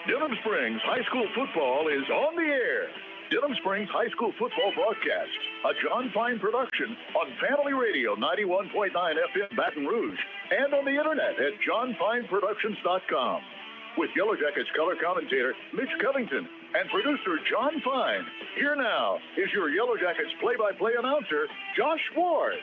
Denham Springs High School football is on the air. Denham Springs High School football broadcast, a John Fine production on Family Radio 91.9 FM Baton Rouge and on the internet at johnfineproductions.com. With Yellow Jackets color commentator Mitch Covington and producer John Fine. Here now is your Yellow Jackets play-by-play announcer, Josh Ward.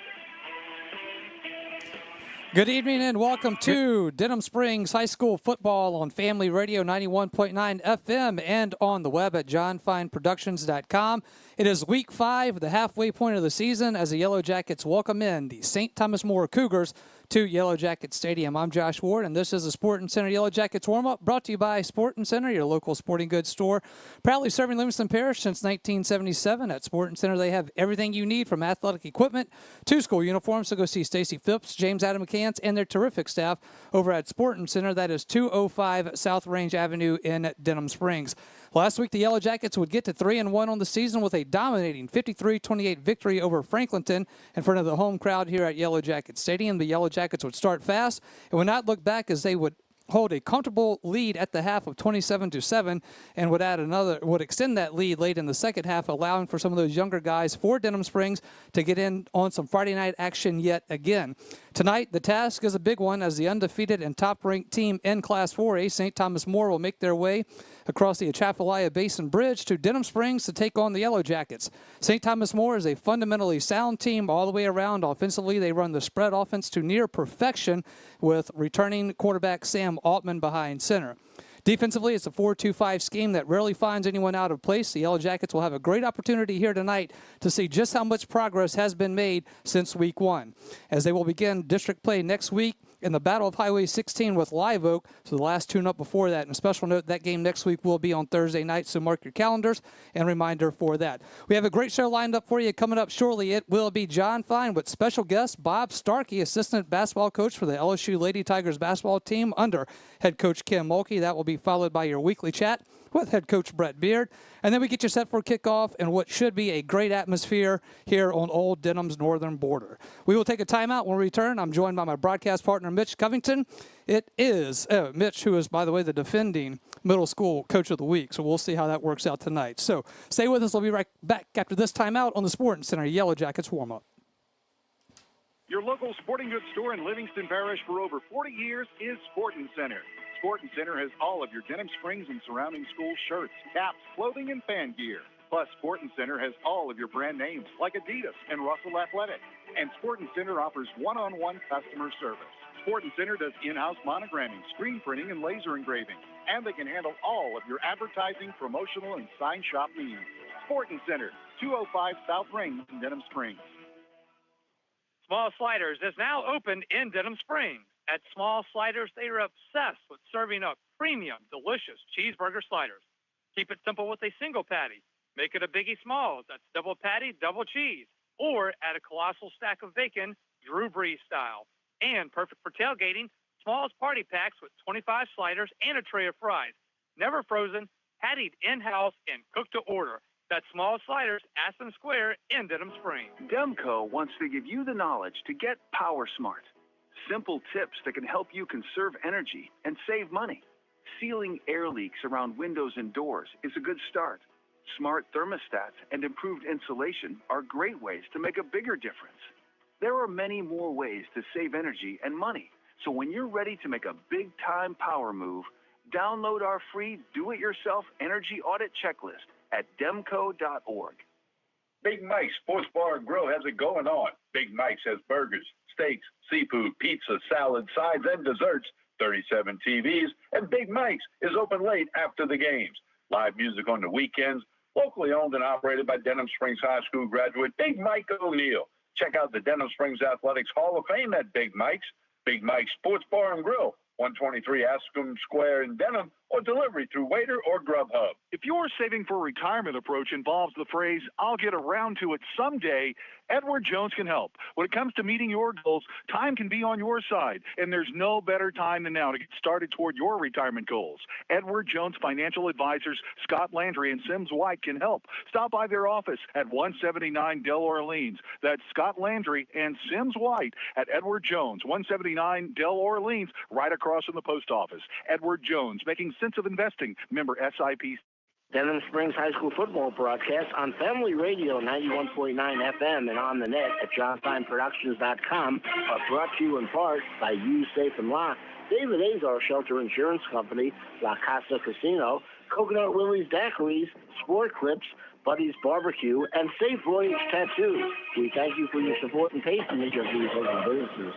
Good evening and welcome to Denham Springs High School football on Family Radio 91.9 FM and on the web at johnfineproductions.com. It is week 5, the halfway point of the season, as the Yellow Jackets welcome in the St. Thomas More Cougars to Yellow Jacket Stadium. I'm Josh Ward, and this is the Sporting Center Yellow Jackets warm-up brought to you by Sporting Center, your local sporting goods store. Proudly serving Livingston Parish since 1977. At Sporting Center, they have everything you need from athletic equipment to school uniforms. So go see Stacy Phipps, James Adam McCants, and their terrific staff over at Sporting Center. That is 205 South Range Avenue in Denham Springs. Last week, the Yellow Jackets would get to 3-1 on the season with a dominating 53-28 victory over Franklinton in front of the home crowd here at Yellow Jacket Stadium. The Yellow Jackets would start fast and would not look back as they would hold a comfortable lead at the half of 27-7 and would extend that lead late in the second half, allowing for some of those younger guys for Denham Springs to get in on some Friday night action yet again. Tonight, the task is a big one as the undefeated and top-ranked team in Class 4A, St. Thomas More, will make their way across the Atchafalaya Basin Bridge to Denham Springs to take on the Yellow Jackets. St. Thomas More is a fundamentally sound team all the way around. Offensively, they run the spread offense to near perfection with returning quarterback Sam Altman behind center. Defensively, it's a 4-2-5 scheme that rarely finds anyone out of place. The Yellow Jackets will have a great opportunity here tonight to see just how much progress has been made since week 1, as they will begin district play next week in the Battle of Highway 16 with Live Oak. So the last tune-up before that. And a special note, that game next week will be on Thursday night, so mark your calendars and reminder for that. We have a great show lined up for you coming up shortly. It will be John Fine with special guest Bob Starkey, assistant basketball coach for the LSU Lady Tigers basketball team under head coach Kim Mulkey. That will be followed by your weekly chat with head coach Brett Beard. And then we get you set for kickoff and what should be a great atmosphere here on Old Denham's northern border. We will take a timeout when we return. I'm joined by my broadcast partner, Mitch Covington. It is Mitch, who is, by the way, the defending middle school coach of the week. So we'll see how that works out tonight. So stay with us. We'll be right back after this timeout on the Sporting Center Yellow Jackets warm-up. Your local sporting goods store in Livingston Parish for over 40 years is Sporting Center. Sporting Center has all of your Denham Springs and surrounding school shirts, caps, clothing, and fan gear. Plus, Sporting Center has all of your brand names like Adidas and Russell Athletic. And Sporting Center offers one-on-one customer service. Sporting Center does in-house monogramming, screen printing, and laser engraving. And they can handle all of your advertising, promotional, and sign shop needs. Sporting Center, 205 South Range in Denham Springs. Small Sliders is now open in Denham Springs. At Small Sliders, they are obsessed with serving up premium, delicious cheeseburger sliders. Keep it simple with a single patty. Make it a Biggie Smalls. That's double patty, double cheese. Or add a colossal stack of bacon, Drew Brees style. And perfect for tailgating, Smalls party packs with 25 sliders and a tray of fries. Never frozen, pattied in-house, and cooked to order. That's Small Sliders, Aspen Square in Denham Springs. Demco wants to give you the knowledge to get Power Smart. Simple tips that can help you conserve energy and save money. Sealing air leaks around windows and doors is a good start. Smart thermostats and improved insulation are great ways to make a bigger difference. There are many more ways to save energy and money. So when you're ready to make a big-time power move, download our free do-it-yourself energy audit checklist at demco.org. Big Mike's Sports Bar and Grill has it going on. Big Mike's has burgers, steaks, seafood, pizza, salad, sides, and desserts, 37 TVs, and Big Mike's is open late after the games. Live music on the weekends, locally owned and operated by Denham Springs High School graduate Big Mike O'Neill. Check out the Denham Springs Athletics Hall of Fame at Big Mike's. Big Mike's Sports Bar and Grill, 123 Aspen Square in Denham, or delivery through Waiter or Grubhub. If your saving for retirement approach involves the phrase, I'll get around to it someday, Edward Jones can help. When it comes to meeting your goals, time can be on your side, and there's no better time than now to get started toward your retirement goals. Edward Jones Financial Advisors Scott Landry and Sims White can help. Stop by their office at 179 Del Orleans. That's Scott Landry and Sims White at Edward Jones, 179 Del Orleans, right across from the post office. Edward Jones, making sense of investing. Member SIPC. Denham Springs High School football broadcast on Family Radio 91.9 FM and on the net at johnfineproductions.com are brought to you in part by You Safe and Lock, David Azar Shelter Insurance Company, La Casa Casino, Coconut Willie's Daiquiris, Sport Clips, Buddy's Barbecue, and Safe Voyage Tattoo. We thank you for your support and patronage of these local businesses.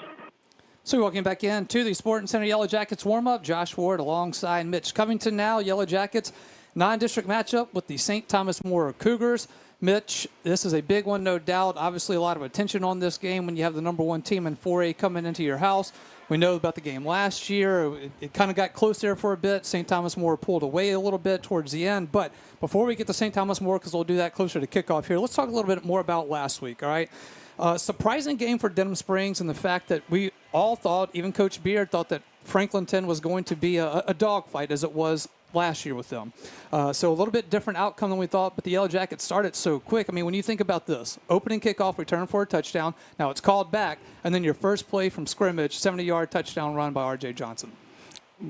So welcome back in to the Sporting Center Yellow Jackets warm-up. Josh Ward alongside Mitch Covington now. Yellow Jackets non-district matchup with the St. Thomas More Cougars. Mitch, this is a big one, no doubt. Obviously, a lot of attention on this game when you have the number one team in 4A coming into your house. We know about the game last year. It kind of got close there for a bit. St. Thomas More pulled away a little bit towards the end. But before we get to St. Thomas More, because we'll do that closer to kickoff here, let's talk a little bit more about last week, all right? Surprising game for Denham Springs and the fact that we all thought, even Coach Beard thought that Franklinton was going to be a dogfight as it was last year with them. So a little bit different outcome than we thought, but the Yellow Jackets started so quick. I mean, when you think about this, opening kickoff, return for a touchdown, now it's called back, and then your first play from scrimmage, 70-yard touchdown run by R.J. Johnson.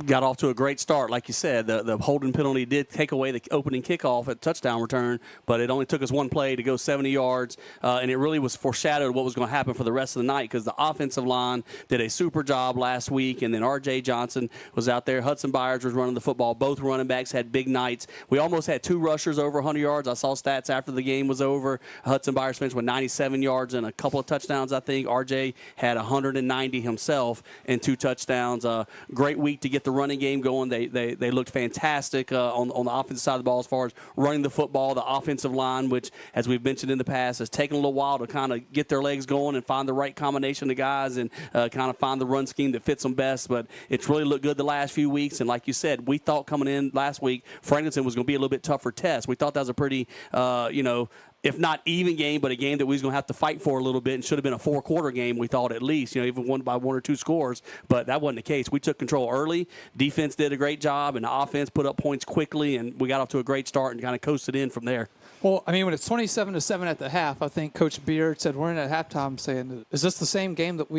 Got off to a great start, like you said. The holding penalty did take away the opening kickoff at touchdown return, but it only took us one play to go 70 yards, and it really was foreshadowed what was going to happen for the rest of the night because the offensive line did a super job last week, and then R.J. Johnson was out there. Hudson Byers was running the football. Both running backs had big nights. We almost had two rushers over 100 yards. I saw stats after the game was over. Hudson Byers finished with 97 yards and a couple of touchdowns, I think. R.J. had 190 himself and two touchdowns. Great week to get the running game going. They looked fantastic on the offensive side of the ball as far as running the football. The offensive line, which, as we've mentioned in the past, has taken a little while to kind of get their legs going and find the right combination of guys and kind of find the run scheme that fits them best. But it's really looked good the last few weeks. And like you said, we thought coming in last week, Franklinton was going to be a little bit tougher test. We thought that was a pretty, if not even game, but a game that we was going to have to fight for a little bit and should have been a four-quarter game, we thought at least, even won by one or two scores. But that wasn't the case. We took control early. Defense did a great job, and the offense put up points quickly, and we got off to a great start and kind of coasted in from there. Well, I mean, when it's 27-7 at the half, I think Coach Beard said, we're in at halftime saying, is this the same game that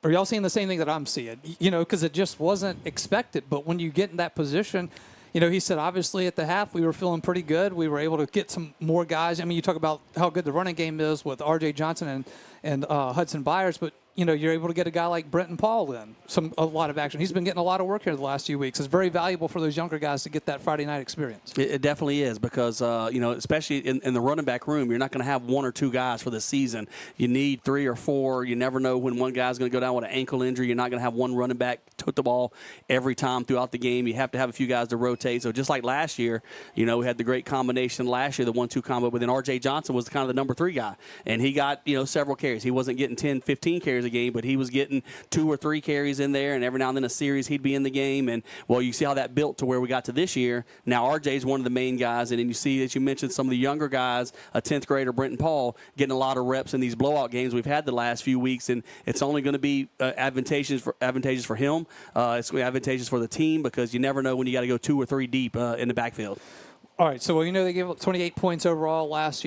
are y'all seeing the same thing that I'm seeing? Because it just wasn't expected. But when you get in that position, he said, obviously, at the half, we were feeling pretty good. We were able to get some more guys. I mean, you talk about how good the running game is with R.J. Johnson and Hudson Byers, but, you're able to get a guy like Brenton Paul in a lot of action. He's been getting a lot of work here the last few weeks. It's very valuable for those younger guys to get that Friday night experience. It definitely is because, especially in the running back room, you're not going to have one or two guys for the season. You need three or four. You never know when one guy's going to go down with an ankle injury. You're not going to have one running back tote the ball every time throughout the game. You have to have a few guys to rotate. So just like last year, we had the great combination last year, the 1-2 combo, but then R.J. Johnson was kind of the number 3 guy. And he got, several carries. He wasn't getting 10, 15 carries a game, but he was getting 2 or 3 carries in there, and every now and then a series he'd be in the game. And, well, you see how that built to where we got to this year. Now R.J. is one of the main guys, and then you see, as you mentioned, some of the younger guys, a 10th grader, Brenton Paul, getting a lot of reps in these blowout games we've had the last few weeks, and it's only going to be advantageous for him. It's going to be advantageous for the team because you never know when you got to go 2 or 3 deep in the backfield. All right, so they gave up 28 points overall last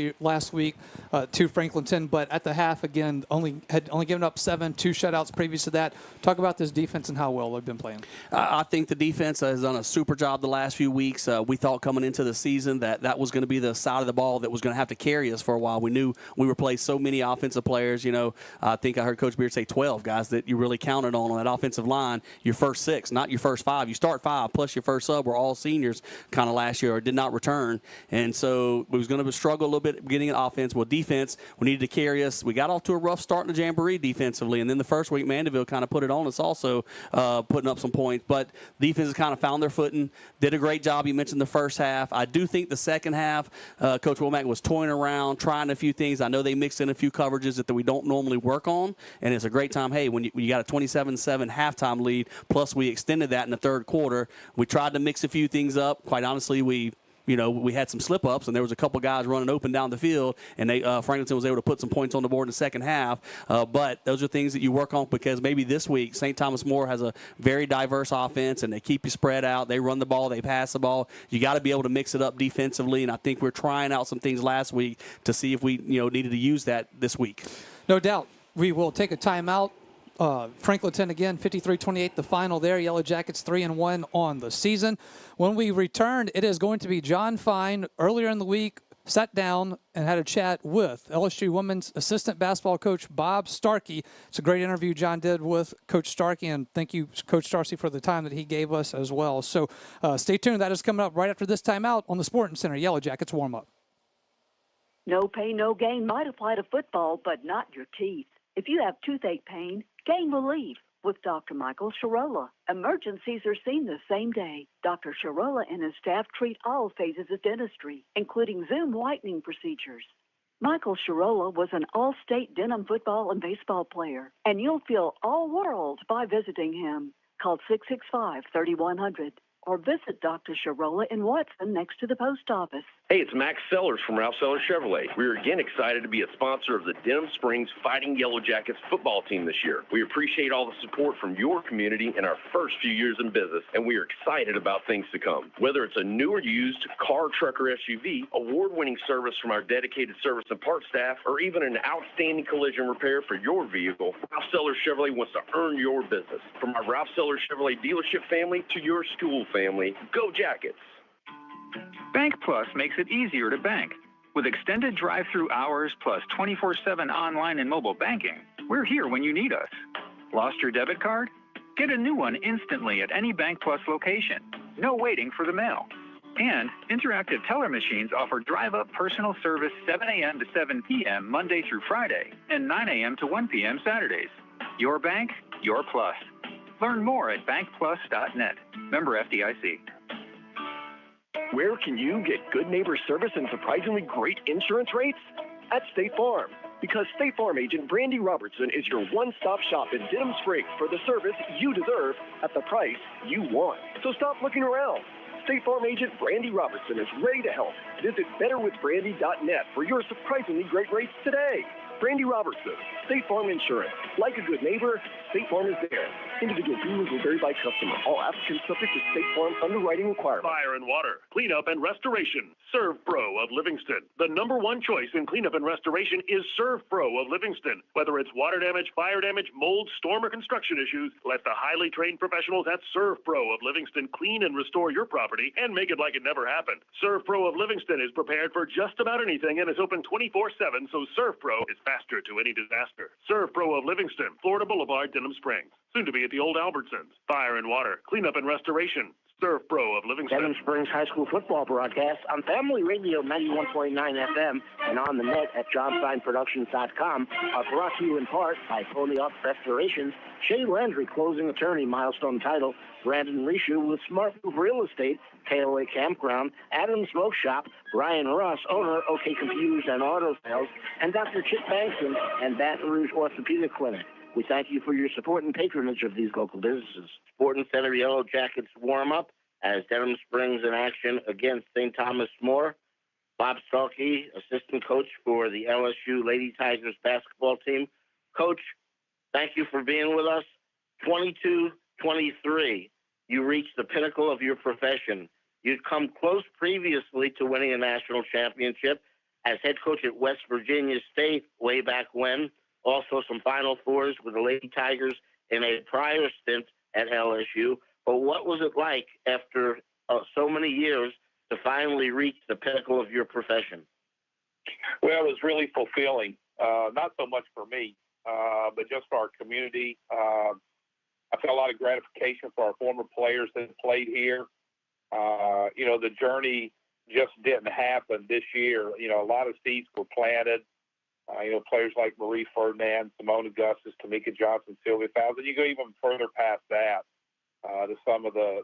week to Franklinton, but at the half, again, only given up 7, 2 shutouts previous to that. Talk about this defense and how well they've been playing. I think the defense has done a super job the last few weeks. We thought coming into the season that was going to be the side of the ball that was going to have to carry us for a while. We knew we replaced so many offensive players. I think I heard Coach Beard say 12 guys that you really counted on that offensive line. Your first 6, not your first 5. You start 5 plus your first sub were all seniors kind of last year or did not return. And so we was going to struggle a little bit getting an offense. Well, defense, we needed to carry us. We got off to a rough start in the Jamboree defensively. And then the first week, Mandeville kind of put it on us also, putting up some points. But defense has kind of found their footing, did a great job. You mentioned the first half. I do think the second half, Coach Womack was toying around, trying a few things. I know they mixed in a few coverages that we don't normally work on. And it's a great time. Hey, when you got a 27-7 halftime lead, plus we extended that in the third quarter, we tried to mix a few things up. Quite honestly, we had some slip-ups, and there was a couple guys running open down the field, and Franklinton was able to put some points on the board in the second half. But those are things that you work on because maybe this week St. Thomas More has a very diverse offense, and they keep you spread out. They run the ball. They pass the ball. You got to be able to mix it up defensively, and I think we're trying out some things last week to see if we needed to use that this week. No doubt. We will take a timeout. Franklinton again, 53-28, the final there. Yellow Jackets 3-1 on the season. When we return, it is going to be John Fine. Earlier in the week, sat down and had a chat with LSU women's assistant basketball coach Bob Starkey. It's a great interview John did with Coach Starkey, and thank you, Coach Starkey, for the time that he gave us as well. So stay tuned. That is coming up right after this timeout on the Sporting Center Yellow Jackets warm-up. No pain, no gain might apply to football, but not your teeth. If you have toothache pain, gain relief with Dr. Michael Sharola. Emergencies are seen the same day. Dr. Sharola and his staff treat all phases of dentistry, including Zoom whitening procedures. Michael Sharola was an all-state Denham football and baseball player, and you'll feel all world by visiting him. Call 665-3100 or visit Dr. Sharola in Watson next to the post office. Hey, it's Max Sellers from Ralph Sellers Chevrolet. We're again excited to be a sponsor of the Denham Springs Fighting Yellow Jackets football team this year. We appreciate all the support from your community in our first few years in business, and we are excited about things to come. Whether it's a new or used car, truck, or SUV, award-winning service from our dedicated service and parts staff, or even an outstanding collision repair for your vehicle, Ralph Sellers Chevrolet wants to earn your business. From our Ralph Sellers Chevrolet dealership family to your school family, go Jackets! Bank Plus makes it easier to bank. With extended drive-through hours plus 24/7 online and mobile banking, we're here when you need us. Lost your debit card? Get a new one instantly at any Bank Plus location. No waiting for the mail. And interactive teller machines offer drive-up personal service 7 a.m. to 7 p.m. Monday through Friday and 9 a.m. to 1 p.m. Saturdays. Your bank, your plus. Learn more at bankplus.net. Member FDIC. Where can you get good neighbor service and surprisingly great insurance rates? At State Farm. Because State Farm agent Brandy Robertson is your one-stop shop in Denham Springs for the service you deserve at the price you want. So stop looking around. State Farm agent Brandy Robertson is ready to help. Visit betterwithbrandy.net for your surprisingly great rates today. Brandy Robertson, State Farm Insurance. Like a good neighbor, State Farm is there. Individual premiums will vary by customer. All applicants subject to State Farm underwriting requirements. Fire and water, cleanup and restoration. Serve Pro of Livingston. The #1 choice in cleanup and restoration is Serve Pro of Livingston. Whether it's water damage, fire damage, mold, storm, or construction issues, let the highly trained professionals at Serve Pro of Livingston clean and restore your property and make it like it never happened. Serve Pro of Livingston is prepared for just about anything and is open 24/7, so Serve Pro is faster to any disaster. Serve Pro of Livingston, Florida Boulevard, Denham Springs. Soon to be at the old Albertsons. Fire and water, cleanup and restoration. Serve Pro of Livingston. Denham Springs High School football broadcast on Family Radio 91.9 FM and on the net at johnsignproductions.com are brought to you in part by Pony Up Restorations, Shea Landry Closing Attorney, Milestone Title, Brandon Rishu with Smart Move Real Estate, KOA Campground, Adams Smoke Shop, Brian Ross, owner, OK Computers and Auto Sales, and Dr. Chip Bankson and Baton Rouge Orthopedic Clinic. We thank you for your support and patronage of these local businesses. Sporting Center Yellow Jackets warm-up as Denham Springs in action against St. Thomas More. Bob Starkey, assistant coach for the LSU Lady Tigers basketball team. Coach, thank you for being with us. 22-23, you reached the pinnacle of your profession. You'd come close previously to winning a national championship as head coach at West Virginia State way back when. Also some Final Fours with the Lady Tigers in a prior stint at LSU. But what was it like after so many years to finally reach the pinnacle of your profession? Well, it was really fulfilling. Not so much for me, but just for our community. I felt a lot of gratification for our former players that played here. The journey just didn't happen this year. A lot of seeds were planted. Players like Marie Ferdinand, Simone Augustus, Tamika Johnson, Sylvia Fowles, and you go even further past that to some of the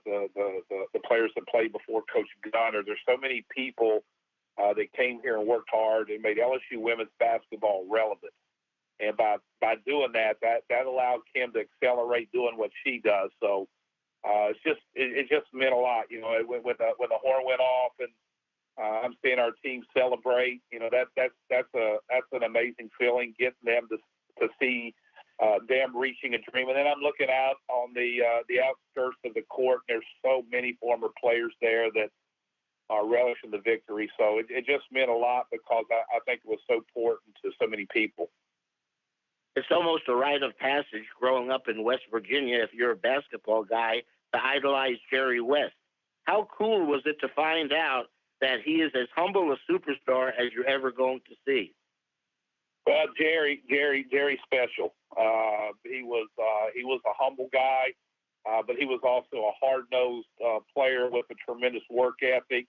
players that played before Coach Gunner. There's so many people that came here and worked hard and made LSU women's basketball relevant. And by doing that allowed Kim to accelerate doing what she does. So it just meant a lot. When the horn went off and I'm seeing our team celebrate. That's an amazing feeling. Getting them to see them reaching a dream, and then I'm looking out on the outskirts of the court. And there's so many former players there that are relishing the victory. So it just meant a lot because I think it was so important to so many people. It's almost a rite of passage growing up in West Virginia, if you're a basketball guy, to idolize Jerry West. How cool was it to find out that he is as humble a superstar as you're ever going to see? Well, Jerry special. He was a humble guy, but he was also a hard-nosed player with a tremendous work ethic.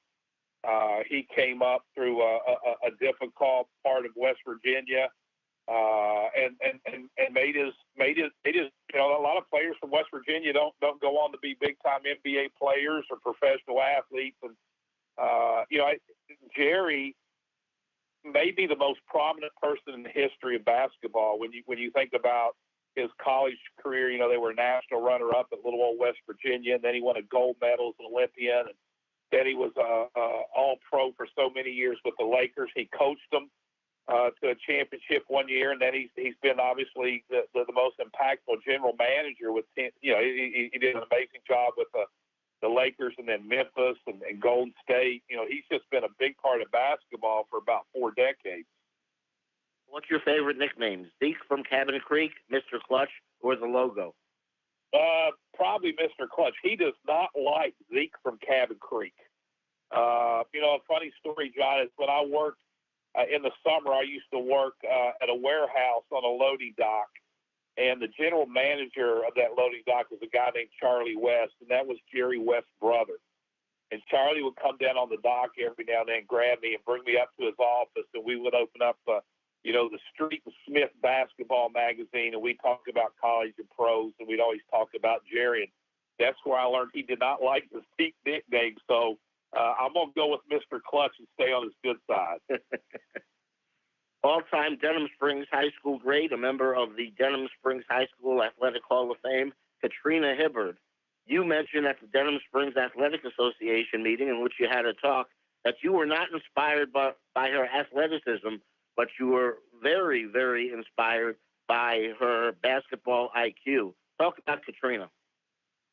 He came up through a difficult part of West Virginia, and made his. You know, a lot of players from West Virginia don't go on to be big-time NBA players or professional athletes, and Jerry may be the most prominent person in the history of basketball. When you think about his college career, you know, they were national runner-up at little old West Virginia, and then he won a gold medal as an Olympian, and then he was all-pro for so many years with the Lakers. He coached them to a championship one year, and then he's been obviously the most impactful general manager with, you know, he did an amazing job with the Lakers and then Memphis and Golden State. You know, he's just been a big part of basketball for about 4 decades. What's your favorite nickname? Zeke from Cabin Creek, Mr. Clutch, or the logo? Probably Mr. Clutch. He does not like Zeke from Cabin Creek. You know, a funny story, John, is when I worked in the summer, I used to work at a warehouse on a loading dock. And the general manager of that loading dock was a guy named Charlie West, and that was Jerry West's brother. And Charlie would come down on the dock every now and then, grab me, and bring me up to his office, and we would open up, the Street and Smith basketball magazine, and we'd talk about college and pros, and we'd always talk about Jerry. And that's where I learned he did not like the Zeke nickname. So I'm going to go with Mr. Clutch and stay on his good side. All-time Denham Springs High School great, a member of the Denham Springs High School Athletic Hall of Fame, Katrina Hibbard. You mentioned at the Denham Springs Athletic Association meeting in which you had a talk that you were not inspired by her athleticism, but you were very, very inspired by her basketball IQ. Talk about Katrina.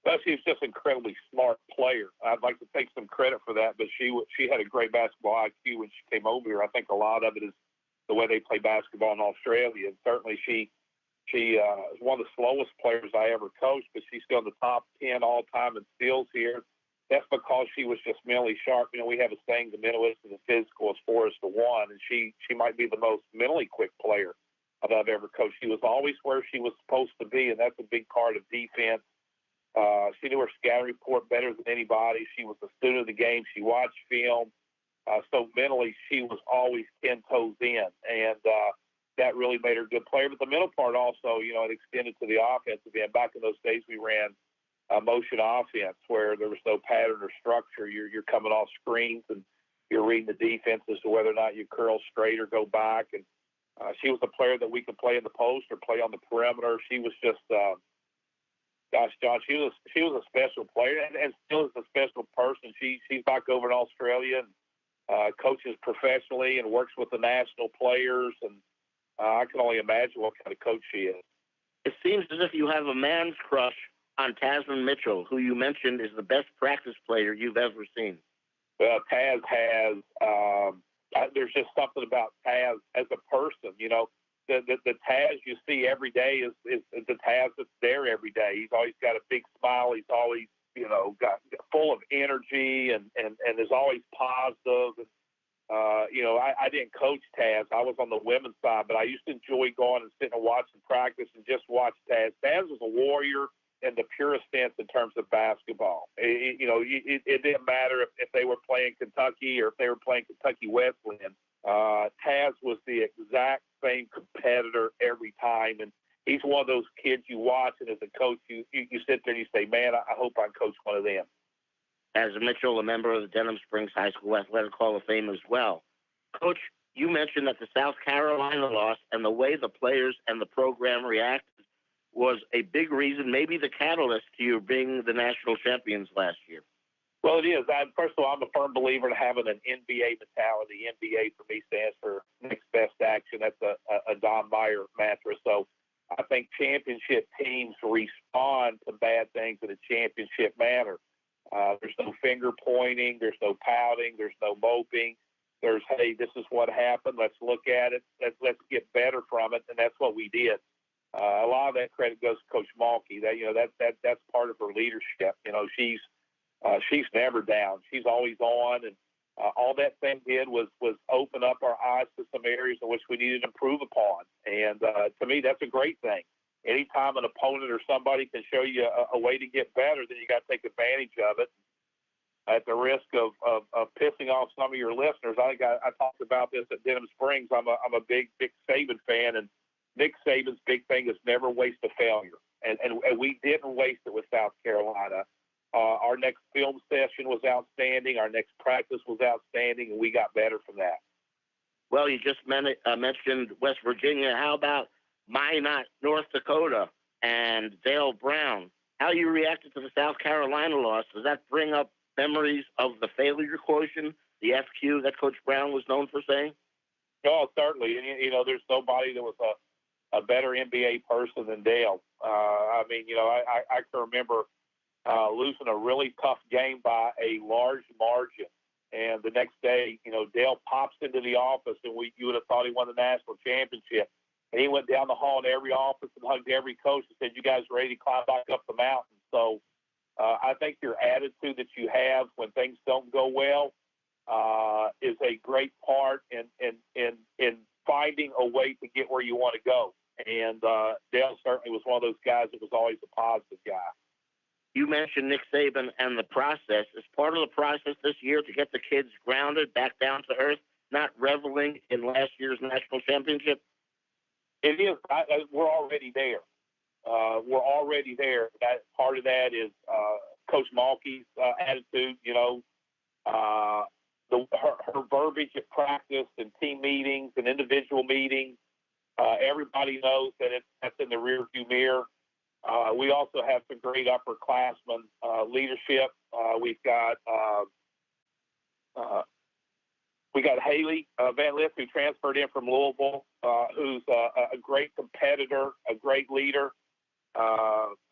Well, she's just an incredibly smart player. I'd like to take some credit for that, but she had a great basketball IQ when she came over here. I think a lot of it is the way they play basketball in Australia. And certainly she is one of the slowest players I ever coached, but she's still in the top 10 all-time in steals here. That's because she was just mentally sharp. You know, we have a saying, the mental is the physical is 4 to 1, and she might be the most mentally quick player that I've ever coached. She was always where she was supposed to be, and that's a big part of defense. She knew her scouting report better than anybody. She was a student of the game. She watched film. So mentally, she was always 10 toes in, and that really made her a good player. But the mental part also, you know, it extended to the offensive end. Back in those days, we ran motion offense where there was no pattern or structure. You're coming off screens, and you're reading the defense as to whether or not you curl straight or go back. And she was a player that we could play in the post or play on the perimeter. She was just, gosh, John, she was a special player and still is a special person. She's back over in Australia and coaches professionally and works with the national players, and I can only imagine what kind of coach she is. It seems as if you have a man's crush on Tasman Mitchell, who you mentioned is the best practice player you've ever seen. Well, Taz has, there's just something about Taz as a person, you know. The Taz you see every day is the Taz that's there every day. He's always got a big smile. He's always, you know, got full of energy and is always positive. And, you know, I didn't coach Taz. I was on the women's side, but I used to enjoy going and sitting and watching practice and just watch Taz. Taz was a warrior in the purest sense in terms of basketball. It didn't matter if they were playing Kentucky or if they were playing Kentucky Wesleyan. Taz was the exact same competitor every time, and he's one of those kids you watch, and as a coach, you sit there and you say, man, I hope I coach one of them. As Mitchell, a member of the Denham Springs High School Athletic Hall of Fame as well. Coach, you mentioned that the South Carolina loss and the way the players and the program reacted was a big reason, maybe the catalyst to you being the national champions last year. Well, it is. First of all, I'm a firm believer in having an NBA mentality. NBA for me stands for next best action. That's a Don Meyer mantra. So I think championship teams respond to bad things in a championship manner. There's no finger pointing. There's no pouting. There's no moping. There's, hey, this is what happened. Let's look at it. Let's get better from it. And that's what we did. A lot of that credit goes to Coach Malky. That's part of her leadership. She's never down. She's always on, and all that thing did was open up our eyes to some areas in which we needed to improve upon. And to me, that's a great thing. Anytime an opponent or somebody can show you a way to get better, then you got to take advantage of it. At the risk of pissing off some of your listeners, I think I talked about this at Denham Springs. I'm a big Saban fan, and Nick Saban's big thing is never waste a failure. And we didn't waste it with South Carolina. Our next film session was outstanding. Our next practice was outstanding, and we got better from that. Well, you just mentioned West Virginia. How about Minot, North Dakota, and Dale Brown? How you reacted to the South Carolina loss? Does that bring up memories of the failure quotient, the FQ that Coach Brown was known for saying? Oh, certainly. And, there's nobody that was a better NBA person than Dale. I can remember losing a really tough game by a large margin. And the next day, Dale pops into the office, and you would have thought he won the national championship. And he went down the hall in every office and hugged every coach and said, "You guys ready to climb back up the mountain?" So I think your attitude that you have when things don't go well is a great part in finding a way to get where you want to go. And Dale certainly was one of those guys that was always a positive guy. You mentioned Nick Saban and the process. Is part of the process this year to get the kids grounded, back down to earth, not reveling in last year's national championship? It is. We're already there. We're already there. That part of that is Coach Malky's attitude. Her verbiage at practice and team meetings and individual meetings. Everybody knows that that's in the rearview mirror. We also have some great upperclassmen leadership. We got Haley Van Lith, who transferred in from Louisville, who's a great competitor, a great leader.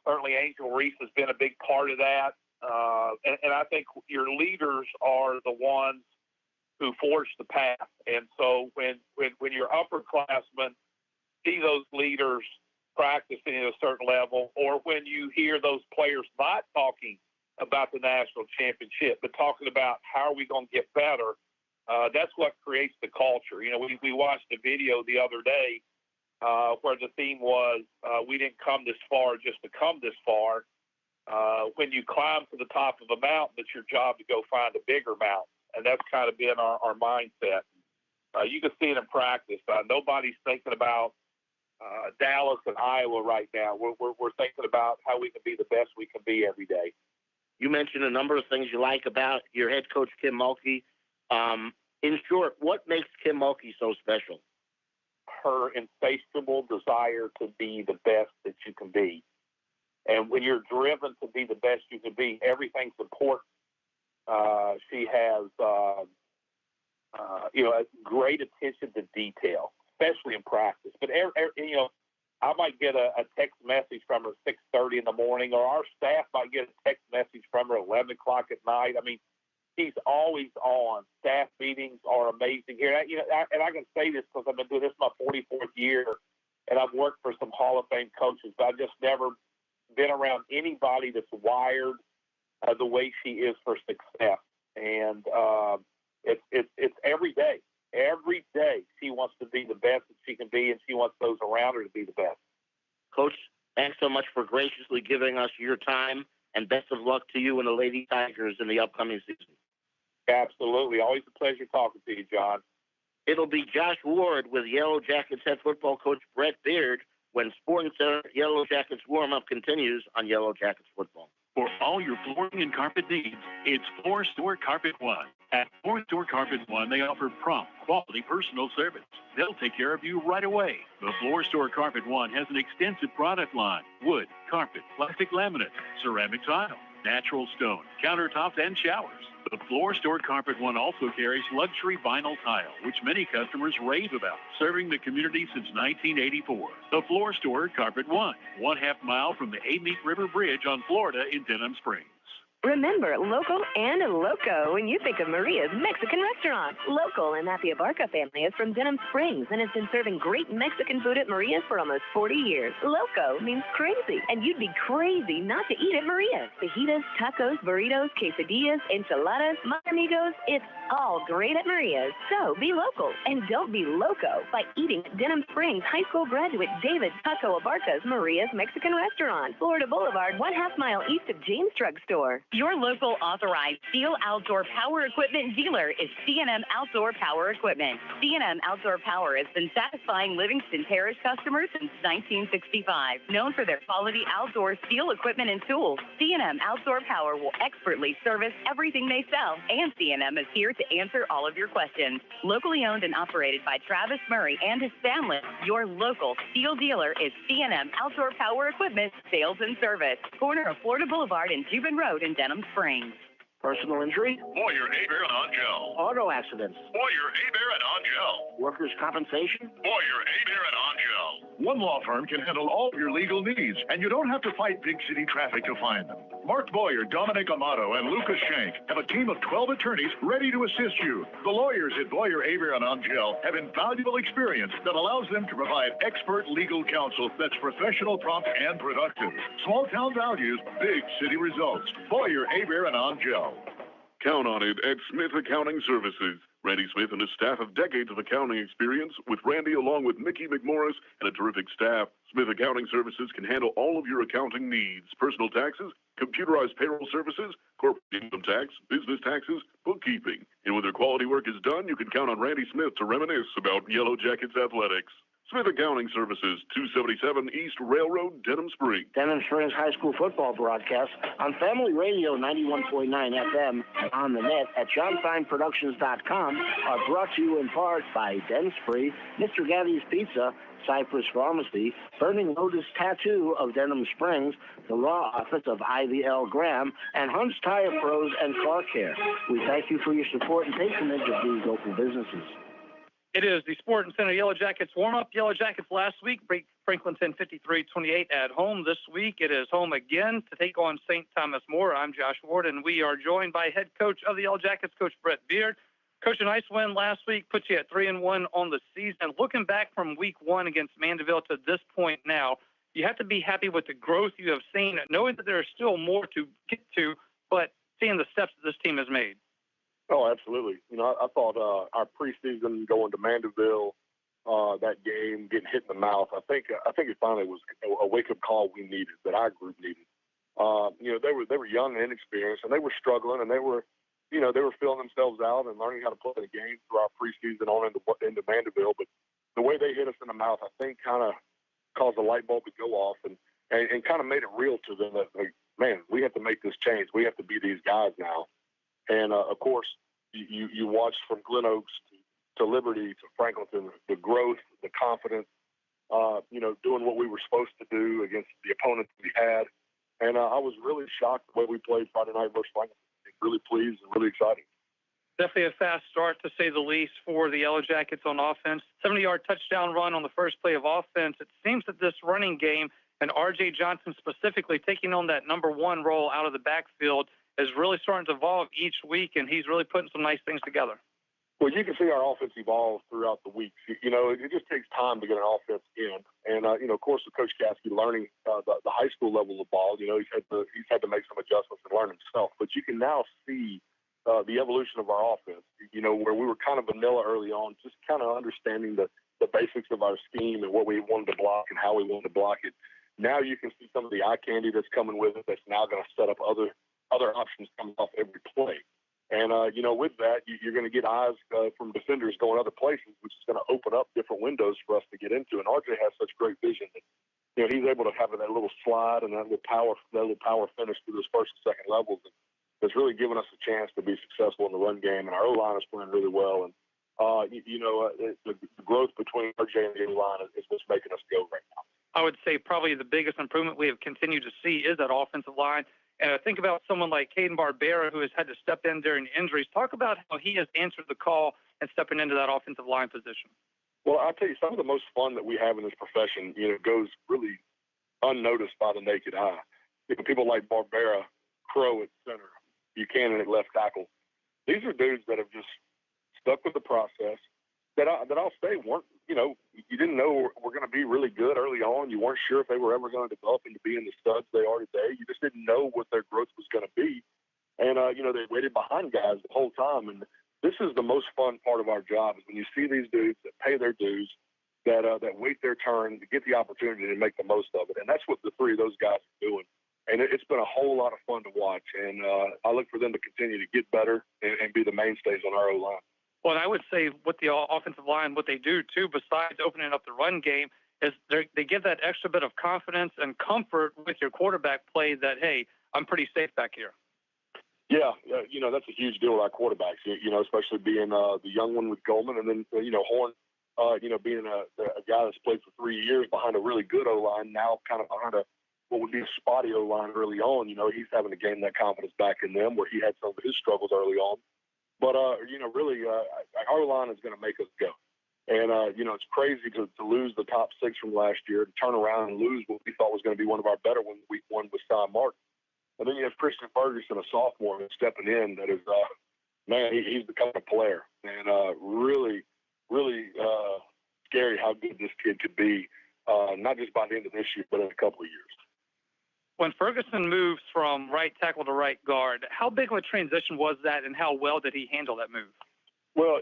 Certainly Angel Reese has been a big part of that. And I think your leaders are the ones who forge the path. And so when your upperclassmen see those leaders practicing at a certain level, or when you hear those players not talking about the national championship, but talking about how are we going to get better, that's what creates the culture. We watched a video the other day where the theme was, we didn't come this far just to come this far. When you climb to the top of a mountain, it's your job to go find a bigger mountain. And that's kind of been our mindset. You can see it in practice. Nobody's thinking about Dallas and Iowa right now. We're thinking about how we can be the best we can be every day. You mentioned a number of things you like about your head coach, Kim Mulkey. In short, what makes Kim Mulkey so special? Her insatiable desire to be the best that you can be. And when you're driven to be the best you can be, everything's important. She has, a great attention to detail, especially in practice. But, I might get a text message from her at 6:30 in the morning, or our staff might get a text message from her at 11 o'clock at night. I mean, she's always on. Staff meetings are amazing here. And I can say this because I've been doing this my 44th year, and I've worked for some Hall of Fame coaches, but I've just never been around anybody that's wired the way she is for success. And it's every day. Every day she wants to be the best that she can be, and she wants those around her to be the best. Coach, thanks so much for graciously giving us your time, and best of luck to you and the Lady Tigers in the upcoming season. Absolutely. Always a pleasure talking to you, John. It'll be Josh Ward with Yellow Jackets head football coach Brett Beard when Sporting Center Yellow Jackets warm-up continues on Yellow Jackets football. For all your flooring and carpet needs, it's Floor Store Carpet One. At Floor Store Carpet One, they offer prompt, quality personal service. They'll take care of you right away. The Floor Store Carpet One has an extensive product line: wood, carpet, plastic laminate, ceramic tile, natural stone, countertops, and showers. The Floor Store Carpet One also carries luxury vinyl tile, which many customers rave about, serving the community since 1984. The Floor Store Carpet One, 1/2 mile from the Amite River Bridge on Florida in Denham Springs. Remember, local and loco when you think of Maria's Mexican Restaurant. Local in that the Abarca family is from Denham Springs and has been serving great Mexican food at Maria's for almost 40 years. Loco means crazy, and you'd be crazy not to eat at Maria's. Fajitas, tacos, burritos, quesadillas, enchiladas, amigos, it's all great at Maria's. So be local and don't be loco by eating at Denham Springs High School graduate David Taco Abarca's Maria's Mexican Restaurant, Florida Boulevard, 1/2 mile east of James Drug Store. Your local authorized Steel Outdoor Power Equipment dealer is C&M Outdoor Power Equipment. C&M Outdoor Power has been satisfying Livingston Parish customers since 1965. Known for their quality outdoor steel equipment and tools, C&M Outdoor Power will expertly service everything they sell, and C&M is here to answer all of your questions. Locally owned and operated by Travis Murray and his family, your local steel dealer is C&M Outdoor Power Equipment Sales and Service, corner of Florida Boulevard and Jubin Road in Denham Springs. Personal injury? Boyer, Abear, and Angel. Auto accidents? Boyer, Abear, and Angel. Workers' compensation? Boyer, Abear, and Angel. One law firm can handle all of your legal needs, and you don't have to fight big city traffic to find them. Mark Boyer, Dominic Amato, and Lucas Shank have a team of 12 attorneys ready to assist you. The lawyers at Boyer, Abear, and Angel have invaluable experience that allows them to provide expert legal counsel that's professional, prompt, and productive. Small town values, big city results. Boyer, Abear, and Angel. Count on it at Smith Accounting Services. Randy Smith and his staff have decades of accounting experience. With Randy, along with Mickey McMorris and a terrific staff, Smith Accounting Services can handle all of your accounting needs. Personal taxes, computerized payroll services, corporate income tax, business taxes, bookkeeping. And when their quality work is done, you can count on Randy Smith to reminisce about Yellow Jackets athletics. Smith Accounting Services, 277 East Railroad, Denham Springs. Denham Springs High School football broadcast on Family Radio 91.9 FM and on the net at johnfineproductions.com are brought to you in part by Denspre, Mr. Gaddy's Pizza, Cypress Pharmacy, Burning Lotus Tattoo of Denham Springs, the Law Office of Ivy L. Graham, and Hunt's Tire Pros and Car Care. We thank you for your support and patronage of these local businesses. It is the Sporting Center Yellow Jackets warm-up. Yellow Jackets last week beat Franklinton 53-28 at home. This week it is home again to take on St. Thomas More. I'm Josh Ward, and we are joined by head coach of the Yellow Jackets, Coach Brett Beard. Coach, a nice win last week puts you at 3-1 on the season. Looking back from week one against Mandeville to this point now, you have to be happy with the growth you have seen, knowing that there is still more to get to, but seeing the steps that this team has made. Oh, absolutely. You know, I thought our preseason going to Mandeville, that game, getting hit in the mouth, I think it finally was a wake-up call we needed, that our group needed. You know, they were young and inexperienced, and they were struggling, and they were filling themselves out and learning how to play the game through our preseason on into Mandeville. But the way they hit us in the mouth, I think, kind of caused the light bulb to go off and kind of made it real to them that, like, man, we have to make this change. We have to be these guys now. And, of course, you watched from Glen Oaks to Liberty to Franklinton, the growth, the confidence, you know, doing what we were supposed to do against the opponents we had. And I was really shocked the way we played Friday night versus Franklinton. Really pleased and really excited. Definitely a fast start, to say the least, for the Yellow Jackets on offense. 70-yard touchdown run on the first play of offense. It seems that this running game, and R.J. Johnson specifically taking on that number one role out of the backfield, is really starting to evolve each week, and he's really putting some nice things together. Well, you can see our offense evolve throughout the weeks. You know, it just takes time to get an offense in. And, you know, of course, with Coach Caskey learning the high school level of ball, you know, he's had to make some adjustments and learn himself. But you can now see the evolution of our offense, you know, where we were kind of vanilla early on, just kind of understanding the basics of our scheme and what we wanted to block and how we wanted to block it. Now you can see some of the eye candy that's coming with it that's now going to set up other options coming off every play. And, you know, with that, you're going to get eyes from defenders going other places, which is going to open up different windows for us to get into. And RJ has such great vision that, you know, he's able to have that little slide and that little power finish through those first and second levels. And it's really given us a chance to be successful in the run game. And our O-line is playing really well. And, you know, the growth between RJ and the O-line is what's making us go right now. I would say probably the biggest improvement we have continued to see is that offensive line. And I think about someone like Caden Barbera, who has had to step in during injuries. Talk about how he has answered the call and stepping into that offensive line position. Well, I'll tell you, some of the most fun that we have in this profession, you know, goes really unnoticed by the naked eye. You know, people like Barbera, Crow at center, Buchanan at left tackle. These are dudes that have just stuck with the process that I'll say weren't, you didn't know were going to be really good early on. You weren't sure if they were ever going to develop into being the studs they are today. You just didn't know what their growth was going to be. And, they waited behind guys the whole time. And this is the most fun part of our job is when you see these dudes that pay their dues, that wait their turn to get the opportunity to make the most of it. And that's what the three of those guys are doing. And it's been a whole lot of fun to watch. And I look for them to continue to get better and be the mainstays on our O-line. Well, and I would say with the offensive line, what they do, too, besides opening up the run game, is they give that extra bit of confidence and comfort with your quarterback play that, hey, I'm pretty safe back here. Yeah, that's a huge deal with our quarterbacks, especially being the young one with Goldman and then, Horn, being a guy that's played for 3 years behind a really good O-line, now kind of behind what would be a spotty O-line early on. He's having to gain that confidence back in them where he had some of his struggles early on. But, really, our line is going to make us go. And, it's crazy to lose the top 6 from last year, to turn around and lose what we thought was going to be one of our better ones week 1 with Cy Martin. And then you have Christian Ferguson, a sophomore, that's stepping in that is, he's becoming a player. And really, really scary how good this kid could be, not just by the end of this year, but in a couple of years. When Ferguson moves from right tackle to right guard, how big of a transition was that, and how well did he handle that move? Well,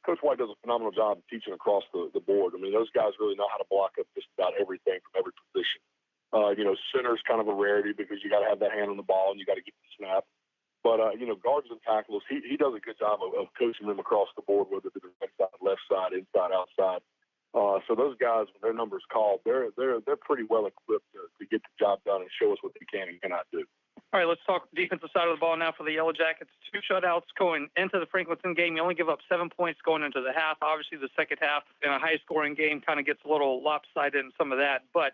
Coach White does a phenomenal job of teaching across the board. I mean, those guys really know how to block up just about everything from every position. Center's kind of a rarity because you got to have that hand on the ball and you got to get the snap. But, guards and tackles, he does a good job of coaching them across the board, whether it's the right side, left side, inside, outside. So those guys, when their number's called, they're pretty well equipped to get the job done and show us what they can and cannot do. All right, let's talk defensive side of the ball now for the Yellow Jackets. 2 shutouts going into the Franklinton game. You only give up 7 points going into the half. Obviously, the second half in a high-scoring game kind of gets a little lopsided in some of that. But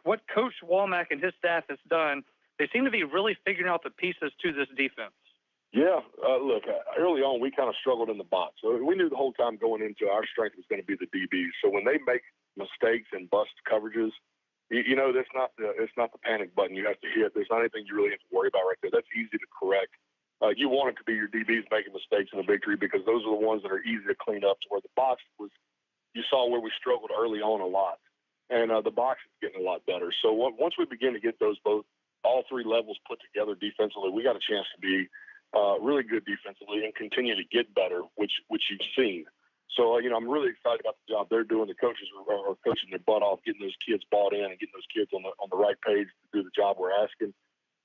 what Coach Walmack and his staff has done, they seem to be really figuring out the pieces to this defense. Yeah, look, early on we kind of struggled in the box. So we knew the whole time going into our strength was going to be the DBs. So when they make mistakes and bust coverages, it's not the panic button you have to hit. There's not anything you really have to worry about right there. That's easy to correct. You want it to be your DBs making mistakes in the victory because those are the ones that are easy to clean up. To where the box was, you saw where we struggled early on a lot, and the box is getting a lot better. So once we begin to get all 3 levels put together defensively, we got a chance to be really good defensively and continue to get better, which you've seen. So, I'm really excited about the job they're doing. The coaches are coaching their butt off, getting those kids bought in and getting those kids on the right page to do the job we're asking.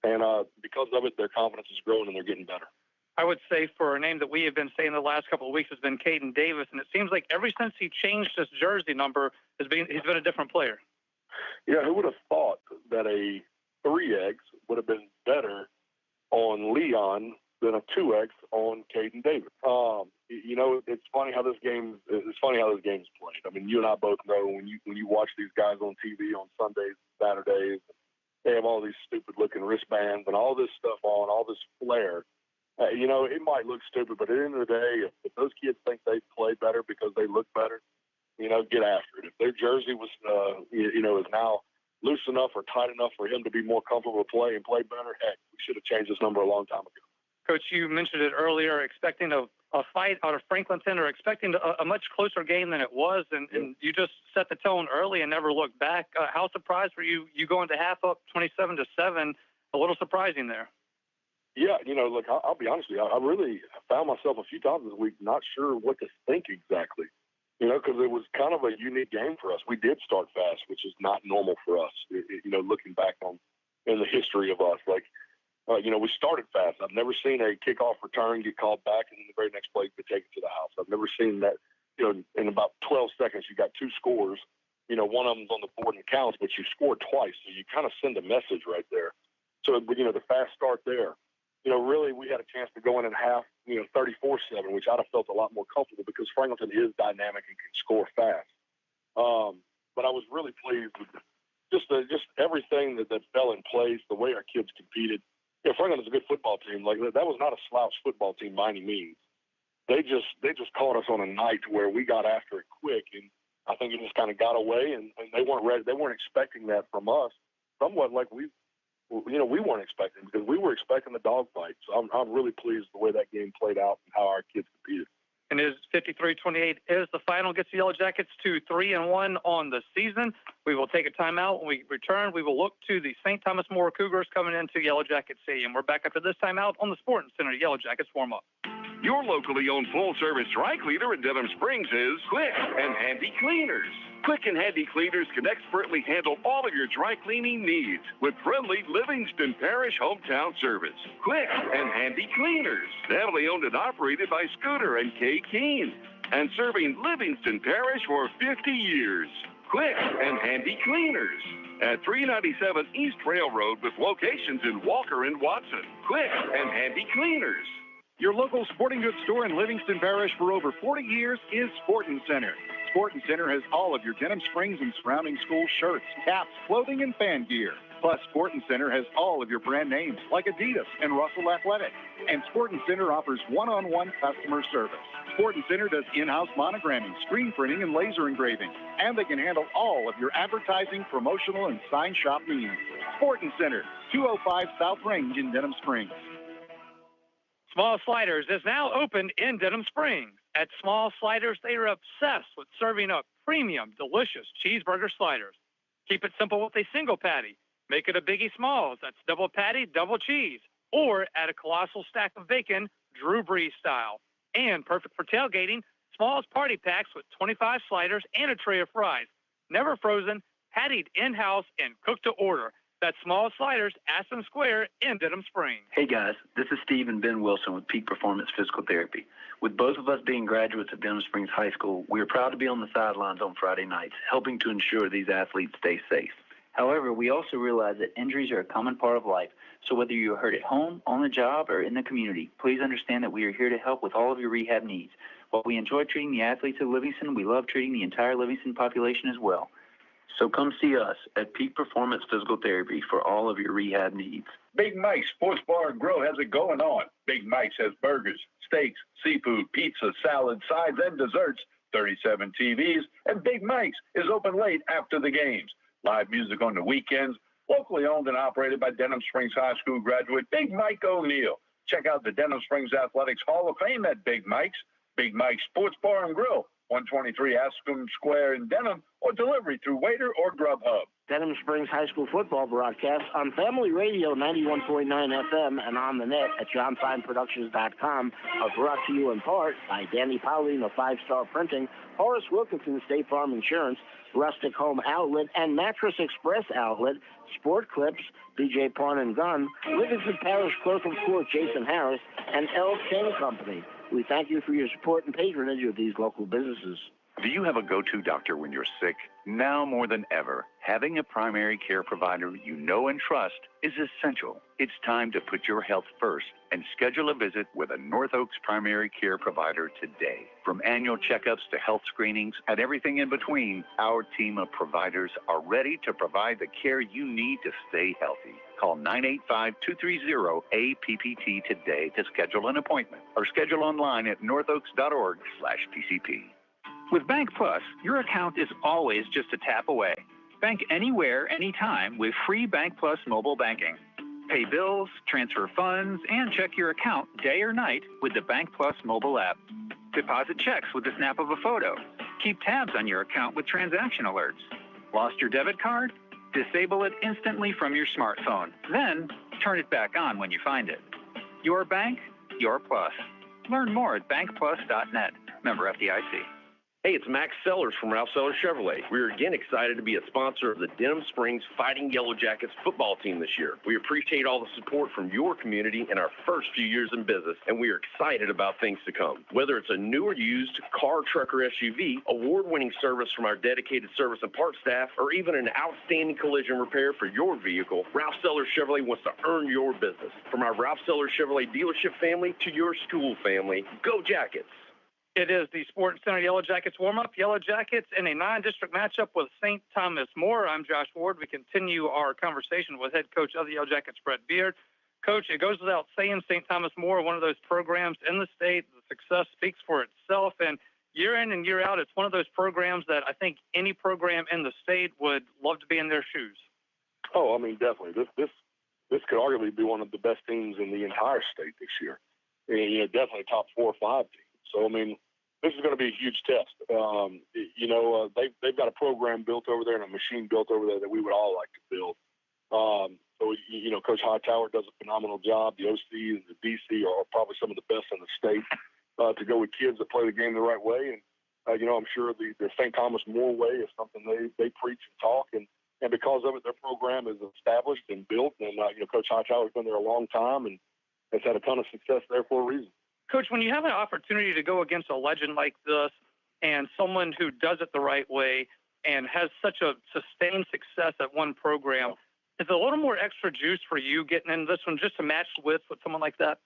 And because of it, their confidence is growing and they're getting better. I would say for a name that we have been saying the last couple of weeks has been Caden Davis, and it seems like ever since he changed his jersey number, he's been a different player. Yeah, who would have thought that a 3X would have been better on Leon than a 2X on Caden Davis? It's funny how this game is played. I mean, you and I both know when you watch these guys on TV on Sundays, Saturdays, they have all these stupid looking wristbands and all this stuff on, all this flair. It might look stupid, but at the end of the day, if those kids think they play better because they look better, get after it. If their jersey was, is now loose enough or tight enough for him to be more comfortable to play and play better, heck, we should have changed this number a long time ago. Coach, you mentioned it earlier, expecting a fight out of Franklinton or expecting a much closer game than it was, and you just set the tone early and never looked back. How surprised were you going to half up 27-7? A little surprising there. Yeah, look, I'll be honest with you. I really found myself a few times this week not sure what to think exactly, because it was kind of a unique game for us. We did start fast, which is not normal for us, looking back in the history of us. We started fast. I've never seen a kickoff return get called back and then the very next play to take it to the house. I've never seen that, in about 12 seconds, you got 2 scores. One of them's on the board and counts, but you scored twice. So you kind of send a message right there. So, the fast start there. Really we had a chance to go in half, 34-7, which I'd have felt a lot more comfortable because Franklinton is dynamic and can score fast. But I was really pleased with just everything that fell in place, the way our kids competed. Franklinton's a good football team. That was not a slouch football team by any means. They just caught us on a night where we got after it quick, and I think it just kind of got away, and they weren't ready. They weren't expecting that from us. Somewhat like we've we weren't expecting, because we were expecting the dogfight. So I'm really pleased with the way that game played out and how our kids competed. And it is 53-28 is the final. Gets the Yellow Jackets to 3-1 on the season. We will take a timeout. When we return, we will look to the St. Thomas More Cougars coming into Yellow Jacket Stadium. We're back after this timeout on the Sporting Center Yellow Jackets warm-up. Your locally owned full-service dry cleaner in Denham Springs is Quick and Handy Cleaners. Quick and Handy Cleaners can expertly handle all of your dry cleaning needs with friendly Livingston Parish hometown service. Quick and Handy Cleaners, family owned and operated by Scooter and Kay Keene, and serving Livingston Parish for 50 years. Quick and Handy Cleaners at 397 East Railroad with locations in Walker and Watson. Quick and Handy Cleaners. Your local sporting goods store in Livingston Parish for over 40 years is Sporting Center. Sporting Center has all of your Denham Springs and surrounding school shirts, caps, clothing, and fan gear. Plus, Sporting Center has all of your brand names like Adidas and Russell Athletic. And Sporting Center offers one-on-one customer service. Sporting Center does in-house monogramming, screen printing, and laser engraving. And they can handle all of your advertising, promotional, and sign shop needs. Sporting Center, 205 South Range in Denham Springs. Small Sliders is now open in Denham Springs. At Small Sliders, they are obsessed with serving up premium, delicious cheeseburger sliders. Keep it simple with a single patty. Make it a Biggie Smalls. That's double patty, double cheese. Or add a colossal stack of bacon, Drew Brees style. And perfect for tailgating, Smalls party packs with 25 sliders and a tray of fries. Never frozen, pattied in-house, and cooked to order. That's Small Sliders, Aspen Square in Denham Springs. Hey guys, this is Steve and Ben Wilson with Peak Performance Physical Therapy. With both of us being graduates of Denham Springs High School, we are proud to be on the sidelines on Friday nights, helping to ensure these athletes stay safe. However, we also realize that injuries are a common part of life, so whether you're hurt at home, on the job, or in the community, please understand that we are here to help with all of your rehab needs. While we enjoy treating the athletes of Livingston, we love treating the entire Livingston population as well. So come see us at Peak Performance Physical Therapy for all of your rehab needs. Big Mike's Sports Bar and Grill has it going on. Big Mike's has burgers, steaks, seafood, pizza, salad, sides, and desserts, 37 TVs, and Big Mike's is open late after the games. Live music on the weekends, locally owned and operated by Denham Springs High School graduate Big Mike O'Neill. Check out the Denham Springs Athletics Hall of Fame at Big Mike's. Big Mike's Sports Bar and Grill, 123 Aspen Square in Denham, or delivery through Waiter or Grubhub. Denham Springs High School football broadcast on Family Radio 91.9 FM and on the net at johnfineproductions.com are brought to you in part by Danny Pauline of 5 Star Printing, Horace Wilkinson State Farm Insurance, Rustic Home Outlet, and Mattress Express Outlet, Sport Clips, BJ Pawn and Gun, Livingston Parish Clerk of Court Jason Harris, and L. King Company. We thank you for your support and patronage of these local businesses. Do you have a go-to doctor when you're sick? Now more than ever, having a primary care provider you know and trust is essential. It's time to put your health first and schedule a visit with a North Oaks primary care provider today. From annual checkups to health screenings and everything in between, our team of providers are ready to provide the care you need to stay healthy. Call 985-230-APPT today to schedule an appointment or schedule online at northoaks.org/PCP. With Bank Plus, your account is always just a tap away. Bank anywhere, anytime with free Bank Plus mobile banking. Pay bills, transfer funds, and check your account day or night with the Bank Plus mobile app. Deposit checks with the snap of a photo. Keep tabs on your account with transaction alerts. Lost your debit card? Disable it instantly from your smartphone. Then, turn it back on when you find it. Your bank, your plus. Learn more at bankplus.net. Member FDIC. Hey, it's Max Sellers from Ralph Sellers Chevrolet. We're again excited to be a sponsor of the Denham Springs Fighting Yellow Jackets football team this year. We appreciate all the support from your community in our first few years in business, and we are excited about things to come. Whether it's a new or used car, truck, or SUV, award-winning service from our dedicated service and parts staff, or even an outstanding collision repair for your vehicle, Ralph Sellers Chevrolet wants to earn your business. From our Ralph Sellers Chevrolet dealership family to your school family, go Jackets! It is the Sporting Center Yellow Jackets warm-up. Yellow Jackets in a non-district matchup with St. Thomas More. I'm Josh Ward. We continue our conversation with head coach of the Yellow Jackets, Brett Beard. Coach, it goes without saying, St. Thomas More, one of those programs in the state, the success speaks for itself. And year in and year out, it's one of those programs that I think any program in the state would love to be in their shoes. Oh, I mean, definitely. This this could arguably be one of the best teams in the entire state this year. And, definitely top 4 or 5 teams. So, I mean, this is going to be a huge test. They've got a program built over there and a machine built over there that we would all like to build. Coach Hightower does a phenomenal job. The OC and the DC are probably some of the best in the state to go with kids that play the game the right way. And, I'm sure the St. Thomas More way is something they preach and talk. And because of it, their program is established and built. And, Coach Hightower's been there a long time and has had a ton of success there for a reason. Coach, when you have an opportunity to go against a legend like this and someone who does it the right way and has such a sustained success at one program, is it a little more extra juice for you getting in this one just to match with someone like that?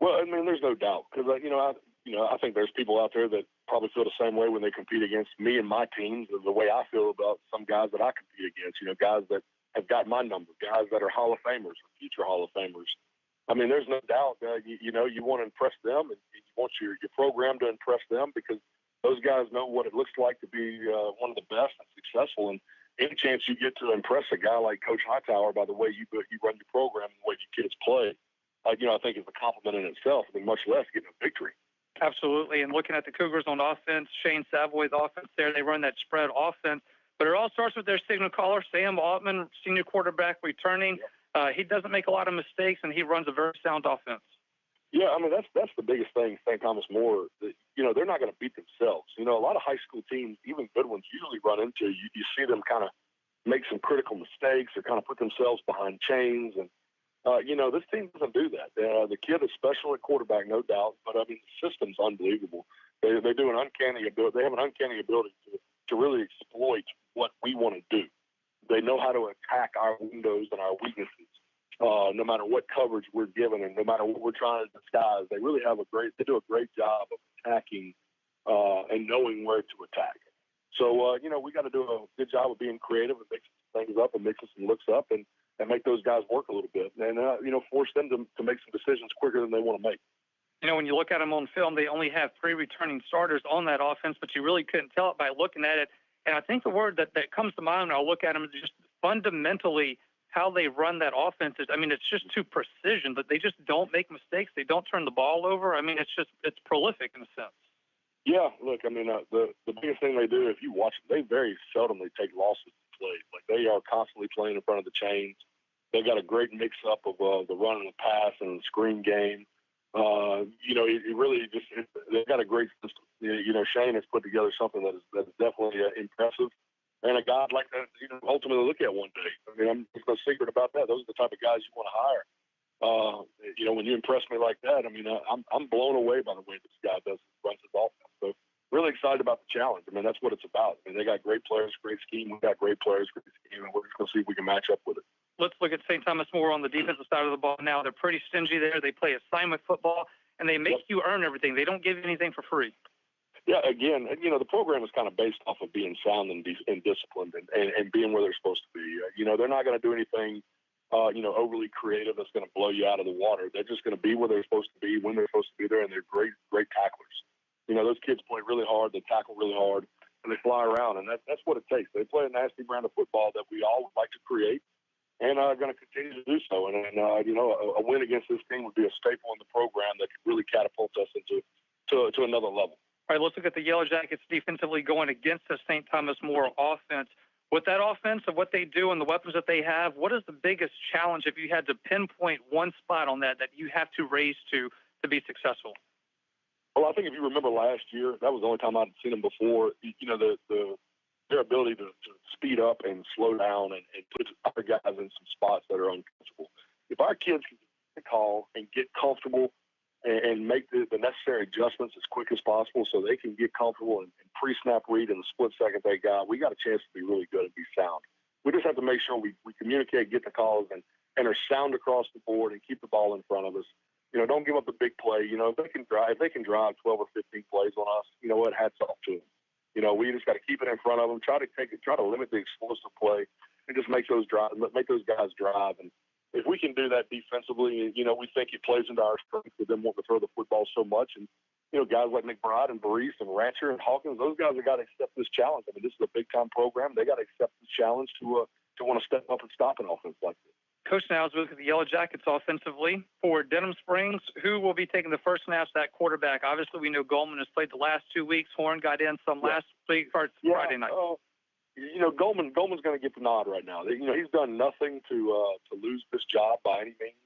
Well, I mean, there's no doubt because, I think there's people out there that probably feel the same way when they compete against me and my teams, the way I feel about some guys that I compete against, guys that have got my number, guys that are Hall of Famers or future Hall of Famers. I mean, there's no doubt that, you want to impress them and you want your program to impress them because those guys know what it looks like to be one of the best and successful. And any chance you get to impress a guy like Coach Hightower by the way you run your program and the way your kids play, I think is a compliment in itself, I mean, much less getting a victory. Absolutely. And looking at the Cougars on offense, Shane Savoy, the offense there, they run that spread offense. But it all starts with their signal caller, Sam Altman, senior quarterback returning. He doesn't make a lot of mistakes, and he runs a very sound offense. Yeah, I mean, that's the biggest thing, St. Thomas More. They're not going to beat themselves. A lot of high school teams, even good ones, usually run into, you see them kind of make some critical mistakes or kind of put themselves behind chains. And, this team doesn't do that. The kid is special at quarterback, no doubt, but, I mean, the system's unbelievable. They do an uncanny ability. They have an uncanny ability to really exploit what we want to do. They know how to attack our windows and our weaknesses, no matter what coverage we're given and no matter what we're trying to disguise. They really they do a great job of attacking and knowing where to attack. So, we got to do a good job of being creative and mixing things up and mixing some looks up and make those guys work a little bit and, force them to make some decisions quicker than they want to make. When you look at them on film, they only have 3 returning starters on that offense, but you really couldn't tell it by looking at it. And I think the word that comes to mind when I look at them is just fundamentally how they run that offense. It's just too precision, but they just don't make mistakes. They don't turn the ball over. It's prolific in a sense. Yeah, look, the biggest thing they do, if you watch them, they very seldomly take losses in plays. Like, they are constantly playing in front of the chains. They got a great mix-up of the run and the pass and the screen game. It really just they've got a great system. Shane has put together something that is definitely impressive. And a guy I'd like to ultimately look at one day. I'm there's no secret about that. Those are the type of guys you want to hire. When you impress me like that, I'm blown away by the way this guy runs his offense. So really excited about the challenge. That's what it's about. They got great players, great scheme. We got great players, great scheme, and we're just going to see if we can match up with it. Let's look at St. Thomas More on the defensive side of the ball now. They're pretty stingy there. They play assignment football, and they make you earn everything. They don't give you anything for free. Yeah, again, the program is kind of based off of being sound and disciplined and being where they're supposed to be. They're not going to do anything, overly creative that's going to blow you out of the water. They're just going to be where they're supposed to be, when they're supposed to be there, and they're great tacklers. Those kids play really hard. They tackle really hard, and they fly around, and that's what it takes. They play a nasty brand of football that we all would like to create and are going to continue to do so. And a win against this team would be a staple in the program that could really catapult us to another level. All right, let's look at the Yellow Jackets defensively going against the St. Thomas More offense. With that offense and what they do and the weapons that they have, what is the biggest challenge if you had to pinpoint one spot on that you have to raise to be successful? Well, I think if you remember last year, that was the only time I'd seen them before. Their ability to speed up and slow down and put other guys in some spots that are uncomfortable. If our kids can get the call and get comfortable and make the necessary adjustments as quick as possible so they can get comfortable and pre-snap read in the split second they got, we got a chance to be really good and be sound. We just have to make sure we communicate, get the calls, and are sound across the board and keep the ball in front of us. Don't give up the big play. If they can drive 12 or 15 plays on us, hats off to them. We just got to keep it in front of them, try to limit the explosive play and just make those guys drive. And if we can do that defensively, we think it plays into our strength with them wanting to throw the football so much. And, guys like McBride and Baris and Rancher and Hawkins, those guys have got to accept this challenge. This is a big-time program. They got to accept this challenge to want to step up and stop an offense like this. Coach, now as we look at the Yellow Jackets offensively for Denham Springs, who will be taking the first snaps at quarterback? Obviously, we know Goldman has played the last 2 weeks. Horn got in some last week, or Friday night. Goldman's going to get the nod right now. He's done nothing to lose this job by any means,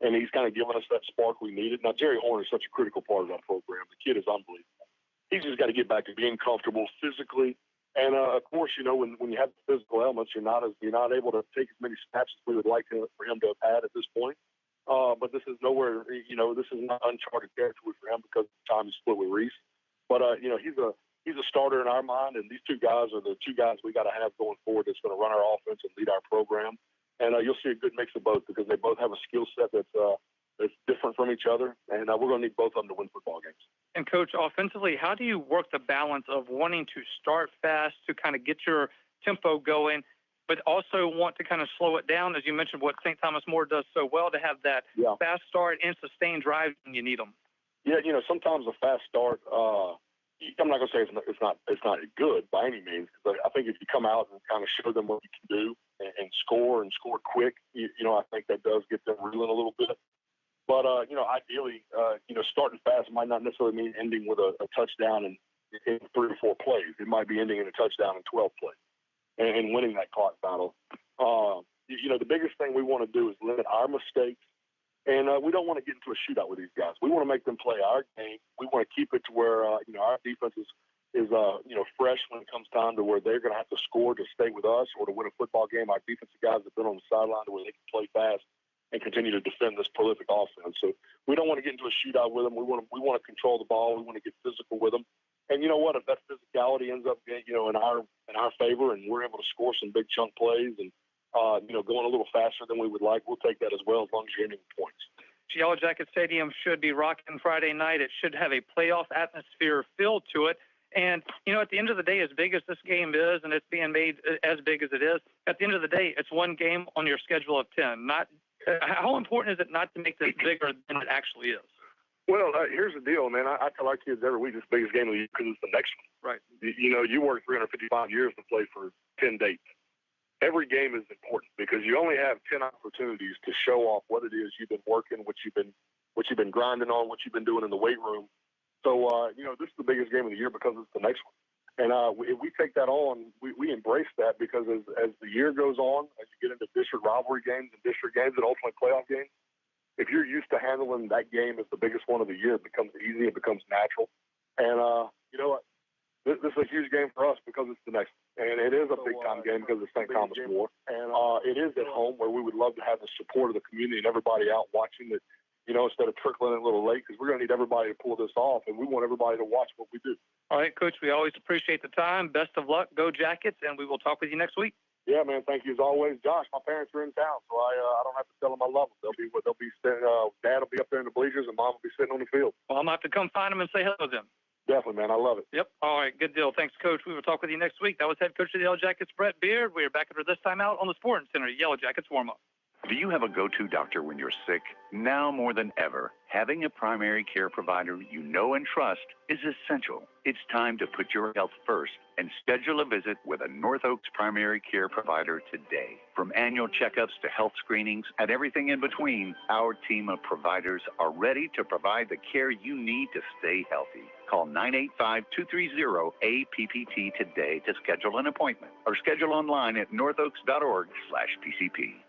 and he's kind of given us that spark we needed. Now, Jerry Horn is such a critical part of our program. The kid is unbelievable. He's just got to get back to being comfortable physically. And of course, when you have the physical elements, you're not able to take as many snaps as we would like for him to have had at this point. But this is nowhere, this is not uncharted territory for him because of the time he split with Reese. But he's a starter in our mind, and these two guys are the two guys we got to have going forward that's going to run our offense and lead our program. And you'll see a good mix of both because they both have a skill set that's different from each other, and we're going to need both of them to win football games. And, Coach, offensively, how do you work the balance of wanting to start fast to kind of get your tempo going, but also want to kind of slow it down, as you mentioned, what St. Thomas More does so well, to have that fast start and sustained drive when you need them? Yeah, sometimes a fast start, I'm not going to say it's not good by any means, because I think if you come out and kind of show them what you can do and score quick, I think that does get them reeling a little bit. But, ideally, starting fast might not necessarily mean ending with a touchdown in 3 or 4 plays. It might be ending in a touchdown in 12 plays and winning that clock battle. The biggest thing we want to do is limit our mistakes. And we don't want to get into a shootout with these guys. We want to make them play our game. We want to keep it to where, our defense is fresh when it comes time to where they're going to have to score to stay with us or to win a football game. Our defensive guys have been on the sideline to where they can play fast and continue to defend this prolific offense. So we don't want to get into a shootout with them. We want to control the ball. We want to get physical with them. And you know what? If that physicality ends up, in our favor, and we're able to score some big chunk plays and going a little faster than we would like, we'll take that as well, as long as you're ending with points. Yellow Jacket Stadium should be rocking Friday night. It should have a playoff atmosphere feel to it. And, at the end of the day, as big as this game is, and it's being made as big as it is, at the end of the day, it's one game on your schedule of 10. How important is it not to make this bigger than it actually is? Well, here's the deal, man. I tell our kids every week it's the biggest game of the year because it's the next one. Right. You work 355 years to play for 10 dates. Every game is important because you only have 10 opportunities to show off what it is you've been working, what you've been grinding on, what you've been doing in the weight room. So, this is the biggest game of the year because it's the next one. And if we take that on, we embrace that because as the year goes on, as you get into district rivalry games and district games and ultimately playoff games, if you're used to handling that game as the biggest one of the year, it becomes easy, it becomes natural. And you know what? This is a huge game for us because it's the next one. And it is a big-time game because of St. Thomas More. And it is at home where we would love to have the support of the community and everybody out watching it, instead of trickling in a little late, because we're going to need everybody to pull this off, and we want everybody to watch what we do. All right, Coach, we always appreciate the time. Best of luck. Go Jackets, and we will talk with you next week. Yeah, man. Thank you as always, Josh. My parents are in town, so I don't have to tell them I love them. Dad will be up there in the bleachers, and Mom will be sitting on the field. Well, I'm going to have to come find them and say hello to them. Definitely, man. I love it. Yep. All right, good deal. Thanks, Coach. We will talk with you next week. That was head coach of the Yellow Jackets, Brett Beard. We are back after this time out on the Sporting Center Yellow Jackets warm-up. Do you have a go-to doctor when you're sick? Now more than ever, having a primary care provider you know and trust is essential. It's time to put your health first and schedule a visit with a North Oaks primary care provider today. From annual checkups to health screenings and everything in between, our team of providers are ready to provide the care you need to stay healthy. Call 985-230-APPT today to schedule an appointment or schedule online at northoaks.org/PCP.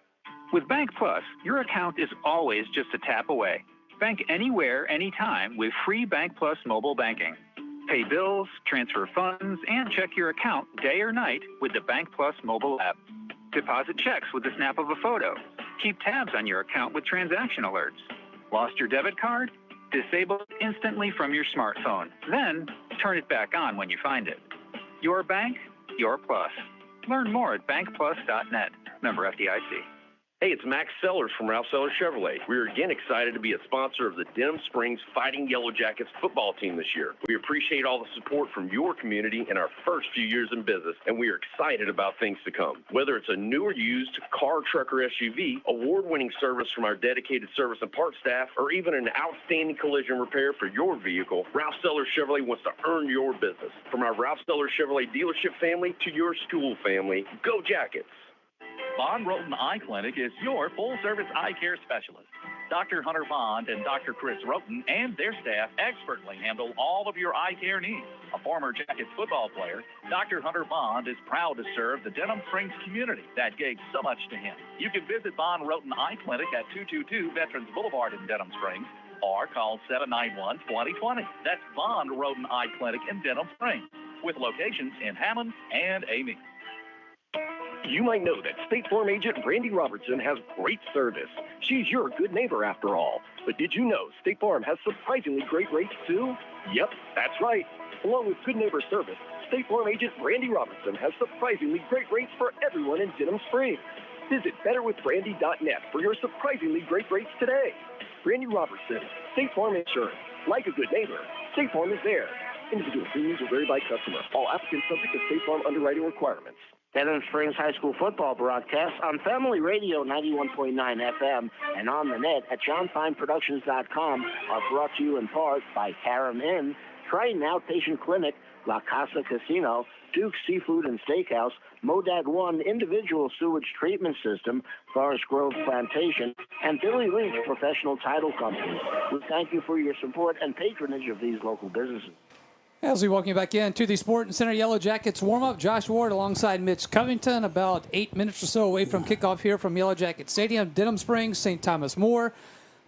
With Bank Plus, your account is always just a tap away. Bank anywhere, anytime with free Bank Plus mobile banking. Pay bills, transfer funds, and check your account day or night with the Bank Plus mobile app. Deposit checks with the snap of a photo. Keep tabs on your account with transaction alerts. Lost your debit card? Disable it instantly from your smartphone. Then, turn it back on when you find it. Your bank, your plus. Learn more at bankplus.net. Member FDIC. Hey, it's Max Sellers from Ralph Sellers Chevrolet. We're again excited to be a sponsor of the Denham Springs Fighting Yellow Jackets football team this year. We appreciate all the support from your community in our first few years in business, and we are excited about things to come. Whether it's a new or used car, truck, or SUV, award-winning service from our dedicated service and parts staff, or even an outstanding collision repair for your vehicle, Ralph Sellers Chevrolet wants to earn your business. From our Ralph Sellers Chevrolet dealership family to your school family, go Jackets! Von Roten Eye Clinic is your full-service eye care specialist. Dr. Hunter Bond and Dr. Chris Roten and their staff expertly handle all of your eye care needs. A former Jackets football player, Dr. Hunter Bond is proud to serve the Denham Springs community that gave so much to him. You can visit Von Roten Eye Clinic at 222 Veterans Boulevard in Denham Springs or call 791-2020. That's Von Roten Eye Clinic in Denham Springs with locations in Hammond and Amy. You might know that State Farm agent Brandy Robertson has great service. She's your good neighbor after all. But did you know State Farm has surprisingly great rates too? Yep, that's right. Along with good neighbor service, State Farm agent Brandy Robertson has surprisingly great rates for everyone in Denham Springs. Visit betterwithbrandy.net for your surprisingly great rates today. Brandy Robertson, State Farm Insurance. Like a good neighbor, State Farm is there. Individual premiums will vary by customer. All applicants subject to State Farm underwriting requirements. Denham Springs High School football broadcast on Family Radio 91.9 FM and on the net at johnfineproductions.com are brought to you in part by Karam Inn, Triton Outpatient Clinic, La Casa Casino, Duke's Seafood and Steakhouse, Modad One Individual Sewage Treatment System, Forest Grove Plantation, and Billy Leach Professional Title Company. We thank you for your support and patronage of these local businesses. As we welcome you back in to the Sporting Center Yellow Jackets warm-up, Josh Ward alongside Mitch Covington, about 8 minutes or so away from kickoff here from Yellow Jacket Stadium, Denham Springs, St. Thomas More.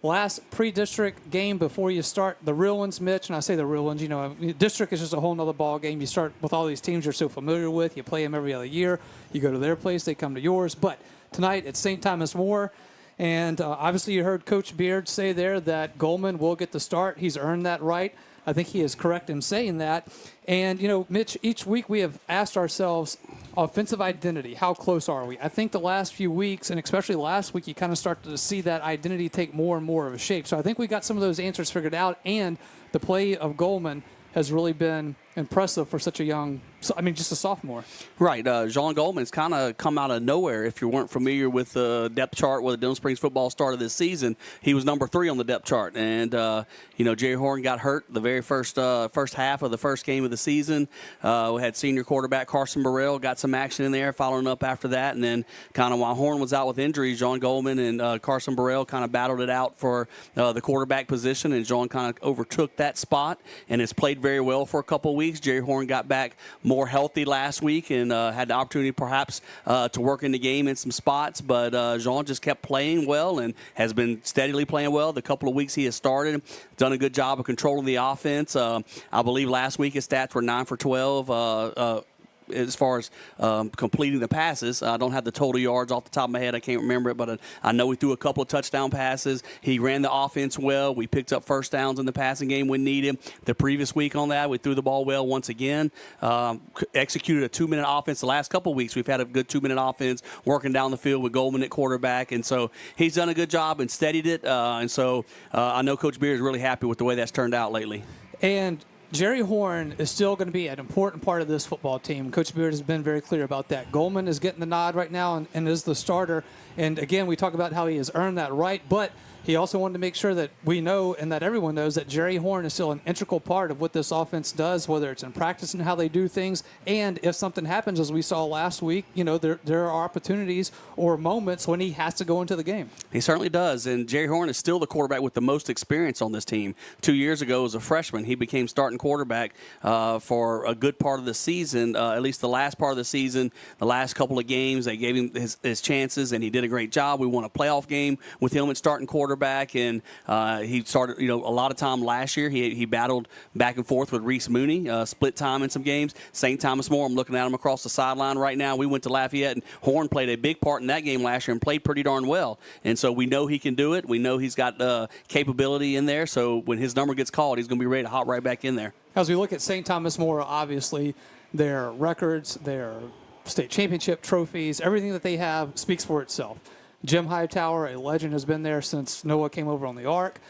Last pre-district game before you start the real ones, Mitch, and I say the real ones, you know, district is just a whole nother ball game. You start with all these teams you're so familiar with. You play them every other year. You go to their place, they come to yours. But tonight it's St. Thomas More. And obviously you heard Coach Beard say there that Goldman will get the start. He's earned that right. I think he is correct in saying that. And, you know, Mitch, each week we have asked ourselves, offensive identity, how close are we? I think the last few weeks, and especially last week, you kind of started to see that identity take more and more of a shape. So I think we got some of those answers figured out, and the play of Goldman has really been impressive for such a young, just a sophomore. Right. Jean Goldman's kind of come out of nowhere. If you weren't familiar with the depth chart where the Denham Springs football started this season, he was number 3 on the depth chart. And, Jerry Horn got hurt the very first half of the first game of the season. We had senior quarterback Carson Burrell, got some action in there, following up after that. And then kind of while Horn was out with injuries, Jean Goldman and Carson Burrell kind of battled it out for the quarterback position. And Jean kind of overtook that spot and has played very well for a couple of weeks. Jerry Horn got back more healthy last week and had the opportunity perhaps to work in the game in some spots, but Jean just kept playing well and has been steadily playing well. The couple of weeks he has started, done a good job of controlling the offense. I believe last week his stats were 9 for 12. As far as completing the passes. I don't have the total yards off the top of my head. I can't remember it, but I know he threw a couple of touchdown passes. He ran the offense well. We picked up first downs in the passing game when needed. The previous week on that, we threw the ball well once again. Executed a 2-minute offense the last couple of weeks. We've had a good 2-minute offense working down the field with Goldman at quarterback, and so he's done a good job and steadied it. And so I know Coach Beard is really happy with the way that's turned out lately. And Jerry Horn is still going to be an important part of this football team. Coach Beard has been very clear about that. Goldman is getting the nod right now and is the starter. And, again, we talk about how he has earned that right, but he also wanted to make sure that we know and that everyone knows that Jerry Horn is still an integral part of what this offense does, whether it's in practice and how they do things. And if something happens, as we saw last week, there are opportunities or moments when he has to go into the game. He certainly does. And Jerry Horn is still the quarterback with the most experience on this team. 2 years ago as a freshman, he became starting quarterback for a good part of the season, at least the last part of the season, the last couple of games. They gave him his chances, and he did a great job. We won a playoff game with him at starting quarterback. And he started, a lot of time last year. He battled back and forth with Reese Mooney, split time in some games. St. Thomas More, I'm looking at him across the sideline right now. We went to Lafayette, and Horn played a big part in that game last year and played pretty darn well. And so we know he can do it. We know he's got capability in there. So when his number gets called, he's going to be ready to hop right back in there. As we look at St. Thomas More, obviously, their records, their state championship trophies, everything that they have speaks for itself. Jim Hightower, a legend, has been there since Noah came over on the Ark.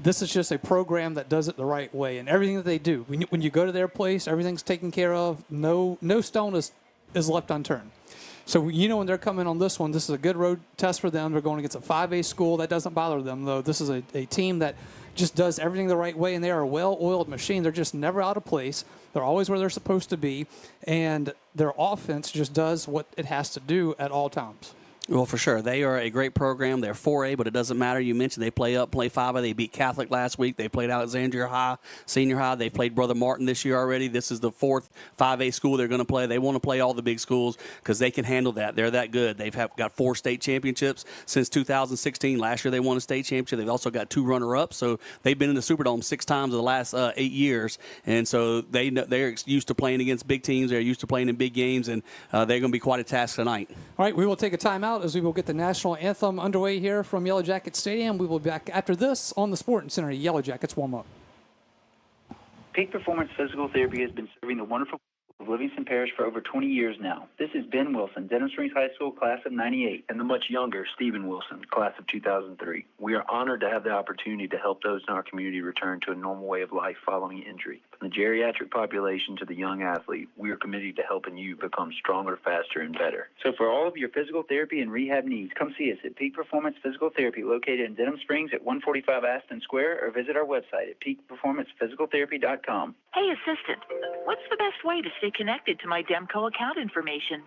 This is just a program that does it the right way. And everything that they do, when you go to their place, everything's taken care of. No stone is left unturned. So, when they're coming on this one, this is a good road test for them. They're going against a 5A school. That doesn't bother them, though. This is a team that just does everything the right way, and they are a well-oiled machine. They're just never out of place. They're always where they're supposed to be, and their offense just does what it has to do at all times. Well, for sure. They are a great program. They're 4A, but it doesn't matter. You mentioned they play up, play 5A. They beat Catholic last week. They played Alexandria High, Senior High. They played Brother Martin this year already. This is the fourth 5A school they're going to play. They want to play all the big schools because they can handle that. They're that good. They've got 4 state championships since 2016. Last year they won a state championship. They've also got 2 runner-ups. So they've been in the Superdome 6 times in the last 8 years. And so they're used to playing against big teams. They're used to playing in big games, and they're going to be quite a task tonight. All right, we will take a timeout as we will get the national anthem underway here from Yellow Jacket Stadium. We will be back after this on the Sporting Center. Yellow Jackets warm up. Peak Performance Physical Therapy has been serving the wonderful of Livingston Parish for over 20 years now. This is Ben Wilson, Denham Springs High School, class of 98. And the much younger Stephen Wilson, class of 2003. We are honored to have the opportunity to help those in our community return to a normal way of life following injury. From the geriatric population to the young athlete, we are committed to helping you become stronger, faster, and better. So for all of your physical therapy and rehab needs, come see us at Peak Performance Physical Therapy, located in Denham Springs at 145 Aston Square, or visit our website at peakperformancephysicaltherapy.com. Hey, assistant, what's the best way to stay connected to my Demco account information?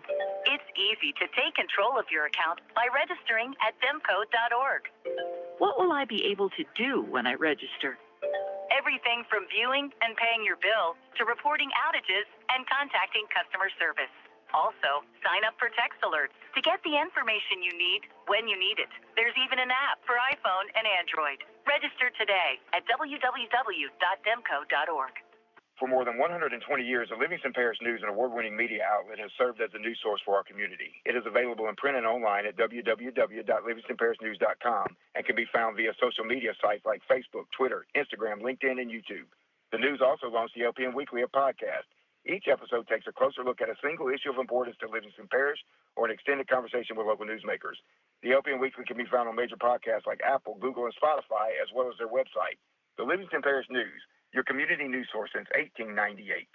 It's easy to take control of your account by registering at demco.org. What will I be able to do when I register? Everything from viewing and paying your bill to reporting outages and contacting customer service. Also, sign up for text alerts to get the information you need when you need it. There's even an app for iPhone and Android. Register today at www.demco.org. For more than 120 years, the Livingston Parish News, an award-winning media outlet, has served as a news source for our community. It is available in print and online at www.livingstonparishnews.com and can be found via social media sites like Facebook, Twitter, Instagram, LinkedIn, and YouTube. The News also launched the LPN Weekly, a podcast. Each episode takes a closer look at a single issue of importance to Livingston Parish or an extended conversation with local newsmakers. The LPN Weekly can be found on major podcasts like Apple, Google, and Spotify, as well as their website. The Livingston Parish News, your community news source since 1898.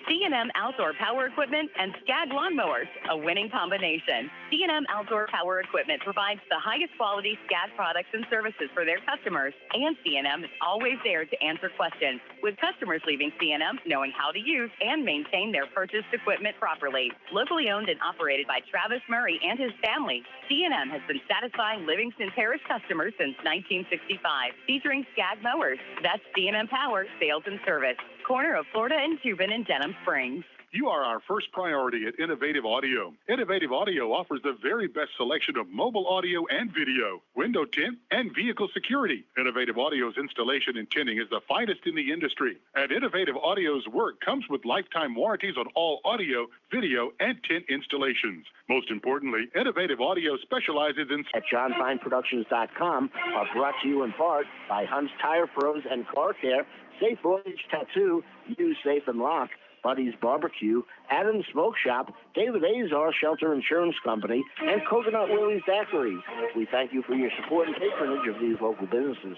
D&M Outdoor Power Equipment and Scag Lawnmowers, a winning combination. D&M Outdoor Power Equipment provides the highest quality Scag products and services for their customers, and C&M is always there to answer questions, with customers leaving C&M knowing how to use and maintain their purchased equipment properly. Locally owned and operated by Travis Murray and his family, C&M has been satisfying Livingston Parish customers since 1965, featuring Scag mowers. That's C&M Power Sales and Service, corner of Florida and Cuban in Denham Springs. You are our first priority at Innovative Audio. Innovative Audio offers the very best selection of mobile audio and video, window tint, and vehicle security. Innovative Audio's installation and tinting is the finest in the industry. And Innovative Audio's work comes with lifetime warranties on all audio, video, and tint installations. Most importantly, Innovative Audio specializes in... At JohnFineProductions.com are brought to you in part by Hunt's Tire Pros and Car Care, Safe Voyage Tattoo, Use Safe and Lock, Buddy's Barbecue, Adams Smoke Shop, David Azar Shelter Insurance Company, and Coconut Willie's Daiquiris. We thank you for your support and patronage of these local businesses.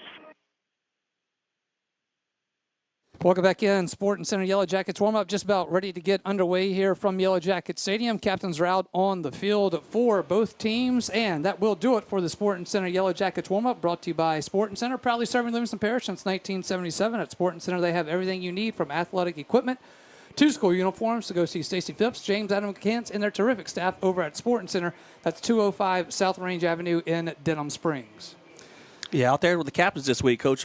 Welcome back in. Sporting Center Yellow Jackets warm-up just about ready to get underway here from Yellow Jacket Stadium. Captains are out on the field for both teams, and that will do it for the Sporting Center Yellow Jackets warm-up, brought to you by Sporting Center, proudly serving Livingston Parish since 1977. At Sporting Center, they have everything you need from athletic equipment to school uniforms. To go see Stacy Phipps, James Adam Kentz, and their terrific staff over at Sporting Center. That's 205 South Range Avenue in Denham Springs. Yeah, out there with the captains this week, Coach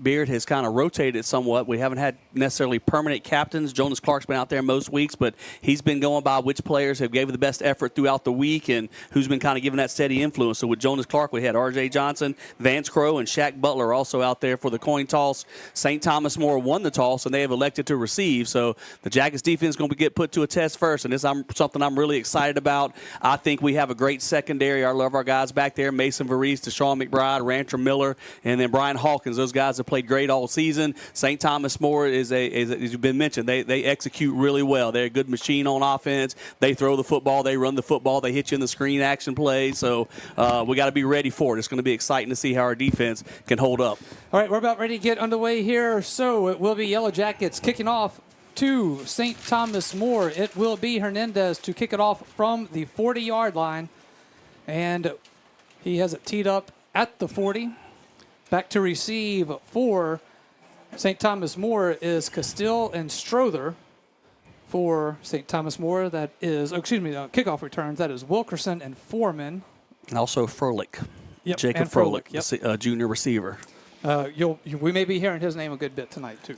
Beard has kind of rotated somewhat. We haven't had necessarily permanent captains. Jonas Clark's been out there most weeks, but he's been going by which players have gave the best effort throughout the week and who's been kind of giving that steady influence. So with Jonas Clark, we had R.J. Johnson, Vance Crowe, and Shaq Butler also out there for the coin toss. St. Thomas More won the toss, and they have elected to receive. So the Jackets defense is going to get put to a test first, and this is something I'm really excited about. I think we have a great secondary. I love our guys back there, Mason Varese, Deshaun McBride, Rancher Miller, and then Brian Hawkins. Those guys have played great all season. St. Thomas More is as you've been mentioned, they execute really well. They're a good machine on offense. They throw the football, they run the football, they hit you in the screen action play. So we got to be ready for it. It's going to be exciting to see how our defense can hold up. All right, we're about ready to get underway here. So it will be Yellow Jackets kicking off to St. Thomas More. It will be Hernandez to kick it off from the 40-yard line. And he has it teed up at the 40. Back to receive for St. Thomas More is Castile and Strother. For St. Thomas More, that is, kickoff returns, that is Wilkerson and Foreman. And also Froelich. Yep, Jacob and Froelich, Froelich, junior receiver. We may be hearing his name a good bit tonight, too.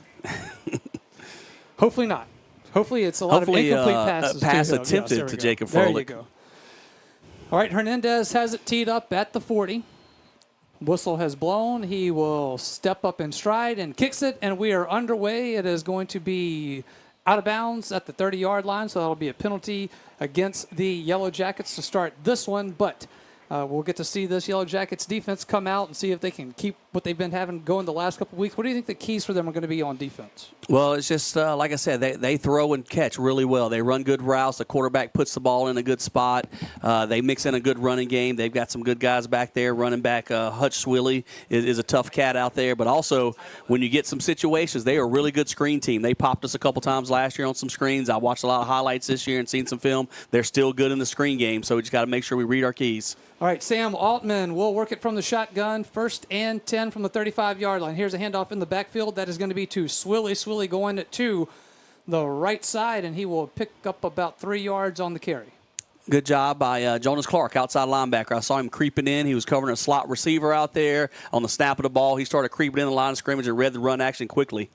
Hopefully not. Hopefully it's a lot of incomplete passes. Pass to him. attempted Yes, to Jacob Froelich. Froelich. There you go. All right, Hernandez has it teed up at the 40. Whistle has blown. He will step up in stride and kicks it, and we are underway. It is going to be out of bounds at the 30-yard line, so that'll be a penalty against the Yellow Jackets to start this one, but we'll get to see this Yellow Jackets defense come out and see if they can keep what they've been having going the last couple of weeks. What do you think the keys for them are going to be on defense? Well, it's just, like I said, they throw and catch really well. They run good routes. The quarterback puts the ball in a good spot. They mix in a good running game. They've got some good guys back there. Running back Hutch Swilly is a tough cat out there. But also, when you get some situations, they are a really good screen team. They popped us a couple times last year on some screens. I watched a lot of highlights this year and seen some film. They're still good in the screen game, so we just got to make sure we read our keys. All right, Sam Altman will work it from the shotgun. 1st and 10 from the 35-yard line. Here's a handoff in the backfield. That is going to be to Swilly. Swilly going to the right side, and he will pick up about 3 yards on the carry. Good job by Jonas Clark, outside linebacker. I saw him creeping in. He was covering a slot receiver out there. On the snap of the ball, he started creeping in the line of scrimmage and read the run action quickly.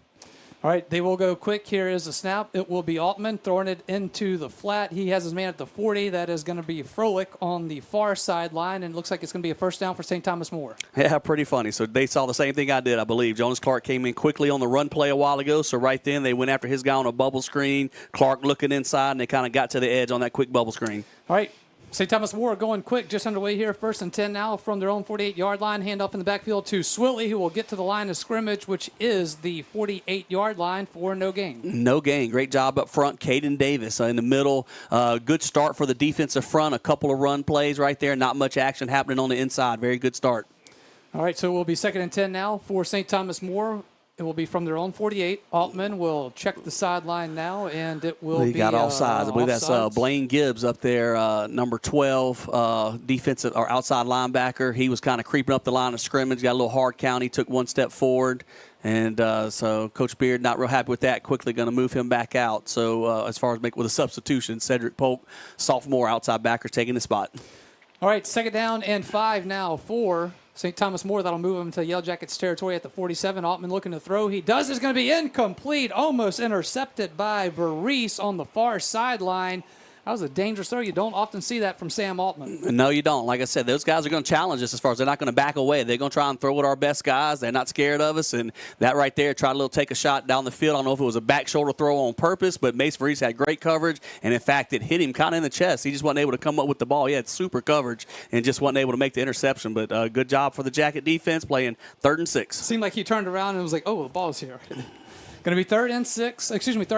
All right, they will go quick. Here is the snap. It will be Altman throwing it into the flat. He has his man at the 40. That is going to be Froelich on the far sideline, and it looks like it's going to be a first down for St. Thomas More. Yeah, pretty funny. So they saw the same thing I did, I believe. Jonas Clark came in quickly on the run play a while ago, so right then they went after his guy on a bubble screen. Clark looking inside, and they kind of got to the edge on that quick bubble screen. All right. St. Thomas More going quick, just underway here. 1st and 10 now from their own 48-yard line. Handoff in the backfield to Swilly, who will get to the line of scrimmage, which is the 48-yard line for no gain. No gain. Great job up front. Caden Davis in the middle. Good start for the defensive front. A couple of run plays right there. Not much action happening on the inside. Very good start. All right, so it will be 2nd and 10 now for St. Thomas More. It will be from their own 48. Altman will check the sideline now, and it will be got offsides. I believe that's Blaine Gibbs up there, number 12, defensive or outside linebacker. He was kind of creeping up the line of scrimmage, got a little hard count. He took one step forward, and so Coach Beard not real happy with that. Quickly going to move him back out. So as far as with a substitution, Cedric Polk, sophomore outside backer, taking the spot. All right, 2nd down and 5 now for St. Thomas More. That'll move him to Yellow Jackets territory at the 47. Altman looking to throw. He does. It's going to be incomplete. Almost intercepted by Varese on the far sideline. That was a dangerous throw. You don't often see that from Sam Altman. No, you don't. Like I said, those guys are going to challenge us as far as they're not going to back away. They're going to try and throw with our best guys. They're not scared of us. And that right there, tried to take a shot down the field. I don't know if it was a back shoulder throw on purpose, but Mace Varese had great coverage. And, in fact, it hit him kind of in the chest. He just wasn't able to come up with the ball. He had super coverage and just wasn't able to make the interception. But good job for the Jacket defense playing 3rd and 6. Seemed like he turned around and was like, oh, the ball's here. Going to be 3rd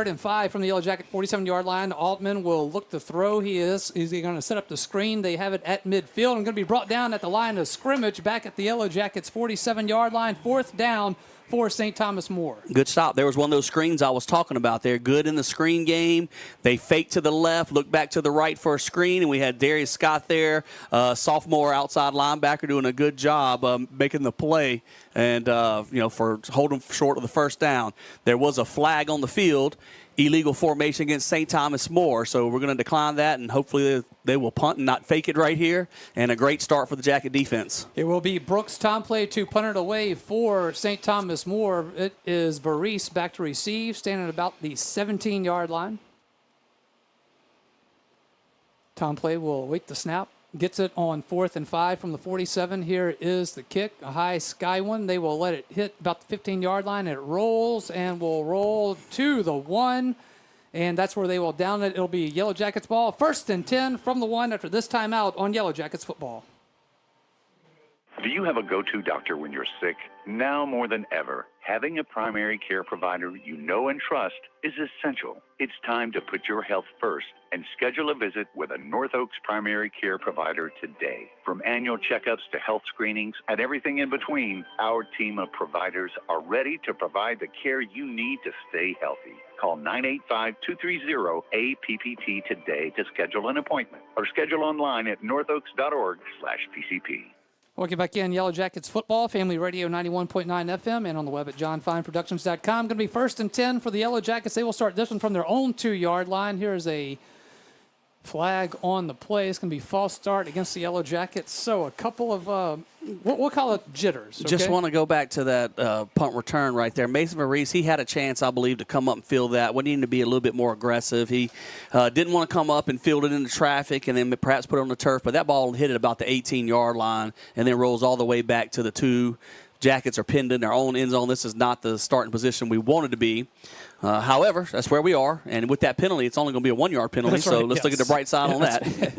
and 5 from the Yellow Jacket 47-yard line. Altman will look to throw. He's going to set up the screen. They have it at midfield. And going to be brought down at the line of scrimmage back at the Yellow Jackets 47-yard line. 4th down for St. Thomas More. Good stop. There was one of those screens I was talking about there. Good in the screen game. They faked to the left, looked back to the right for a screen, and we had Darius Scott there, sophomore outside linebacker, doing a good job making the play and, for holding short of the first down. There was a flag on the field, illegal formation against St. Thomas More, so we're going to decline that, and hopefully they will punt and not fake it right here, and a great start for the Jacket defense. It will be Brooks Tomplay to punt it away for St. Thomas More. It is Varese back to receive, standing at about the 17-yard line. Tomplay will await the snap. Gets it on 4th and 5 from the 47. Here is the kick, a high sky one. They will let it hit about the 15-yard line. It rolls and will roll to the 1, and that's where they will down it. It'll be Yellow Jackets ball. 1st and 10 from the 1 after this timeout on Yellow Jackets football. Do you have a go-to doctor when you're sick? Now more than ever, having a primary care provider you know and trust is essential. It's time to put your health first and schedule a visit with a North Oaks primary care provider today. From annual checkups to health screenings and everything in between, our team of providers are ready to provide the care you need to stay healthy. Call 985-230-APPT today to schedule an appointment or schedule online at northoaks.org/PCP. Welcome back in, Yellow Jackets football, Family Radio 91.9 FM, and on the web at johnfineproductions.com. Going to be 1st and 10 for the Yellow Jackets. They will start this one from their own 2-yard line. Here's a Flag on the play. It's going to be false start against the Yellow Jackets. So a couple of, we'll call it jitters. Okay? Just want to go back to that punt return right there. Mason Maurice, he had a chance, I believe, to come up and field that. We needed to be a little bit more aggressive. He didn't want to come up and field it into traffic and then perhaps put it on the turf, but that ball hit at about the 18-yard line and then rolls all the way back to the 2. Jackets are pinned in their own end zone. This is not the starting position we wanted to be. However, that's where we are. And with that penalty, it's only going to be a 1-yard penalty. That's so right, let's look at the bright side on that.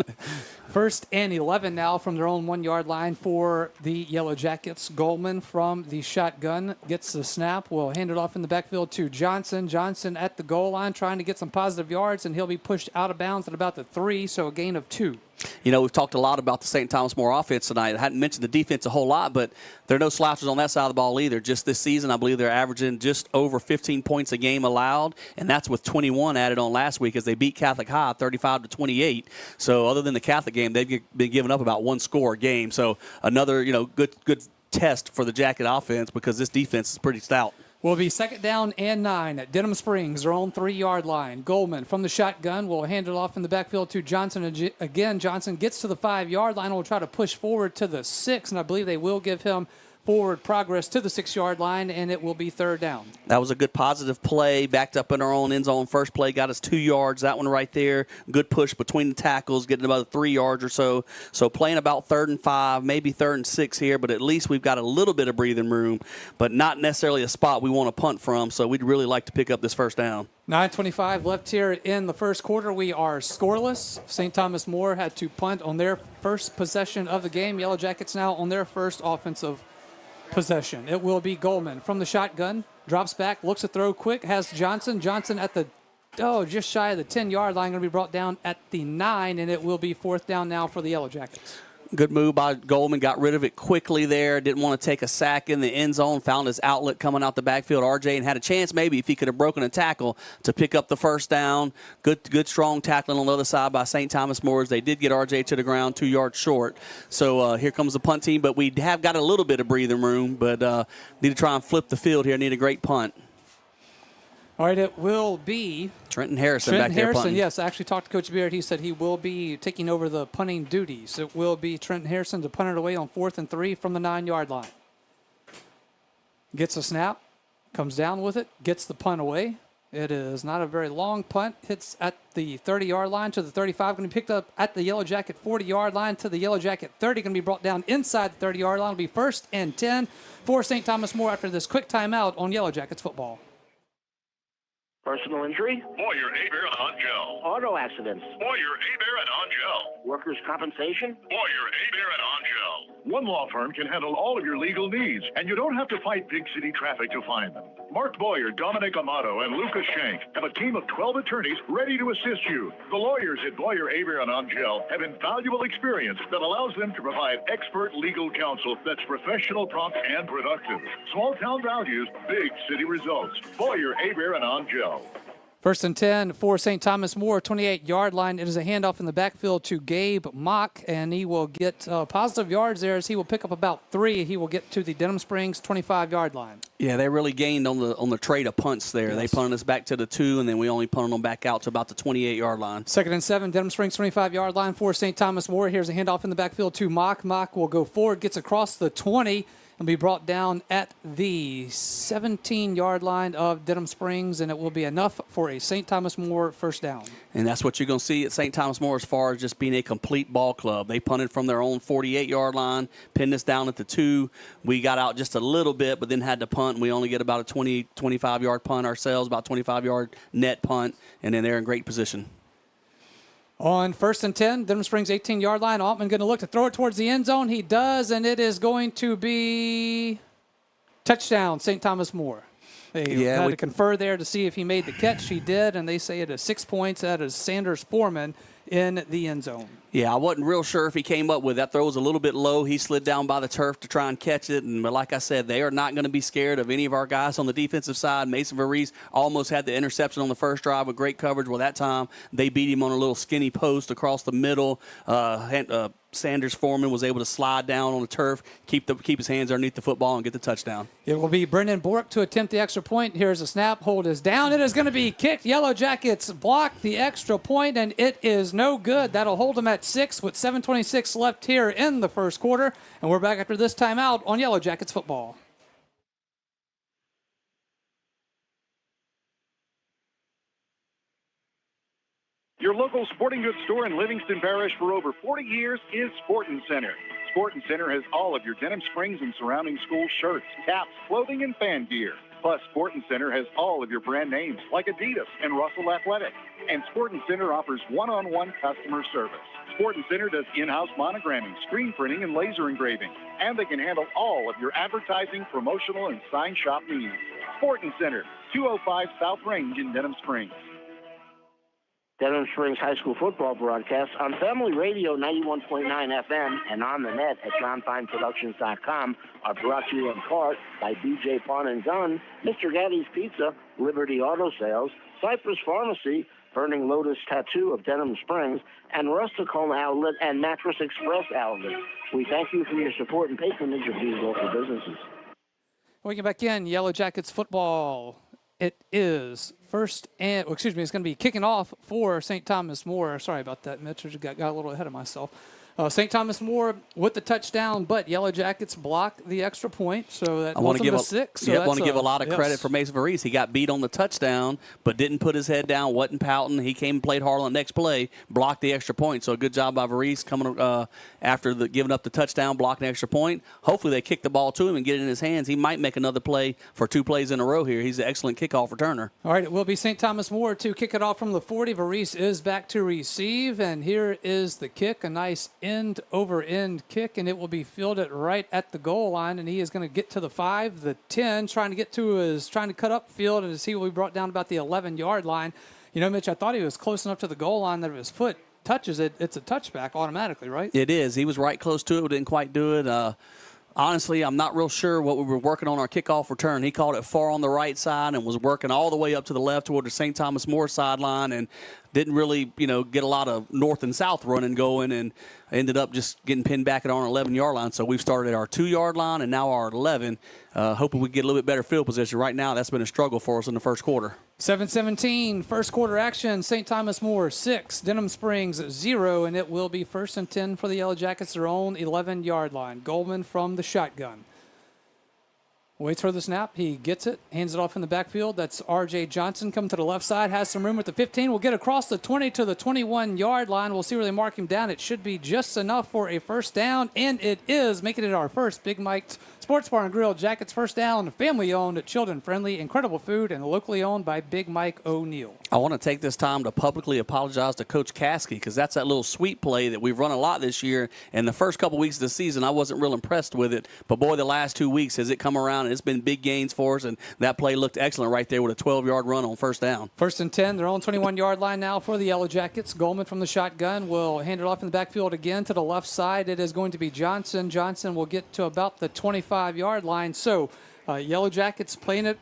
First and 11 now from their own 1-yard line for the Yellow Jackets. Goldman from the shotgun gets the snap. Will hand it off in the backfield to Johnson. Johnson at the goal line trying to get some positive yards, and he'll be pushed out of bounds at about the 3, so a gain of 2. You know, we've talked a lot about the St. Thomas More offense tonight. I hadn't mentioned the defense a whole lot, but there are no slouches on that side of the ball either. Just this season, I believe they're averaging just over 15 points a game allowed, and that's with 21 added on last week as they beat Catholic High 35-28. So other than the Catholic game, they've been giving up about 1 score a game. So another, good test for the Jacket offense because this defense is pretty stout. Will be second down and 9 at Denham Springs, their own 3-yard line. Goldman from the shotgun will hand it off in the backfield to Johnson. Again, Johnson gets to the 5-yard line, will try to push forward to the 6, and I believe they will give him forward progress to the 6-yard line, and it will be third down. That was a good positive play, backed up in our own end zone. First play got us 2 yards. That one right there, good push between the tackles, getting about 3 yards or so. So playing about 3rd and 5, maybe 3rd and 6 here, but at least we've got a little bit of breathing room, but not necessarily a spot we want to punt from, so we'd really like to pick up this first down. 9:25 left here in the first quarter. We are scoreless. St. Thomas More had to punt on their first possession of the game. Yellow Jackets now on their first offensive possession. It will be Goldman from the shotgun. Drops back, looks to throw quick, has Johnson. Johnson at the, just shy of the 10-yard line, going to be brought down at the 9, and it will be 4th down now for the Yellow Jackets. Good move by Goldman. Got rid of it quickly there. Didn't want to take a sack in the end zone. Found his outlet coming out the backfield, RJ, and had a chance maybe if he could have broken a tackle to pick up the first down. Good strong tackling on the other side by St. Thomas More. They did get RJ to the ground 2 yards short. So here comes the punt team. But we have got a little bit of breathing room, but need to try and flip the field here. Need a great punt. All right, it will be Trenton Harrison back there punting. Yes, I actually talked to Coach Beard. He said he will be taking over the punting duties. It will be Trenton Harrison to punt it away on 4th and 3 from the 9-yard line. Gets a snap, comes down with it, gets the punt away. It is not a very long punt. Hits at the 30-yard line to the 35. Going to be picked up at the Yellow Jacket 40-yard line to the Yellow Jacket 30. Going to be brought down inside the 30-yard line. It'll be 1st and 10 for St. Thomas More after this quick timeout on Yellow Jackets football. Personal injury? Boyer, Abear, and Angel. Auto accidents? Boyer, Abear, and Angel. Workers' compensation? Boyer, Abear, and Angel. One law firm can handle all of your legal needs, and you don't have to fight big city traffic to find them. Mark Boyer, Dominic Amato, and Lucas Shank have a team of 12 attorneys ready to assist you. The lawyers at Boyer, Abear, and Angel have invaluable experience that allows them to provide expert legal counsel that's professional, prompt, and productive. Small town values, big city results. Boyer, Abear, and Angel. 1st and 10 for St. Thomas More, 28-yard line. It is a handoff in the backfield to Gabe Mock, and he will get positive yards there as he will pick up about 3. He will get to the Denham Springs 25-yard line. Yeah, they really gained on the trade of punts there. Yes. They punted us back to the 2, and then we only punted them back out to about the 28-yard line. 2nd and 7, Denham Springs 25-yard line for St. Thomas More. Here's a handoff in the backfield to Mock. Mock will go forward, gets across the 20, and be brought down at the 17-yard line of Denham Springs, and it will be enough for a St. Thomas More first down. And that's what you're going to see at St. Thomas More as far as just being a complete ball club. They punted from their own 48-yard line, pinned us down at the 2. We got out just a little bit, but then had to punt, and we only get about a 20, 25-yard punt ourselves, about 25-yard net punt, and then they're in great position. On 1st and 10, Denham Springs 18-yard line. Altman going to look to throw it towards the end zone. He does, and it is going to be touchdown, St. Thomas More. They had to confer there to see if he made the catch. He did, and they say it is 6 points. That is Sanders Foreman in the end zone. Yeah, I wasn't real sure if he came up with that. Throw was a little bit low. He slid down by the turf to try and catch it. But like I said, they are not going to be scared of any of our guys on the defensive side. Mason Varese almost had the interception on the first drive with great coverage. Well, that time they beat him on a little skinny post across the middle. Sanders Foreman was able to slide down on the turf, keep his hands underneath the football, and get the touchdown. It will be Brendan Bork to attempt the extra point. Here's a snap. Hold is down. It is going to be kicked. Yellow Jackets block the extra point, and it is no good. That'll hold them at 6 with 7:26 left here in the first quarter. And we're back after this timeout on Yellow Jackets football. Your local sporting goods store in Livingston Parish for over 40 years is Sporting Center. Sporting Center has all of your Denham Springs and surrounding school shirts, caps, clothing, and fan gear. Plus, Sporting Center has all of your brand names like Adidas and Russell Athletic. And Sporting Center offers one-on-one customer service. Sporting Center does in-house monogramming, screen printing, and laser engraving. And they can handle all of your advertising, promotional, and sign shop needs. Sporting Center, 205 South Range in Denham Springs. Denham Springs High School football broadcast on Family Radio 91.9 FM and on the net at johnfineproductions.com are brought to you in part by BJ Pawn & Gun, Mr. Gaddy's Pizza, Liberty Auto Sales, Cypress Pharmacy, Burning Lotus Tattoo of Denham Springs, and Rustic Home Outlet and Mattress Express Outlet. We thank you for your support and patronage of these local businesses. We get back in Yellow Jackets football. It is it's going to be kicking off for St. Thomas More. Sorry about that, Mitch. I got a little ahead of myself. St. Thomas More with the touchdown, but Yellow Jackets block the extra point, so that holds them to 6. I want to give a lot of credit for Mason Varese. He got beat on the touchdown, but didn't put his head down, wasn't pouting. He came and played hard on the next play, blocked the extra point. So a good job by Varese coming after giving up the touchdown, blocking the extra point. Hopefully they kick the ball to him and get it in his hands. He might make another play for 2 plays in a row here. He's an excellent kickoff returner. All right, it will be St. Thomas More to kick it off from the 40. Varese is back to receive, and here is the kick, a nice end-over-end kick, and it will be fielded right at the goal line, and he is going to get to the 5, the 10, trying to cut up field, and he will be brought down about the 11-yard line. You know, Mitch, I thought he was close enough to the goal line that if his foot touches it, it's a touchback automatically, right? It is. He was right close to it, didn't quite do it. Honestly, I'm not real sure what we were working on our kickoff return. He called it far on the right side and was working all the way up to the left toward the St. Thomas More sideline and didn't really, get a lot of north and south running going and ended up just getting pinned back at our 11-yard line. So we've started at our 2-yard line and now our 11, hoping we get a little bit better field position. Right now, that's been a struggle for us in the first quarter. 7:17, first quarter action. St. Thomas More 6, Denham Springs 0, and it will be 1st and 10 for the Yellow Jackets, their own 11-yard line. Goldman from the shotgun. Waits for the snap. He gets it, hands it off in the backfield. That's R.J. Johnson coming to the left side, has some room at the 15. Will get across the 20 to the 21-yard line. We'll see where they mark him down. It should be just enough for a first down, and it is, making it our first Big Mike's Sports Bar and Grill. Jackets first down, family-owned, children-friendly, incredible food, and locally owned by Big Mike O'Neill. I want to take this time to publicly apologize to Coach Caskey because that's that little sweep play that we've run a lot this year. And the first couple weeks of the season, I wasn't real impressed with it. But, boy, the last 2 weeks has it come around, and it's been big gains for us. And that play looked excellent right there with a 12-yard run on first down. 1st and 10, their own 21-yard line now for the Yellow Jackets. Goldman from the shotgun will hand it off in the backfield again to the left side. It is going to be Johnson. Johnson will get to about the 25-yard line. So Yellow Jackets playing it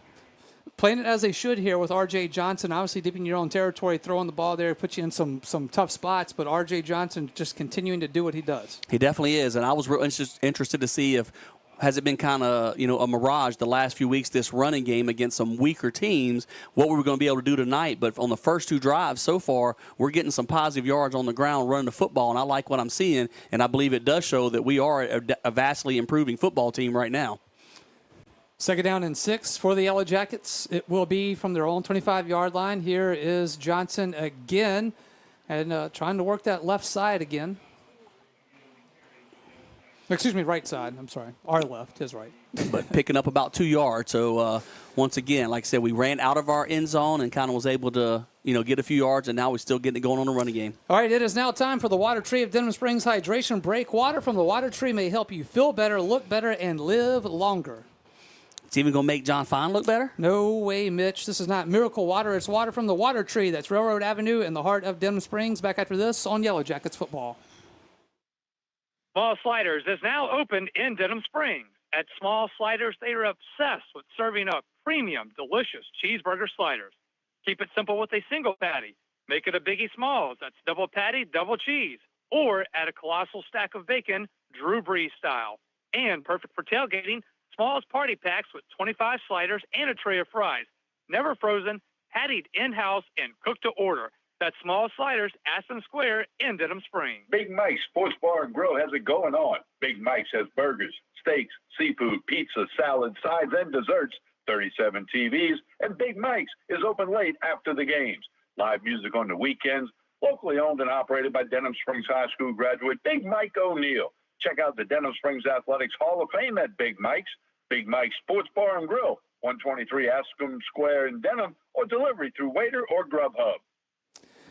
as they should here with R.J. Johnson. Obviously deep in your own territory, throwing the ball there, put you in some tough spots. But R.J. Johnson just continuing to do what he does. He definitely is. And I was real interested to see if has it been kind of, a mirage the last few weeks, this running game against some weaker teams, what we were going to be able to do tonight. But on the first 2 drives so far, we're getting some positive yards on the ground running the football, and I like what I'm seeing. And I believe it does show that we are a vastly improving football team right now. 2nd down and 6 for the Yellow Jackets. It will be from their own 25-yard line. Here is Johnson again, and trying to work that left side again. Excuse me, right side. I'm sorry. Our left, his right. But picking up about 2 yards. So, once again, like I said, we ran out of our end zone and kind of was able to, get a few yards, and now we're still getting it going on the running game. All right, it is now time for the Water Tree of Denham Springs Hydration Break. Water from the Water Tree may help you feel better, look better, and live longer. It's even going to make John Fine look better? No way, Mitch. This is not miracle water. It's water from the Water Tree. That's Railroad Avenue in the heart of Denham Springs. Back after this on Yellow Jackets football. Small Sliders is now open in Denham Springs. At Small Sliders, they are obsessed with serving up premium, delicious cheeseburger sliders. Keep it simple with a single patty. Make it a Biggie Smalls. That's double patty, double cheese. Or add a colossal stack of bacon, Drew Brees style. And perfect for tailgating, Smalls party packs with 25 sliders and a tray of fries. Never frozen, pattied in-house, and cooked to order. That's Small Sliders, Aspen Square in Denham Springs. Big Mike's Sports Bar and Grill has it going on. Big Mike's has burgers, steaks, seafood, pizza, salad, sides, and desserts, 37 TVs, and Big Mike's is open late after the games. Live music on the weekends, locally owned and operated by Denham Springs High School graduate Big Mike O'Neill. Check out the Denham Springs Athletics Hall of Fame at Big Mike's. Big Mike's Sports Bar and Grill, 123 Aspen Square in Denham, or delivery through Waiter or Grubhub.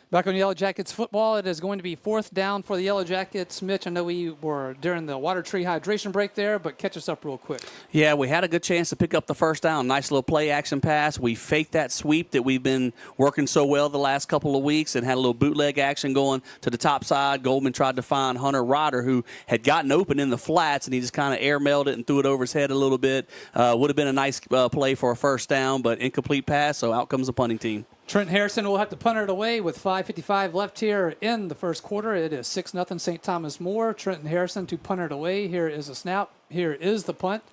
Back on Yellow Jackets football, it is going to be 4th down for the Yellow Jackets. Mitch, I know we were during the water tree hydration break there, but catch us up real quick. Yeah, we had a good chance to pick up the first down. Nice little play action pass. We faked that sweep that we've been working so well the last couple of weeks and had a little bootleg action going to the top side. Goldman tried to find Hunter Ryder, who had gotten open in the flats, and he just kind of air-mailed it and threw it over his head a little bit. Would have been a nice play for a first down, but incomplete pass, so out comes the punting team. Trent Harrison will have to punt it away with 5:55 left here in the first quarter. It is 6-0 St. Thomas More. Trenton Harrison to punt it away. Here is a snap. Here is the punt.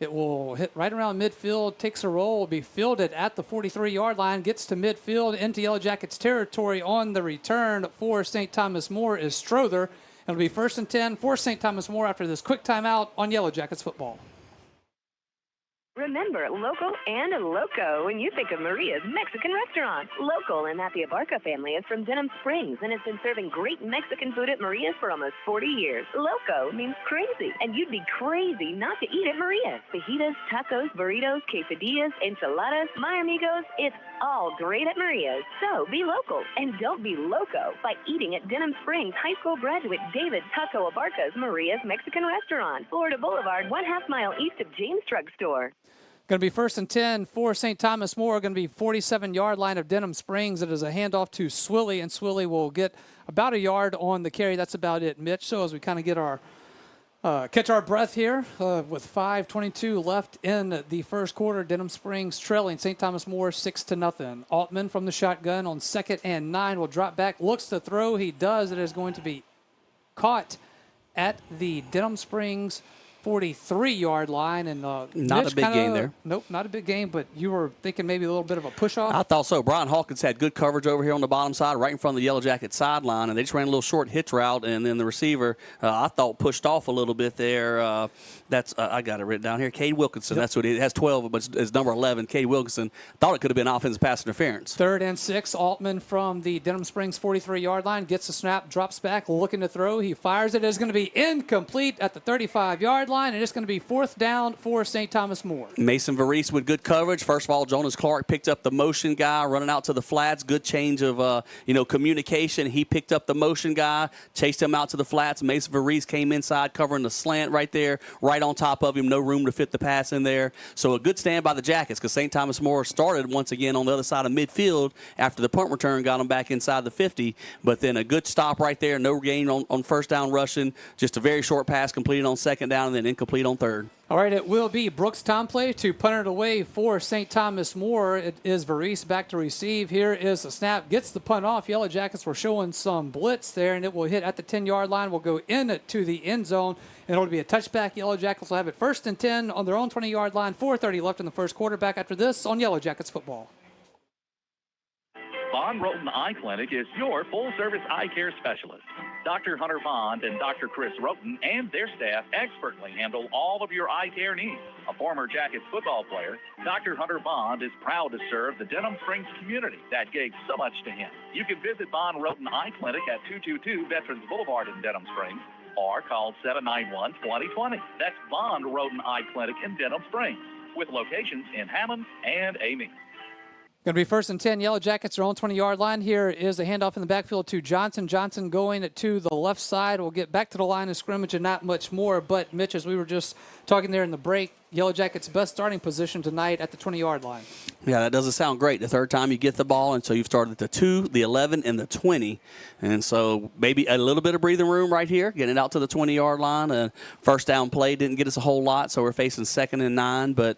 It will hit right around midfield, takes a roll, will be fielded at the 43-yard line, gets to midfield into Yellow Jackets territory on the return for St. Thomas More is Strother. It'll be 1st and 10 for St. Thomas More after this quick timeout on Yellow Jackets football. Remember, local and loco when you think of Maria's Mexican Restaurant. Local in that the Abarca family is from Denham Springs and has been serving great Mexican food at Maria's for almost 40 years. Loco means crazy, and you'd be crazy not to eat at Maria's. Fajitas, tacos, burritos, quesadillas, enchiladas, my amigos, it's all great at Maria's. So be local and don't be loco by eating at Denham Springs High School graduate David Taco Abarca's Maria's Mexican Restaurant, Florida Boulevard, 1/2 mile east of James Drug Store. Going to be 1st and 10 for St. Thomas More. Going to be 47-yard line of Denham Springs. It is a handoff to Swilly, and Swilly will get about a yard on the carry. That's about it, Mitch. So as we kind of get our catch our breath here with 5:22 left in the first quarter, Denham Springs trailing St. Thomas More 6-0. Altman from the shotgun on 2nd and 9 will drop back, looks to throw. He does. It is going to be caught at the Denham Springs 43-yard line. And not Mitch a big gain there. Nope, not a big gain, but you were thinking maybe a little bit of a push-off? I thought so. Brian Hawkins had good coverage over here on the bottom side, right in front of the Yellow Jacket sideline, and they just ran a little short hitch route, and then the receiver, I thought, pushed off a little bit there. That's I got it written down here. Cade Wilkinson, that's what it has 12, but it's number 11. Cade Wilkinson thought it could have been offensive pass interference. 3rd and 6. Altman from the Denham Springs 43-yard line gets the snap, drops back, looking to throw. He fires it. It's going to be incomplete at the 35-yard line, and it's going to be 4th down for St. Thomas More. Mason Varese with good coverage. First of all, Jonas Clark picked up the motion guy running out to the flats. Good change of communication. He picked up the motion guy, chased him out to the flats. Mason Varese came inside covering the slant right there, right on top of him. No room to fit the pass in there. So a good stand by the Jackets because St. Thomas More started once again on the other side of midfield after the punt return got them back inside the 50. But then a good stop right there. No gain on first down rushing. Just a very short pass completed on 2nd down and then incomplete on 3rd. All right, it will be Brooks Tomplay to punt it away for St. Thomas More. It is Varese back to receive. Here is the snap. Gets the punt off. Yellow Jackets were showing some blitz there, and it will hit at the 10-yard line. Will go into the end zone, and it'll be a touchback. Yellow Jackets will have it 1st and 10 on their own 20-yard line. 4:30 left in the first quarter. Back after this on Yellow Jackets football. Von Roten Eye Clinic is your full-service eye care specialist. Dr. Hunter Bond and Dr. Chris Roten and their staff expertly handle all of your eye care needs. A former Jackets football player, Dr. Hunter Bond is proud to serve the Denham Springs community that gave so much to him. You can visit Von Roten Eye Clinic at 222 Veterans Boulevard in Denham Springs or call 791-2020. That's Von Roten Eye Clinic in Denham Springs with locations in Hammond and Amy. Going to be 1st and 10. Yellow Jackets, their own 20-yard line. Here is a handoff in the backfield to Johnson. Johnson going to the left side. We'll get back to the line of scrimmage and not much more. But, Mitch, as we were just talking there in the break, Yellow Jackets' best starting position tonight at the 20-yard line. Yeah, that doesn't sound great. The third time you get the ball, and so you've started at the 2, the 11, and the 20. And so maybe a little bit of breathing room right here, getting it out to the 20-yard line. First down play didn't get us a whole lot, so we're facing 2nd and 9. But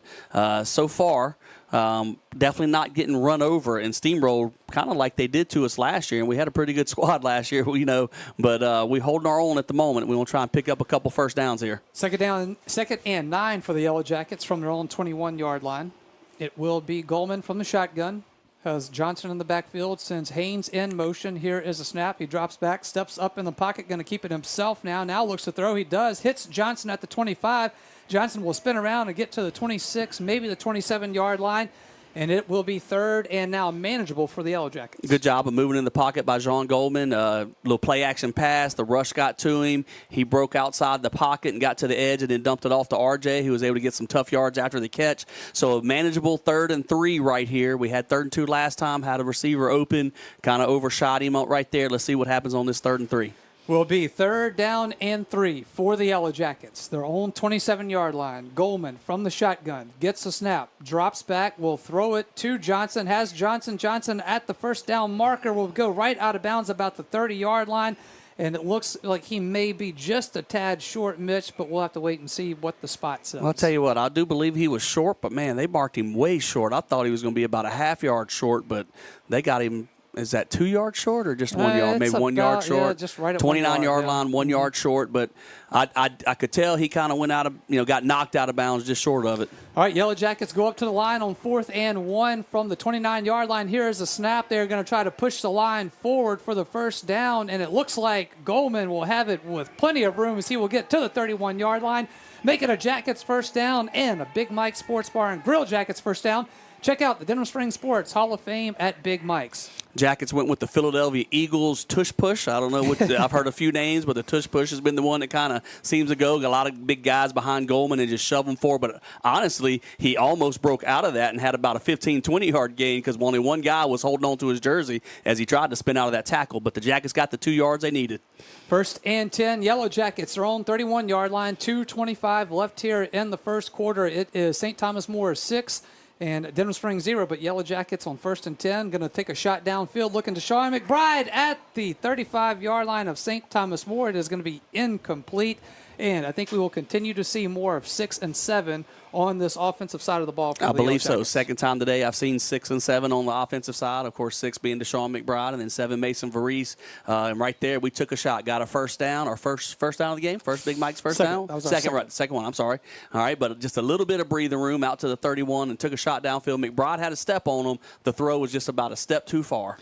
so far, definitely not getting run over and steamrolled kind of like they did to us last year. And we had a pretty good squad last year, but we holding our own at the moment. We want to try and pick up a couple first downs here. 2nd and 9 for the Yellow Jackets from their own 21-yard line. It will be Goldman from the shotgun. Has Johnson in the backfield, sends Haynes in motion. Here is a snap. He drops back, steps up in the pocket, going to keep it himself now. Now looks to throw. He does. Hits Johnson at the 25. Johnson will spin around and get to the 26, maybe the 27-yard line. And it will be third and now manageable for the Yellow Jackets. Good job of moving in the pocket by John Goldman. Little play-action pass. The rush got to him. He broke outside the pocket and got to the edge and then dumped it off to RJ, who was able to get some tough yards after the catch. So a manageable 3rd and 3 right here. We had 3rd and 2 last time, had a receiver open, kind of overshot him out right there. Let's see what happens on this 3rd and 3. Will be 3rd down and 3 for the Yellow Jackets. Their own 27-yard line. Goldman from the shotgun gets the snap, drops back, will throw it to Johnson. Has Johnson. Johnson at the first down marker will go right out of bounds about the 30-yard line. And it looks like he may be just a tad short, Mitch, but we'll have to wait and see what the spot says. I'll tell you what, I do believe he was short, but, man, they marked him way short. I thought he was going to be about a half-yard short, but they got him. Is that 2 yards short or just 1 yard? Maybe 1 yard short. Yeah, just right at 29-yard line, 1 yard short. But I could tell he kind of went out of, got knocked out of bounds just short of it. All right, Yellow Jackets go up to the line on 4th and 1 from the 29-yard line. Here is a snap. They're going to try to push the line forward for the first down, and it looks like Goldman will have it with plenty of room as he will get to the 31-yard line, make it a Jackets first down and a Big Mike Sports Bar and Grill Jackets first down. Check out the Denham Springs Sports Hall of Fame at Big Mike's. Jackets went with the Philadelphia Eagles tush push. I don't know what I've heard a few names, but the tush push has been the one that kind of seems to go. Got a lot of big guys behind Goldman and just shove them forward. But honestly, he almost broke out of that and had about a 15, 20-yard gain because only one guy was holding on to his jersey as he tried to spin out of that tackle. But the Jackets got the 2 yards they needed. 1st and 10, Yellow Jackets, their own 31-yard line, 2:25 left here in the first quarter. It is St. Thomas More 6. And Denham Springs 0, but Yellow Jackets on 1st and 10. Going to take a shot downfield, looking to Sean McBride at the 35-yard line of St. Thomas More. It is going to be incomplete. And I think we will continue to see more of 6 and 7 on this offensive side of the ball. I believe so. Second time today I've seen 6 and 7 on the offensive side. Of course, 6 being Deshaun McBride and then 7 Mason Varese. And right there we took a shot, got a first down, our first down of the game, first Big Mike's first down. That was second one, I'm sorry. All right, but just a little bit of breathing room out to the 31 and took a shot downfield. McBride had a step on him. The throw was just about a step too far.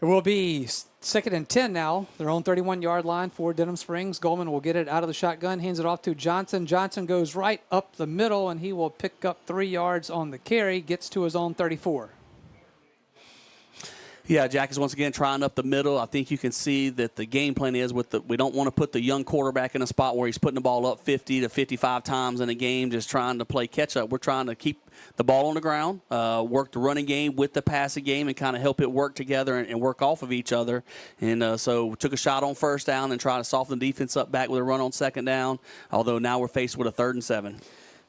It will be 2nd and 10 now, their own 31-yard line for Denham Springs. Goldman will get it out of the shotgun, hands it off to Johnson. Johnson goes right up the middle, and he will pick up 3 yards on the carry, gets to his own 34. Yeah, Jack is once again trying up the middle. I think you can see that the game plan is we don't want to put the young quarterback in a spot where he's putting the ball up 50 to 55 times in a game, just trying to play catch-up. We're trying to keep the ball on the ground, work the running game with the passing game, and kind of help it work together and work off of each other. And so we took a shot on first down and try to soften the defense up back with a run on second down, although now we're faced with a 3rd and 7.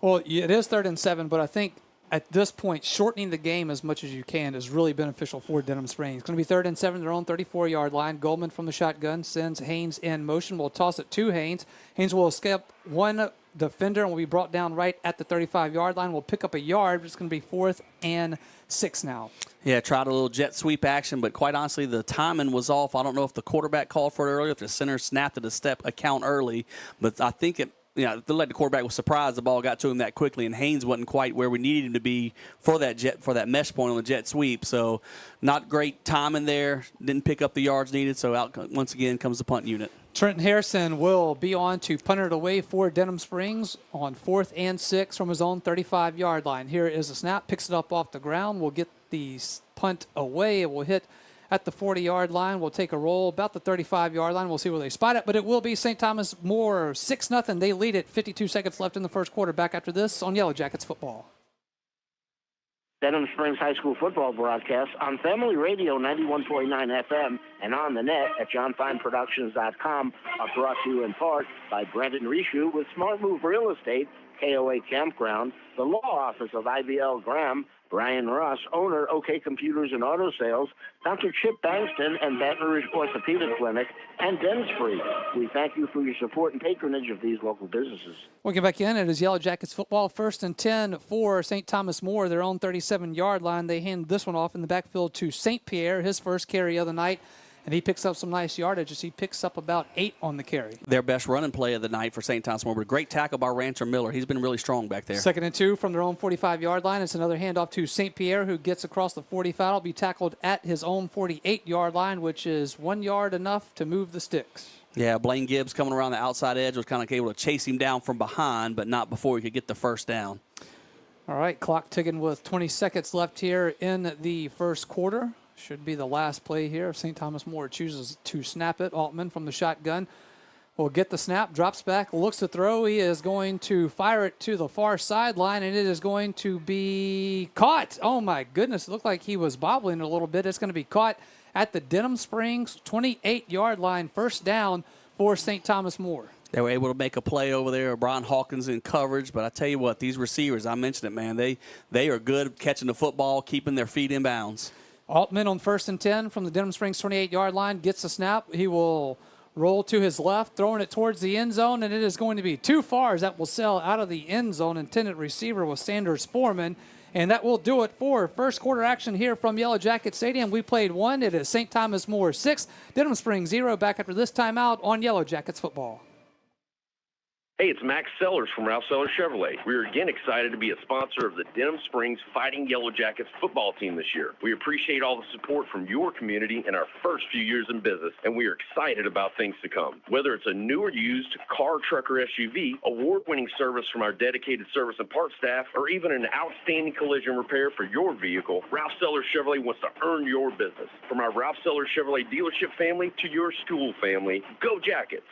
Well, it is 3rd and 7, but I think at this point, shortening the game as much as you can is really beneficial for Denham Springs. It's going to be 3rd and 7, their own 34-yard line. Goldman from the shotgun sends Haynes in motion. We'll toss it to Haynes. Haynes will escape one defender and will be brought down right at the 35-yard line. We'll pick up a yard, but it's going to be 4th and 6 now. Yeah, tried a little jet sweep action, but quite honestly, the timing was off. I don't know if the quarterback called for it earlier, if the center snapped at a count early, but I think the quarterback was surprised the ball got to him that quickly, and Haynes wasn't quite where we needed him to be for that mesh point on the jet sweep. So not great timing there. Didn't pick up the yards needed, so out once again comes the punt unit. Trenton Harrison will be on to punt it away for Denham Springs on 4th and 6 from his own 35-yard line. Here is a snap, picks it up off the ground. We'll get the punt away. It will hit at the 40-yard line. We'll take a roll about the 35-yard line. We'll see where they spot it, but it will be St. Thomas More 6-0. They lead it. 52 seconds left in the first quarter. Back after this on Yellow Jackets football. Denham Springs High School football broadcast on Family Radio 91.9 FM and on the net at johnfineproductions.com are brought to you in part by Brendan Rishu with Smart Move Real Estate, KOA Campground, the law office of IBL Graham, Brian Ross, owner, OK Computers and Auto Sales, Dr. Chip Bankston and Baton Rouge Orthopedic Clinic, and Dentistry. We thank you for your support and patronage of these local businesses. We'll get back in. It is Yellow Jackets football. 1st and 10 for St. Thomas More, their own 37-yard line. They hand this one off in the backfield to St. Pierre, his first carry of the night. and he picks up some nice yardage as he picks up about 8 on the carry. Their best running play of the night for St. Thomas More. But great tackle by Rancher Miller. He's been really strong back there. 2nd and 2 from their own 45-yard line. It's another handoff to St. Pierre, who gets across the 45. Will be tackled at his own 48-yard line, which is 1 yard enough to move the sticks. Yeah, Blaine Gibbs coming around the outside edge was kind of able to chase him down from behind, but not before he could get the first down. All right, clock ticking with 20 seconds left here in the first quarter. Should be the last play here if St. Thomas More chooses to snap it. Altman from the shotgun will get the snap, drops back, looks to throw. He is going to fire it to the far sideline, and it is going to be caught. Oh, my goodness. It looked like he was bobbling a little bit. It's going to be caught at the Denham Springs 28-yard line, first down for St. Thomas More. They were able to make a play over there. Brian Hawkins in coverage. But I tell you what, these receivers, I mentioned it, man, they are good catching the football, keeping their feet in bounds. Altman on 1st and 10 from the Denham Springs 28-yard line gets the snap. He will roll to his left, throwing it towards the end zone, and it is going to be too far as that will sail out of the end zone. Intended receiver was Sanders Foreman. And that will do it for first quarter action here from Yellow Jacket Stadium. We played 1. It is St. Thomas More 6, Denham Springs 0. Back after this timeout on Yellow Jackets football. Hey, it's Max Sellers from Ralph Sellers Chevrolet. We are again excited to be a sponsor of the Denham Springs Fighting Yellow Jackets football team this year. We appreciate all the support from your community in our first few years in business, and we are excited about things to come. Whether it's a new or used car, truck, or SUV, award-winning service from our dedicated service and parts staff, or even an outstanding collision repair for your vehicle, Ralph Sellers Chevrolet wants to earn your business. From our Ralph Sellers Chevrolet dealership family to your school family, go Jackets!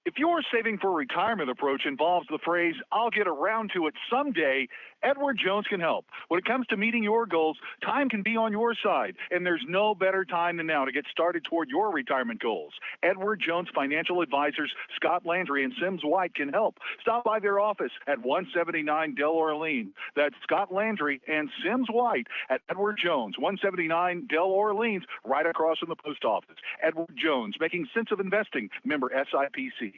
If your saving for retirement approach involves the phrase, I'll get around to it someday, Edward Jones can help. When it comes to meeting your goals, time can be on your side, and there's no better time than now to get started toward your retirement goals. Edward Jones Financial Advisors Scott Landry and Sims White can help. Stop by their office at 179 Del Orleans. That's Scott Landry and Sims White at Edward Jones, 179 Del Orleans, right across from the post office. Edward Jones, making sense of investing, member SIPC.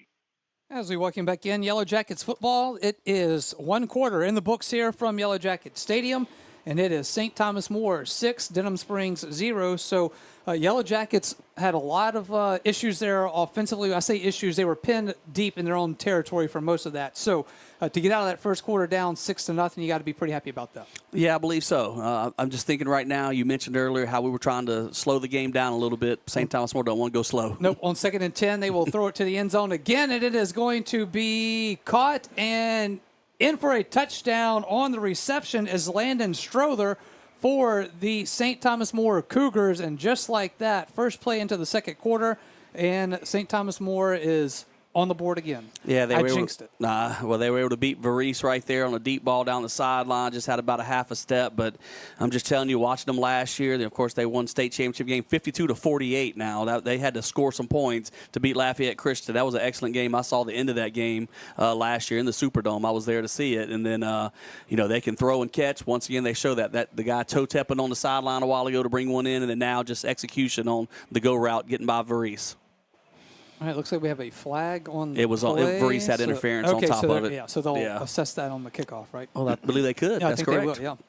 As we welcome back in Yellow Jackets football, it is 1 quarter in the books here from Yellow Jacket Stadium, and it is St. Thomas More 6, Denham Springs 0. So Yellow Jackets had a lot of issues there offensively. I say issues, they were pinned deep in their own territory for most of that. So to get out of that first quarter down 6-0, you got to be pretty happy about that. Yeah, I believe so. I'm just thinking right now, you mentioned earlier how we were trying to slow the game down a little bit. St. Thomas More don't want to go slow. Nope. On 2nd and 10, they will throw it to the end zone again, and it is going to be caught and in for a touchdown on the reception is Landon Strother for the St. Thomas More Cougars. And just like that, first play into the second quarter, and St. Thomas More is on the board again. Yeah, I jinxed it. They were able to beat Varese right there on a deep ball down the sideline. Just had about a half a step, but I'm just telling you, watching them last year, of course, they won state championship game 52-48 now. They had to score some points to beat Lafayette Christian. That was an excellent game. I saw the end of that game last year in the Superdome. I was there to see it. And then, they can throw and catch. Once again, they show that the guy toe-tapping on the sideline a while ago to bring one in, and then now just execution on the go route, getting by Varese. All right, looks like we have a flag on the It was play. Varese had interference on top of it. Yeah, so they'll assess that on the kickoff, right? Well, I believe they could. Yeah, That's I think correct. they will, yeah.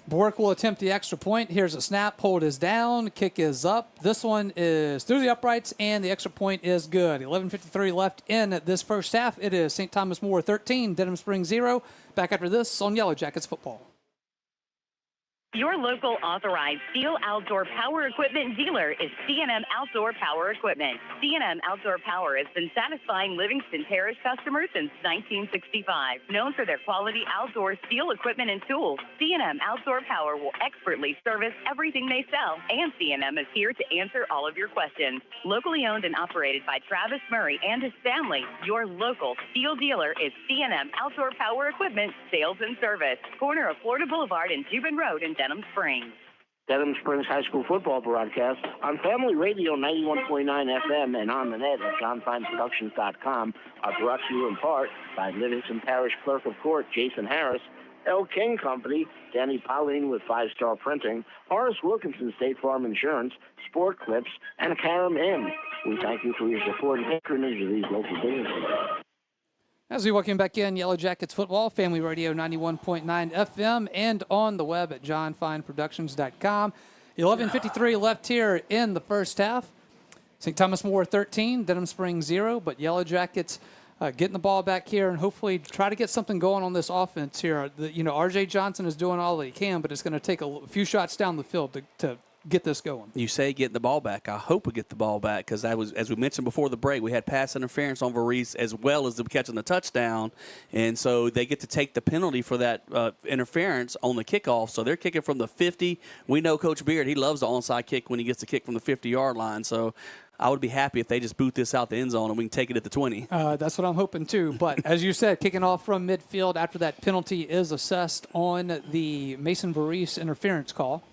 Bork will attempt the extra point. Here's a snap. Hold is down. Kick is up. This one is through the uprights, and the extra point is good. 11:53 left in this first half. It is St. Thomas More 13, Denham Springs 0. Back after this on Yellow Jackets football. Your local authorized Steel Outdoor Power Equipment dealer is C&M Outdoor Power Equipment. C&M Outdoor Power has been satisfying Livingston Parish customers since 1965. Known for their quality outdoor steel equipment and tools, C&M Outdoor Power will expertly service everything they sell, and C&M is here to answer all of your questions. Locally owned and operated by Travis Murray and his family, your local steel dealer is C&M Outdoor Power Equipment Sales and Service. Corner of Florida Boulevard and Cuban Road in Denham Springs. Denham Springs High School football broadcast on Family Radio 91.9 FM and on the net at johnfineproductions.com are brought to you in part by Livingston Parish Clerk of Court Jason Harris, L. King Company, Danny Pauline with 5 Star Printing, Horace Wilkinson State Farm Insurance, Sport Clips, and Karam Inn. We thank you for your support and patronage of these local businesses. As we welcome back in Yellow Jackets football, Family Radio 91.9 FM and on the web at johnfineproductions.com. 11:53 left here in the first half. St. Thomas More 13, Denham Springs 0, but Yellow Jackets getting the ball back here and hopefully try to get something going on this offense here. R.J. Johnson is doing all that he can, but it's going to take a few shots down the field to get this going. You say getting the ball back. I hope we get the ball back because that was, as we mentioned before the break, we had pass interference on Varese as well as them catching the touchdown, and so they get to take the penalty for that interference on the kickoff. So they're kicking from the 50. We know Coach Beard, he loves the onside kick when he gets the kick from the 50-yard line. So I would be happy if they just boot this out the end zone and we can take it at the 20. That's what I'm hoping too. But as you said, kicking off from midfield after that penalty is assessed on the Mason Varese interference call.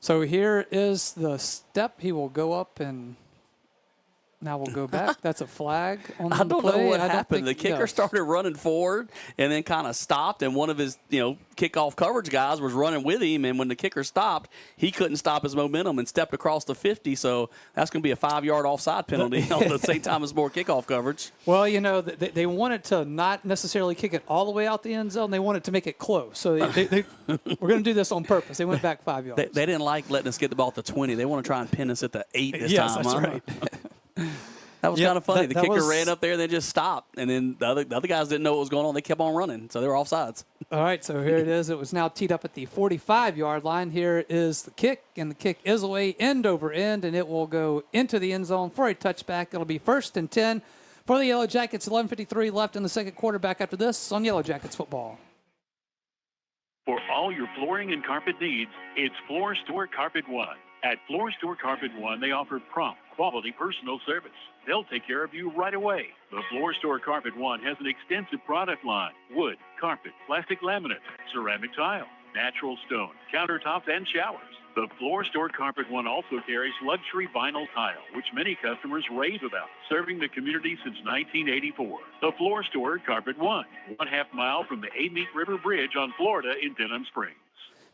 So here is the step. He will go up and now we'll go back. That's a flag on the play. I don't know what happened. The kicker started running forward and then kind of stopped, and one of his kickoff coverage guys was running with him, and when the kicker stopped, he couldn't stop his momentum and stepped across the 50, so that's going to be a 5-yard offside penalty on the St. Thomas More kickoff coverage. Well, they wanted to not necessarily kick it all the way out the end zone. They wanted to make it close. So we're going to do this on purpose. They went back 5 yards. They didn't like letting us get the ball at the 20. They want to try and pin us at the 8 this time. That's right. That was kind of funny. The kicker ran up there and they just stopped. And then the other guys didn't know what was going on. They kept on running. So they were offsides. All right, so here it is. It was now teed up at the 45-yard line. Here is the kick, and the kick is away end over end, and it will go into the end zone for a touchback. It'll be 1st and 10 for the Yellow Jackets. 11:53 left in the second quarter. Back after this on Yellow Jackets football. For all your flooring and carpet needs, it's Floor Store Carpet One. At Floor Store Carpet One, they offer prompt, quality personal service. They'll take care of you right away. The Floor Store Carpet One has an extensive product line: wood, carpet, plastic laminate, ceramic tile, natural stone, countertops, and showers. The Floor Store Carpet One also carries luxury vinyl tile, which many customers rave about, serving the community since 1984. The Floor Store Carpet One, 1/2 mile from the Amite River Bridge on Florida in Denham Springs.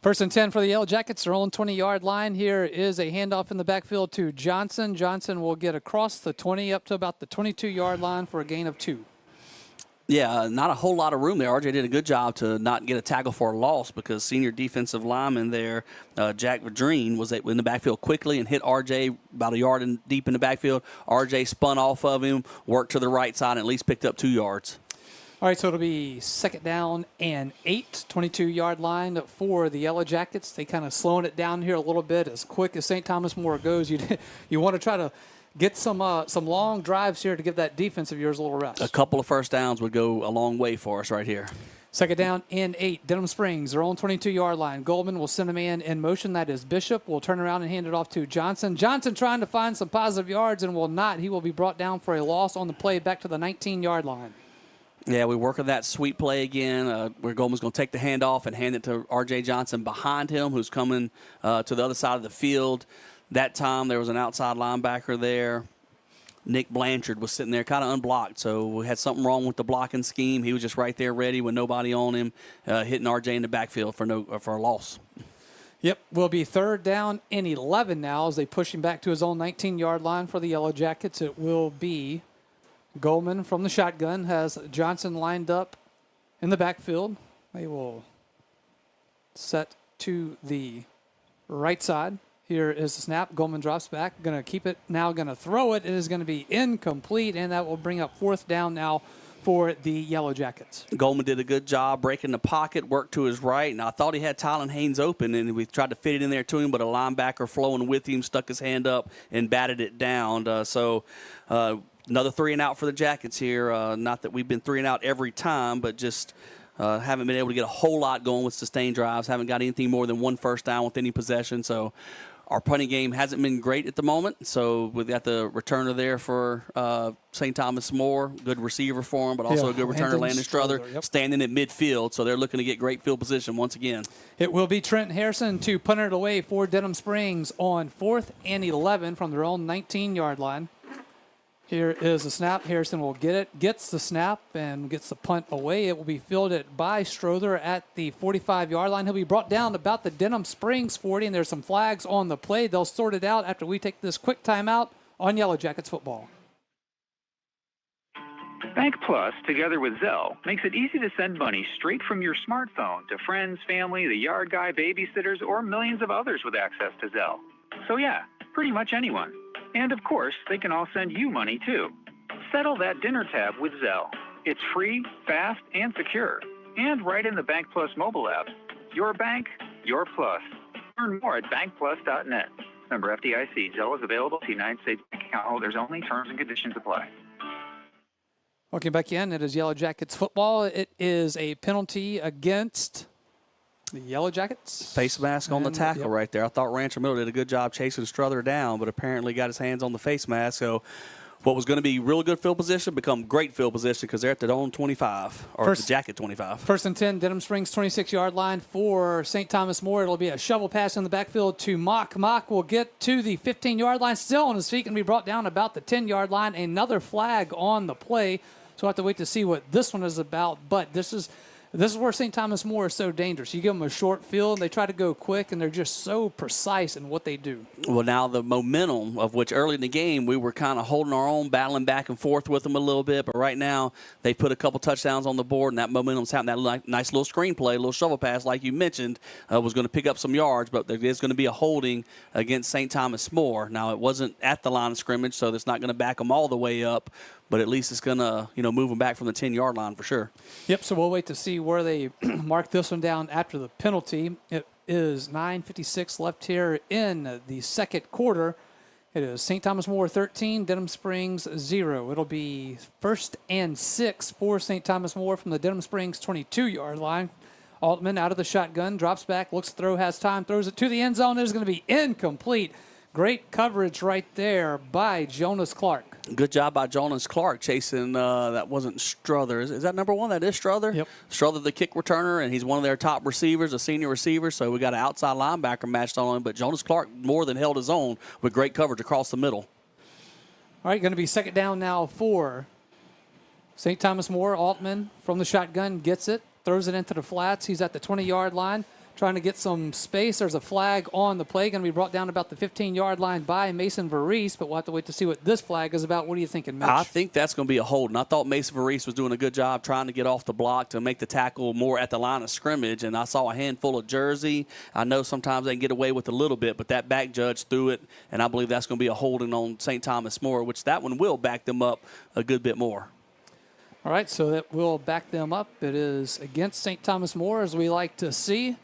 1st and 10 for the Yellow Jackets. Their own 20-yard line. Here is a handoff in the backfield to Johnson. Johnson will get across the 20 up to about the 22-yard line for a gain of 2. Yeah, not a whole lot of room there. RJ did a good job to not get a tackle for a loss because senior defensive lineman there, Jack Vadreen, was in the backfield quickly and hit RJ about a yard deep in the backfield. RJ spun off of him, worked to the right side, and at least picked up 2 yards. All right, so it'll be 2nd down and 8, 22-yard line for the Yellow Jackets. They kind of slowing it down here a little bit. As quick as St. Thomas More goes, you want to try to get some long drives here to give that defense of yours a little rest. A couple of first downs would go a long way for us right here. 2nd down and 8, Denham Springs, their own 22-yard line. Goldman will send a man in motion. That is Bishop. Will turn around and hand it off to Johnson. Johnson trying to find some positive yards and will not. He will be brought down for a loss on the play back to the 19-yard line. Yeah, we work on that sweep play again where Goldman's going to take the handoff and hand it to R.J. Johnson behind him, who's coming to the other side of the field. That time there was an outside linebacker there. Nick Blanchard was sitting there kind of unblocked, so we had something wrong with the blocking scheme. He was just right there ready with nobody on him, hitting R.J. in the backfield for a loss. Yep, will be 3rd down and 11 now as they push him back to his own 19-yard line for the Yellow Jackets. It will be Goldman from the shotgun, has Johnson lined up in the backfield. They will set to the right side. Here is the snap. Goldman drops back. Going to keep it now. Going to throw it. It is going to be incomplete, and that will bring up 4th down now for the Yellow Jackets. Goldman did a good job breaking the pocket, worked to his right, and I thought he had Tylen Haynes open, and we tried to fit it in there to him, but a linebacker flowing with him stuck his hand up and batted it down. Another 3 and out for the Jackets here. Not that we've been 3 and out every time, but just haven't been able to get a whole lot going with sustained drives. Haven't got anything more than 1 first down with any possession. So our punting game hasn't been great at the moment. So we've got the returner there for St. Thomas More. Good receiver for him, but also a good returner, Landon Strother, standing at midfield. So they're looking to get great field position once again. It will be Trent Harrison to punt it away for Denham Springs on 4th and 11 from their own 19-yard line. Here is the snap. Harrison will get it, gets the snap, and gets the punt away. It will be fielded by Strother at the 45-yard line. He'll be brought down about the Denham Springs 40, and there's some flags on the play. They'll sort it out after we take this quick timeout on Yellow Jackets football. Bank Plus, together with Zelle, makes it easy to send money straight from your smartphone to friends, family, the yard guy, babysitters, or millions of others with access to Zelle. So yeah, pretty much anyone. And of course, they can all send you money too. Settle that dinner tab with Zelle. It's free, fast, and secure. And right in the Bank Plus mobile app. Your bank, your plus. Learn more at bankplus.net. Member FDIC. Zelle is available to United States bank account holders only. Terms and conditions apply. Welcome back in. It is Yellow Jackets football. It is a penalty against the Yellow Jackets. Face mask on the tackle right there. I thought Rancher Middle did a good job chasing Strother down, but apparently got his hands on the face mask. So what was going to be real good field position become great field position because they're at their own 25, or the Jacket 25. First and 10, Denham Springs 26-yard line for St. Thomas More. It'll be a shovel pass in the backfield to Mock. Mock will get to the 15-yard line, still on his feet, and be brought down about the 10-yard line. Another flag on the play. So we'll have to wait to see what this one is about. But this is where St. Thomas More is so dangerous. You give them a short field, and they try to go quick, and they're just so precise in what they do. Well, now the momentum of which early in the game we were kind of holding our own, battling back and forth with them a little bit. But right now they put a couple touchdowns on the board, and that momentum's happening. That nice little screenplay, little shovel pass, like you mentioned, was going to pick up some yards. But there is going to be a holding against St. Thomas More. Now, it wasn't at the line of scrimmage, so that's not going to back them all the way up. But at least it's going to, move them back from the 10-yard line for sure. Yep, so we'll wait to see where they mark this one down after the penalty. It is 9:56 left here in the second quarter. It is St. Thomas More 13, Denham Springs 0. It'll be 1st and 6 for St. Thomas More from the Denham Springs 22-yard line. Altman out of the shotgun, drops back, looks to throw, has time, throws it to the end zone. It is going to be incomplete. Great coverage right there by Jonas Clark. Good job by Jonas Clark chasing, that wasn't Strother. Is that number one? That is Strother? Yep. Strother, the kick returner, and he's one of their top receivers, a senior receiver, so we got an outside linebacker matched on him. But Jonas Clark more than held his own with great coverage across the middle. All right, going to be second down now for St. Thomas More. Altman from the shotgun gets it, throws it into the flats. He's at the 20-yard line, trying to get some space. There's a flag on the play, going to be brought down about the 15-yard line by Mason Varese, but we'll have to wait to see what this flag is about. What are you thinking, Mitch? I think that's going to be a hold. And I thought Mason Varese was doing a good job trying to get off the block to make the tackle more at the line of scrimmage, and I saw a handful of jersey. I know sometimes they can get away with a little bit, but that back judge threw it, and I believe that's going to be a holding on St. Thomas More, which that one will back them up a good bit more. All right, so that will back them up. It is against St. Thomas More, as we like to see.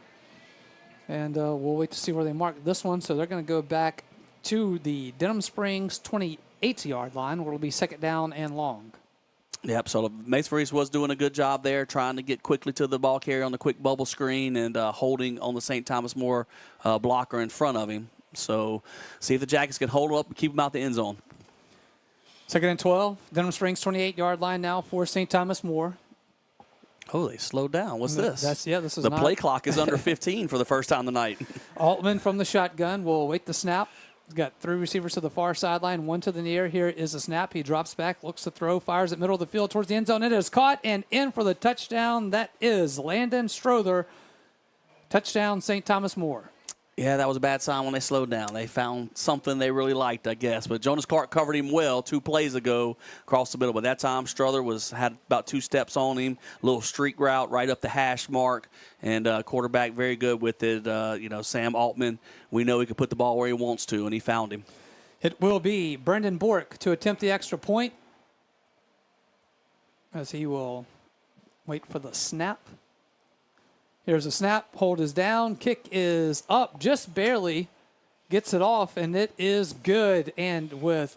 And we'll wait to see where they mark this one. So they're going to go back to the Denham Springs 28-yard line, where it'll be second down and long. Yep, so Mason Varese was doing a good job there, trying to get quickly to the ball carrier on the quick bubble screen and holding on the St. Thomas More blocker in front of him. So see if the Jackets can hold up and keep him out the end zone. Second and 12, Denham Springs 28-yard line now for St. Thomas More. Oh, they slowed down. What's this? This is the play clock is under 15 for the first time tonight. Altman from the shotgun will wait the snap. He's got three receivers to the far sideline, one to the near. Here is the snap. He drops back, looks to throw, fires at middle of the field towards the end zone. It is caught and in for the touchdown. That is Landon Strother. Touchdown, St. Thomas More. Yeah, that was a bad sign when they slowed down. They found something they really liked, I guess. But Jonas Clark covered him well 2 plays ago across the middle. But that time, Strother had about 2 steps on him, a little streak route right up the hash mark, and quarterback very good with it. Sam Altman, we know he can put the ball where he wants to, and he found him. It will be Brendan Bork to attempt the extra point, as he will wait for the snap. Here's a snap. Hold is down. Kick is up. Just barely gets it off, and it is good. And with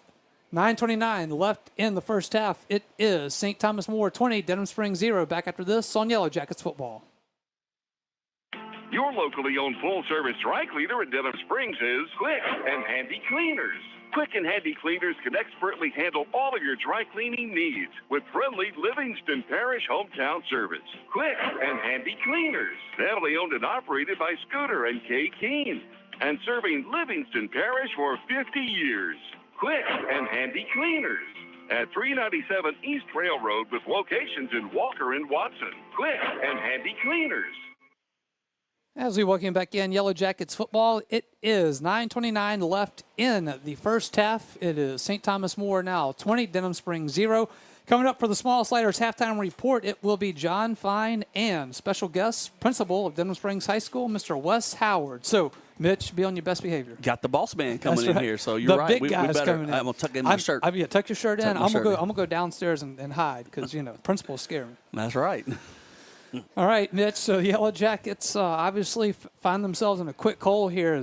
9:29 left in the first half, it is St. Thomas More 20, Denham Springs 0. Back after this on Yellow Jackets football. Your locally owned full-service dry cleaner in Denham Springs is Quick and Handy Cleaners. Quick and Handy Cleaners can expertly handle all of your dry cleaning needs with friendly Livingston Parish hometown service. Quick and Handy Cleaners, family owned and operated by Scooter and Kay Keene, and serving Livingston Parish for 50 years. Quick and Handy Cleaners at 397 East Railroad with locations in Walker and Watson. Quick and Handy Cleaners. As we welcome back in Yellow Jackets football, it is 9:29 left in the first half. It is St. Thomas More now 20, Denham Springs 0. Coming up for the Small Sliders halftime report, it will be John Fine and special guest, principal of Denham Springs High School, Mr. Wes Howard. So Mitch, be on your best behavior. Got the boss man coming That's in right. here, so you're the right. Big guys better. coming in. I'm gonna tuck in my shirt. Tuck your shirt in. Tuck my I'm shirt gonna go downstairs and hide because principals scare me. That's right. All right, Mitch. So Yellow Jackets obviously find themselves in a quick hole here.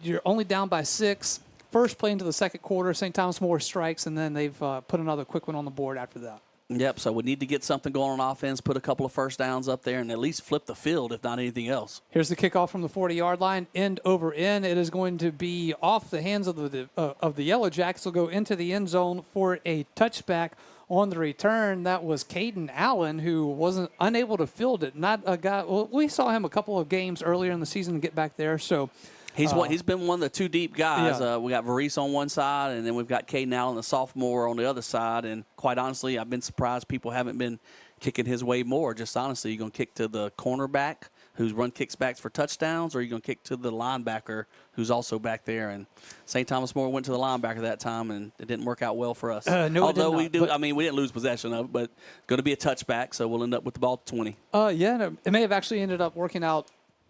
You're only down by 6. First play into the second quarter, St. Thomas More strikes, and then they've put another quick one on the board after that. Yep, so we need to get something going on offense, put a couple of first downs up there, and at least flip the field, if not anything else. Here's the kickoff from the 40-yard line, end over end. It is going to be off the hands of the Yellow Jackets. Will go into the end zone for a touchback on the return. That was Caden Allen, who wasn't unable to field it. Not a guy. Well, we saw him a couple of games earlier in the season to get back there. So. He's been one of the two deep guys. Yeah. We got Varese on one side, and then we've got Caden Allen, the sophomore, on the other side. And quite honestly, I've been surprised people haven't been kicking his way more. Just honestly, you're going to kick to the cornerback who's run kickbacks for touchdowns, or are you going to kick to the linebacker who's also back there? And St. Thomas More went to the linebacker that time, and it didn't work out well for us. No, although we didn't lose possession of it, but going to be a touchback, so we'll end up with the ball at 20. It may have actually ended up working out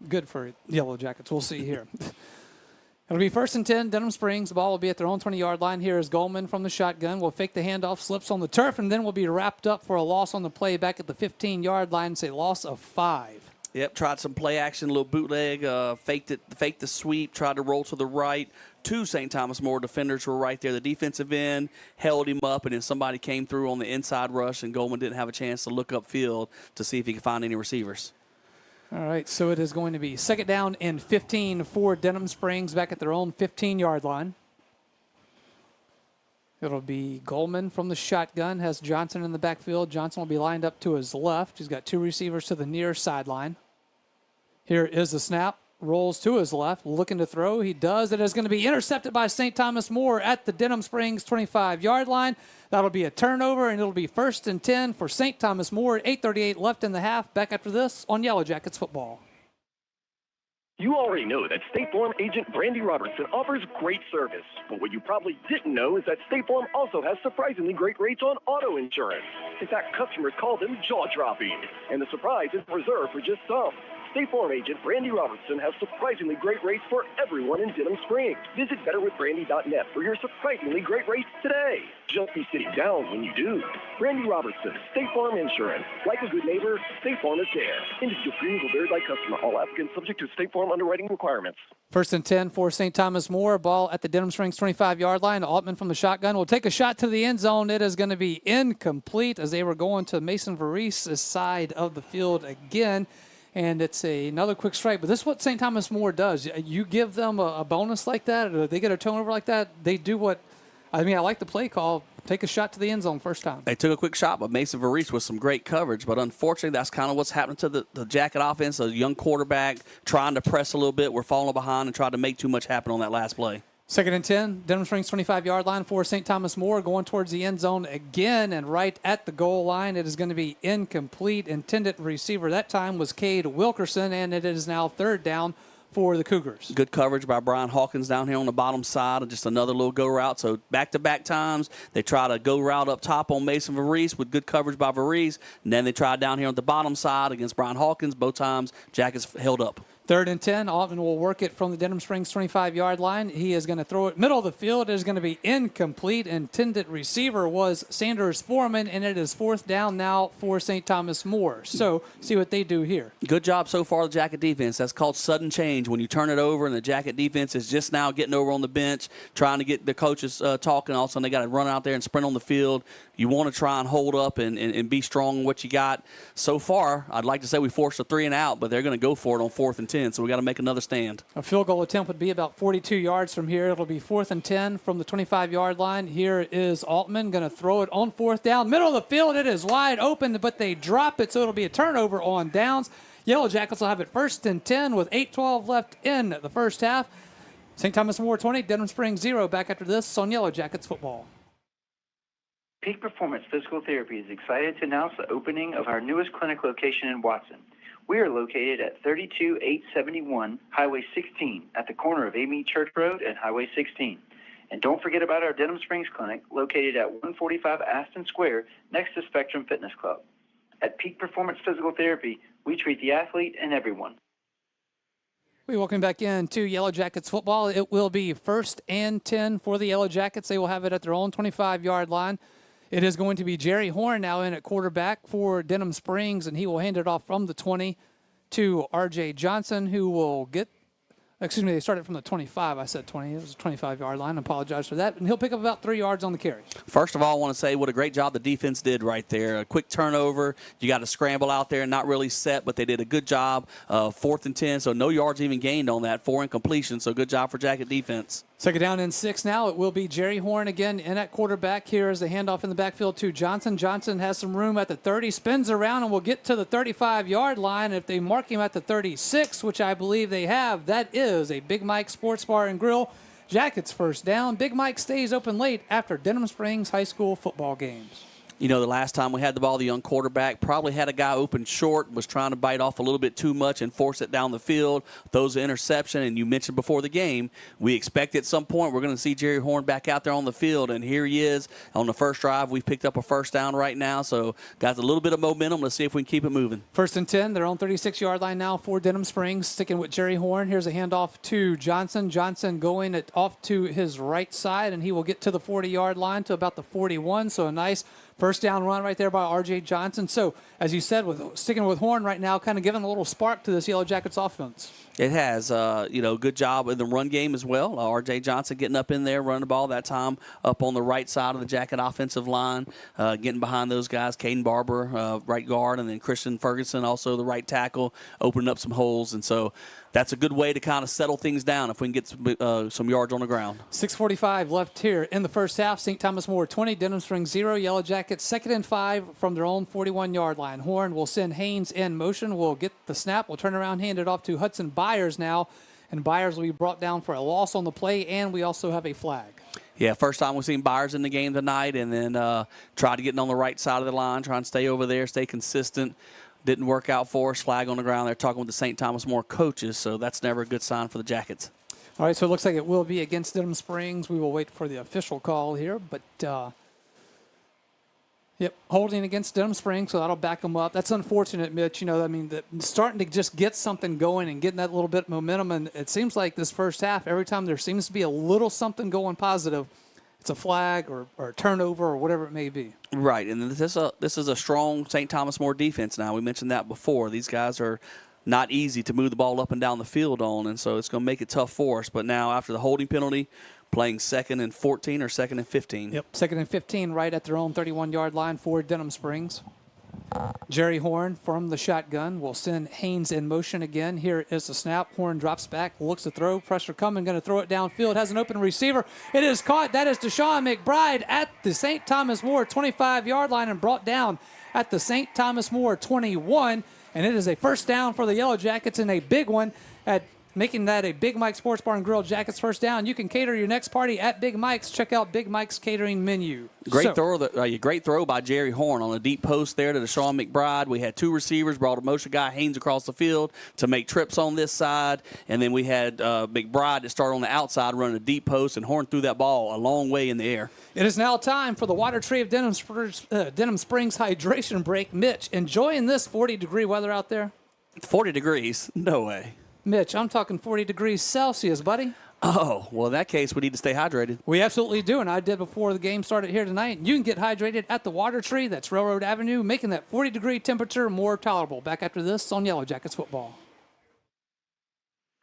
good for Yellow Jackets. We'll see here. It'll be 1st and 10, Denham Springs. The ball will be at their own 20-yard line. Here is Goldman from the shotgun. Will fake the handoff, slips on the turf, and then will be wrapped up for a loss on the play back at the 15-yard line. It's a loss of 5. Yep, tried some play action, a little bootleg, faked the sweep, tried to roll to the right. 2 St. Thomas More defenders were right there. The defensive end held him up, and then somebody came through on the inside rush, and Goldman didn't have a chance to look upfield to see if he could find any receivers. All right, so it is going to be 2nd down and 15 for Denham Springs back at their own 15-yard line. It'll be Goldman from the shotgun, has Johnson in the backfield. Johnson will be lined up to his left. He's got 2 receivers to the near sideline. Here is the snap. Rolls to his left, looking to throw. He does. It is going to be intercepted by St. Thomas More at the Denham Springs 25-yard line. That'll be a turnover, and it'll be 1st and 10 for St. Thomas More. 8:38 left in the half. Back after this on Yellow Jackets football. You already know that State Farm agent Brandy Robertson offers great service. But what you probably didn't know is that State Farm also has surprisingly great rates on auto insurance. In fact, customers call them jaw-dropping. And the surprise is reserved for just some. State Farm agent Brandy Robertson has surprisingly great rates for everyone in Denham Springs. Visit betterwithbrandy.net for your surprisingly great rates today. Just be sitting down when you do. Brandy Robertson, State Farm Insurance. Like a good neighbor, State Farm is there. Individual premiums will vary by customer. All applicants subject to State Farm underwriting requirements. 1st and 10 for St. Thomas More. Ball at the Denham Springs 25-yard line. Altman from the shotgun will take a shot to the end zone. It is going to be incomplete as they were going to Mason Varese's side of the field again. And it's another quick strike. But this is what St. Thomas More does. You give them a bonus like that, or they get a turnover like that, they do what – I like the play call. Take a shot to the end zone first time. They took a quick shot, but Mason Varese with some great coverage. But unfortunately, that's kind of what's happening to the Jacket offense. A young quarterback trying to press a little bit. We're falling behind and trying to make too much happen on that last play. 2nd and 10, Denham Springs 25-yard line for St. Thomas More, going towards the end zone again, and right at the goal line, it is going to be incomplete. Intended receiver that time was Cade Wilkerson, and it is now 3rd down for the Cougars. Good coverage by Brian Hawkins down here on the bottom side, and just another little go route. So back-to-back times, they try to go route up top on Mason Varese with good coverage by Varese, and then they try down here on the bottom side against Brian Hawkins. Both times, Jackets held up. 3rd and 10. Altman will work it from the Denham Springs 25-yard line. He is going to throw it middle of the field. It is going to be incomplete. Intended receiver was Sanders Foreman, and it is 4th down now for St. Thomas More. So see what they do here. Good job so far, the Jacket defense. That's called sudden change. When you turn it over and the Jacket defense is just now getting over on the bench, trying to get the coaches talking. All of a sudden, they got to run out there and sprint on the field. You want to try and hold up and be strong in what you got. So far, I'd like to say we forced a 3 and out, but they're going to go for it on 4th and 10, so we got to make another stand. A field goal attempt would be about 42 yards from here. It'll be 4th and 10 from the 25-yard line. Here is Altman going to throw it on 4th down. Middle of the field, it is wide open, but they drop it, so it'll be a turnover on downs. Yellow Jackets will have it 1st and 10 with 8:12 left in the first half. St. Thomas More 20, Denham Springs 0. Back after this on Yellow Jackets football. Peak Performance Physical Therapy is excited to announce the opening of our newest clinic location in Watson. We are located at 32871 Highway 16 at the corner of Amy Church Road and Highway 16. And don't forget about our Denham Springs Clinic located at 145 Aston Square next to Spectrum Fitness Club. At Peak Performance Physical Therapy, we treat the athlete and everyone. We welcome back into Yellow Jackets football. It will be 1st and 10 for the Yellow Jackets. They will have it at their own 25-yard line. It is going to be Jerry Horn now in at quarterback for Denham Springs, and he will hand it off from the 20 to R.J. Johnson, who will get they started from the 25. I said 20. It was a 25-yard line. I apologize for that. And he'll pick up about 3 yards on the carry. First of all, I want to say what a great job the defense did right there. A quick turnover. You got to scramble out there, not really set, but they did a good job. 4th and 10, so no yards even gained on that. 4 incompletion, so good job for Jacket defense. 2nd down and 6 now. It will be Jerry Horn again in at quarterback. Here is the handoff in the backfield to Johnson. Johnson has some room at the 30, spins around, and will get to the 35-yard line. If they mark him at the 36, which I believe they have, that is a Big Mike Sports Bar and Grill. Jackets first down. Big Mike stays open late after Denham Springs High School football games. You know, the last time we had the ball, the young quarterback probably had a guy open short, was trying to bite off a little bit too much and force it down the field, throws an interception. And you mentioned before the game, we expect at some point we're going to see Jerry Horn back out there on the field. And here he is on the first drive. We've picked up a first down right now, so got a little bit of momentum. Let's see if we can keep it moving. 1st and 10, they're on 36-yard line now for Denham Springs, sticking with Jerry Horn. Here's a handoff to Johnson. Johnson going off to his right side, and he will get to the 40-yard line to about the 41, so a nice first down run right there by R.J. Johnson. So, as you said, sticking with Horn right now, kind of giving a little spark to this Yellow Jackets offense. It has, good job in the run game as well. R.J. Johnson getting up in there, running the ball that time up on the right side of the Jacket offensive line, getting behind those guys. Caden Barber, right guard, and then Christian Ferguson, also the right tackle, opening up some holes. And so that's a good way to kind of settle things down if we can get some yards on the ground. 6:45 left here in the first half. St. Thomas More 20, Denham Springs 0. Yellow Jackets 2nd and 5 from their own 41-yard line. Horn will send Haynes in motion. We'll get the snap. We'll turn around, hand it off to Hudson Byers now. And Byers will be brought down for a loss on the play, and we also have a flag. Yeah, first time we've seen Byers in the game tonight, and then tried to get on the right side of the line, trying to stay over there, stay consistent. Didn't work out for us. Flag on the ground. They're talking with the St. Thomas More coaches, so that's never a good sign for the Jackets. All right, so it looks like it will be against Denham Springs. We will wait for the official call here, but holding against Denham Springs, so that'll back them up. That's unfortunate, Mitch. Starting to just get something going and getting that little bit of momentum, and it seems like this first half, every time there seems to be a little something going positive, it's a flag or a turnover or whatever it may be. Right, and this is a strong St. Thomas More defense now. We mentioned that before. These guys are not easy to move the ball up and down the field on, and so it's going to make it tough for us. But now after the holding penalty, playing 2nd and 14 or 2nd and 15. Yep, 2nd and 15 right at their own 31-yard line for Denham Springs. Jerry Horn from the shotgun will send Haynes in motion again. Here is the snap. Horn drops back, looks to throw. Pressure coming, going to throw it downfield. Has an open receiver. It is caught. That is Deshaun McBride at the St. Thomas More 25-yard line and brought down at the St. Thomas More 21. And it is a first down for the Yellow Jackets and a big one at making that a Big Mike Sports Bar and Grill Jackets first down. You can cater your next party at Big Mike's. Check out Big Mike's catering menu. Great throw by Jerry Horn on a deep post there to Deshaun McBride. We had 2 receivers, brought a motion guy, Haynes, across the field to make trips on this side. And then we had McBride to start on the outside, running a deep post, and Horn threw that ball a long way in the air. It is now time for the Water Tree of Denham Springs hydration break. Mitch, enjoying this 40-degree weather out there? 40 degrees? No way. Mitch, I'm talking 40 degrees Celsius, buddy. Oh, well, in that case, we need to stay hydrated. We absolutely do, and I did before the game started here tonight. You can get hydrated at the Water Tree. That's Railroad Avenue, making that 40-degree temperature more tolerable. Back after this on Yellow Jackets football.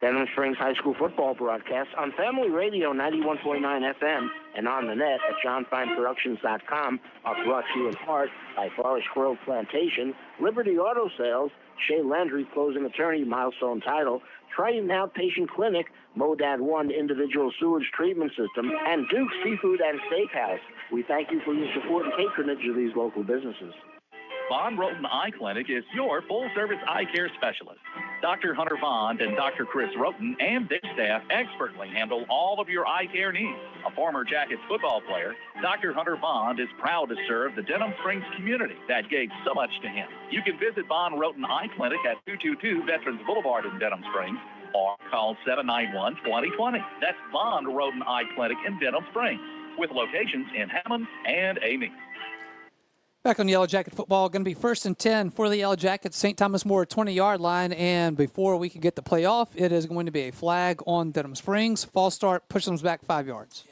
Denham Springs High School football broadcast on Family Radio 91.9 FM and on the net at johnfineproductions.com are brought to you in part by Forest Grove Plantation, Liberty Auto Sales, Shea Landry Closing Attorney, Milestone Title, Triton Outpatient Clinic, Modad 1 Individual Sewage Treatment System, and Duke Seafood and Steakhouse. We thank you for your support and patronage of these local businesses. Von Roten Eye Clinic is your full-service eye care specialist. Dr. Hunter Bond and Dr. Chris Roten and their staff expertly handle all of your eye care needs. A former Jackets football player, Dr. Hunter Bond is proud to serve the Denham Springs community that gave so much to him. You can visit Von Roten Eye Clinic at 222 Veterans Boulevard in Denham Springs or call 791-2020. That's Von Roten Eye Clinic in Denham Springs with locations in Hammond and Ames. Back on Yellow Jacket football, going to be 1st and 10 for the Yellow Jackets, St. Thomas More 20-yard line. And before we can get the play off, it is going to be a flag on Denham Springs. False start, push them back 5 yards.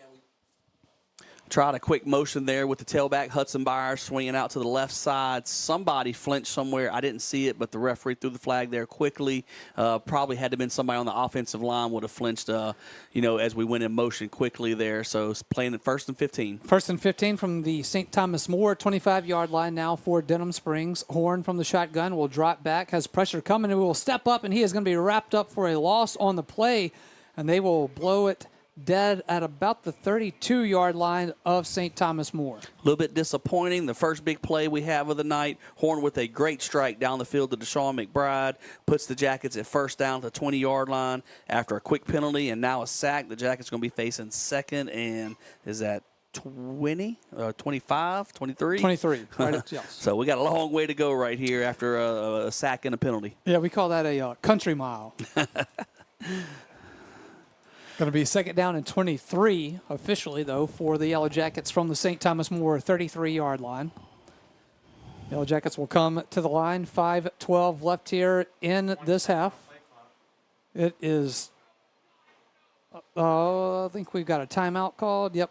Tried a quick motion there with the tailback, Hudson Byers swinging out to the left side. Somebody flinched somewhere. I didn't see it, but the referee threw the flag there quickly. Probably had to have been somebody on the offensive line would have flinched, as we went in motion quickly there. So it's playing at 1st and 15. 1st and 15 from the St. Thomas More 25-yard line now for Denham Springs. Horn from the shotgun will drop back, has pressure coming, and will step up, and he is going to be wrapped up for a loss on the play, and they will blow it dead at about the 32-yard line of St. Thomas More. A little bit disappointing. The first big play we have of the night, Horn with a great strike down the field to Deshaun McBride, puts the Jackets at first down at the 20-yard line after a quick penalty and now a sack. The Jackets going to be facing second and is that 20, 25, 23? 23, right, yes. So we got a long way to go right here after a sack and a penalty. Yeah, we call that a country mile. Going to be 2nd down and 23 officially, though, for the Yellow Jackets from the St. Thomas More 33-yard line. Yellow Jackets will come to the line. 5:12 left here in this half. It is, I think we've got a timeout called. Yep.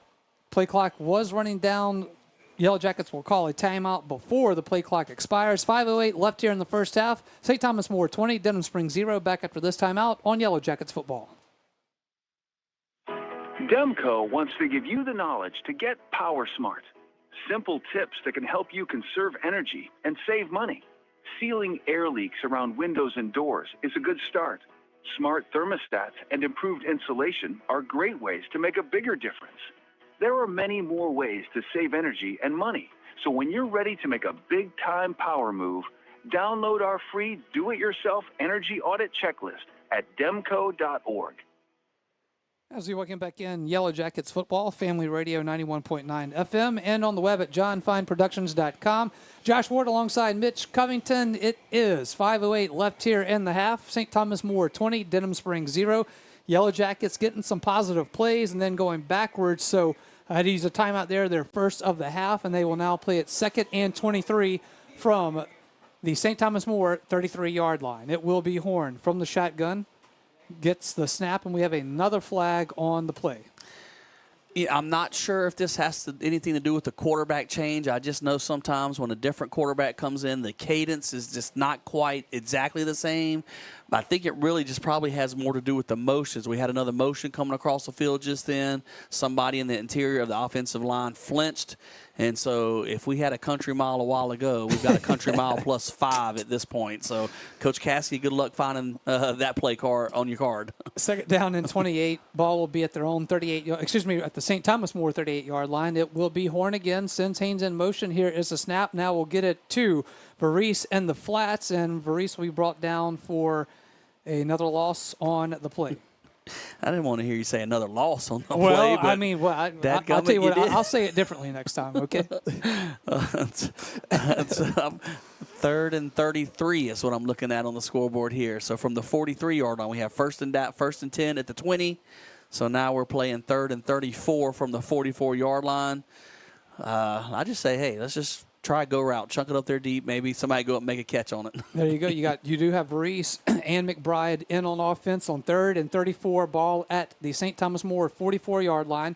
Play clock was running down. Yellow Jackets will call a timeout before the play clock expires. 5:08 left here in the first half. St. Thomas More 20, Denham Springs 0. Back after this timeout on Yellow Jackets football. Demco wants to give you the knowledge to get power smart. Simple tips that can help you conserve energy and save money. Sealing air leaks around windows and doors is a good start. Smart thermostats and improved insulation are great ways to make a bigger difference. There are many more ways to save energy and money. So when you're ready to make a big-time power move, download our free do-it-yourself energy audit checklist at demco.org. As we welcome back in Yellow Jackets football, Family Radio 91.9 FM, and on the web at johnfineproductions.com. Josh Ward alongside Mitch Covington. It is 5:08 left here in the half. St. Thomas More 20, Denham Springs 0. Yellow Jackets getting some positive plays and then going backwards. So I had to use a timeout there, their first of the half, and they will now play at 2nd and 23 from the St. Thomas More 33-yard line. It will be Horn from the shotgun. Gets the snap, and we have another flag on the play. Yeah, I'm not sure if this has anything to do with the quarterback change. I just know sometimes when a different quarterback comes in, the cadence is just not quite exactly the same. But I think it really just probably has more to do with the motions. We had another motion coming across the field just then. Somebody in the interior of the offensive line flinched. And so if we had a country mile a while ago, we've got a country mile plus 5 at this point. So, Coach Caskey, good luck finding that play card on your card. 2nd down and 28. Ball will be at their own at the St. Thomas More 38-yard line. It will be Horn again. Sends Haynes in motion. Here is the snap. Now we'll get it to Varese and the flats. And Varese will be brought down for another loss on the play. I didn't want to hear you say another loss on the play. Well, I mean, I'll tell you what, I'll say it differently next time, okay? It's 3rd and 33 is what I'm looking at on the scoreboard here. So from the 43-yard line, we have 1st and 10 at the 20. So now we're playing 3rd and 34 from the 44-yard line. I just say, hey, let's just try a go route, chunk it up there deep. Maybe somebody go up and make a catch on it. There you go. You do have Reese and McBride in on offense on 3rd and 34. Ball at the St. Thomas More 44-yard line.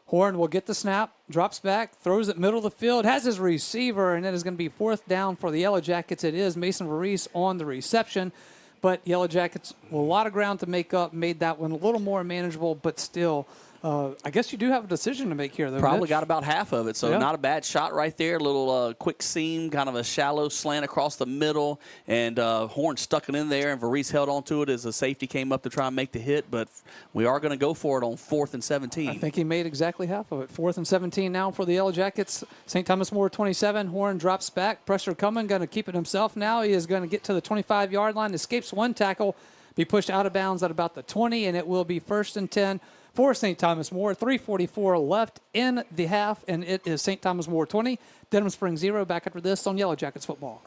Horn will get the snap, drops back, throws it middle of the field, has his receiver, and it is going to be 4th down for the Yellow Jackets. It is Mason Varese on the reception, but Yellow Jackets, a lot of ground to make up, made that one a little more manageable, but still, I guess you do have a decision to make here, though. Probably Mitch. got about half of it, so not a bad shot right there. A little quick seam, kind of a shallow slant across the middle, and Horn stuck it in there, and Varese held on to it as the safety came up to try and make the hit, but we are going to go for it on 4th and 17. I think he made exactly half of it. 4th and 17 now for the Yellow Jackets. St. Thomas More 27. Horn drops back. Pressure coming. Going to keep it himself now. He is going to get to the 25-yard line. Escapes one tackle. Be pushed out of bounds at about the 20, and it will be 1st and 10 for St. Thomas More. 3:44 left in the half, and it is St. Thomas More 20, Denham Springs 0. Back after this on Yellow Jackets football.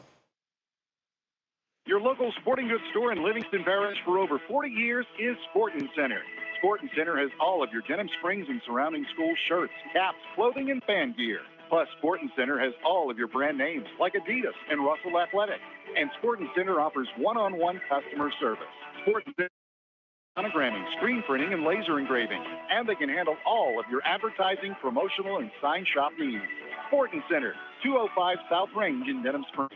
Your local sporting goods store in Livingston Parish for over 40 years is Sporting Center. Sporting Center has all of your Denham Springs and surrounding school shirts, caps, clothing, and fan gear. Plus, Sporting Center has all of your brand names like Adidas and Russell Athletic. And Sporting Center offers one-on-one customer service. Sporting Center monogramming, screen printing, and laser engraving. And they can handle all of your advertising, promotional, and sign shop needs. Sporting Center, 205 South Range in Denham Springs.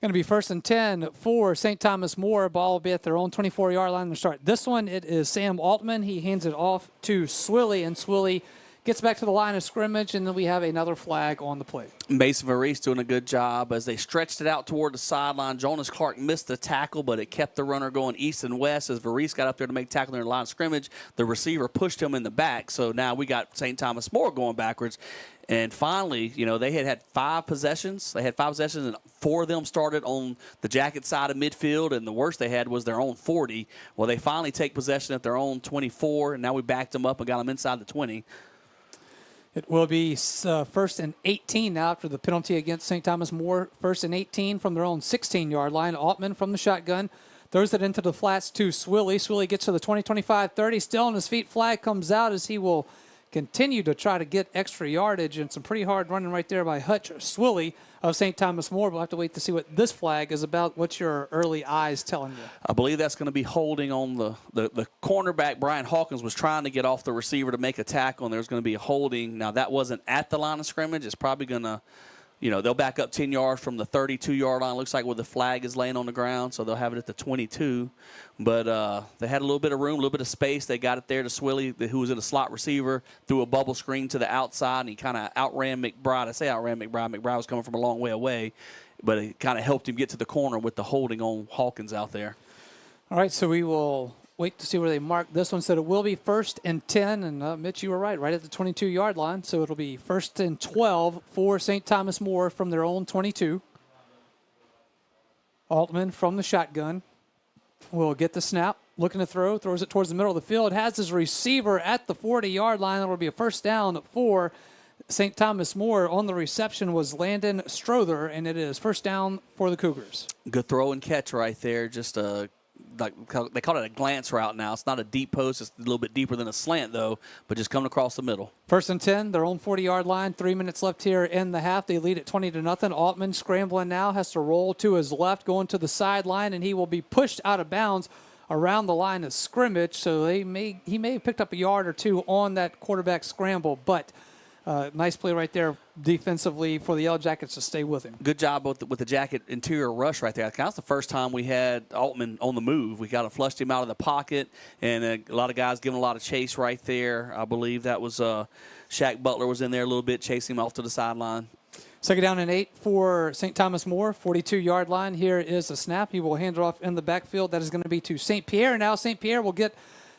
Going to be 1st and 10 for St. Thomas More. Ball will be at their own 24-yard line to start. This one, it is Sam Altman. He hands it off to Swilly, and Swilly gets back to the line of scrimmage, and then we have another flag on the play. Mason Varese doing a good job as they stretched it out toward the sideline. Jonas Clark missed the tackle, but it kept the runner going east and west as Varese got up there to make tackle near the line of scrimmage. The receiver pushed him in the back, so now we got St. Thomas More going backwards. And finally, they had 5 possessions. They had 5 possessions, and 4 of them started on the Jacket side of midfield, and the worst they had was their own 40. Well, they finally take possession at their own 24, and now we backed them up and got them inside the 20. It will be 1st and 18 now after the penalty against St. Thomas More. 1st and 18 from their own 16-yard line. Altman from the shotgun throws it into the flats to Swilly. Swilly gets to the 20, 25, 30. Still on his feet. Flag comes out as he will continue to try to get extra yardage, and some pretty hard running right there by Hutch Swilly of St. Thomas More. We'll have to wait to see what this flag is about. What's your early eyes telling you? I believe that's going to be holding on the cornerback. Brian Hawkins was trying to get off the receiver to make a tackle, and there's going to be a holding. Now, that wasn't at the line of scrimmage. It's probably going to, they'll back up 10 yards from the 32-yard line. Looks like where the flag is laying on the ground, so they'll have it at the 22. But they had a little bit of room, a little bit of space. They got it there to Swilly, who was in a slot receiver, threw a bubble screen to the outside, and he kind of outran McBride. I say outran McBride. McBride was coming from a long way away, but it kind of helped him get to the corner with the holding on Hawkins out there. All right, so we will wait to see where they mark this one. Said it will be 1st and 10, and Mitch, you were right at the 22-yard line. So it'll be 1st and 12 for St. Thomas More from their own 22. Altman from the shotgun will get the snap, looking to throw, throws it towards the middle of the field, has his receiver at the 40-yard line. It'll be a 1st down for St. Thomas More. On the reception was Landon Strother, and it is 1st down for the Cougars. Good throw and catch right there. Just they call it a glance route now. It's not a deep post. It's a little bit deeper than a slant, though, but just coming across the middle. 1st and 10, their own 40-yard line. 3 minutes left here in the half. They lead at 20-0. Altman scrambling now, has to roll to his left, going to the sideline, and he will be pushed out of bounds around the line of scrimmage. So he may have picked up a yard or 2 on that quarterback scramble, but nice play right there defensively for the Yellow Jackets to stay with him. Good job with the Jacket interior rush right there. That's the first time we had Altman on the move. We got to flushed him out of the pocket, and a lot of guys giving a lot of chase right there. I believe that was Shaq Butler was in there a little bit, chasing him off to the sideline. 2nd down and 8 for St. Thomas More, 42-yard line. Here is the snap. He will hand it off in the backfield. That is going to be to St. Pierre. Now St. Pierre will get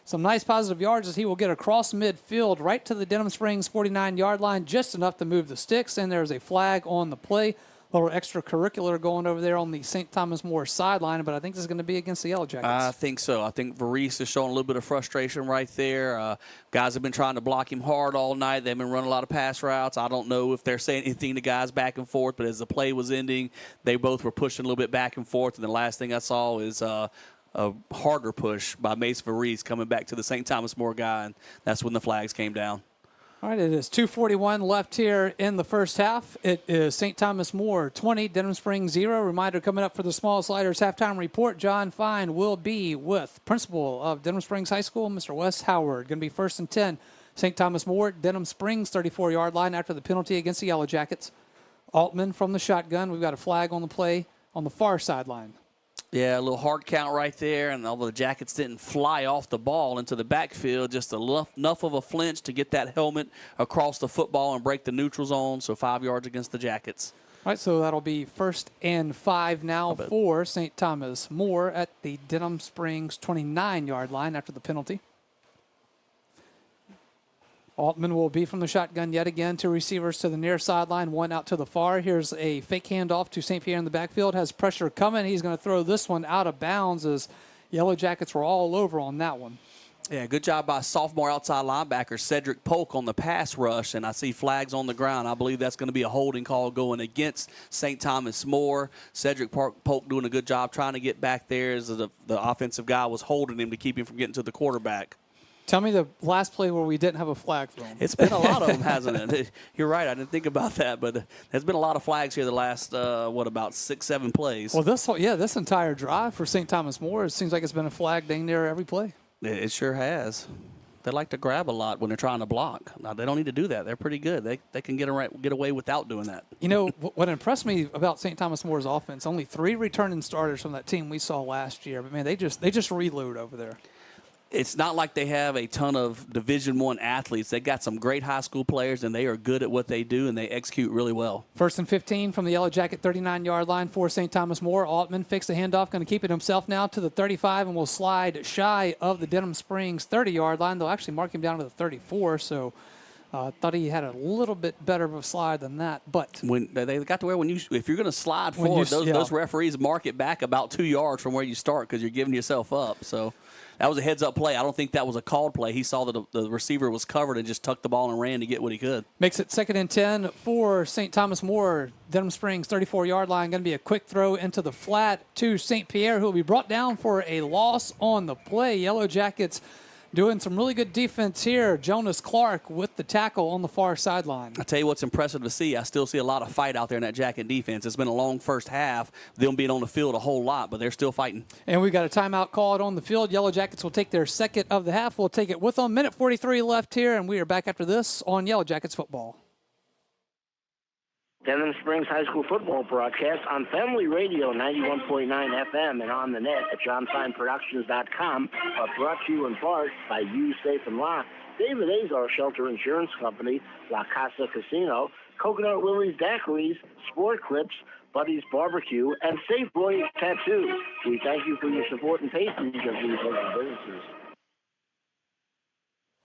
some nice positive yards as he will get across midfield right to the Denham Springs 49-yard line, just enough to move the sticks, and there's a flag on the play. A little extracurricular going over there on the St. Thomas More sideline, but I think this is going to be against the Yellow Jackets. I think so. I think Varese is showing a little bit of frustration right there. Guys have been trying to block him hard all night. They've been running a lot of pass routes. I don't know if they're saying anything to guys back and forth, but as the play was ending, they both were pushing a little bit back and forth, and the last thing I saw is a harder push by Mace Varese coming back to the St. Thomas More guy, and that's when the flags came down. All right, it is 2:41 left here in the first half. It is St. Thomas More 20, Denham Springs 0. Reminder coming up for the Small Sliders halftime report. John Fine will be with principal of Denham Springs High School, Mr. Wes Howard. Going to be 1st and 10. St. Thomas More, Denham Springs 34-yard line after the penalty against the Yellow Jackets. Altman from the shotgun. We've got a flag on the play on the far sideline. Yeah, a little hard count right there, and although the Jackets didn't fly off the ball into the backfield, just enough of a flinch to get that helmet across the football and break the neutral zone, so 5 yards against the Jackets. All right, so that'll be 1st and 5 now for St. Thomas More at the Denham Springs 29-yard line after the penalty. Altman will be from the shotgun yet again. 2 receivers to the near sideline, 1 out to the far. Here's a fake handoff to St. Pierre in the backfield. Has pressure coming. He's going to throw this one out of bounds as Yellow Jackets were all over on that one. Yeah, good job by sophomore outside linebacker Cedric Polk on the pass rush, and I see flags on the ground. I believe that's going to be a holding call going against St. Thomas More. Cedric Polk doing a good job trying to get back there as the offensive guy was holding him to keep him from getting to the quarterback. Tell me the last play where we didn't have a flag thrown. It's been a lot of them, hasn't it? You're right. I didn't think about that, but there's been a lot of flags here the last, about 6-7 plays. Well, this entire drive for St. Thomas More, it seems like it's been a flag dang near every play. It sure has. They like to grab a lot when they're trying to block. Now, they don't need to do that. They're pretty good. They can get away without doing that. You know, what impressed me about St. Thomas More's offense, only 3 returning starters from that team we saw last year. But, man, they just reload over there. It's not like they have a ton of Division I athletes. They got some great high school players, and they are good at what they do, and they execute really well. 1st and 15 from the Yellow Jacket 39-yard line for St. Thomas More. Altman fakes the handoff, going to keep it himself now to the 35, and will slide shy of the Denham Springs 30-yard line. They'll actually mark him down to the 34, so thought he had a little bit better of a slide than that. But when they got to where if you're going to slide forward, those referees mark it back about 2 yards from where you start because you're giving yourself up. So that was a heads-up play. I don't think that was a called play. He saw that the receiver was covered and just tucked the ball and ran to get what he could. Makes it 2nd and 10 for St. Thomas More. Denham Springs 34-yard line. Going to be a quick throw into the flat to St. Pierre, who will be brought down for a loss on the play. Yellow Jackets doing some really good defense here. Jonas Clark with the tackle on the far sideline. I tell you what's impressive to see. I still see a lot of fight out there in that Jacket defense. It's been a long first half, them being on the field a whole lot, but they're still fighting. And we got a timeout called on the field. Yellow Jackets will take their second of the half. We'll take it with them. 1:43 left here, and we are back after this on Yellow Jackets football. Denham Springs High School football broadcast on Family Radio 91.9 FM and on the net at johnfineproductions.com are brought to you in part by You Safe and Lock, David Azar Shelter Insurance Company, La Casa Casino, Coconut Willie's Daiquiris, Sport Clips, Buddy's Barbecue, and Safe Boy Tattoo. We thank you for your support and patronage of these local businesses.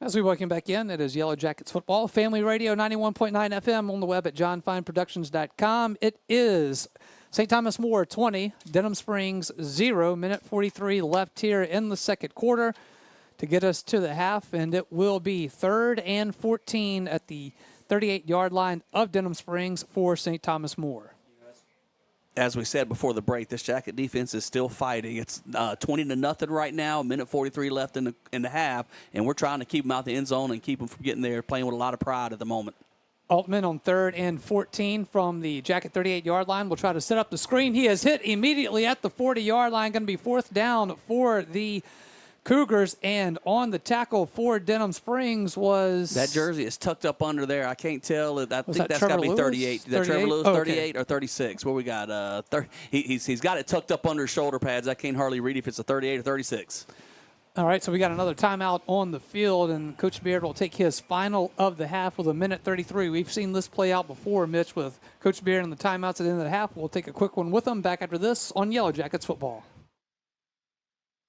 As we welcome back in, it is Yellow Jackets football. Family Radio 91.9 FM on the web at johnfineproductions.com. It is St. Thomas More 20, Denham Springs 0. 1:43 left here in the second quarter to get us to the half, and it will be 3rd and 14 at the 38-yard line of Denham Springs for St. Thomas More. As we said before the break, this Jacket defense is still fighting. It's 20-0 right now, 1:43 left in the half, and we're trying to keep them out the end zone and keep them from getting there, playing with a lot of pride at the moment. Altman on 3rd and 14 from the Jacket 38-yard line will try to set up the screen. He is hit immediately at the 40-yard line. Going to be 4th down for the Cougars, and on the tackle for Denham Springs was... That jersey is tucked up under there. I can't tell. I think that's Trevor got to be 38. Is that Trevor Lewis, 38 or 36? What we got? He's got it tucked up under his shoulder pads. I can't hardly read if it's a 38 or 36. All right, so we got another timeout on the field, and Coach Beard will take his final of the half with 1:33. We've seen this play out before, Mitch, with Coach Beard and the timeouts at the end of the half. We'll take a quick one with them back after this on Yellow Jackets football.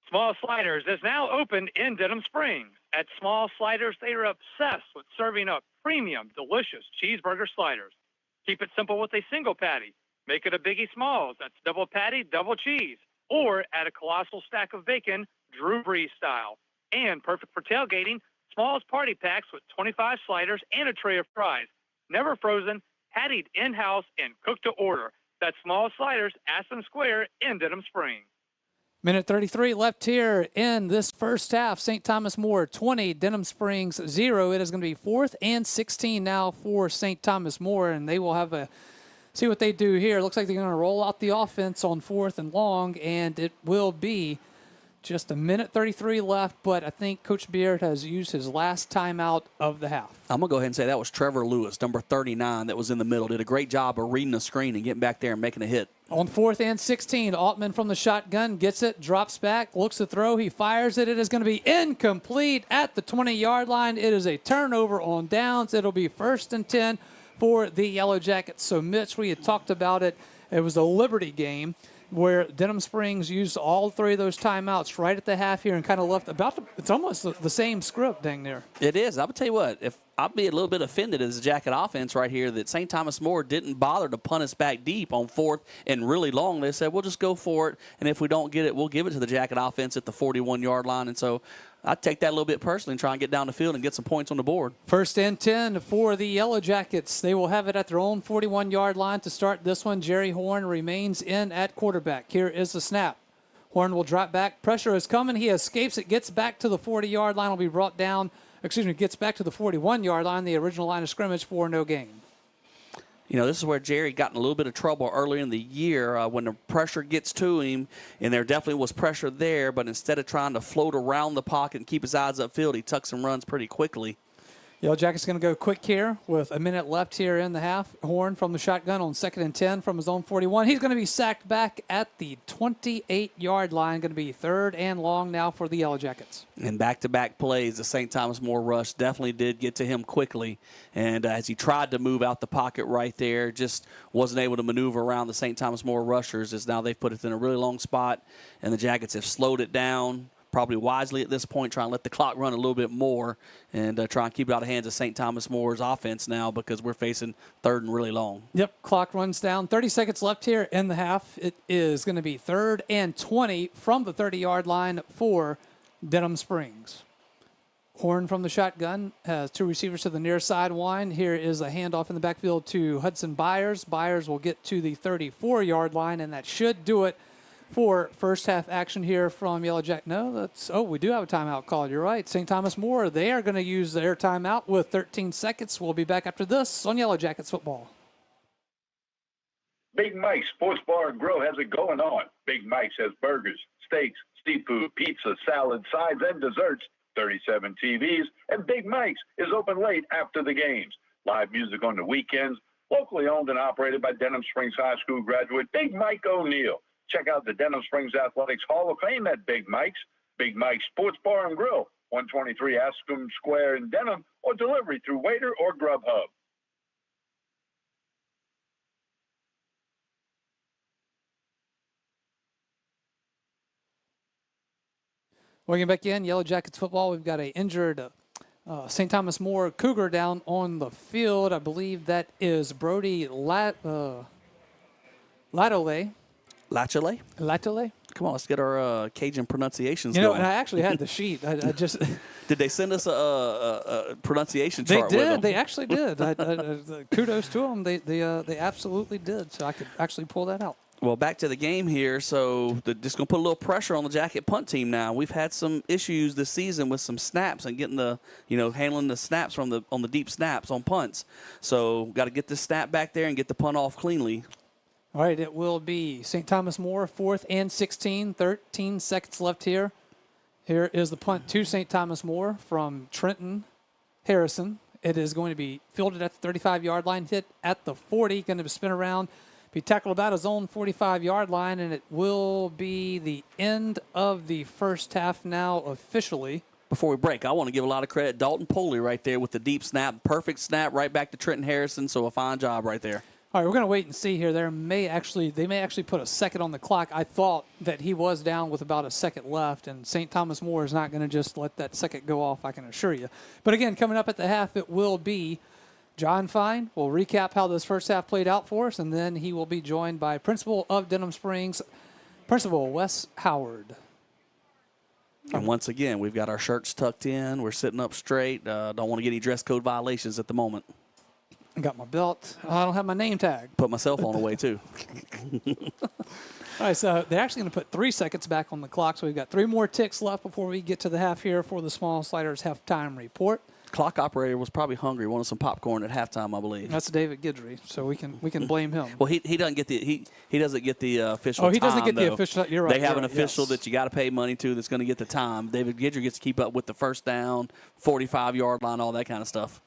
Small Sliders is now open in Denham Springs. At Small Sliders, they are obsessed with serving up premium, delicious cheeseburger sliders. Keep it simple with a single patty. Make it a Biggie Smalls. That's double patty, double cheese. Or add a colossal stack of bacon, Drew Brees style. And perfect for tailgating, Smalls party packs with 25 sliders and a tray of fries. Never frozen, pattied in-house, and cooked to order. That's Small Sliders, Aspen Square in Denham Springs. 1:33 left here in this first half. St. Thomas More 20, Denham Springs 0. It is going to be 4th and 16 now for St. Thomas More, and they will have see what they do here. Looks like they're going to roll out the offense on 4th and long, and it will be just 1:33 left, but I think Coach Beard has used his last timeout of the half. I'm going to go ahead and say that was Trevor Lewis, number 39, that was in the middle. Did a great job of reading the screen and getting back there and making a hit. On 4th and 16, Altman from the shotgun gets it, drops back, looks to throw. He fires it. It is going to be incomplete at the 20-yard line. It is a turnover on downs. It'll be 1st and 10 for the Yellow Jackets. So, Mitch, we had talked about it. It was a Liberty game where Denham Springs used all 3 of those timeouts right at the half here and kind of left it's almost the same script dang near. It is. I would tell you what, if I'd be a little bit offended as a Jacket offense right here that St. Thomas More didn't bother to punt us back deep on 4th and really long. They said, we'll just go for it, and if we don't get it, we'll give it to the Jacket offense at the 41-yard line. And so I'd take that a little bit personally and try and get down the field and get some points on the board. 1st and 10 for the Yellow Jackets. They will have it at their own 41-yard line to start this one. Jerry Horn remains in at quarterback. Here is the snap. Horn will drop back. Pressure is coming. He escapes it, gets back to the 40-yard line, will be brought down. Gets back to the 41-yard line, the original line of scrimmage, for no gain. You know, this is where Jerry got in a little bit of trouble earlier in the year when the pressure gets to him, and there definitely was pressure there, but instead of trying to float around the pocket and keep his eyes upfield, he tucks and runs pretty quickly. Yellow Jackets going to go quick here with a minute left here in the half. Horn from the shotgun on 2nd and 10 from his own 41. He's going to be sacked back at the 28-yard line. Going to be 3rd and long now for the Yellow Jackets. And back-to-back plays, the St. Thomas More rush definitely did get to him quickly. And as he tried to move out the pocket right there, just wasn't able to maneuver around the St. Thomas More rushers, as now they've put it in a really long spot, and the Jackets have slowed it down. Probably wisely at this point, trying to let the clock run a little bit more and try and keep it out of the hands of St. Thomas More's offense now, because we're facing 3rd and really long. Yep, clock runs down. 30 seconds left here in the half. It is going to be 3rd and 20 from the 30-yard line for Denham Springs. Horn from the shotgun has 2 receivers to the near sideline. Here is a handoff in the backfield to Hudson Byers. Byers will get to the 34-yard line, and that should do it for first half action here from Yellow Jack. No, we do have a timeout called. You're right. St. Thomas More, they are going to use their timeout with 13 seconds. We'll be back after this on Yellow Jackets football. Big Mike's Sports Bar and Grill has it going on. Big Mike's has burgers, steaks, seafood, pizza, salad, sides, and desserts, 37 TVs, and Big Mike's is open late after the games. Live music on the weekends, locally owned and operated by Denham Springs High School graduate Big Mike O'Neill. Check out the Denham Springs Athletics Hall of Fame at Big Mike's. Big Mike's Sports Bar and Grill, 123 Ascom Square in Denham, or delivery through Waiter or Grubhub. Welcome back in. Yellow Jackets football. We've got an injured St. Thomas More Cougar down on the field. I believe that is Brody Latole. Latole? Come on, let's get our Cajun pronunciations going. going. And I actually had the sheet. I just Did they send us a pronunciation chart? They did. With them? They actually did. Kudos to them. They absolutely did. So I could actually pull that out. Well, back to the game here. So just going to put a little pressure on the Jacket punt team now. We've had some issues this season with some snaps and getting handling the snaps on the deep snaps on punts. So got to get this snap back there and get the punt off cleanly. All right, it will be St. Thomas More, 4th and 16, 13 seconds left here. Here is the punt to St. Thomas More from Trenton Harrison. It is going to be fielded at the 35-yard line, hit at the 40, going to spin around, be tackled about his own 45-yard line, and it will be the end of the first half now officially. Before we break, I want to give a lot of credit. Dalton Poley right there with the deep snap, perfect snap right back to Trenton Harrison, so a fine job right there. All right, we're going to wait and see here. They may actually put a second on the clock. I thought that he was down with about a second left, and St. Thomas More is not going to just let that second go off, I can assure you. But again, coming up at the half, it will be John Fine. We'll recap how this first half played out for us, and then he will be joined by Principal of Denham Springs, Principal Wes Howard. And once again, we've got our shirts tucked in. We're sitting up straight. Don't want to get any dress code violations at the moment. I got my belt. I don't have my name tag. Put my cell phone away, too. All right, so they're actually going to put 3 seconds back on the clock, so we've got 3 more ticks left before we get to the half here for the Small Sliders halftime report. Clock operator was probably hungry, wanted some popcorn at halftime, I believe. That's David Guidry, so we can blame him. Well, he doesn't get he doesn't get the official. Oh, he doesn't time, get the official. You're right. They have an official that you got to pay money to that's going to get the time. David Guidry gets to keep up with the first down, 45-yard line, all that kind of stuff.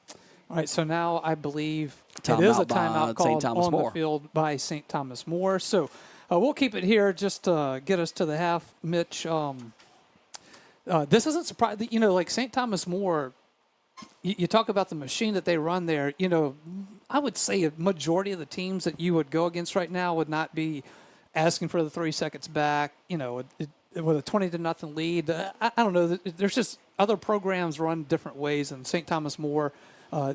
All right, so now I believe it is a timeout called on the field by St. Thomas More. So we'll keep it here just to get us to the half, Mitch. This isn't surprising. Like St. Thomas More, you talk about the machine that they run there. I would say a majority of the teams that you would go against right now would not be asking for the 3 seconds back, with a 20-0 lead. I don't know. There's just other programs run different ways, and St. Thomas More,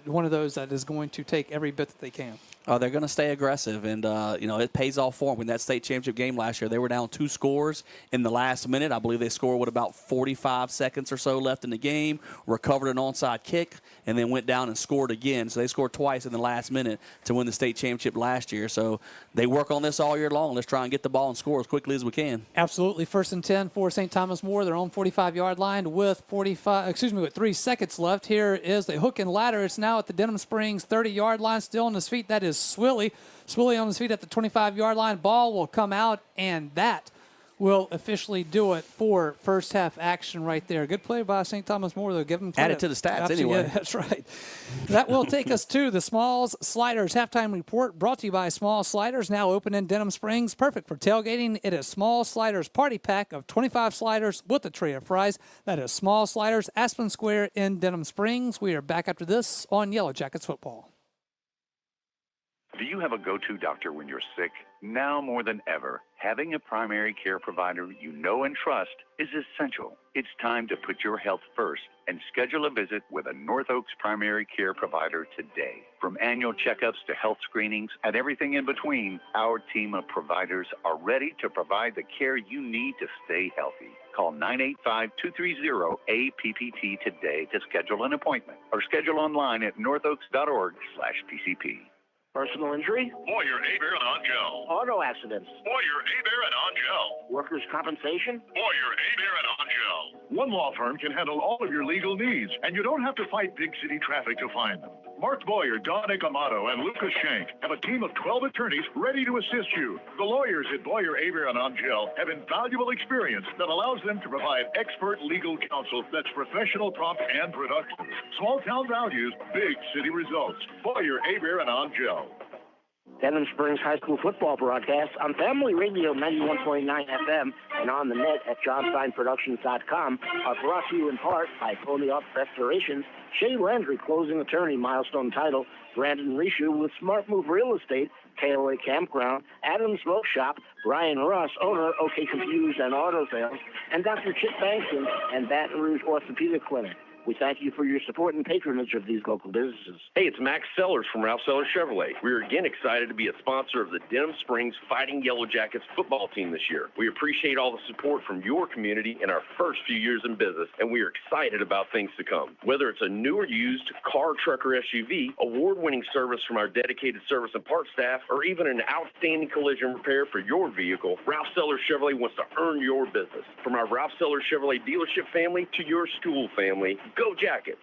one of those that is going to take every bit that they can. They're going to stay aggressive, and, it pays off for them. In that state championship game last year, they were down 2 scores in the last minute. I believe they scored with about 45 seconds or so left in the game, recovered an onside kick, and then went down and scored again. So they scored twice in the last minute to win the state championship last year. So they work on this all year long. Let's try and get the ball and score as quickly as we can. Absolutely. 1st and 10 for St. Thomas More, their own 45-yard line with 3 seconds left. Here is the hook and ladder. It's now at the Denham Springs 30-yard line. Still on his feet. That is Swilly. Swilly on his feet at the 25-yard line. Ball will come out, and that will officially do it for first half action right there. Good play by St. Thomas More, though. Give them credit. Add it to the stats Absolutely. anyway. Yeah, that's right. That will take us to the Smalls Sliders halftime report, brought to you by Small Sliders, now open in Denham Springs. Perfect for tailgating. It is Small Sliders party pack of 25 sliders with a tray of fries. That is Small Sliders, Aspen Square in Denham Springs. We are back after this on Yellow Jackets football. Do you have a go-to doctor when you're sick? Now more than ever, having a primary care provider you know and trust is essential. It's time to put your health first and schedule a visit with a North Oaks primary care provider today. From annual checkups to health screenings and everything in between, our team of providers are ready to provide the care you need to stay healthy. Call 985-230-APPT today to schedule an appointment or schedule online at northoaks.org/PCP. Personal injury? Boyer, Abear, and Angel. Auto accidents? Boyer, Abear, and Angel. Workers' compensation? Boyer, Abear, and Angel. One law firm can handle all of your legal needs, and you don't have to fight big city traffic to find them. Mark Boyer, Don Amato, and Lucas Shank have a team of 12 attorneys ready to assist you. The lawyers at Boyer, Abear, and Angel have invaluable experience that allows them to provide expert legal counsel that's professional, prompt, and productive. Small town values, big city results. Boyer, Abear, and Angel. Denham Springs High School football broadcast on Family Radio 91.9 FM and on the net at johnsteinproductions.com are brought to you in part by Pony Up Restorations, Shea Landry Closing Attorney Milestone Title, Brandon Rishu with Smart Move Real Estate, KOA Campground, Adams Smoke Shop, Brian Ross, owner, OK Confused and Auto Sales, and Dr. Chip Bankston and Baton Rouge Orthopedic Clinic. We thank you for your support and patronage of these local businesses. Hey, it's Max Sellers from Ralph Sellers Chevrolet. We are again excited to be a sponsor of the Denham Springs Fighting Yellow Jackets football team this year. We appreciate all the support from your community in our first few years in business, and we are excited about things to come. Whether it's a new or used car, truck, or SUV, award-winning service from our dedicated service and parts staff, or even an outstanding collision repair for your vehicle, Ralph Sellers Chevrolet wants to earn your business. From our Ralph Sellers Chevrolet dealership family to your school family, go Jackets!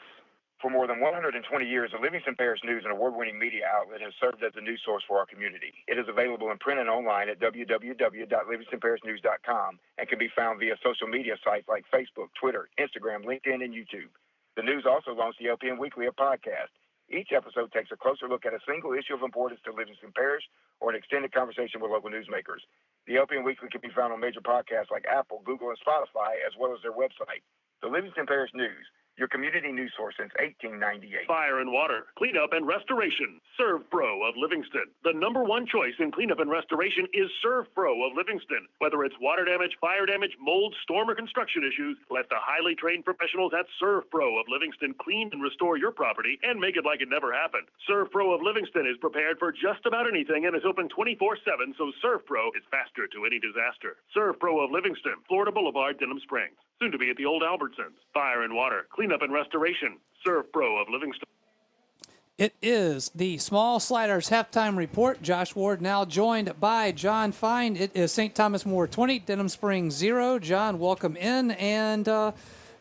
For more than 120 years, the Livingston Parish News, an award-winning media outlet, has served as a news source for our community. It is available in print and online at www.livingstonparishnews.com and can be found via social media sites like Facebook, Twitter, Instagram, LinkedIn, and YouTube. The News also launched the LPN Weekly, a podcast. Each episode takes a closer look at a single issue of importance to Livingston Parish or an extended conversation with local newsmakers. The LPN Weekly can be found on major podcasts like Apple, Google, and Spotify, as well as their website. The Livingston Parish News, your community news source since 1898. Fire and water, cleanup and restoration. Serve Pro of Livingston. The #1 choice in cleanup and restoration is Serve Pro of Livingston. Whether it's water damage, fire damage, mold, storm, or construction issues, let the highly trained professionals at Serve Pro of Livingston clean and restore your property and make it like it never happened. Serve Pro of Livingston is prepared for just about anything and is open 24/7, so Serve Pro is faster to any disaster. Serve Pro of Livingston, Florida Boulevard, Denham Springs. Soon to be at the old Albertsons. Fire and water, cleanup and restoration. Serve Pro of Livingston. It is the Small Sliders halftime report. Josh Ward now joined by John Fine. It is St. Thomas More 20, Denham Springs 0. John, welcome in, and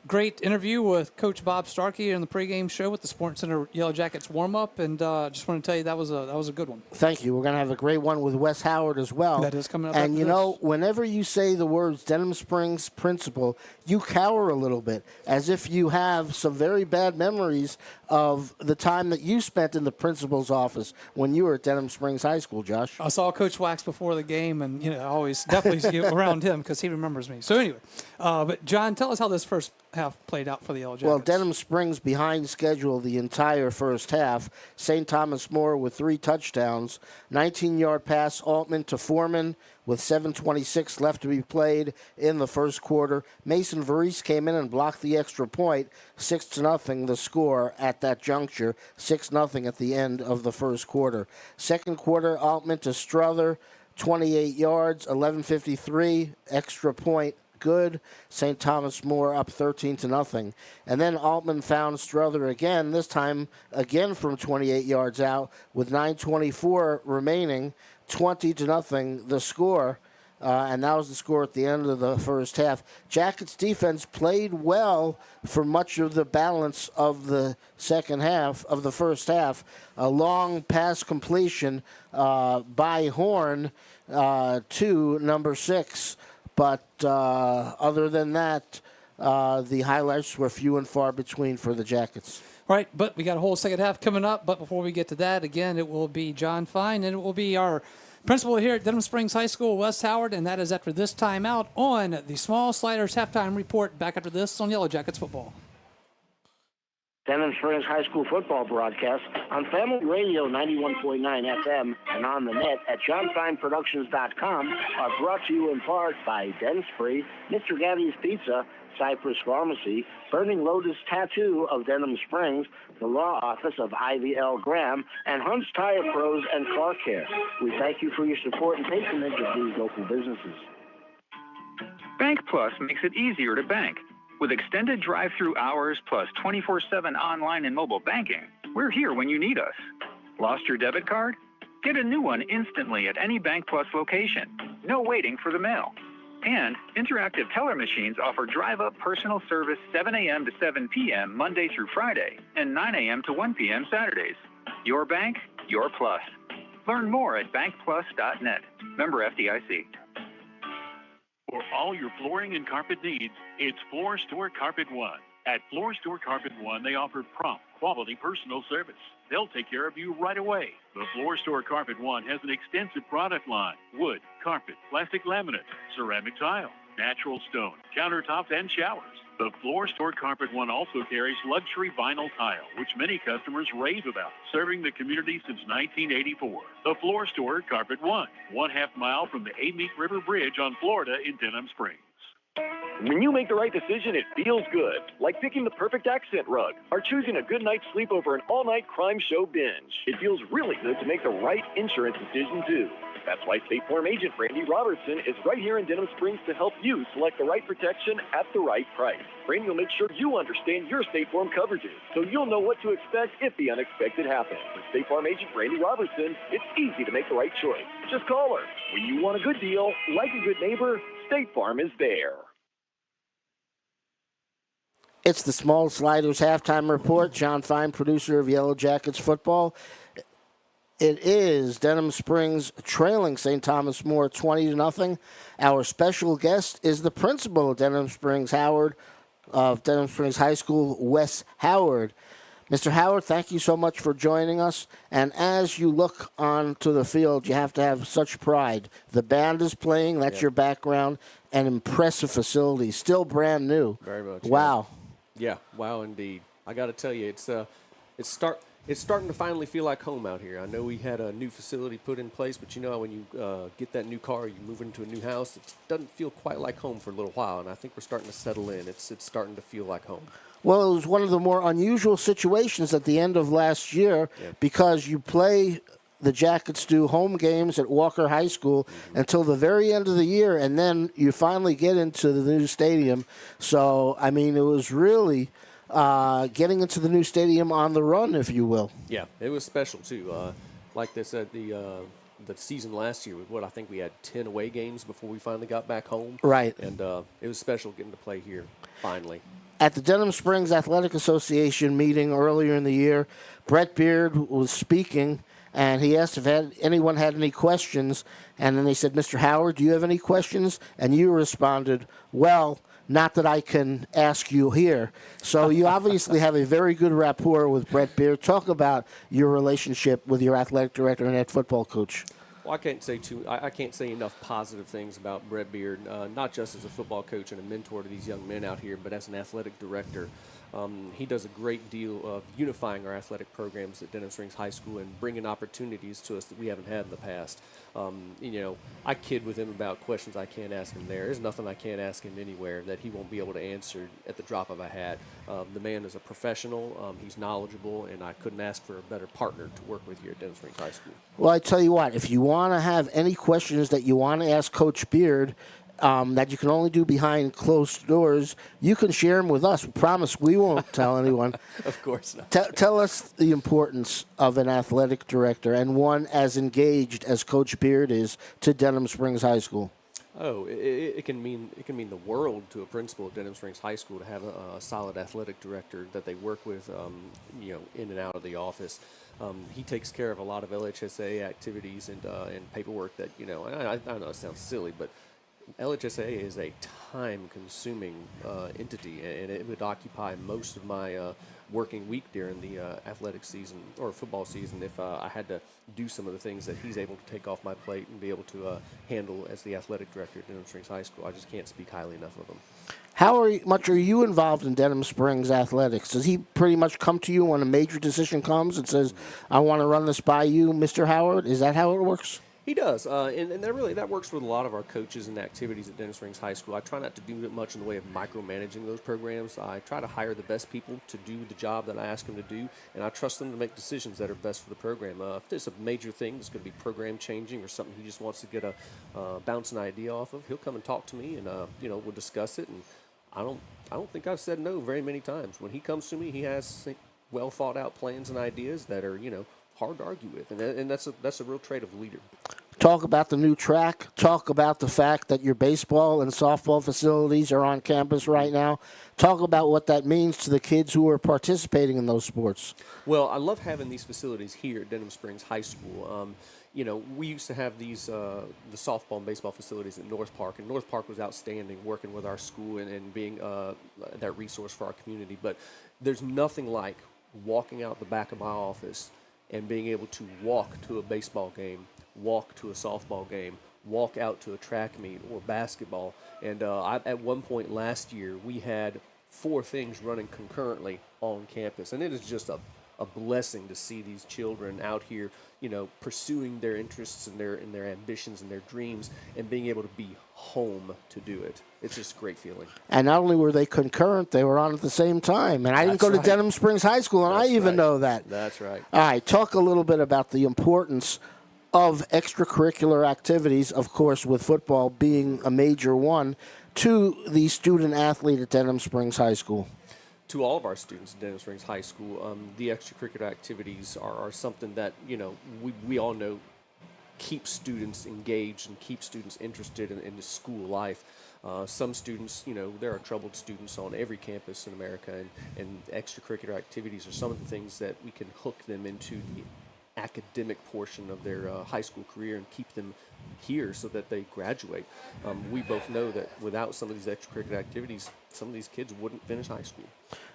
great interview with Coach Bob Starkey in the pregame show with the Sports Center Yellow Jackets warm-up, and just want to tell you that was a good one. Thank you. We're going to have a great one with Wes Howard as well. That is coming up. And, you know, whenever you say the words Denham Springs principal, you cower a little bit, as if you have some very bad memories of the time that you spent in the principal's office when you were at Denham Springs High School, Josh. I saw Coach Wax before the game, and, you know, I always definitely around him because he remembers me. So anyway, but John, tell us how this first half played out for the Yellow Jackets? Well, Denham Springs behind schedule the entire first half. St. Thomas More with 3 touchdowns. 19-yard pass, Altman to Foreman with 7:26 left to be played in the first quarter. Mason Varese came in and blocked the extra point. 6-0 the score at that juncture. 6-0 at the end of the first quarter. Second quarter, Altman to Strother, 28 yards, 11:53, extra point. Good. St. Thomas More up 13-0. And then Altman found Strother again, this time again from 28 yards out with 9:24 remaining, 20-0 the score. And that was the score at the end of the first half. Jackets defense played well for much of the balance of the second half, of the first half. A long pass completion by Horn to number 6. But other than that, the highlights were few and far between for the Jackets. Right, but we got a whole second half coming up. But before we get to that, again, it will be John Fine, and it will be our principal here at Denham Springs High School, Wes Howard, and that is after this timeout on the Small Sliders Halftime Report. Back after this on Yellow Jackets Football. Denham Springs High School football broadcast on Family Radio 91.9 FM and on the net at johnfineproductions.com are brought to you in part by Denspre, Mr. Gaddy's Pizza, Cypress Pharmacy, Burning Lotus Tattoo of Denham Springs, the Law Office of Ivy L. Graham, and Hunt's Tire Pros and Car Care. We thank you for your support and patronage of these local businesses. Bank Plus makes it easier to bank. With extended drive-through hours plus 24/7 online and mobile banking, we're here when you need us. Lost your debit card? Get a new one instantly at any Bank Plus location. No waiting for the mail. And interactive teller machines offer drive-up personal service 7 a.m. to 7 p.m. Monday through Friday and 9 a.m. to 1 p.m. Saturdays. Your bank, your plus. Learn more at bankplus.net. Member FDIC. For all your flooring and carpet needs, it's Floor Store Carpet One. At Floor Store Carpet One, they offer prompt, quality personal service. They'll take care of you right away. The Floor Store Carpet One has an extensive product line: wood, carpet, plastic laminate, ceramic tile, natural stone, countertops, and showers. The Floor Store Carpet One also carries luxury vinyl tile, which many customers rave about, serving the community since 1984. The Floor Store Carpet One, 1/2 mile from the Amite River Bridge on Florida in Denham Springs. When you make the right decision, it feels good. Like picking the perfect accent rug or choosing a good night's sleep over an all-night crime show binge. It feels really good to make the right insurance decision, too. That's why State Farm agent Brandy Robertson is right here in Denham Springs to help you select the right protection at the right price. Brandy will make sure you understand your State Farm coverages, so you'll know what to expect if the unexpected happens. With State Farm agent Brandy Robertson, it's easy to make the right choice. Just call her. When you want a good deal, like a good neighbor, State Farm is there. It's the Small Sliders Halftime Report. John Fine, producer of Yellow Jackets Football. It is Denham Springs trailing St. Thomas More 20-0. Our special guest is the principal of Denham Springs High School, Wes Howard. Mr. Howard, thank you so much for joining us. And as you look onto the field, you have to have such pride. The band is playing, that's your background, and impressive facility, still brand new. Very much. Wow. Yeah, wow indeed. I got to tell you, it's starting to finally feel like home out here. I know we had a new facility put in place, but you know when you get that new car, you move into a new house, it doesn't feel quite like home for a little while, and I think we're starting to settle in. It's starting to feel like home. Well, it was one of the more unusual situations at the end of last year because you play, the Jackets do home games at Walker High School until the very end of the year, and then you finally get into the new stadium. So, I mean, it was really getting into the new stadium on the run, if you will. Yeah, it was special, too. Like they said, the season last year, I think we had 10 away games before we finally got back home. Right. And it was special getting to play here, finally. At the Denham Springs Athletic Association meeting earlier in the year, Brett Beard was speaking, and he asked if anyone had any questions. And then they said, Mr. Howard, do you have any questions? And you responded, well, not that I can ask you here. So you obviously have a very good rapport with Brett Beard. Talk about your relationship with your athletic director and head football coach. Well, I can't say enough positive things about Brett Beard, not just as a football coach and a mentor to these young men out here, but as an athletic director. He does a great deal of unifying our athletic programs at Denham Springs High School and bringing opportunities to us that we haven't had in the past. I kid with him about questions I can't ask him there. There's nothing I can't ask him anywhere that he won't be able to answer at the drop of a hat. The man is a professional. He's knowledgeable, and I couldn't ask for a better partner to work with here at Denham Springs High School. Well, I tell you what, if you want to have any questions that you want to ask Coach Beard, that you can only do behind closed doors, you can share them with us. We promise we won't tell anyone. Of course not. Tell us the importance of an athletic director and one as engaged as Coach Beard is to Denham Springs High School. Oh, it can mean the world to a principal at Denham Springs High School to have a solid athletic director that they work with, in and out of the office. He takes care of a lot of LHSA activities and paperwork that, I know it sounds silly, but LHSA is a time-consuming entity, and it would occupy most of my working week during the athletic season or football season if I had to do some of the things that he's able to take off my plate and be able to handle as the athletic director at Denham Springs High School. I just can't speak highly enough of him. How much are you involved in Denham Springs athletics? Does he pretty much come to you when a major decision comes and says, I want to run this by you, Mr. Howard? Is that how it works? He does, and that works with a lot of our coaches and activities at Denham Springs High School. I try not to do much in the way of micromanaging those programs. I try to hire the best people to do the job that I ask them to do, and I trust them to make decisions that are best for the program. If there's a major thing that's going to be program changing or something he just wants to get a bounce an idea off of, he'll come and talk to me, and we'll discuss it. And I don't think I've said no very many times. When he comes to me, he has well thought out plans and ideas that are hard to argue with, and that's a real trait of a leader. Talk about the new track. Talk about the fact that your baseball and softball facilities are on campus right now. Talk about what that means to the kids who are participating in those sports. Well, I love having these facilities here at Denham Springs High School. We used to have these the softball and baseball facilities at North Park, and North Park was outstanding working with our school and being that resource for our community. But there's nothing like walking out the back of my office and being able to walk to a baseball game, walk to a softball game, walk out to a track meet or basketball. And at one point last year, we had 4 things running concurrently on campus. And it is just a blessing to see these children out here, pursuing their interests and their ambitions and their dreams and being able to be home to do it. It's just a great feeling. And not only were they concurrent, they were on at the same time. And I didn't go to Denham Springs High School, and I even know that. That's right. All right, talk a little bit about the importance of extracurricular activities, of course, with football being a major one, to the student athlete at Denham Springs High School. To all of our students at Denham Springs High School, the extracurricular activities are something that, we all know keep students engaged and keep students interested in the school life. Some students, there are troubled students on every campus in America, and extracurricular activities are some of the things that we can hook them into the academic portion of their high school career and keep them here so that they graduate. We both know that without some of these extracurricular activities, some of these kids wouldn't finish high school.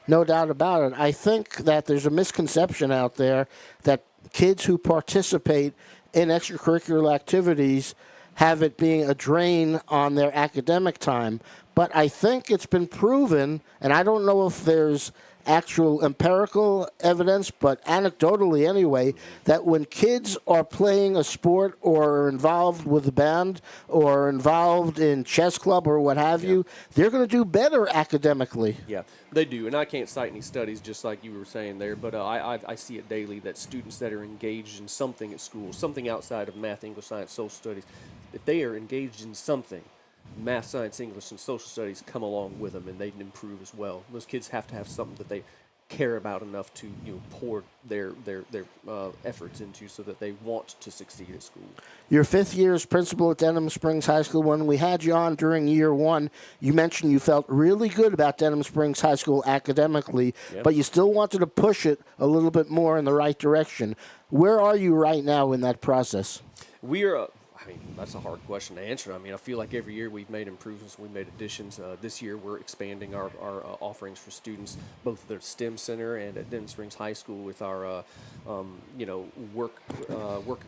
No doubt about it. I think that there's a misconception out there that kids who participate in extracurricular activities have it being a drain on their academic time. But I think it's been proven, and I don't know if there's actual empirical evidence, but anecdotally anyway, that when kids are playing a sport or are involved with a band or involved in chess club or what have you, they're going to do better academically. Yeah, they do. And I can't cite any studies, just like you were saying there, but I see it daily that students that are engaged in something at school, something outside of math, English, science, social studies, if they are engaged in something, math, science, English, and social studies come along with them, and they can improve as well. Those kids have to have something that they care about enough to pour their efforts into so that they want to succeed at school. Your 5th year as principal at Denham Springs High School, when we had you on during year 1, you mentioned you felt really good about Denham Springs High School academically, but you still wanted to push it a little bit more in the right direction. Where are you right now in that process? We are I mean, that's a hard question to answer. I mean, I feel like every year we've made improvements, we've made additions. This year we're expanding our offerings for students, both at the STEM Center and at Denham Springs High School with our, work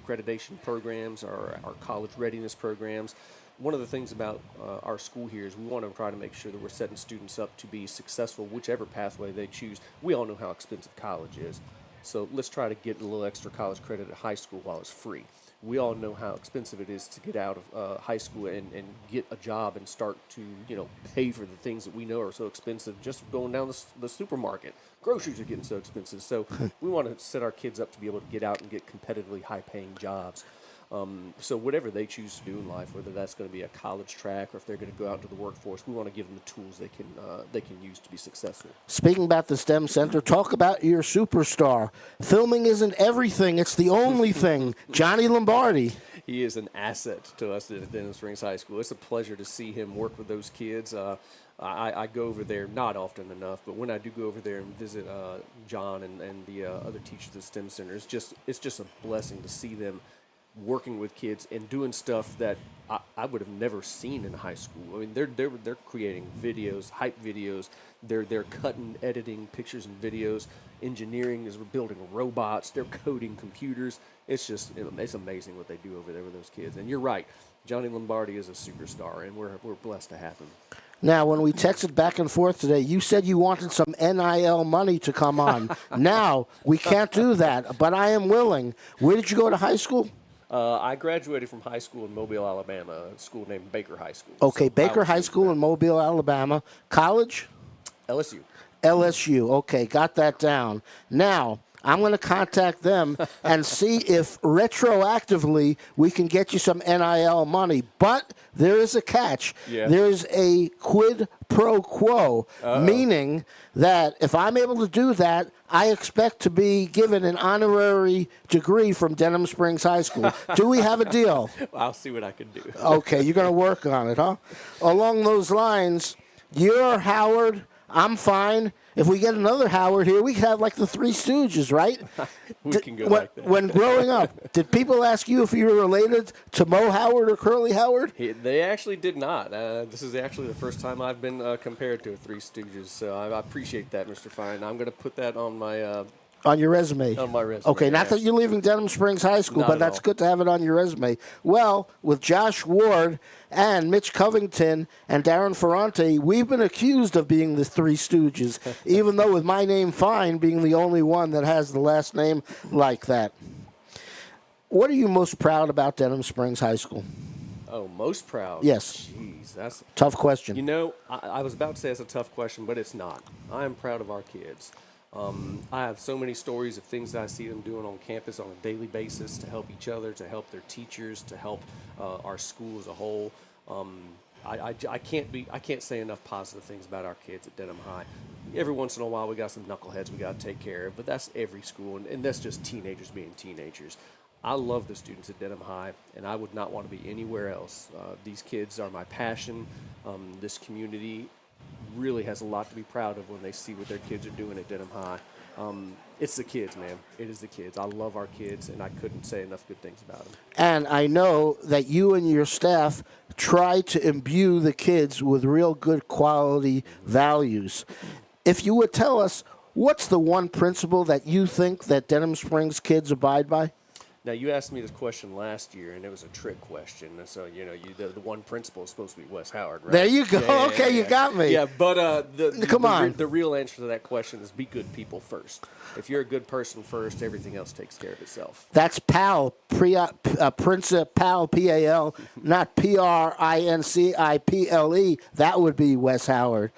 accreditation programs, our college readiness programs. One of the things about our school here is we want to try to make sure that we're setting students up to be successful, whichever pathway they choose. We all know how expensive college is. So let's try to get a little extra college credit at high school while it's free. We all know how expensive it is to get out of high school and get a job and start to, pay for the things that we know are so expensive just going down the supermarket. Groceries are getting so expensive. So we want to set our kids up to be able to get out and get competitively high-paying jobs. So whatever they choose to do in life, whether that's going to be a college track or if they're going to go out into the workforce, we want to give them the tools they can use to be successful. Speaking about the STEM Center, talk about your superstar. Filming isn't everything; it's the only thing. Johnny Lombardi. He is an asset to us at Denham Springs High School. It's a pleasure to see him work with those kids. I go over there not often enough, but when I do go over there and visit John and the other teachers at the STEM Center, it's just a blessing to see them working with kids and doing stuff that I would have never seen in high school. I mean, they're creating videos, hype videos. They're cutting, editing pictures and videos. Engineering is building robots. They're coding computers. It's amazing what they do over there with those kids. And you're right, Johnny Lombardi is a superstar, and we're blessed to have him. Now, when we texted back and forth today, you said you wanted some NIL money to come on. Now, we can't do that, but I am willing. Where did you go to high school? I graduated from high school in Mobile, Alabama, a school named Baker High School. Okay, so Baker High School in Mobile, Alabama. College? LSU. LSU. Okay, got that down. Now, I'm going to contact them and see if retroactively we can get you some NIL money. But there is a catch. Yeah. There's a quid pro quo, meaning that if I'm able to do that, I expect to be given an honorary degree from Denham Springs High School. Do we have a deal? I'll see what I can do. Okay, you're going to work on it, huh? Along those lines, you're Howard, I'm fine. If we get another Howard here, we could have like the Three Stooges, right? We can go like that. When growing up, did people ask you if you were related to Mo Howard or Curly Howard? They actually did not. This is actually the first time I've been compared to a Three Stooges, so I appreciate that, Mr. Fine. I'm going to put that on my... on your resume. On my resume. Okay, not that you're leaving Denham Springs High School, Not but at that's all. good to have it on your resume. Well, with Josh Ward and Mitch Covington and Darren Ferrante, we've been accused of being the Three Stooges, even though with my name Fine being the only one that has the last name like that. What are you most proud about Denham Springs High School? Oh, most proud? Yes. Jeez, that's... Tough question. You know, I was about to say it's a tough question, but it's not. I am proud of our kids. I have so many stories of things that I see them doing on campus on a daily basis to help each other, to help their teachers, to help our school as a whole. I can't say enough positive things about our kids at Denham High. Every once in a while we got some knuckleheads we got to take care of, but that's every school, and that's just teenagers being teenagers. I love the students at Denham High, and I would not want to be anywhere else. These kids are my passion. This community really has a lot to be proud of when they see what their kids are doing at Denham High. It's the kids, man. It is the kids. I love our kids, and I couldn't say enough good things about them. And I know that you and your staff try to imbue the kids with real good quality values. If you would tell us, what's the one principle that you think that Denham Springs kids abide by? Now, you asked me this question last year, and it was a trick question. So, the one principle is supposed to be Wes Howard, right? There you go. Yeah, okay, you got me. Yeah, but Come on. The real answer to that question is be good people first. If you're a good person first, everything else takes care of itself. That's PAL, Principal, P-A-L, not P-R-I-N-C-I-P-L-E. That would be Wes Howard.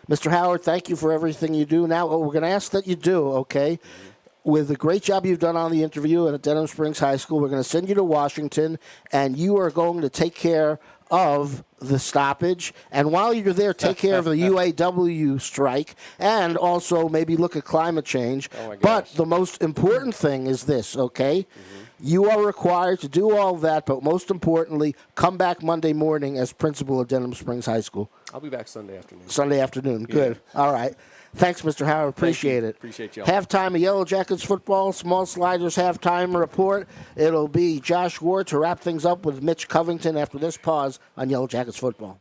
Mr. Howard, thank you for everything you do. Now, what we're going to ask that you do, okay? Mm-hmm. With the great job you've done on the interview at Denham Springs High School, we're going to send you to Washington, and you are going to take care of the stoppage. And while you're there, take care of the UAW strike, and also maybe look at climate change. Oh my gosh. But the most important thing is this, okay? Mm-hmm. You are required to do all that, but most importantly, come back Monday morning as principal of Denham Springs High School. I'll be back Sunday afternoon. Sunday afternoon. Good. Yeah. All right. Thanks, Mr. Howard. Appreciate it. Appreciate y'all. Halftime of Yellow Jackets football, Small Sliders halftime report. It'll be Josh Ward to wrap things up with Mitch Covington after this pause on Yellow Jackets football.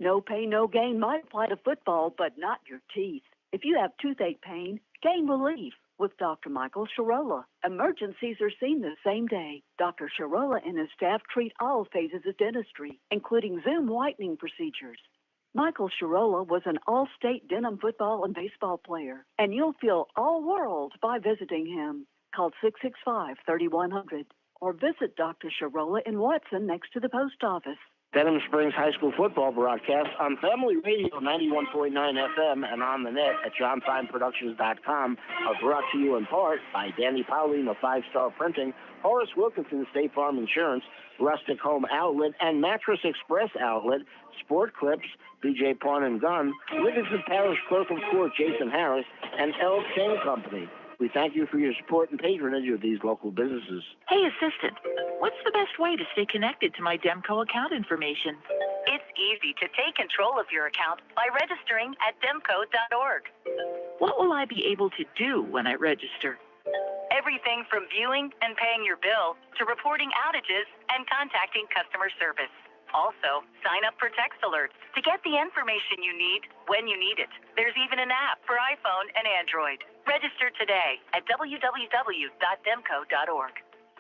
No pain, no gain might apply to football, but not your teeth. If you have toothache pain, gain relief with Dr. Michael Sharola. Emergencies are seen the same day. Dr. Sharola and his staff treat all phases of dentistry, including Zoom whitening procedures. Michael Sharola was an all-state Denham football and baseball player, and you'll feel all world by visiting him. Call 665-3100 or visit Dr. Sharola in Watson next to the post office. Denham Springs High School football broadcast on Family Radio 91.9 FM and on the net at johnfineproductions.com are brought to you in part by Danny Pauline of 5 Star Printing, Horace Wilkinson State Farm Insurance, Rustic Home Outlet, and Mattress Express Outlet, Sport Clips, BJ Pawn and Gun, Livingston Parish Clerk of Court Jason Harris, and L. Chain Company. We thank you for your support and patronage of these local businesses. Hey, assistant, what's the best way to stay connected to my Demco account information? It's easy to take control of your account by registering at demco.org. What will I be able to do when I register? Everything from viewing and paying your bill to reporting outages and contacting customer service. Also, sign up for text alerts to get the information you need when you need it. There's even an app for iPhone and Android. Register today at www.demco.org.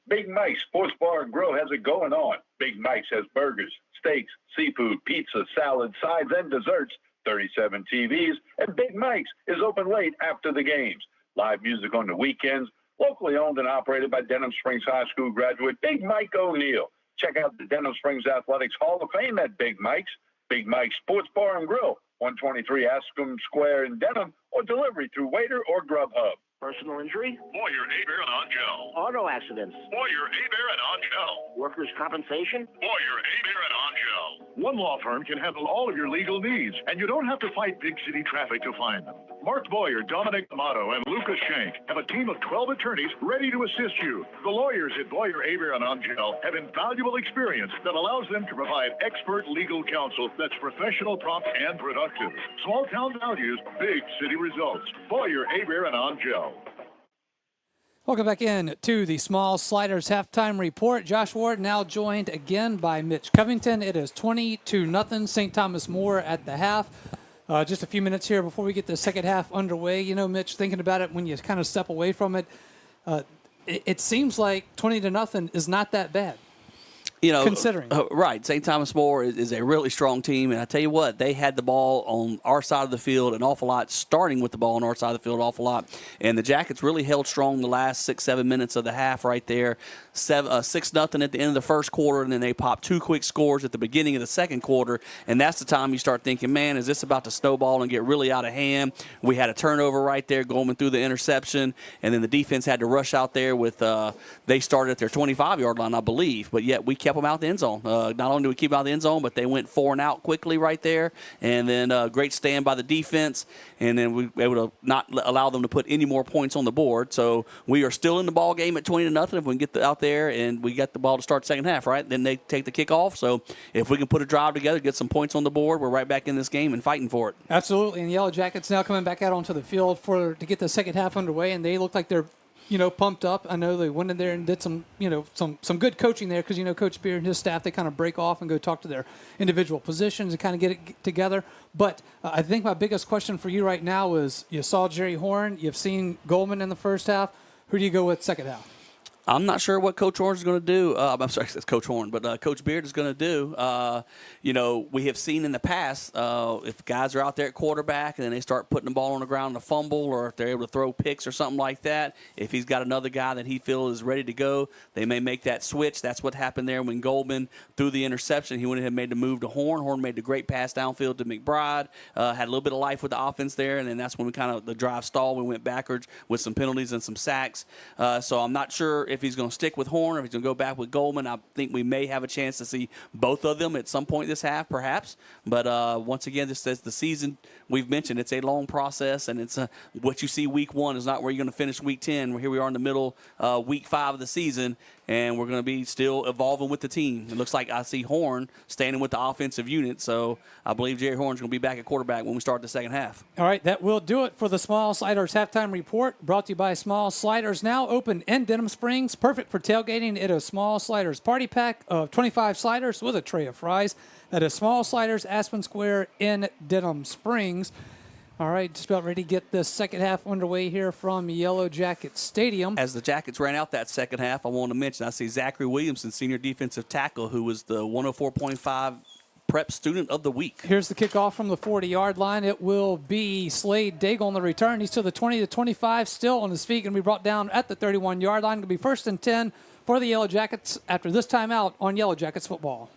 Big Mike's Sports Bar and Grill has it going on. Big Mike's has burgers, steaks, seafood, pizza, salad, sides, and desserts, 37 TVs, and Big Mike's is open late after the games. Live music on the weekends, locally owned and operated by Denham Springs High School graduate Big Mike O'Neill. Check out the Denham Springs Athletics Hall of Fame at Big Mike's. Big Mike's Sports Bar and Grill, 123 Ascom Square in Denham, or delivery through Waiter or Grubhub. Personal injury? Moyer, Abear, and Angel. Auto accidents? Moyer, Abear, and Angel. Workers' compensation? Moyer, Abear, and Angel. One law firm can handle all of your legal needs, and you don't have to fight big city traffic to find them. Mark Boyer, Dominic Amato, and Lucas Shank have a team of 12 attorneys ready to assist you. The lawyers at Boyer, Aber, and Angel have invaluable experience that allows them to provide expert legal counsel that's professional, prompt, and productive. Small town values, big city results. Boyer, Aber, and Angel. Welcome back in to the Small Sliders halftime report. Josh Ward now joined again by Mitch Covington. It is 20-0 St. Thomas More at the half. Just a few minutes here before we get the second half underway. You know, Mitch, thinking about it when you kind of step away from it, it seems like 20-0 is not that bad. You know, considering. Right. St. Thomas More is a really strong team. And I tell you what, they had the ball on our side of the field an awful lot, starting with the ball on our side of the field an awful lot. And the Jackets really held strong the last 6-7 minutes of the half right there. 6-0 at the end of the first quarter, and then they popped two quick scores at the beginning of the second quarter. And that's the time you start thinking, man, is this about to snowball and get really out of hand? We had a turnover right there going through the interception, and then the defense had to rush out there with they started at their 25-yard line, I believe. But yet we kept them out the end zone. Not only did we keep them out the end zone, but they went 4 and out quickly right there. And then great stand by the defense. And then we were able to not allow them to put any more points on the board. So we are still in the ball game at 20-0 if we can get out there and we got the ball to start the second half, right? Then they take the kickoff. So if we can put a drive together, get some points on the board, we're right back in this game and fighting for it. Absolutely. And the Yellow Jackets now coming back out onto the field to get the second half underway, and they look like they're pumped up. I know they went in there and did some good coaching there because, Coach Beard and his staff, they kind of break off and go talk to their individual positions and kind of get it together. But I think my biggest question for you right now is you saw Jerry Horn, you've seen Goldman in the first half. Who do you go with second half? I'm not sure what Coach Horn is going to do. I'm sorry, it's Coach Horn, but Coach Beard is going to do. We have seen in the past if guys are out there at quarterback and then they start putting the ball on the ground and a fumble, or if they're able to throw picks or something like that, if he's got another guy that he feels is ready to go, they may make that switch. That's what happened there when Goldman threw the interception. He went ahead and made the move to Horn. Horn made the great pass downfield to McBride, had a little bit of life with the offense there, and then that's when the drive stalled. We went backwards with some penalties and some sacks. So I'm not sure if he's going to stick with Horn or if he's going to go back with Goldman. I think we may have a chance to see both of them at some point this half, perhaps. But once again, this says the season, we've mentioned, it's a long process, and it's what you see week 1 is not where you're going to finish week 10. Here we are in the middle, week 5 of the season, and we're going to be still evolving with the team. It looks like I see Horn standing with the offensive unit, so I believe Jerry Horn's going to be back at quarterback when we start the second half. All right, that will do it for the Small Sliders halftime report, brought to you by Small Sliders, now open in Denham Springs, perfect for tailgating. It is Small Sliders party pack of 25 sliders with a tray of fries. That is Small Sliders, Aspen Square in Denham Springs. All right, just about ready to get the second half underway here from Yellow Jacket Stadium. As the Jackets ran out that second half, I want to mention, I see Zachary Williamson, senior defensive tackle, who was the 104.5 Prep Student of the Week. Here's the kickoff from the 40-yard line. It will be Slade Daigle on the return. He's to the 20 to 25, still on his feet, going to be brought down at the 31-yard line. Going to be 1st and 10 for the Yellow Jackets after this timeout on Yellow Jackets football.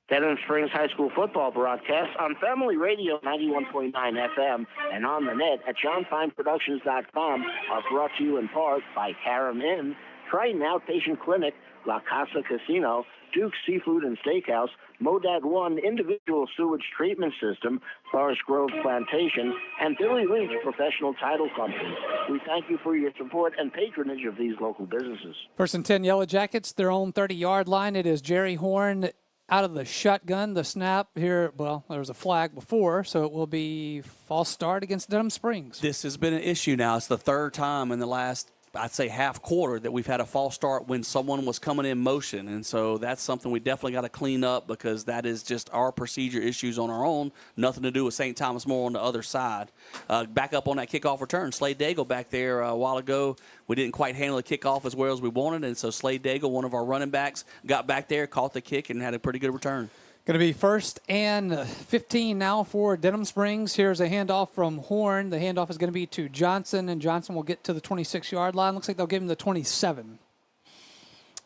Denham Springs High School football broadcast on Family Radio 91.9 FM and on the net at johnfineproductions.com are brought to you in part by Karam Inn, Triton Outpatient Clinic, La Casa Casino, Duke's Seafood and Steakhouse, Modad One Individual Sewage Treatment System, Forest Grove Plantation, and Billy Lynch Professional Title Company. We thank you for your support and patronage of these local businesses. 1st and 10 Yellow Jackets, their own 30-yard line. It is Jerry Horn out of the shotgun, the snap here. Well, there was a flag before, so it will be false start against Denham Springs. This has been an issue now. It's the third time in the last, I'd say, half quarter that we've had a false start when someone was coming in motion. And so that's something we definitely got to clean up, because that is just our procedure issues on our own. Nothing to do with St. Thomas More on the other side. Back up on that kickoff return. Slade Daigle back there a while ago. We didn't quite handle the kickoff as well as we wanted. And so Slade Daigle, one of our running backs, got back there, caught the kick, and had a pretty good return. Going to be 1st and 15 now for Denham Springs. Here's a handoff from Horn. The handoff is going to be to Johnson, and Johnson will get to the 26-yard line. Looks like they'll give him the 27.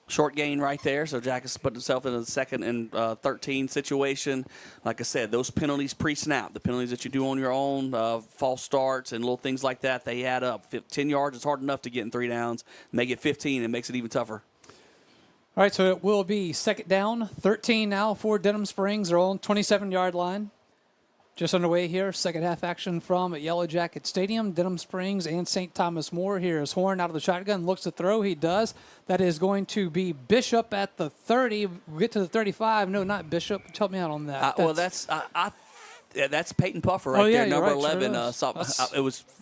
Short gain right there, so Jackets put himself in a 2nd and 13 situation. Like I said, those penalties pre-snap, the penalties that you do on your own, false starts and little things like that, they add up. 10 yards is hard enough to get in 3 downs. Make it 15, it makes it even tougher. All right, so it will be 2nd down, 13 now for Denham Springs, their own 27-yard line. Just underway here, second half action from Yellow Jacket Stadium, Denham Springs and St. Thomas More. Here's Horn out of the shotgun, looks to throw, he does. That is going to be Bishop at the 30. We'll get to the 35. No, not Bishop. Help me out on that. That's Peyton Puffer right there, number 11. Sure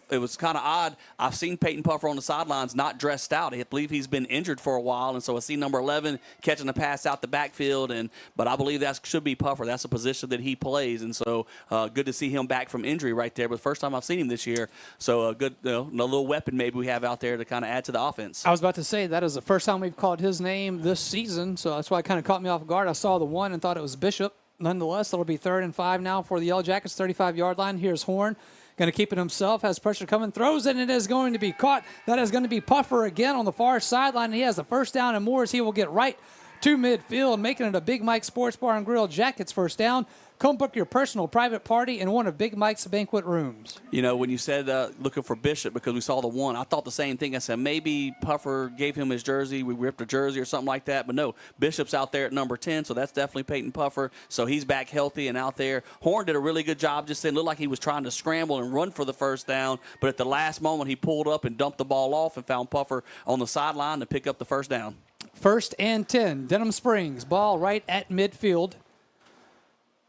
It was kind of odd. I've seen Peyton Puffer on the sidelines not dressed out. I believe he's been injured for a while, and so I see number 11 catching a pass out the backfield. But I believe that should be Puffer. That's a position that he plays, and so good to see him back from injury right there. But the first time I've seen him this year, so a good a little weapon maybe we have out there to kind of add to the offense. I was about to say that is the first time we've called his name this season, so that's why it kind of caught me off guard. I saw the 1 and thought it was Bishop. Nonetheless, it'll be 3rd and 5 now for the Yellow Jackets, 35-yard line. Here's Horn. Going to keep it himself, has pressure coming, throws it, and it is going to be caught. That is going to be Puffer again on the far sideline. He has the 1st down and more as he will get right to midfield, making it a Big Mike Sports Bar and Grill Jackets 1st down. Come book your personal private party in one of Big Mike's banquet rooms. You know, when you said looking for Bishop because we saw the 1, I thought the same thing. I said maybe Puffer gave him his jersey. We ripped a jersey or something like that. But no, Bishop's out there at number 10, so that's definitely Peyton Puffer. So he's back healthy and out there. Horn did a really good job just saying, looked like he was trying to scramble and run for the 1st down. But at the last moment, he pulled up and dumped the ball off and found Puffer on the sideline to pick up the 1st down. 1st and 10, Denham Springs. Ball right at midfield.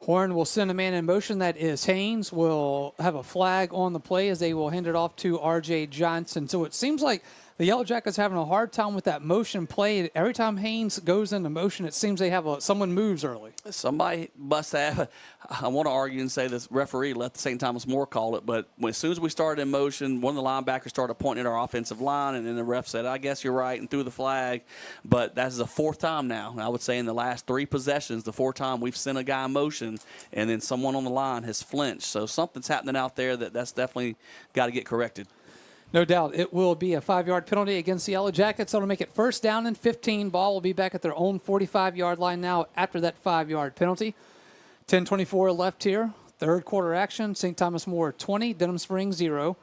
Horn will send a man in motion. That is Haynes. Will have a flag on the play as they will hand it off to R.J. Johnson. So it seems like the Yellow Jackets having a hard time with that motion play. Every time Haynes goes into motion, it seems they have someone moves early. Somebody must have. I want to argue and say this referee let the St. Thomas More call it, but as soon as we started in motion, one of the linebackers started pointing at our offensive line, and then the ref said, I guess you're right, and threw the flag. But that's the 4th time now. I would say in the last 3 possessions, the 4th time we've sent a guy in motion, and then someone on the line has flinched. So something's happening out there that's definitely got to get corrected. No doubt. It will be a 5-yard penalty against the Yellow Jackets. That'll make it 1st down and 15. Ball will be back at their own 45-yard line now after that 5-yard penalty. 10:24 left here. 3rd quarter action. St. Thomas More 20, Denham Springs 0.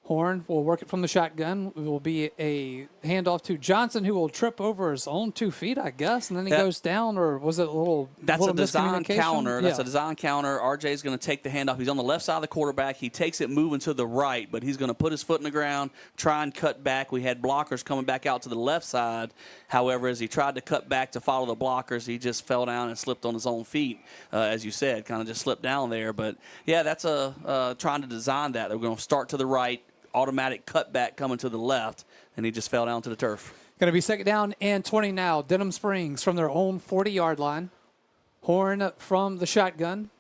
Horn will work it from the shotgun. It will be a handoff to Johnson, who will trip over his own 2 feet, I guess, and then he goes down, or was it a little That's a design counter. That's Yeah. a design counter. RJ's going to take the handoff. He's on the left side of the quarterback. He takes it moving to the right, but he's going to put his foot in the ground, try and cut back. We had blockers coming back out to the left side. However, as he tried to cut back to follow the blockers, he just fell down and slipped on his own feet, as you said, kind of just slipped down there. But, yeah, that's trying to design that. They're going to start to the right, automatic cutback coming to the left, and he just fell down to the turf. Going to be 2nd down and 20 now. Denham Springs from their own 40-yard line. Horn from the shotgun.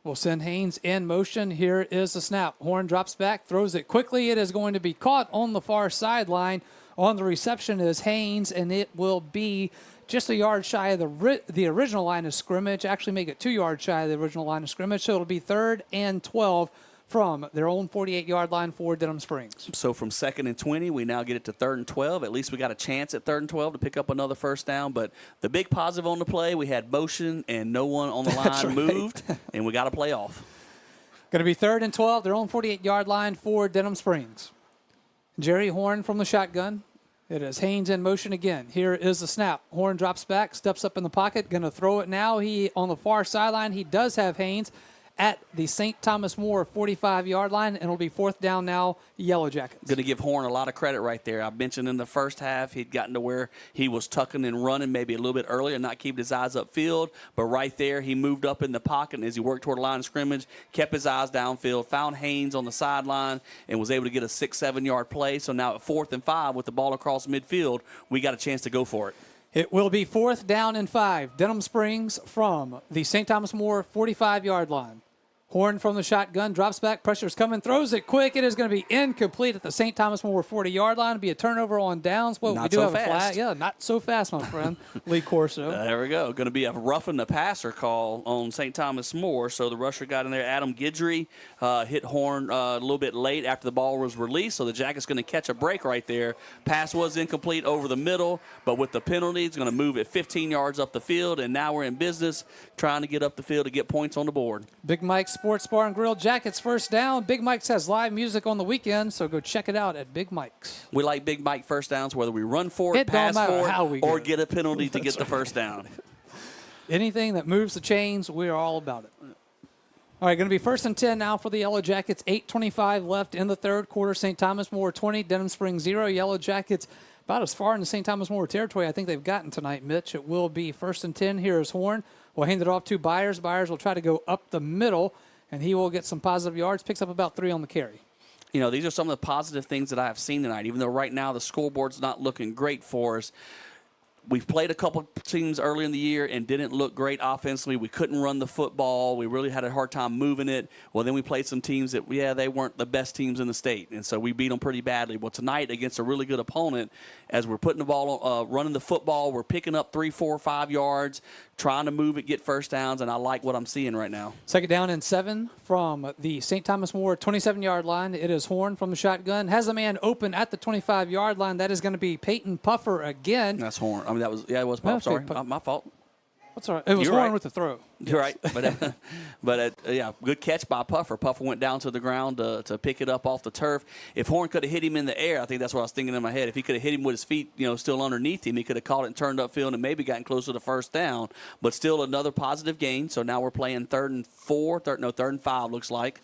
We'll send Haynes in motion. Here is the snap. Horn drops back, throws it quickly. It is going to be caught on the far sideline. On the reception is Haynes, and it will be just a yard shy of the original line of scrimmage. Actually make it 2 yards shy of the original line of scrimmage, so it'll be 3rd and 12 from their own 48-yard line for Denham Springs. So from 2nd and 20, we now get it to 3rd and 12. At least we got a chance at 3rd and 12 to pick up another first down. But the big positive on the play, we had motion and no one on the line moved, and we got a play off. Going to be 3rd and 12, their own 48-yard line for Denham Springs. Jerry Horn from the shotgun. It is Haynes in motion again. Here is the snap. Horn drops back, steps up in the pocket, going to throw it now. He on the far sideline. He does have Haynes at the St. Thomas More 45-yard line, and it'll be 4th down now, Yellow Jackets. Going to give Horn a lot of credit right there. I mentioned in the first half he'd gotten to where he was tucking and running maybe a little bit earlier, not keeping his eyes upfield, but right there he moved up in the pocket, and as he worked toward the line of scrimmage, kept his eyes downfield, found Haynes on the sideline, and was able to get a 6-7-yard play. So now at 4th and 5 with the ball across midfield, we got a chance to go for it. It will be 4th down and 5. Denham Springs from the St. Thomas More 45-yard line. Horn from the shotgun, drops back, pressure's coming, throws it quick. It is going to be incomplete at the St. Thomas More 40-yard line. It'll be a turnover on downs. Well, not we do so have fast. a flag. Yeah, not so fast, my friend. Lee Corso. There we go. Going to be a roughing the passer call on St. Thomas More. So the rusher got in there. Adam Guidry hit Horn a little bit late after the ball was released. So the Jackets going to catch a break right there. Pass was incomplete over the middle, but with the penalty, it's going to move it 15 yards up the field. And now we're in business trying to get up the field to get points on the board. Big Mike's Sports Bar and Grill, Jackets first down. Big Mike's has live music on the weekend, so go check it out at Big Mike's. We like Big Mike first downs, whether we run for it, pass for it, or get a penalty to get the first down. Anything that moves the chains, we are all about it. All right, going to be 1st and 10 now for the Yellow Jackets. 8:25 left in the 3rd quarter. St. Thomas More 20, Denham Springs 0. Yellow Jackets about as far in the St. Thomas More territory I think they've gotten tonight, Mitch. It will be 1st and 10. Here is Horn. We'll hand it off to Byers. Byers will try to go up the middle, and he will get some positive yards. Picks up about 3 on the carry. You know, these are some of the positive things that I have seen tonight, even though right now the scoreboard's not looking great for us. We've played a couple teams early in the year and didn't look great offensively. We couldn't run the football. We really had a hard time moving it. Well, then we played some teams that, they weren't the best teams in the state, and so we beat them pretty badly. Well, tonight against a really good opponent, as we're putting the ball on, running the football, we're picking up 3, 4, 5 yards, trying to move it, get first downs, and I like what I'm seeing right now. 2nd down and 7 from the St. Thomas More 27-yard line. It is Horn from the shotgun. Has a man open at the 25-yard line. That is going to be Peyton Puffer again. That's Horn. I mean, it was Puff. Sorry, my fault. What's all right? It was You're Horn right. with the throw. You're right. But good catch by Puffer. Puffer went down to the ground to pick it up off the turf. If Horn could have hit him in the air, I think that's what I was thinking in my head. If he could have hit him with his feet, still underneath him, he could have caught it and turned upfield and maybe gotten closer to first down. But still another positive gain. So now we're playing 3rd and 5 looks like.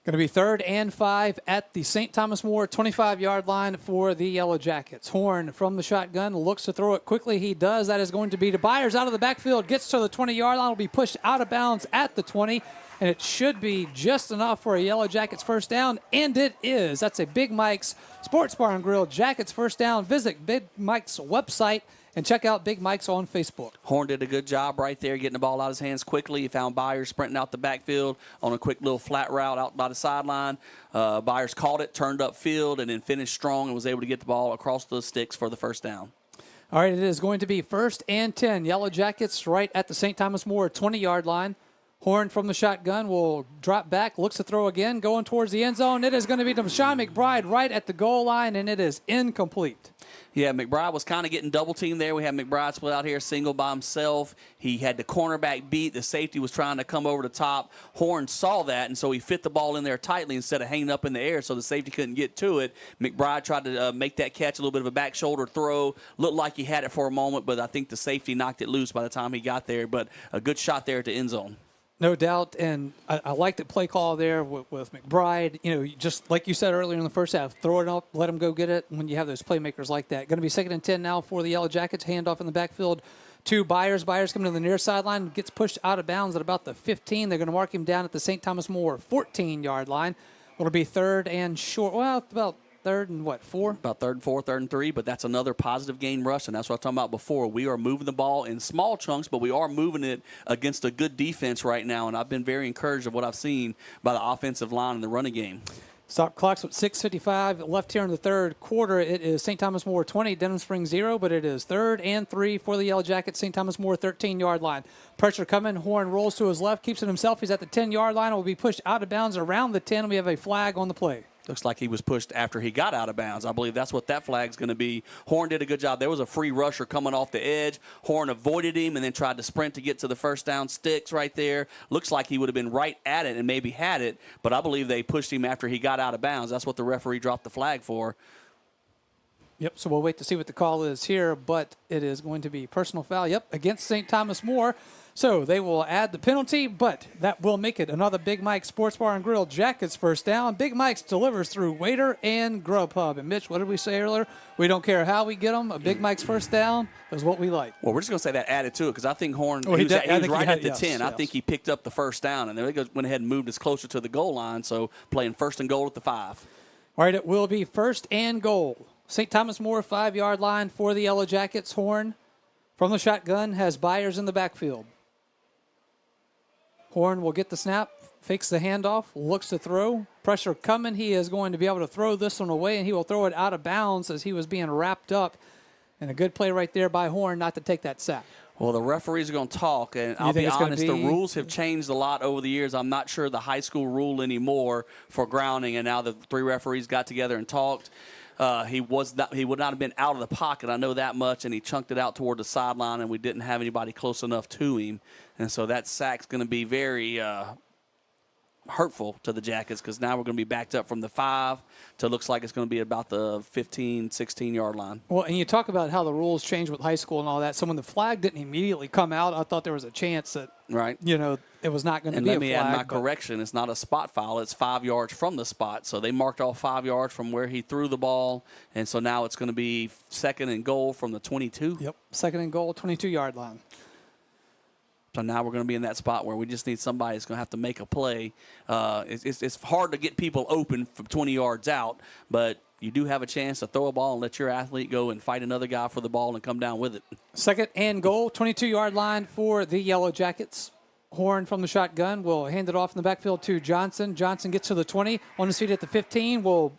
Going to be 3rd and 5 at the St. Thomas More 25-yard line for the Yellow Jackets. Horn from the shotgun looks to throw it quickly. He does. That is going to be to Byers out of the backfield. Gets to the 20-yard line. Will be pushed out of bounds at the 20. And it should be just enough for a Yellow Jackets first down. And it is. That's a Big Mike's Sports Bar and Grill Jackets first down. Visit Big Mike's website and check out Big Mike's on Facebook. Horn did a good job right there getting the ball out of his hands quickly. He found Byers sprinting out the backfield on a quick little flat route out by the sideline. Byers caught it, turned upfield, and then finished strong and was able to get the ball across the sticks for the first down. All right, it is going to be 1st and 10. Yellow Jackets right at the St. Thomas More 20-yard line. Horn from the shotgun will drop back, looks to throw again, going towards the end zone. It is going to be Deshaun McBride right at the goal line, and it is incomplete. Yeah, McBride was kind of getting double teamed there. We had McBride split out here, single by himself. He had the cornerback beat. The safety was trying to come over the top. Horn saw that, and so he fit the ball in there tightly instead of hanging up in the air so the safety couldn't get to it. McBride tried to make that catch, a little bit of a back shoulder throw. Looked like he had it for a moment, but I think the safety knocked it loose by the time he got there. But a good shot there at the end zone. No doubt, and I like the play call there with McBride. You know, just like you said earlier in the first half, throw it up, let him go get it when you have those playmakers like that. Going to be 2nd and 10 now for the Yellow Jackets. Handoff in the backfield to Byers. Byers coming to the near sideline, gets pushed out of bounds at about the 15. They're going to mark him down at the St. Thomas More 14-yard line. It'll be 3rd and short. Well, about 3rd and 4? About 3rd and 4, 3rd and 3, but that's another positive game rush, and that's what I was talking about before. We are moving the ball in small chunks, but we are moving it against a good defense right now, and I've been very encouraged of what I've seen by the offensive line in the running game. Stop clocks with 6:55 left here in the third quarter. It is St. Thomas More 20, Denham Springs 0, but it is 3rd and 3 for the Yellow Jackets. St. Thomas More 13-yard line. Pressure coming. Horn rolls to his left, keeps it himself. He's at the 10-yard line. Will be pushed out of bounds around the 10. We have a flag on the play. Looks like he was pushed after he got out of bounds. I believe that's what that flag's going to be. Horn did a good job. There was a free rusher coming off the edge. Horn avoided him and then tried to sprint to get to the first down sticks right there. Looks like he would have been right at it and maybe had it, but I believe they pushed him after he got out of bounds. That's what the referee dropped the flag for. Yep, so we'll wait to see what the call is here, but it is going to be personal foul, against St. Thomas More. So they will add the penalty, but that will make it another Big Mike's Sports Bar and Grill Jackets first down. Big Mike's delivers through Waiter and Grubhub. And, Mitch, what did we say earlier? We don't care how we get them. A Big Mike's first down is what we like. Well, we're just going to say that added to it because I think Horn, he was right at the 10. I think he picked up the first down, and then they went ahead and moved us closer to the goal line, so playing 1st and goal at the 5. All right, it will be 1st and goal. St. Thomas More 5-yard line for the Yellow Jackets. Horn from the shotgun has Byers in the backfield. Horn will get the snap, fakes the handoff, looks to throw. Pressure coming. He is going to be able to throw this one away, and he will throw it out of bounds as he was being wrapped up. And a good play right there by Horn not to take that sack. Well, the referees are going to talk, and I'll be honest, the rules have changed a lot over the years. I'm not sure the high school rule anymore for grounding, and now the 3 referees got together and talked. He would not have been out of the pocket, I know that much, and he chunked it out toward the sideline, and we didn't have anybody close enough to him. And so that sack's going to be very hurtful to the Jackets because now we're going to be backed up from the 5 to looks like it's going to be about the 15, 16-yard line. Well, and you talk about how the rules change with high school and all that. So when the flag didn't immediately come out, I thought there was a chance that, it was not going to be a flag. And let me add my correction. It's not a spot foul. It's 5 yards from the spot. So they marked off 5 yards from where he threw the ball. And so now it's going to be 2nd and goal from the 22. Yep, 2nd and goal, 22-yard line. So now we're going to be in that spot where we just need somebody that's going to have to make a play. It's hard to get people open from 20 yards out, but you do have a chance to throw a ball and let your athlete go and fight another guy for the ball and come down with it. 2nd and goal, 22-yard line for the Yellow Jackets. Horn from the shotgun will hand it off in the backfield to Johnson. Johnson gets to the 20, on his feet at the 15, will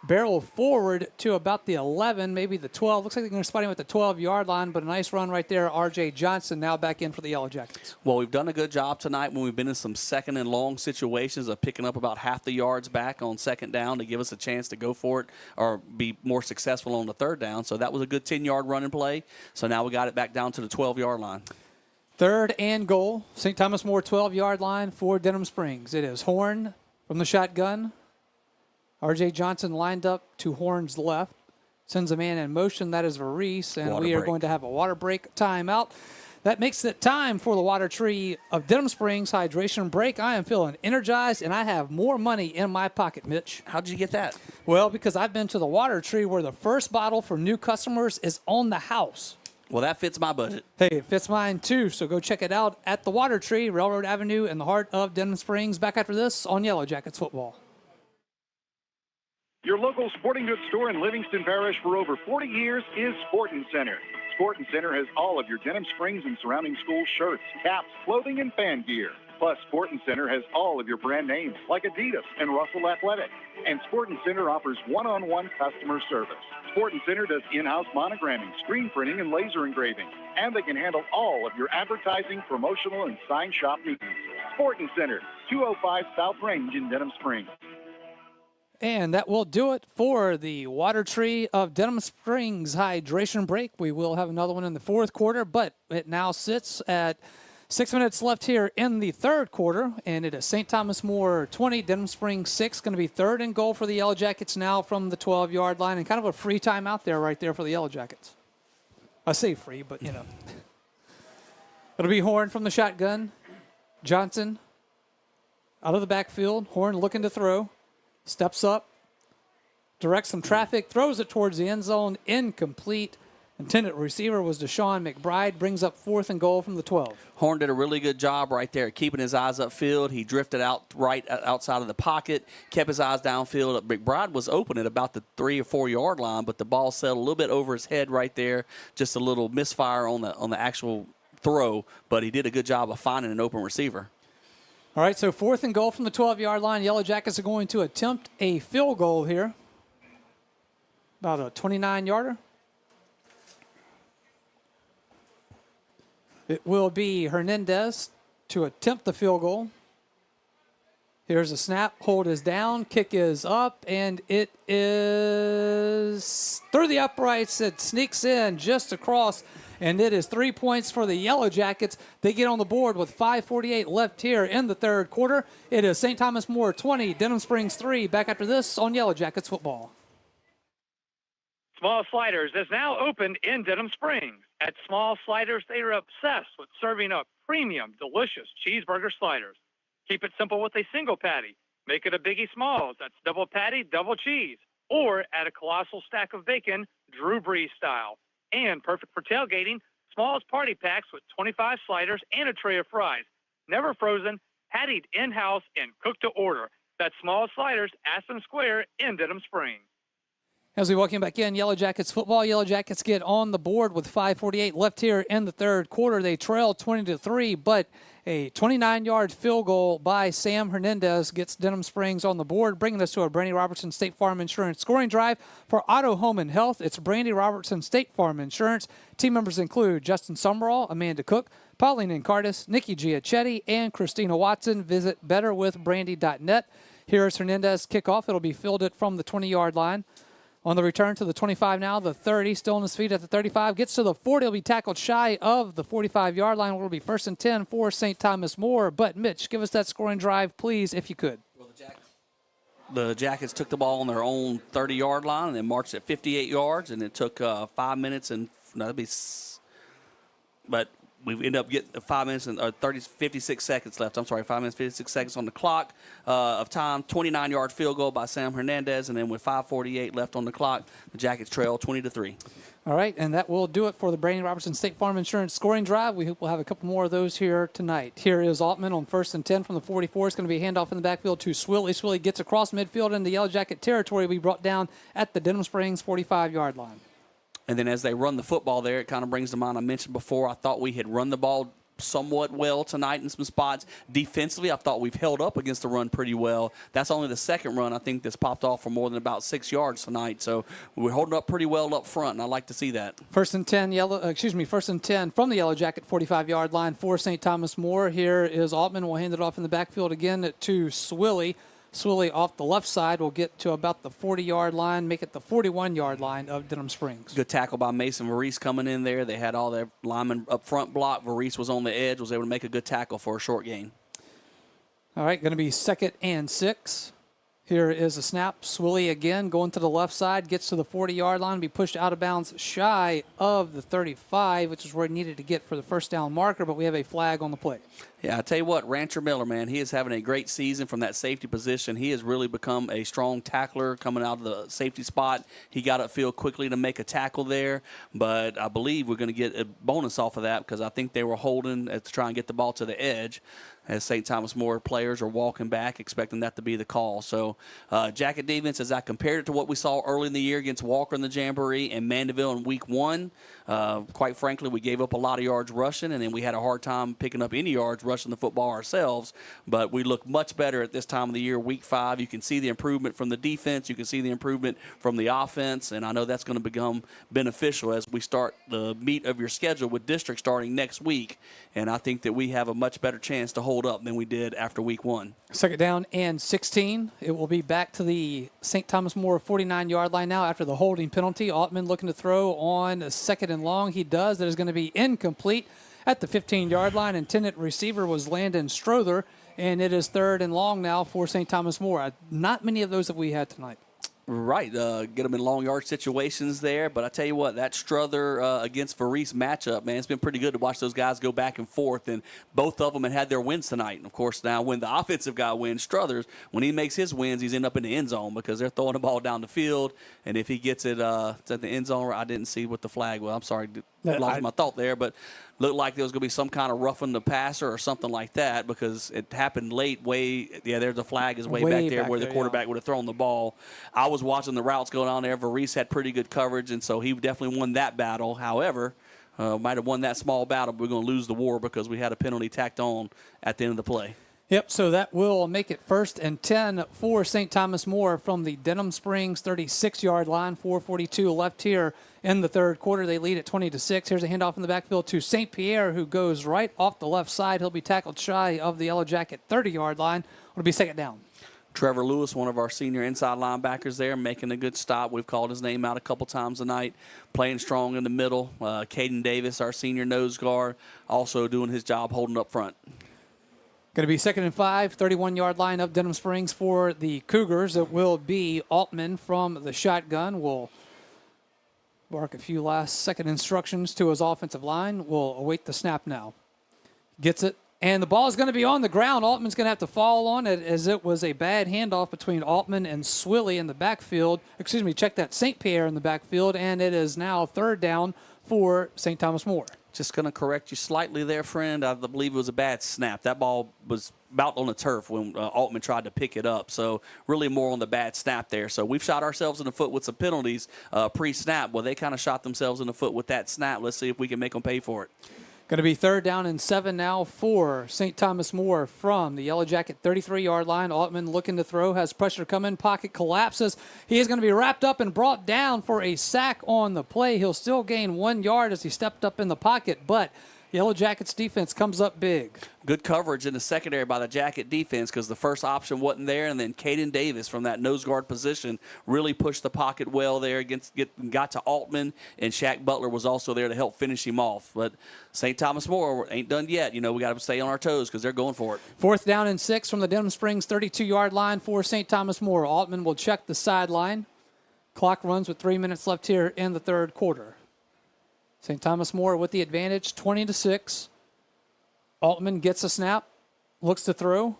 barrel forward to about the 11, maybe the 12. Looks like they're going to spot him at the 12-yard line, but a nice run right there. R.J. Johnson now back in for the Yellow Jackets. Well, we've done a good job tonight when we've been in some 2nd and long situations of picking up about half the yards back on 2nd down to give us a chance to go for it or be more successful on the 3rd down. So that was a good 10-yard running play. So now we got it back down to the 12-yard line. 3rd and goal. St. Thomas More 12-yard line for Denham Springs. It is Horn from the shotgun. R.J. Johnson lined up to Horn's left. Sends a man in motion. That is Varese. And we are going to have a water break timeout. That makes it time for the Water Tree of Denham Springs hydration break. I am feeling energized, and I have more money in my pocket, Mitch. How'd you get that? Well, because I've been to the Water Tree where the first bottle for new customers is on the house. Well, that fits my budget. Hey, it fits mine too, so go check it out at the Water Tree, Railroad Avenue in the heart of Denham Springs. Back after this on Yellow Jackets football. Your local sporting goods store in Livingston Parish for over 40 years is Sporting Center. Sporting Center has all of your Denham Springs and surrounding school shirts, caps, clothing, and fan gear. Plus, Sporting Center has all of your brand names like Adidas and Russell Athletic. And Sporting Center offers one-on-one customer service. Sporting Center does in-house monogramming, screen printing, and laser engraving. And they can handle all of your advertising, promotional, and sign shop needs. Sporting Center, 205 South Range in Denham Springs. And that will do it for the Water Tree of Denham Springs hydration break. We will have another one in the fourth quarter, but it now sits at 6 minutes left here in the third quarter, and it is St. Thomas More 20, Denham Springs 6. Going to be third and goal for the Yellow Jackets now from the 12-yard line, and kind of a free time out there right there for the Yellow Jackets. I say free, but, you know. It'll be Horn from the shotgun. Johnson out of the backfield. Horn looking to throw. Steps up. Directs some traffic. Throws it towards the end zone. Incomplete. Intended receiver was Deshaun McBride. Brings up fourth and goal from the 12. Horn did a really good job right there, keeping his eyes upfield. He drifted out right outside of the pocket, kept his eyes downfield. McBride was open at about the 3 or 4 yard line, but the ball sailed a little bit over his head right there. Just a little misfire on the actual throw, but he did a good job of finding an open receiver. All right, so fourth and goal from the 12-yard line. Yellow Jackets are going to attempt a field goal here. About a 29-yarder. It will be Hernandez to attempt the field goal. Here's a snap. Hold is down. Kick is up, and it is through the uprights. It sneaks in just across, and it is 3 points for the Yellow Jackets. They get on the board with 5:48 left here in the third quarter. It is St. Thomas More 20, Denham Springs 3. Back after this on Yellow Jackets football. Small Sliders is now open in Denham Springs. At Small Sliders, they are obsessed with serving up premium, delicious cheeseburger sliders. Keep it simple with a single patty. Make it a Biggie Smalls. That's double patty, double cheese. Or add a colossal stack of bacon, Drew Brees style. And perfect for tailgating, Smalls party packs with 25 sliders and a tray of fries. Never frozen, pattied in-house, and cooked to order. That's Small Sliders, Aspen Square in Denham Springs. As we welcome back in, Yellow Jackets football. Yellow Jackets get on the board with 5:48 left here in the third quarter. They trail 20-3, but a 29-yard field goal by Sam Hernandez gets Denham Springs on the board, bringing us to a Brandy Robertson State Farm Insurance scoring drive for Auto, Home, and Health. It's Brandy Robertson State Farm Insurance. Team members include Justin Summerall, Amanda Cook, Pauline Incardis, Nikki Giachetti, and Christina Watson. Visit betterwithbrandy.net. Here's Hernandez kickoff. It'll be fielded from the 20-yard line. On the return to the 25 now, the 30, still on his feet at the 35. Gets to the 40. He'll be tackled shy of the 45-yard line. It'll be 1st and 10 for St. Thomas More. But, Mitch, give us that scoring drive, please, if you could. The Jackets took the ball on their own 30-yard line and then marched at 58 yards, and it took 5 minutes and but we ended up getting 5 minutes and 56 seconds left. 5 minutes, 56 seconds on the clock of time. 29-yard field goal by Sam Hernandez, and then with 5:48 left on the clock, the Jackets trail 20-3. All right, and that will do it for the Brandy Robertson State Farm Insurance scoring drive. We hope we'll have a couple more of those here tonight. Here is Altman on 1st and 10 from the 44. It's going to be a handoff in the backfield to Swilly. Swilly gets across midfield into Yellow Jacket territory. We brought down at the Denham Springs 45-yard line. And then as they run the football there, it kind of brings to mind, I mentioned before, I thought we had run the ball somewhat well tonight in some spots. Defensively, I thought we've held up against the run pretty well. That's only the second run, I think, that's popped off for more than about 6 yards tonight. So we're holding up pretty well up front, and I like to see that. 1st and 10 from the Yellow Jacket 45-yard line for St. Thomas More. Here is Altman. We'll hand it off in the backfield again to Swilly. Swilly off the left side will get to about the 40-yard line, make it the 41-yard line of Denham Springs. Good tackle by Mason Varese coming in there. They had all their linemen up front block. Varese was on the edge, was able to make a good tackle for a short gain. All right, going to be 2nd and 6. Here is a snap. Swilly again going to the left side, gets to the 40-yard line, be pushed out of bounds shy of the 35, which is where he needed to get for the first down marker, but we have a flag on the play. Yeah, I tell you what, Rancher Miller, man, he is having a great season from that safety position. He has really become a strong tackler coming out of the safety spot. He got upfield quickly to make a tackle there, but I believe we're going to get a bonus off of that because I think they were holding to try and get the ball to the edge as St. Thomas More players are walking back, expecting that to be the call. So So Jacket defense, as I compared it to what we saw early in the year against Walker in the Jamboree and Mandeville in week 1, quite frankly, we gave up a lot of yards rushing, and then we had a hard time picking up any yards rushing the football ourselves. But we look much better at this time of the year, week 5. You can see the improvement from the defense. You can see the improvement from the offense, and I know that's going to become beneficial as we start the meat of your schedule with district starting next week. And I think that we have a much better chance to hold up than we did after week 1. Second down and 16. It will be back to the St. Thomas More 49-yard line now after the holding penalty. Altman looking to throw on a second and long. He does. That is going to be incomplete at the 15-yard line. Intended receiver was Landon Strother, and it is third and long now for St. Thomas More. Not many of those that we had tonight. Right, get them in long yard situations there. But I tell you what, that Strother against Varese matchup, man, it's been pretty good to watch those guys go back and forth. And both of them had their wins tonight. And, of course, now when the offensive guy wins, Struthers, when he makes his wins, he's end up in the end zone because they're throwing the ball down the field. And if he gets it it's at the end zone, I didn't see what the flag was. I'm sorry, lost my thought there. But looked like there was going to be some kind of roughing the passer or something like that because it happened late. There's the flag is way back there where the quarterback would have thrown the ball. I was watching the routes going on there. Varese had pretty good coverage, and so he definitely won that battle. However, might have won that small battle, but we're going to lose the war because we had a penalty tacked on at the end of the play. Yep, so that will make it 1st and 10 for St. Thomas More from the Denham Springs 36-yard line. 4:42 left here in the third quarter. They lead at 20-6. Here's a handoff in the backfield to St. Pierre, who goes right off the left side. He'll be tackled shy of the Yellow Jacket 30-yard line. It'll be second down. Trevor Lewis, one of our senior inside linebackers there, making a good stop. We've called his name out a couple times tonight, playing strong in the middle. Caden Davis, our senior nose guard, also doing his job holding up front. Going to be 2nd and 5, 31-yard line of Denham Springs for the Cougars. It will be Altman from the shotgun. Will bark a few last-second instructions to his offensive line. We'll await the snap now. Gets it, and the ball is going to be on the ground. Altman's going to have to fall on it as it was a bad handoff between Altman and Swilly in the backfield. Check that, St. Pierre in the backfield, and it is now third down for St. Thomas More. Just going to correct you slightly there, friend. I believe it was a bad snap. That ball was about on the turf when Altman tried to pick it up. So really more on the bad snap there. So we've shot ourselves in the foot with some penalties pre-snap. Well, they kind of shot themselves in the foot with that snap. Let's see if we can make them pay for it. Going to be 3rd down and 7 now for St. Thomas More from the Yellow Jacket 33-yard line. Altman looking to throw, has pressure coming, pocket collapses. He is going to be wrapped up and brought down for a sack on the play. He'll still gain 1 yard as he stepped up in the pocket, but Yellow Jackets defense comes up big. Good coverage in the secondary by the Jacket defense because the first option wasn't there, and then Caden Davis from that nose guard position really pushed the pocket well there, got to Altman, and Shaq Butler was also there to help finish him off. But St. Thomas More ain't done yet. We got to stay on our toes because they're going for it. 4th down and 6 from the Denham Springs 32-yard line for St. Thomas More. Altman will check the sideline. Clock runs with 3 minutes left here in the third quarter. St. Thomas More with the advantage, 20-6. Altman gets a snap, looks to throw,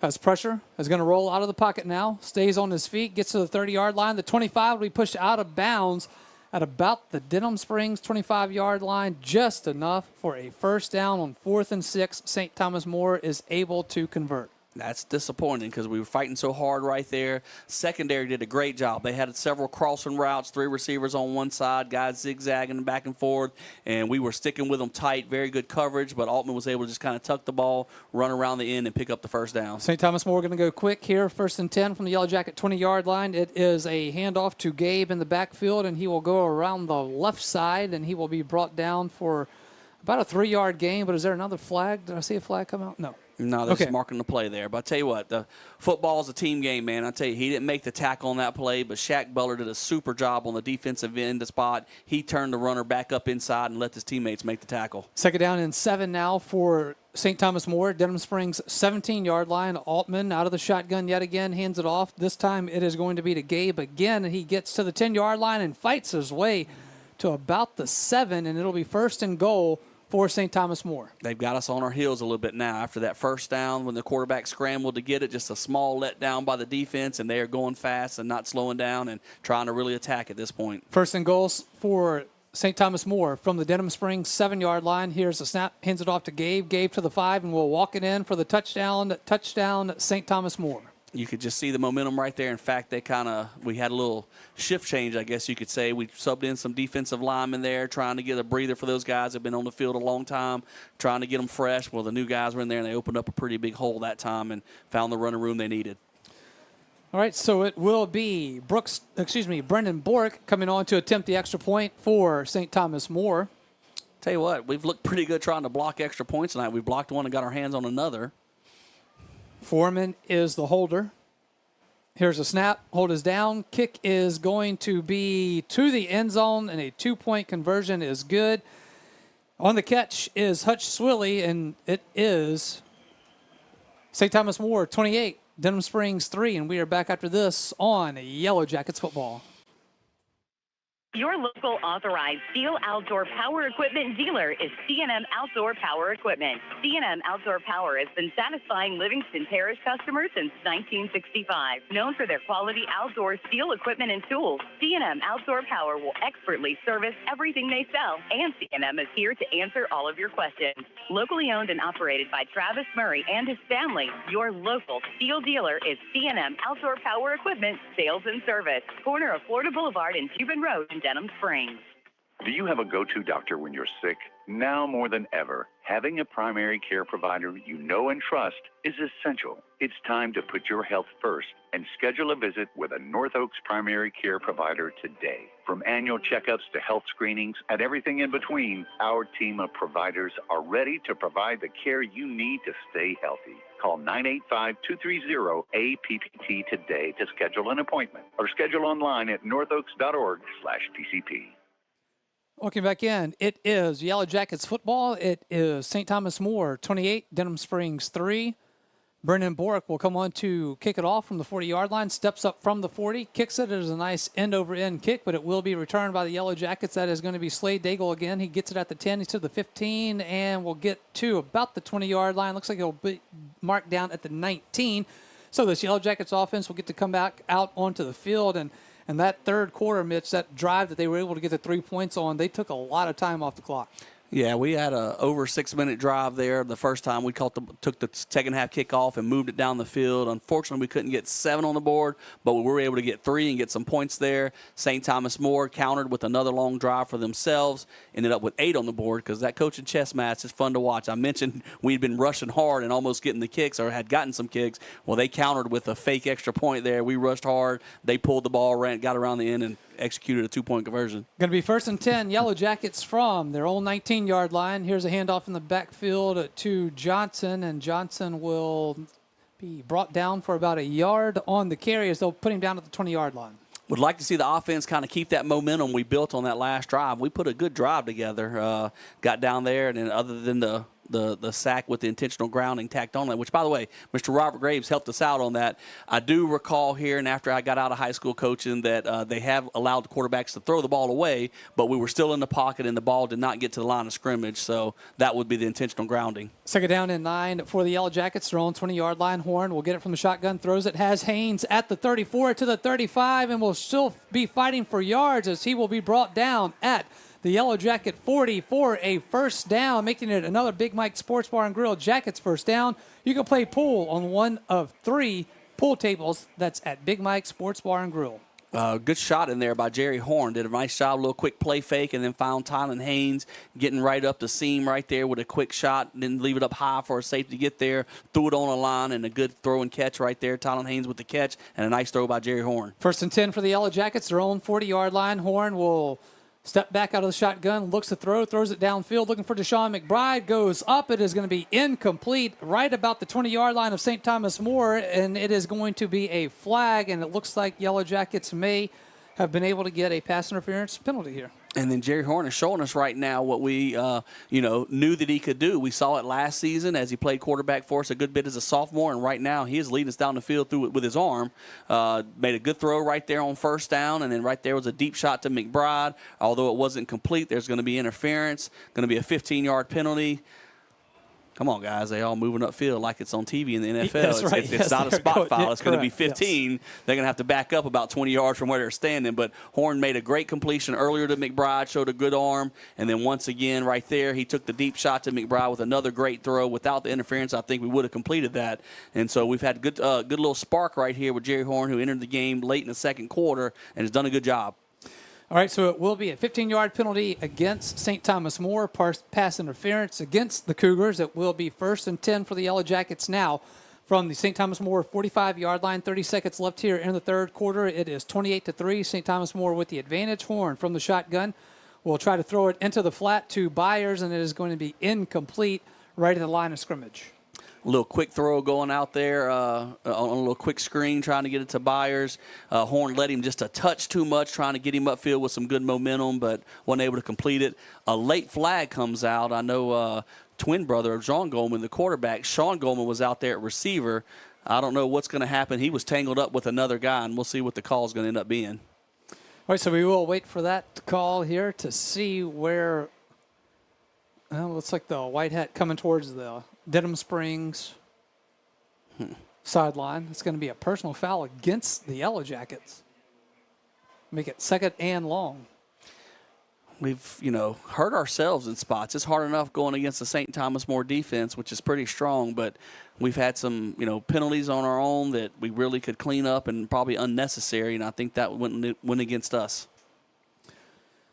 has pressure, is going to roll out of the pocket now, stays on his feet, gets to the 30-yard line. The 25 will be pushed out of bounds at about the Denham Springs 25-yard line, just enough for a first down on 4th and 6. St. Thomas More is able to convert. That's disappointing because we were fighting so hard right there. Secondary did a great job. They had several crossing routes, 3 receivers on one side, guys zigzagging back and forth, and we were sticking with them tight. Very good coverage, but Altman was able to just kind of tuck the ball, run around the end, and pick up the first down. St. Thomas More going to go quick here, 1st and 10 from the Yellow Jacket 20-yard line. It is a handoff to Gabe in the backfield, and he will go around the left side, and he will be brought down for about a 3-yard gain. But is there another flag? Did I see a flag come out? No. No, they're just marking the play there. But I tell you what, the football is a team game, man. I tell you, he didn't make the tackle on that play, but Shaq Butler did a super job on the defensive end of spot. He turned the runner back up inside and let his teammates make the tackle. 2nd down and 7 now for St. Thomas More. Denham Springs 17-yard line. Altman out of the shotgun yet again, hands it off. This time it is going to be to Gabe again, and he gets to the 10-yard line and fights his way to about the 7, and it'll be 1st and goal for St. Thomas More. They've got us on our heels a little bit now after that first down when the quarterback scrambled to get it. Just a small letdown by the defense, and they are going fast and not slowing down and trying to really attack at this point. 1st and goals for St. Thomas More from the Denham Springs 7-yard line. Here's the snap, hands it off to Gabe. Gabe to the 5, and we'll walk it in for the touchdown, St. Thomas More. You could just see the momentum right there. In fact, we had a little shift change, I guess you could say. We subbed in some defensive linemen there, trying to get a breather for those guys that have been on the field a long time, trying to get them fresh. Well, the new guys were in there, and they opened up a pretty big hole that time and found the running room they needed. All right, so it will be Brendan Bork coming on to attempt the extra point for St. Thomas More. Tell you what, we've looked pretty good trying to block extra points tonight. We blocked one and got our hands on another. Foreman is the holder. Here's a snap. Hold is down. Kick is going to be to the end zone, and a 2-point conversion is good. On the catch is Hutch Swilly, and it is St. Thomas More 28, Denham Springs 3, and we are back after this on Yellow Jackets football. Your local authorized Steel Outdoor Power Equipment dealer is C&M Outdoor Power Equipment. C&M Outdoor Power has been satisfying Livingston Parish customers since 1965. Known for their quality outdoor steel equipment and tools, C&M Outdoor Power will expertly service everything they sell, and C&M is here to answer all of your questions. Locally owned and operated by Travis Murray and his family, your local steel dealer is C&M Outdoor Power Equipment Sales and Service, corner of Florida Boulevard and Cuban Road in Denham Springs. Do you have a go-to doctor when you're sick? Now more than ever, having a primary care provider you know and trust is essential. It's time to put your health first and schedule a visit with a North Oaks primary care provider today. From annual checkups to health screenings and everything in between, our team of providers are ready to provide the care you need to stay healthy. Call 985-230-APPT today to schedule an appointment or schedule online at northoaks.org/PCP. Welcome back in. It is Yellow Jackets football. It is St. Thomas More 28, Denham Springs 3. Brendan Bork will come on to kick it off from the 40-yard line, steps up from the 40, kicks it. It is a nice end-over-end kick, but it will be returned by the Yellow Jackets. That is going to be Slade Daigle again. He gets it at the 10, he's to the 15, and will get to about the 20-yard line. Looks like he'll be marked down at the 19. So this Yellow Jackets offense will get to come back out onto the field, and that third quarter, Mitch, that drive that they were able to get the 3 points on, they took a lot of time off the clock. Yeah, we had a over 6-minute drive there. The first time we took the second half kickoff and moved it down the field. Unfortunately, we couldn't get 7 on the board, but we were able to get 3 and get some points there. St. Thomas More countered with another long drive for themselves. Ended up with 8 on the board because that coaching chess match is fun to watch. I mentioned we'd been rushing hard and almost getting the kicks or had gotten some kicks. Well, they countered with a fake extra point there. We rushed hard. They pulled the ball, got around the end, and executed a 2-point conversion. Going to be 1st and 10, Yellow Jackets from their own 19-yard line. Here's a handoff in the backfield to Johnson, and Johnson will be brought down for about a yard on the carry as they'll put him down at the 20-yard line. Would like to see the offense kind of keep that momentum we built on that last drive. We put a good drive together, got down there, and then other than the sack with the intentional grounding tacked on that, which, by the way, Mr. Robert Graves helped us out on that. I do recall here, and after I got out of high school coaching, that they have allowed the quarterbacks to throw the ball away, but we were still in the pocket, and the ball did not get to the line of scrimmage, so that would be the intentional grounding. 2nd down and 9 for the Yellow Jackets. Their own 20-yard line. Horn will get it from the shotgun, throws it, has Haynes at the 34 to the 35, and will still be fighting for yards as he will be brought down at the Yellow Jacket 40 for a first down, making it another Big Mike Sports Bar and Grill Jackets first down. You can play pool on one of 3 pool tables that's at Big Mike Sports Bar and Grill. Good shot in there by Jerry Horn. Did a nice job, a little quick play fake, and then found Tylen Haynes getting right up the seam right there with a quick shot, and then leave it up high for a safety to get there, threw it on a line, and a good throw and catch right there. Tylen Haynes with the catch, and a nice throw by Jerry Horn. 1st and 10 for the Yellow Jackets, their own 40-yard line. Horn will step back out of the shotgun, looks to throw, throws it downfield, looking for Deshaun McBride, goes up. It is going to be incomplete right about the 20-yard line of St. Thomas More, and it is going to be a flag, and it looks like Yellow Jackets may have been able to get a pass interference penalty here. And then Jerry Horn is showing us right now what we, knew that he could do. We saw it last season as he played quarterback for us a good bit as a sophomore, and right now he is leading us down the field through it with his arm. Made a good throw right there on first down, and then right there was a deep shot to McBride. Although it wasn't complete, there's going to be interference, going to be a 15-yard penalty. Come on, guys. They all moving upfield like it's on TV in the NFL. That's right. It's Yes, not a they're spot going- foul. yeah, It's going to be correct. 15. Yes. They're going to have to back up about 20 yards from where they're standing. But Horn made a great completion earlier to McBride, showed a good arm. And then once again, right there, he took the deep shot to McBride with another great throw. Without the interference, I think we would have completed that. And so we've had good little spark right here with Jerry Horn, who entered the game late in the second quarter and has done a good job. All right, so it will be a 15-yard penalty against St. Thomas More, pass interference against the Cougars. It will be 1st and 10 for the Yellow Jackets now from the St. Thomas More 45-yard line. 30 seconds left here in the third quarter. It is 28-3. St. Thomas More with the advantage. Horn from the shotgun will try to throw it into the flat to Byers, and it is going to be incomplete right at the line of scrimmage. A little quick throw going out there on a little quick screen, trying to get it to Byers. Horn led him just a touch too much, trying to get him upfield with some good momentum, but wasn't able to complete it. A late flag comes out. I know twin brother of Sean Goldman, the quarterback. Sean Goldman was out there at receiver. I don't know what's going to happen. He was tangled up with another guy, and we'll see what the call is going to end up being. All right, so we will wait for that call here to see where looks like the white hat coming towards the Denham Springs sideline. It's going to be a personal foul against the Yellow Jackets. Make it 2nd and long. We've, hurt ourselves in spots. It's hard enough going against the St. Thomas More defense, which is pretty strong, but we've had some, penalties on our own that we really could clean up and probably unnecessary, and I think that went against us.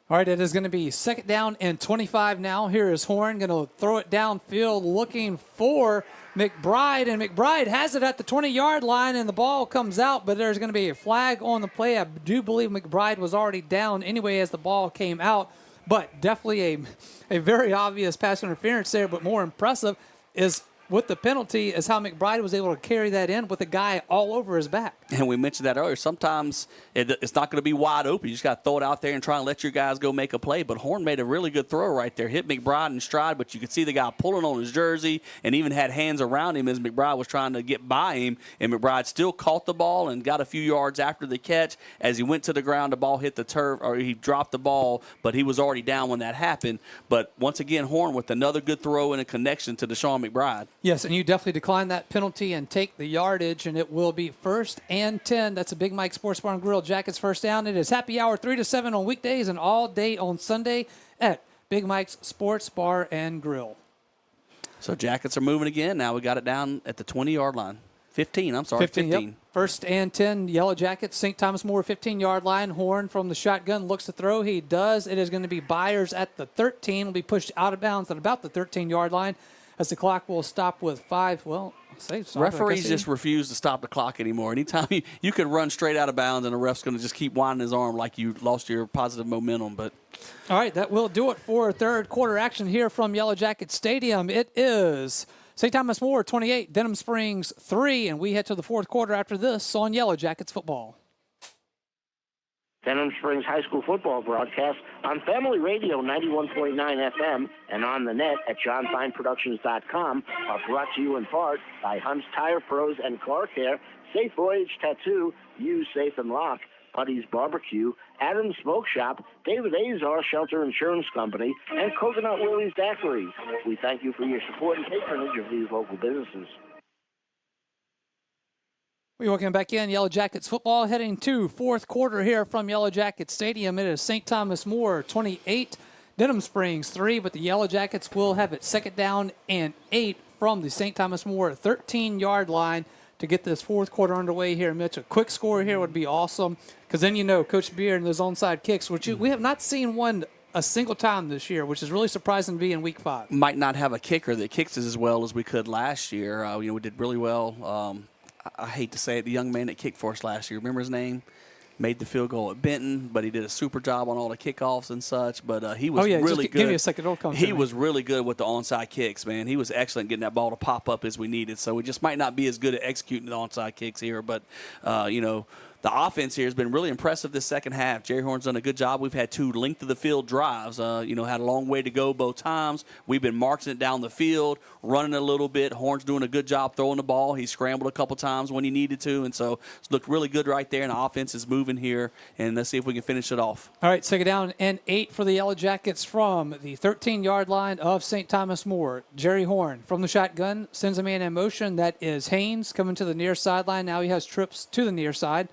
All right, it is going to be 2nd down and 25 now. Here is Horn going to throw it downfield looking for McBride, and McBride has it at the 20-yard line, and the ball comes out, but there's going to be a flag on the play. I do believe McBride was already down anyway as the ball came out, but definitely a very obvious pass interference there, but more impressive is with the penalty is how McBride was able to carry that in with a guy all over his back. And we mentioned that earlier. Sometimes it's not going to be wide open. You just got to throw it out there and try and let your guys go make a play. But Horn made a really good throw right there. Hit McBride in stride, but you could see the guy pulling on his jersey and even had hands around him as McBride was trying to get by him. And McBride still caught the ball and got a few yards after the catch. As he went to the ground, the ball hit the turf, or he dropped the ball, but he was already down when that happened. But once again, Horn with another good throw and a connection to Deshaun McBride. Yes, and you definitely decline that penalty and take the yardage, and it will be 1st and 10. That's a Big Mike Sports Bar and Grill Jackets first down. It is happy hour 3 to 7 on weekdays and all day on Sunday at Big Mike's Sports Bar and Grill. So Jackets are moving again. Now we got it down at the 20-yard line. 15, I'm sorry, 15. Yep. 1st and 10, Yellow Jackets. St. Thomas More 15-yard line. Horn from the shotgun looks to throw. He does. It is going to be Byers at the 13. Will be pushed out of bounds at about the 13-yard line as the clock will stop with 5. Well, referees just refuse to stop the clock anymore. Anytime you could run straight out of bounds and the ref's going to just keep winding his arm like you lost your positive momentum. But all right, that will do it for third quarter action here from Yellow Jacket Stadium. It is St. Thomas More 28, Denham Springs 3, and we head to the fourth quarter after this on Yellow Jackets football. Denham Springs High School football broadcast on Family Radio 91.9 FM and on the net at johnfineproductions.com are brought to you in part by Hunt's Tire Pros and Car Care, Safe Voyage Tattoo, Use Safe and Lock, Putty's Barbecue, Adams Smoke Shop, David Azar Shelter Insurance Company, and Coconut Willie's Daiquiris. We thank you for your support and patronage of these local businesses. We welcome back in Yellow Jackets football, heading to fourth quarter here from Yellow Jackets Stadium. It is St. Thomas More 28, Denham Springs 3, but the Yellow Jackets will have it 2nd down and 8 from the St. Thomas More 13-yard line to get this fourth quarter underway here. Mitch, a quick score here would be awesome, because then Coach Beard and those onside kicks, which we have not seen one a single time this year, which is really surprising to be in Week 5. Might not have a kicker that kicks as well as we could last year. We did really well. I hate to say it, the young man that kicked for us last year, remember his name? Made the field goal at Benton, but he did a super job on all the kickoffs and such. But he was really good. Give me a second. It'll come He was really good with the onside kicks, man. He was excellent getting that ball to pop up as we needed. So we just might not be as good at executing the onside kicks here. But, the offense here has been really impressive this second half. Jerry Horn's done a good job. We've had 2 length-of-the-field drives. Had a long way to go both times. We've been marching it down the field, running a little bit. Horn's doing a good job throwing the ball. He scrambled a couple times when he needed to, and so it's looked really good right there, and the offense is moving here, and let's see if we can finish it off. All right, 2nd down and 8 for the Yellow Jackets from the 13-yard line of St. Thomas More. Jerry Horn from the shotgun sends a man in motion. That is Haynes coming to the near sideline. Now he has trips to the near side.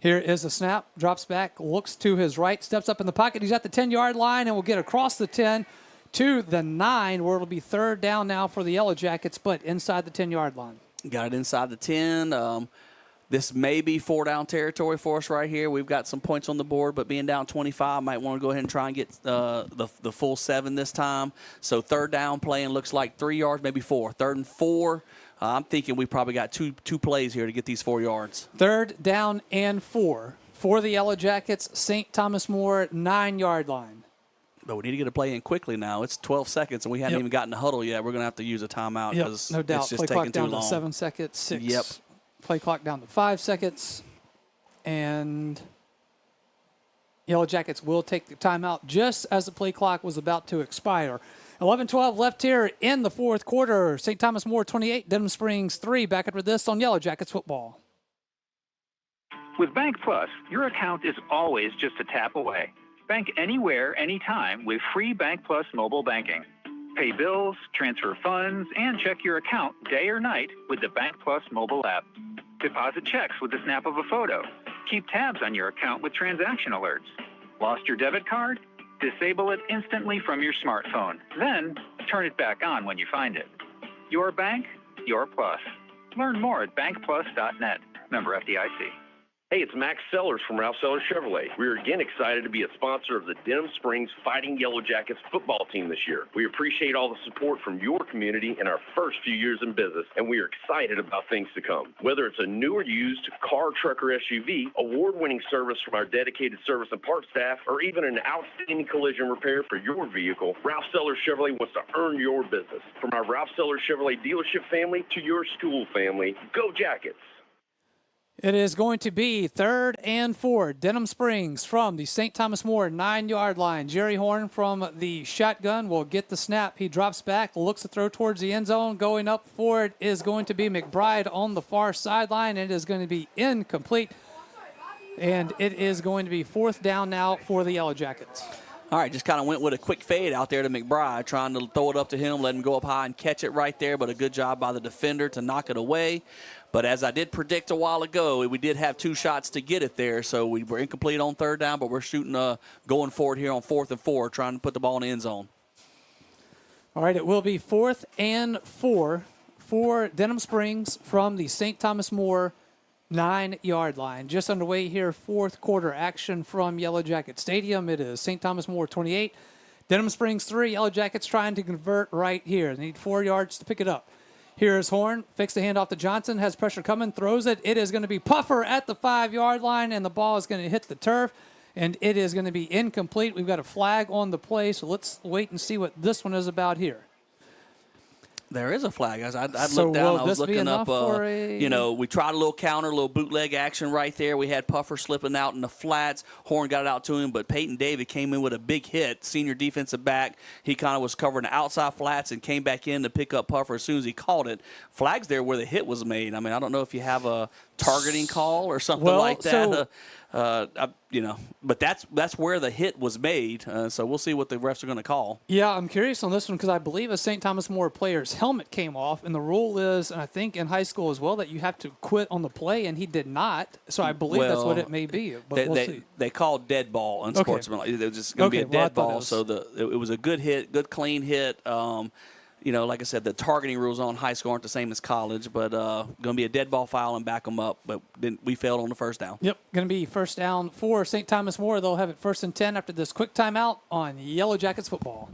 Here is the snap, drops back, looks to his right, steps up in the pocket. He's at the 10-yard line and will get across the 10 to the 9, where it'll be 3rd down now for the Yellow Jackets, but inside the 10-yard line. Got it inside the 10. This may be 4-down territory for us right here. We've got some points on the board, but being down 25, might want to go ahead and try and get the full 7 this time. So 3rd down playing looks like 3 yards, maybe 4. 3rd and 4. I'm thinking we probably got two plays here to get these 4 yards. 3rd down and 4 for the Yellow Jackets. St. Thomas More 9-yard line. But we need to get a play in quickly now. It's 12 seconds, and we hadn't even gotten the huddle yet. We're going to have to use a timeout because no doubt. it's just Play taking clock down too long. To 7 seconds. 6. Yep. Play clock down to 5 seconds. And Yellow Jackets will take the timeout just as the play clock was about to expire. 11-12 left here in the 4th quarter. St. Thomas More 28, Denham Springs 3. Back after this on Yellow Jackets football. With Bank Plus, your account is always just a tap away. Bank anywhere, anytime with free Bank Plus mobile banking. Pay bills, transfer funds, and check your account day or night with the Bank Plus mobile app. Deposit checks with the snap of a photo. Keep tabs on your account with transaction alerts. Lost your debit card? Disable it instantly from your smartphone. Then, turn it back on when you find it. Your bank, your plus. Learn more at bankplus.net. Member FDIC. Hey, it's Max Sellers from Ralph Sellers Chevrolet. We're again excited to be a sponsor of the Denham Springs Fighting Yellow Jackets football team this year. We appreciate all the support from your community in our first few years in business, and we are excited about things to come. Whether it's a new or used car, truck, or SUV, award-winning service from our dedicated service and parts staff, or even an outstanding collision repair for your vehicle, Ralph Sellers Chevrolet wants to earn your business. From our Ralph Sellers Chevrolet dealership family to your school family, go Jackets! It is going to be 3rd and 4. Denham Springs from the St. Thomas More 9-yard line. Jerry Horn from the shotgun will get the snap. He drops back, looks to throw towards the end zone. Going up for it is going to be McBride on the far sideline. It is going to be incomplete. And it is going to be 4th down now for the Yellow Jackets. All right, just kind of went with a quick fade out there to McBride, trying to throw it up to him, let him go up high and catch it right there, but a good job by the defender to knock it away. But as I did predict a while ago, we did have 2 shots to get it there, so we were incomplete on 3rd down, but we're shooting, going forward here on 4th and 4, trying to put the ball in the end zone. All right, it will be 4th and 4 for Denham Springs from the St. Thomas More 9-yard line. Just underway here, 4th quarter action from Yellow Jacket Stadium. It is St. Thomas More 28, Denham Springs 3. Yellow Jackets trying to convert right here. They need 4 yards to pick it up. Here's Horn, fakes the handoff to Johnson, has pressure coming, throws it. It is going to be Puffer at the 5-yard line, and the ball is going to hit the turf, and it is going to be incomplete. We've got a flag on the play, so let's wait and see what this one is about here. There is a flag. I So looked down. will I was this be looking enough up. for a- We tried a little counter, a little bootleg action right there. We had Puffer slipping out in the flats. Horn got it out to him, but Peyton David came in with a big hit. Senior defensive back. He kind of was covering the outside flats and came back in to pick up Puffer as soon as he caught it. Flags there where the hit was made. I mean, I don't know if you have a targeting call or something like that. But that's where the hit was made. So we'll see what the refs are going to call. Yeah, I'm curious on this one because I believe a St. Thomas More player's helmet came off, and the rule is, and I think in high school as well, that you have to quit on the play, and he did not. So I believe that's what it may be. But we'll see. They called dead ball unsportsmanlike. It was just going to be a dead ball. So it was a good hit, good clean hit. Like I said, the targeting rules on high school aren't the same as college, but going to be a dead ball foul and back them up. But then we failed on the 1st down. Yep, going to be 1st down for St. Thomas More. They'll have it 1st and 10 after this quick timeout on Yellow Jackets football.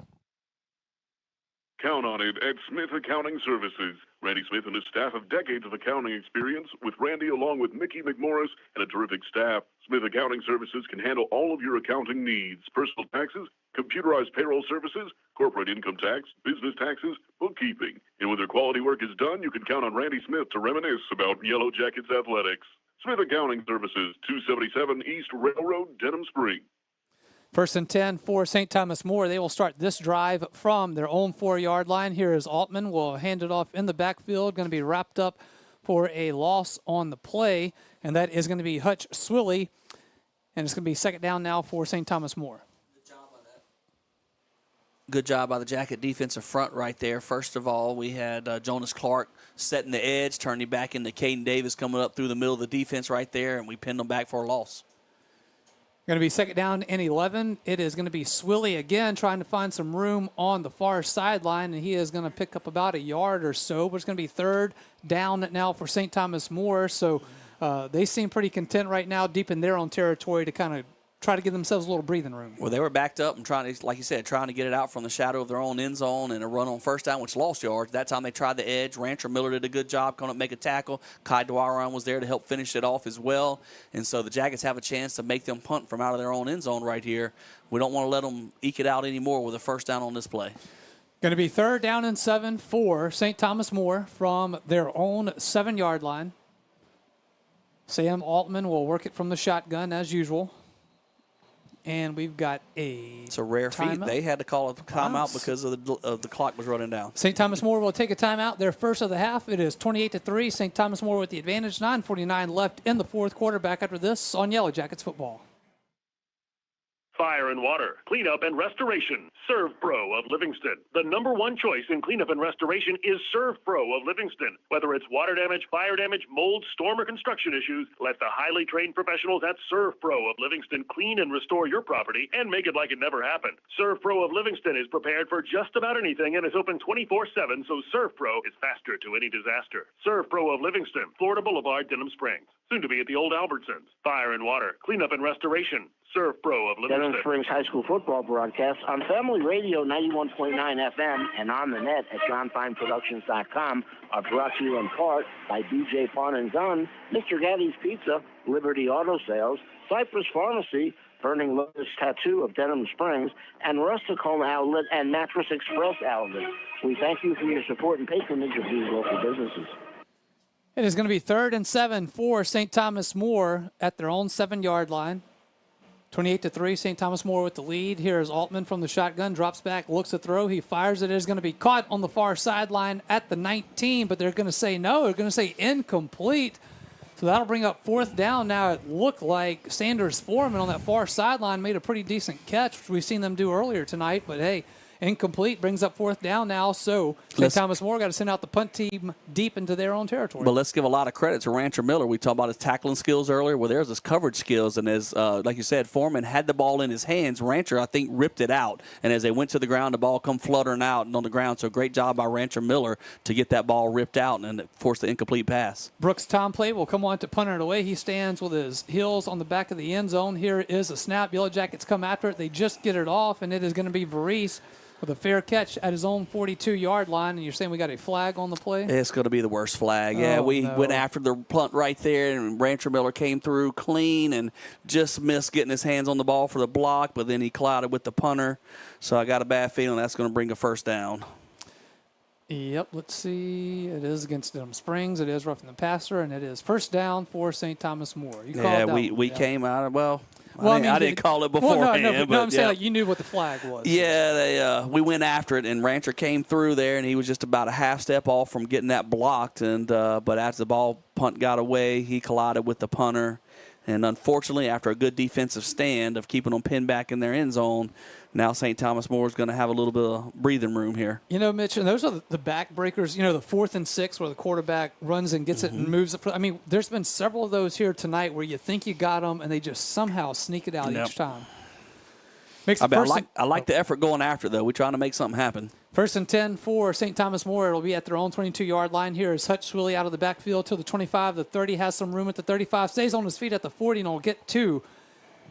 Count on it at Smith Accounting Services. Randy Smith and his staff have decades of accounting experience, with Randy along with Mickey McMorris and a terrific staff. Smith Accounting Services can handle all of your accounting needs: personal taxes, computerized payroll services, corporate income tax, business taxes, bookkeeping. And when their quality work is done, you can count on Randy Smith to reminisce about Yellow Jackets athletics. Smith Accounting Services, 277 East Railroad, Denham Springs. 1st and 10 for St. Thomas More. They will start this drive from their own 4-yard line. Here is Altman. Will hand it off in the backfield. Going to be wrapped up for a loss on the play, and that is going to be Hutch Swilly. And it's going to be 2nd down now for St. Thomas More. Good job by the Jacket defensive front right there. First of all, we had Jonas Clark setting the edge, turning back into Caden Davis coming up through the middle of the defense right there, and we pinned them back for a loss. Going to be 2nd down and 11. It is going to be Swilly again trying to find some room on the far sideline, and he is going to pick up about a yard or so, but it's going to be 3rd down now for St. Thomas More. So they seem pretty content right now deep in their own territory to kind of try to give themselves a little breathing room. Well, they were backed up and trying to, like you said, trying to get it out from the shadow of their own end zone and a run on 1st down, which lost yards. That time they tried the edge. Rancher Miller did a good job coming up, make a tackle. Kai Dwaron was there to help finish it off as well. And so the Jackets have a chance to make them punt from out of their own end zone right here. We don't want to let them eke it out anymore with a 1st down on this play. Going to be 3rd down and 7 for St. Thomas More from their own 7-yard line. Sam Altman will work it from the shotgun as usual. And we've got It's a rare feat. They had to call a timeout because of the clock was running down. St. Thomas More will take a timeout. Their first of the half. It is 28-3. St. Thomas More with the advantage. 9:49 left in the 4th quarter. Back after this on Yellow Jackets football. Fire and Water, Cleanup and Restoration. Serve Pro of Livingston. The #1 choice in cleanup and restoration is Serve Pro of Livingston. Whether it's water damage, fire damage, mold, storm, or construction issues, let the highly trained professionals at Serve Pro of Livingston clean and restore your property and make it like it never happened. Serve Pro of Livingston is prepared for just about anything and is open 24/7, so Serve Pro is faster to any disaster. Serve Pro of Livingston, Florida Boulevard, Denham Springs. Soon to be at the old Albertsons. Fire and Water, Cleanup and Restoration. Serve Pro of Livingston. Denham Springs High School football broadcast on Family Radio 91.9 FM and on the net at johnfineproductions.com are brought to you in part by BJ Pawn & Gun, Mr. Gaddy's Pizza, Liberty Auto Sales, Cypress Pharmacy, Burning Lotus Tattoo of Denham Springs, and Rustic Home Outlet and Mattress Express Outlet. We thank you for your support and patronage of these local businesses. It is going to be 3rd and 7 for St. Thomas More at their own 7-yard line. 28-3, St. Thomas More with the lead. Here is Altman from the shotgun, drops back, looks to throw. He fires it. It is going to be caught on the far sideline at the 19, but they're going to say no. They're going to say incomplete. So that'll bring up 4th down. Now it looked like Sanders Foreman on that far sideline made a pretty decent catch, which we've seen them do earlier tonight, but hey, incomplete brings up 4th down now. So St. Thomas More got to send out the punt team deep into their own territory. But let's give a lot of credit to Rancher Miller. We talked about his tackling skills earlier. Well, there's his coverage skills. And as, like you said, Foreman had the ball in his hands. Rancher, I think, ripped it out. And as they went to the ground, the ball come fluttering out and on the ground. So great job by Rancher Miller to get that ball ripped out and force the incomplete pass. Brooks Tomplay will come on to punt it away. He stands with his heels on the back of the end zone. Here is a snap. Yellow Jackets come after it. They just get it off, and it is going to be Varese with a fair catch at his own 42-yard line. And you're saying we got a flag on the play? It's going to be the worst flag. Yeah, we went after the punt right there, and Rancher Miller came through clean and just missed getting his hands on the ball for the block, but then he collided with the punter. So I got a bad feeling that's going to bring a 1st down. Yep, let's see. It is against Denham Springs. It is roughing the passer, and it is 1st down for St. Thomas More. You yeah, we came out of, I didn't call it beforehand. No, I'm saying like you knew what the flag was. Yeah, we went after it, and Rancher came through there, and he was just about a half step off from getting that blocked. And but as the punt got away, he collided with the punter. And unfortunately, after a good defensive stand of keeping them pinned back in their end zone, now St. Thomas More is going to have a little bit of breathing room here. You know, Mitch, and those are the backbreakers, the 4th and 6 where the quarterback runs and gets it and moves it. I mean, there's been several of those here tonight where you think you got them and they just somehow sneak it out each time. I like the effort going after it, though. We're trying to make something happen. 1st and 10 for St. Thomas More. It'll be at their own 22-yard line. Here is Hutch Swilly out of the backfield to the 25. The 30 has some room at the 35. Stays on his feet at the 40 and will get to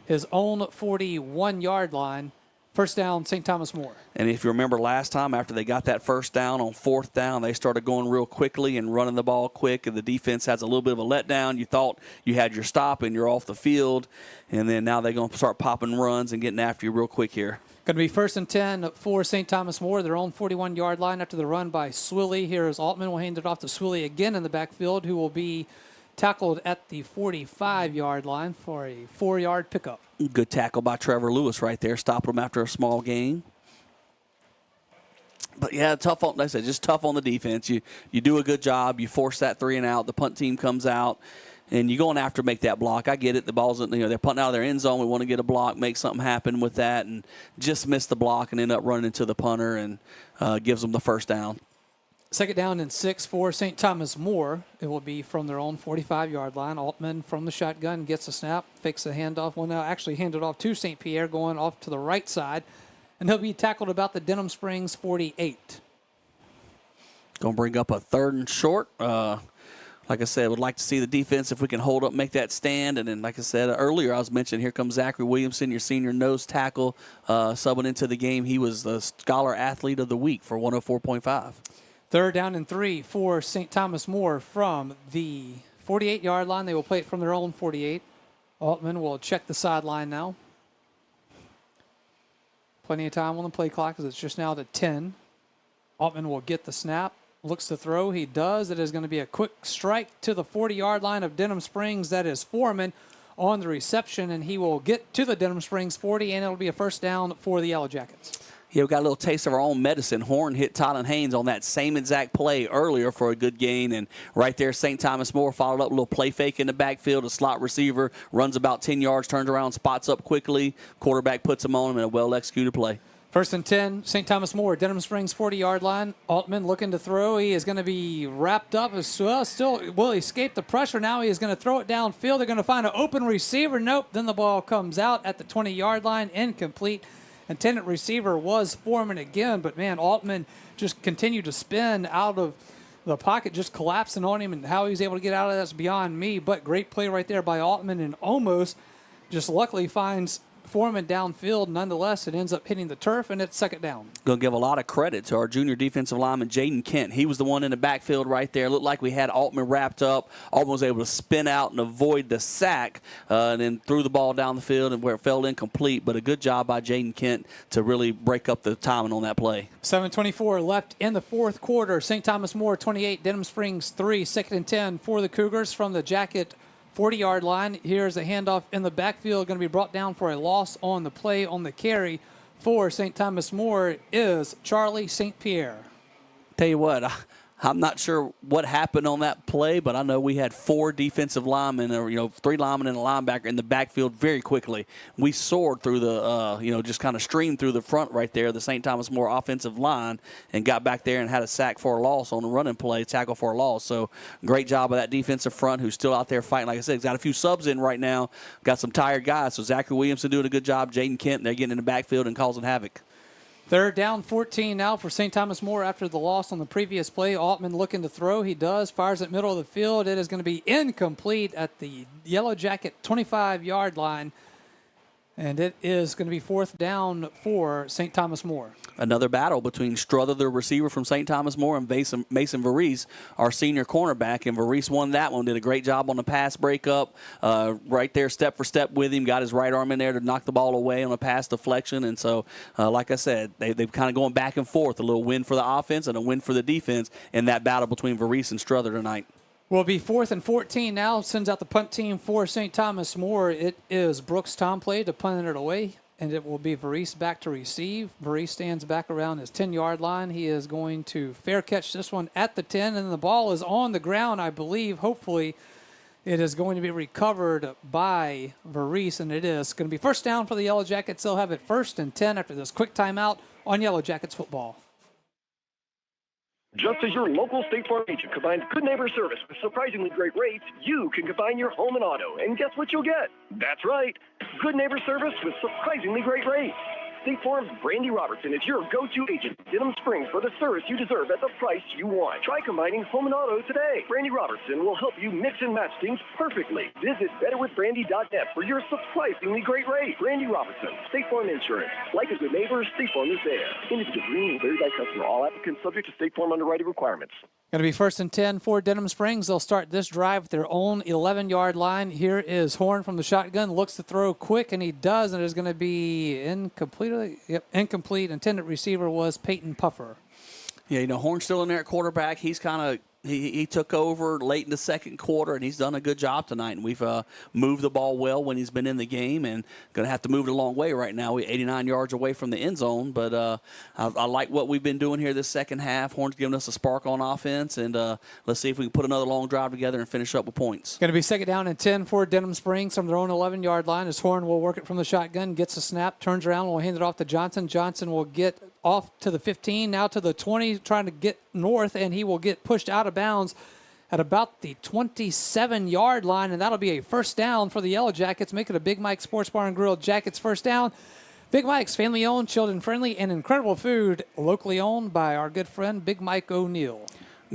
his own 41-yard line. 1st down, St. Thomas More. And if you remember last time, after they got that 1st down on 4th down, they started going real quickly and running the ball quick, and the defense has a little bit of a letdown. You thought you had your stop and you're off the field, and then now they're going to start popping runs and getting after you real quick here. Going to be 1st and 10 for St. Thomas More, their own 41-yard line after the run by Swilly. Here is Altman. Will hand it off to Swilly again in the backfield, who will be tackled at the 45-yard line for a 4-yard pickup. Good tackle by Trevor Lewis right there, stopped him after a small gain. But, yeah, tough on, like I said, just tough on the defense. You do a good job. You force that 3 and out. The punt team comes out, and you're going after make that block. I get it. The ball's, they're punting out of their end zone. We want to get a block, make something happen with that, and just miss the block and end up running into the punter and gives them the first down. 2nd down and 6 for St. Thomas More. It will be from their own 45-yard line. Altman from the shotgun gets a snap, fakes the handoff. Well, now actually handed off to St. Pierre, going off to the right side. And he'll be tackled about the Denham Springs 48. Going to bring up a 3rd and short. Like I said, would like to see the defense if we can hold up, make that stand. And then, like I said earlier, I was mentioning, here comes Zachary Williamson, your senior nose tackle, subbing into the game. He was the Scholar Athlete of the Week for 104.5. 3rd down and 3 for St. Thomas More from the 48-yard line. They will play it from their own 48. Altman will check the sideline now. Plenty of time on the play clock as it's just now to 10. Altman will get the snap, looks to throw. He does. It is going to be a quick strike to the 40-yard line of Denham Springs. That is Foreman on the reception, and he will get to the Denham Springs 40, and it'll be a first down for the Yellow Jackets. Yeah, we got a little taste of our own medicine. Horn hit Tylen Haynes on that same exact play earlier for a good gain. And right there, St. Thomas More followed up a little play fake in the backfield. A slot receiver runs about 10 yards, turns around, spots up quickly. Quarterback puts him on him in a well-executed play. 1st and 10, St. Thomas More, Denham Springs 40-yard line. Altman looking to throw. He is going to be wrapped up as well. Still will escape the pressure now. He is going to throw it downfield. They're going to find an open receiver. Nope. Then the ball comes out at the 20-yard line, incomplete. Intended receiver was Foreman again, but, man, Altman just continued to spin out of the pocket, just collapsing on him, and how he was able to get out of that's beyond me. But great play right there by Altman, and almost just luckily finds Foreman downfield. Nonetheless, it ends up hitting the turf, and it's 2nd down. Going to give a lot of credit to our junior defensive lineman, Jaden Kent. He was the one in the backfield right there. Looked like we had Altman wrapped up. Altman was able to spin out and avoid the sack, and then threw the ball down the field and where it fell incomplete. But a good job by Jaden Kent to really break up the timing on that play. 7:24 left in the 4th quarter. St. Thomas More 28, Denham Springs 3. 2nd and 10 for the Cougars from the Jacket 40-yard line. Here's a handoff in the backfield, going to be brought down for a loss on the play. On the carry for St. Thomas More is Charlie St. Pierre. Tell you what, I'm not sure what happened on that play, but I know we had 4 defensive linemen, or 3 linemen and a linebacker in the backfield very quickly. We soared through the, just kind of streamed through the front right there, the St. Thomas More offensive line, and got back there and had a sack for a loss on the running play, tackle for a loss. So great job of that defensive front who's still out there fighting. Like I said, he's got a few subs in right now, got some tired guys. So Zachary Williamson doing a good job, Jaden Kent, they're getting in the backfield and causing havoc. 3rd down, 14 now for St. Thomas More after the loss on the previous play. Altman looking to throw. He does. Fires at middle of the field. It is going to be incomplete at the Yellow Jacket 25-yard line. And it is going to be 4th down for St. Thomas More. Another battle between Struther, the receiver from St. Thomas More, and Mason Varese, our senior cornerback. And Varese won that one, did a great job on the pass breakup. Right there, step for step with him, got his right arm in there to knock the ball away on a pass deflection. And so, like I said, they've kind of going back and forth, a little win for the offense and a win for the defense in that battle between Varese and Struther tonight. Will be 4th and 14 now. Sends out the punt team for St. Thomas More. It is Brooks Tomplay to punt it away, and it will be Varese back to receive. Varese stands back around his 10-yard line. He is going to fair catch this one at the 10, and the ball is on the ground, I believe. Hopefully it is going to be recovered by Varese, and it is going to be first down for the Yellow Jackets. They'll have it 1st and 10 after this quick timeout on Yellow Jackets football. Just as your local State Farm agent combines good neighbor service with surprisingly great rates, you can combine your home and auto. And guess what you'll get? That's right, good neighbor service with surprisingly great rates. State Farm's Brandy Robertson is your go-to agent in Denham Springs for the service you deserve at the price you want. Try combining home and auto today. Brandy Robertson will help you mix and match things perfectly. Visit betterwithbrandy.net for your surprisingly great rate. Brandy Robertson, State Farm Insurance. Like a good neighbor, State Farm is there. Individual green and very customer. All applicants subject to State Farm underwriting requirements. Going to be 1st and 10 for Denham Springs. They'll start this drive with their own 11-yard line. Here is Horn from the shotgun. Looks to throw quick, and he does, and it is going to be incomplete. Yep, incomplete. Intended receiver was Peyton Puffer. Yeah, Horn's still in there at quarterback. He's kind of He took over late in the second quarter, and he's done a good job tonight. And we've moved the ball well when he's been in the game, and going to have to move it a long way right now. We're 89 yards away from the end zone, but I like what we've been doing here this second half. Horn's giving us a spark on offense, and let's see if we can put another long drive together and finish up with points. Going to be second down and 10 for Denham Springs from their own 11-yard line as Horn will work it from the shotgun, gets a snap, turns around, will hand it off to Johnson. Johnson will get off to the 15, now to the 20, trying to get north, and he will get pushed out of bounds at about the 27-yard line, and that'll be a first down for the Yellow Jackets, making a Big Mike Sports Bar and Grill Jackets first down. Big Mike's family-owned, children-friendly, and incredible food, locally owned by our good friend Big Mike O'Neill.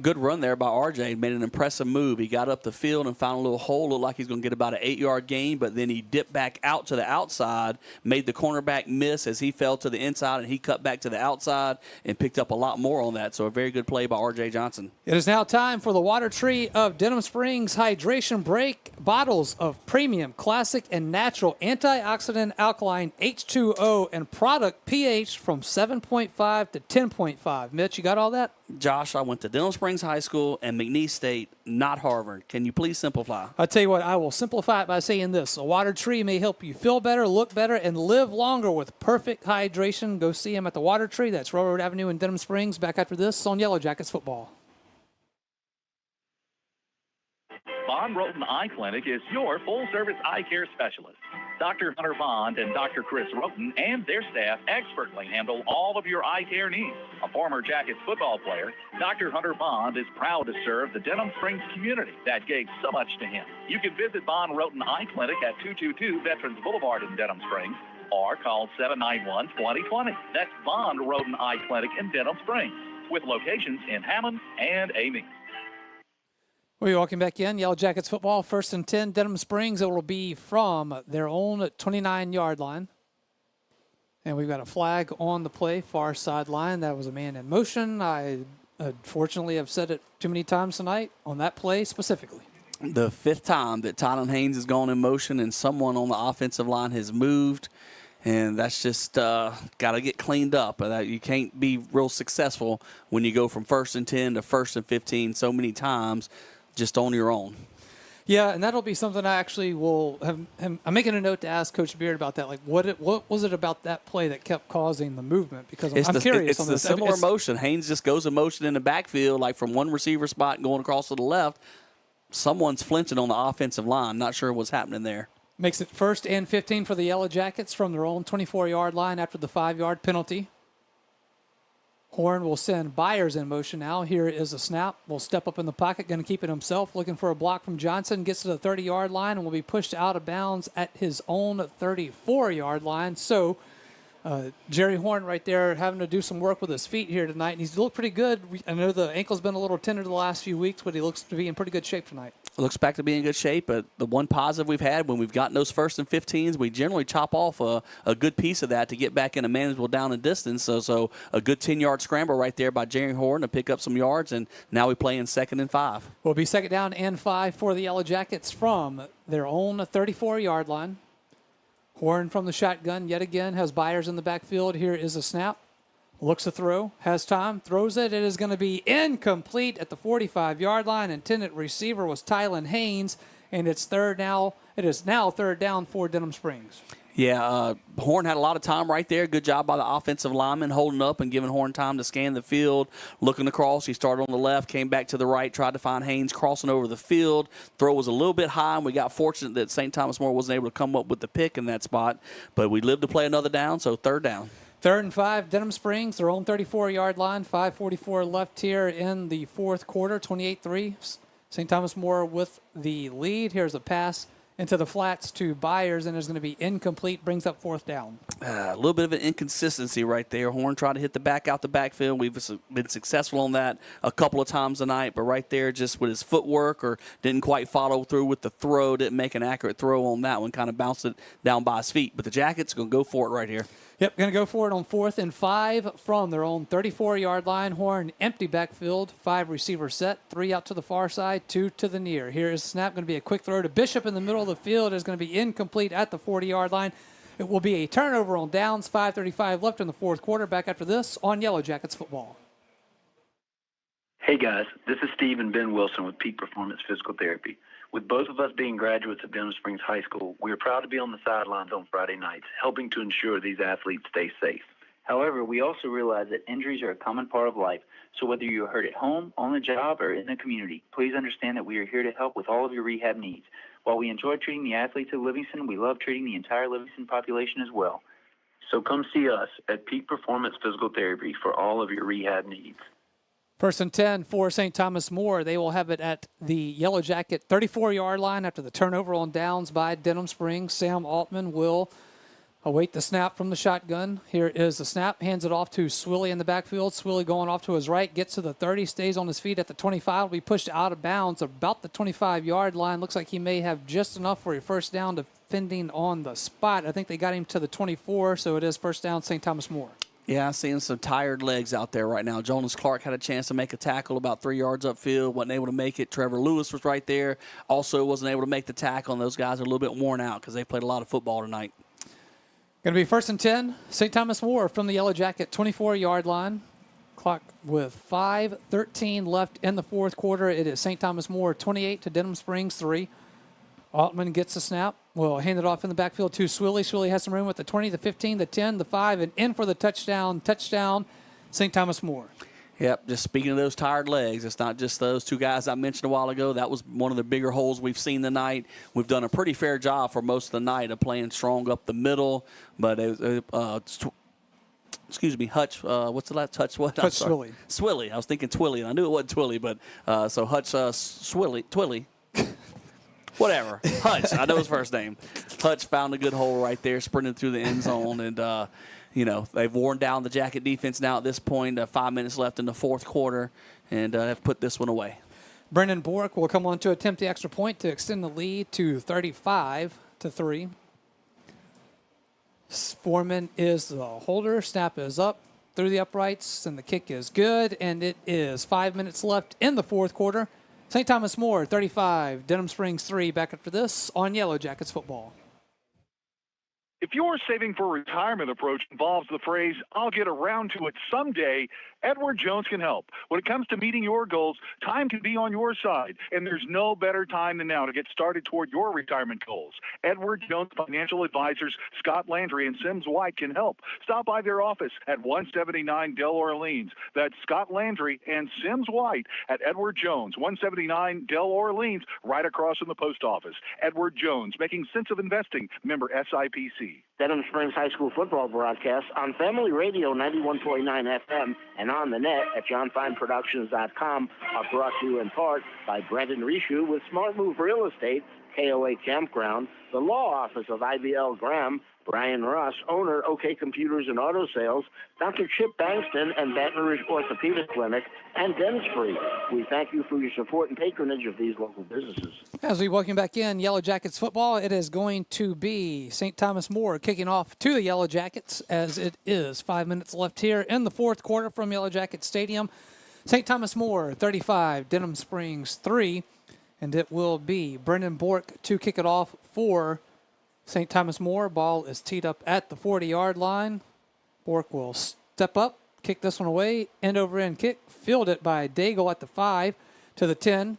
Good run there by RJ. Made an impressive move. He got up the field and found a little hole. Looked like he's going to get about an 8-yard gain, but then he dipped back out to the outside, made the cornerback miss as he fell to the inside, and he cut back to the outside and picked up a lot more on that. So a very good play by RJ Johnson. It is now time for the Water Tree of Denham Springs Hydration Break. Bottles of premium, classic, and natural antioxidant alkaline H2O and product pH from 7.5 to 10.5. Mitch, you got all that? Josh, I went to Denham Springs High School and McNeese State, not Harvard. Can you please simplify? I'll tell you what, I will simplify it by saying this. A water tree may help you feel better, look better, and live longer with perfect hydration. Go see him at the Water Tree. That's Railroad Avenue in Denham Springs. Back after this on Yellow Jackets football. Von Roten Eye Clinic is your full-service eye care specialist. Dr. Hunter Bond and Dr. Chris Roten and their staff expertly handle all of your eye care needs. A former Jackets football player, Dr. Hunter Bond is proud to serve the Denham Springs community that gave so much to him. You can visit Von Roten Eye Clinic at 222 Veterans Boulevard in Denham Springs or call 791-2020. That's Von Roten Eye Clinic in Denham Springs with locations in Hammond and Ames. We're walking back in. Yellow Jackets football, 1st and 10. Denham Springs, it will be from their own 29-yard line. And we've got a flag on the play, far sideline. That was a man in motion. I unfortunately have said it too many times tonight on that play specifically. The 5th time that Tylen Haynes has gone in motion and someone on the offensive line has moved. And that's just got to get cleaned up. You can't be real successful when you go from 1st and 10 to 1st and 15 so many times just on your own. Yeah, and that'll be something I actually will have. I'm making a note to ask Coach Beard about that. Like, what was it about that play that kept causing the movement? Because I'm curious. It's the similar motion. Haynes just goes in motion in the backfield, like from one receiver spot going across to the left. Someone's flinching on the offensive line. Not sure what's happening there. Makes it 1st and 15 for the Yellow Jackets from their own 24-yard line after the 5-yard penalty. Horn will send Byers in motion now. Here is a snap. Will step up in the pocket, going to keep it himself, looking for a block from Johnson. Gets to the 30-yard line and will be pushed out of bounds at his own 34-yard line. So Jerry Horn right there having to do some work with his feet here tonight. And he's looked pretty good. I know the ankle's been a little tender the last few weeks, but he looks to be in pretty good shape tonight. Looks back to be in good shape, but the one positive we've had when we've gotten those 1st and 15s, we generally chop off a good piece of that to get back in a manageable down and distance. So a good 10-yard scramble right there by Jerry Horn to pick up some yards, and now we play in 2nd and 5. Will be 2nd down and 5 for the Yellow Jackets from their own 34-yard line. Horn from the shotgun yet again has Byers in the backfield. Here is a snap. Looks to throw, has time, throws it. It is going to be incomplete at the 45-yard line. Intended receiver was Tylen Haynes, and it is now 3rd down for Denham Springs. Yeah, Horn had a lot of time right there. Good job by the offensive lineman holding up and giving Horn time to scan the field. Looking across, he started on the left, came back to the right, tried to find Haynes crossing over the field. Throw was a little bit high, and we got fortunate that St. Thomas More wasn't able to come up with the pick in that spot. But we lived to play another down, so 3rd down. 3rd and 5, Denham Springs, their own 34-yard line, 5:44 left here in the 4th quarter, 28-3. St. Thomas More with the lead. Here's a pass into the flats to Byers, and it's going to be incomplete, brings up 4th down. A little bit of an inconsistency right there. Horn tried to hit the back out the backfield. We've been successful on that a couple of times tonight, but right there just with his footwork or didn't quite follow through with the throw, didn't make an accurate throw on that one, kind of bounced it down by his feet. But the Jackets are going to go for it right here. Yep, going to go for it on 4th and 5 from their own 34-yard line. Horn, empty backfield, 5 receiver set, 3 out to the far side, 2 to the near. Here is the snap, going to be a quick throw to Bishop in the middle of the field. It is going to be incomplete at the 40-yard line. It will be a turnover on downs, 5:35 left in the 4th quarter. Back after this on Yellow Jackets football. Hey, Hey guys, this is Steve and Ben Wilson with Peak Performance Physical Therapy. With both of us being graduates of Denham Springs High School, we are proud to be on the sidelines on Friday nights, helping to ensure these athletes stay safe. However, we also realize that injuries are a common part of life, so whether you're hurt at home, on the job, or in the community, please understand that we are here to help with all of your rehab needs. While we enjoy treating the athletes at Livingston, we love treating the entire Livingston population as well. So come see us at Peak Performance Physical Therapy for all of your rehab needs. First and 10 for St. Thomas More. They will have it at the Yellow Jacket 34-yard line after the turnover on downs by Denham Springs. Sam Altman will await the snap from the shotgun. Here is the snap. Hands it off to Swilly in the backfield. Swilly going off to his right. Gets to the 30. Stays on his feet at the 25. Will be pushed out of bounds about the 25-yard line. Looks like he may have just enough for a first down, defending on the spot. I think they got him to the 24, so it is first down St. Thomas More. Yeah, seeing some tired legs out there right now. Jonas Clark had a chance to make a tackle about 3 yards upfield, wasn't able to make it. Trevor Lewis was right there, also wasn't able to make the tackle, and those guys are a little bit worn out because they played a lot of football tonight. Going to be first and 10, St. Thomas More from the Yellow Jacket 24-yard line. Clock with 5:13 left in the fourth quarter. It is St. Thomas More 28 to Denham Springs 3. Altman gets the snap. Will hand it off in the backfield to Swilly. Swilly has some room with the 20, the 15, the 10, the 5, and in for the touchdown. Touchdown, St. Thomas More. Yep, just speaking of those tired legs, it's not just those two guys I mentioned a while ago. That was one of the bigger holes we've seen tonight. We've done a pretty fair job for most of the night of playing strong up the middle, but excuse me, Hutch, what's the last Hutch? What? Hutch Swilly. Swilly. I was thinking Twilly, and I knew it wasn't Twilly, but so Hutch Twilly. Whatever. Hutch, I know his first name. Hutch found a good hole right there, sprinting through the end zone, and, they've worn down the Jacket defense now at this point. 5 minutes left in the fourth quarter, and have put this one away. Brendan Bork will come on to attempt the extra point to extend the lead to 35-3. Foreman is the holder. Snap is up through the uprights, and the kick is good, and it is 5 minutes left in the fourth quarter. St. Thomas More 35, Denham Springs 3. Back after this on Yellow Jackets football. If your saving for retirement approach involves the phrase, "I'll get around to it someday," Edward Jones can help. When it comes to meeting your goals, time can be on your side, and there's no better time than now to get started toward your retirement goals. Edward Jones Financial Advisors Scott Landry and Sims White can help. Stop by their office at 179 Del Orleans. That's Scott Landry and Sims White at Edward Jones, 179 Del Orleans, right across from the post office. Edward Jones, making sense of investing, member SIPC. Denham Springs High School football broadcast on Family Radio 91.9 FM and on the net at johnfineproductions.com are brought to you in part by Brendan Rishu with Smart Move Real Estate, KOA Campground, the law office of IBL Graham, Brian Ross, owner, OK Computers and Auto Sales, Dr. Chip Bankston and Baton Rouge Orthopedic Clinic, and Dentistry. We thank you for your support and patronage of these local businesses. As we welcome back in Yellow Jackets football, it is going to be St. Thomas More kicking off to the Yellow Jackets as it is 5 minutes left here in the fourth quarter from Yellow Jacket Stadium. St. Thomas More 35, Denham Springs 3, and it will be Brendan Bork to kick it off for St. Thomas More. Ball is teed up at the 40-yard line. Bork will step up, kick this one away, end over end kick, field it by Daigle at the 5 to the 10.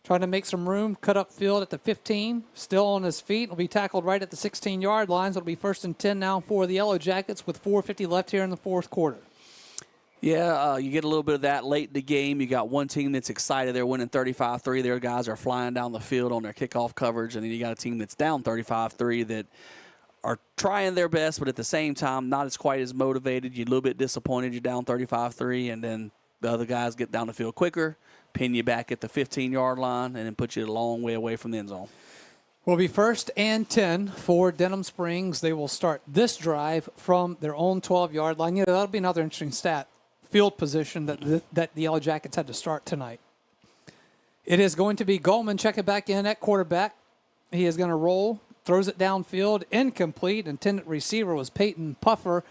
Trying to make some room, cut up field at the 15. Still on his feet. Will be tackled right at the 16-yard line. So it'll be first and 10 now for the Yellow Jackets with 4:50 left here in the fourth quarter. Yeah, you get a little bit of that late in the game. You got one team that's excited. They're winning 35-3. Their guys are flying down the field on their kickoff coverage. And then you got a team that's down 35-3 that are trying their best, but at the same time, not as quite as motivated. You're a little bit disappointed you're down 35-3, and then the other guys get down the field quicker, pin you back at the 15-yard line, and then put you a long way away from the end zone. Will be first and 10 for Denham Springs. They will start this drive from their own 12-yard line. That'll be another interesting stat. Field position that the Yellow Jackets had to start tonight. It is going to be Goldman checking back in at quarterback. He is going to roll, throws it downfield, incomplete. Intended receiver was Peyton Puffer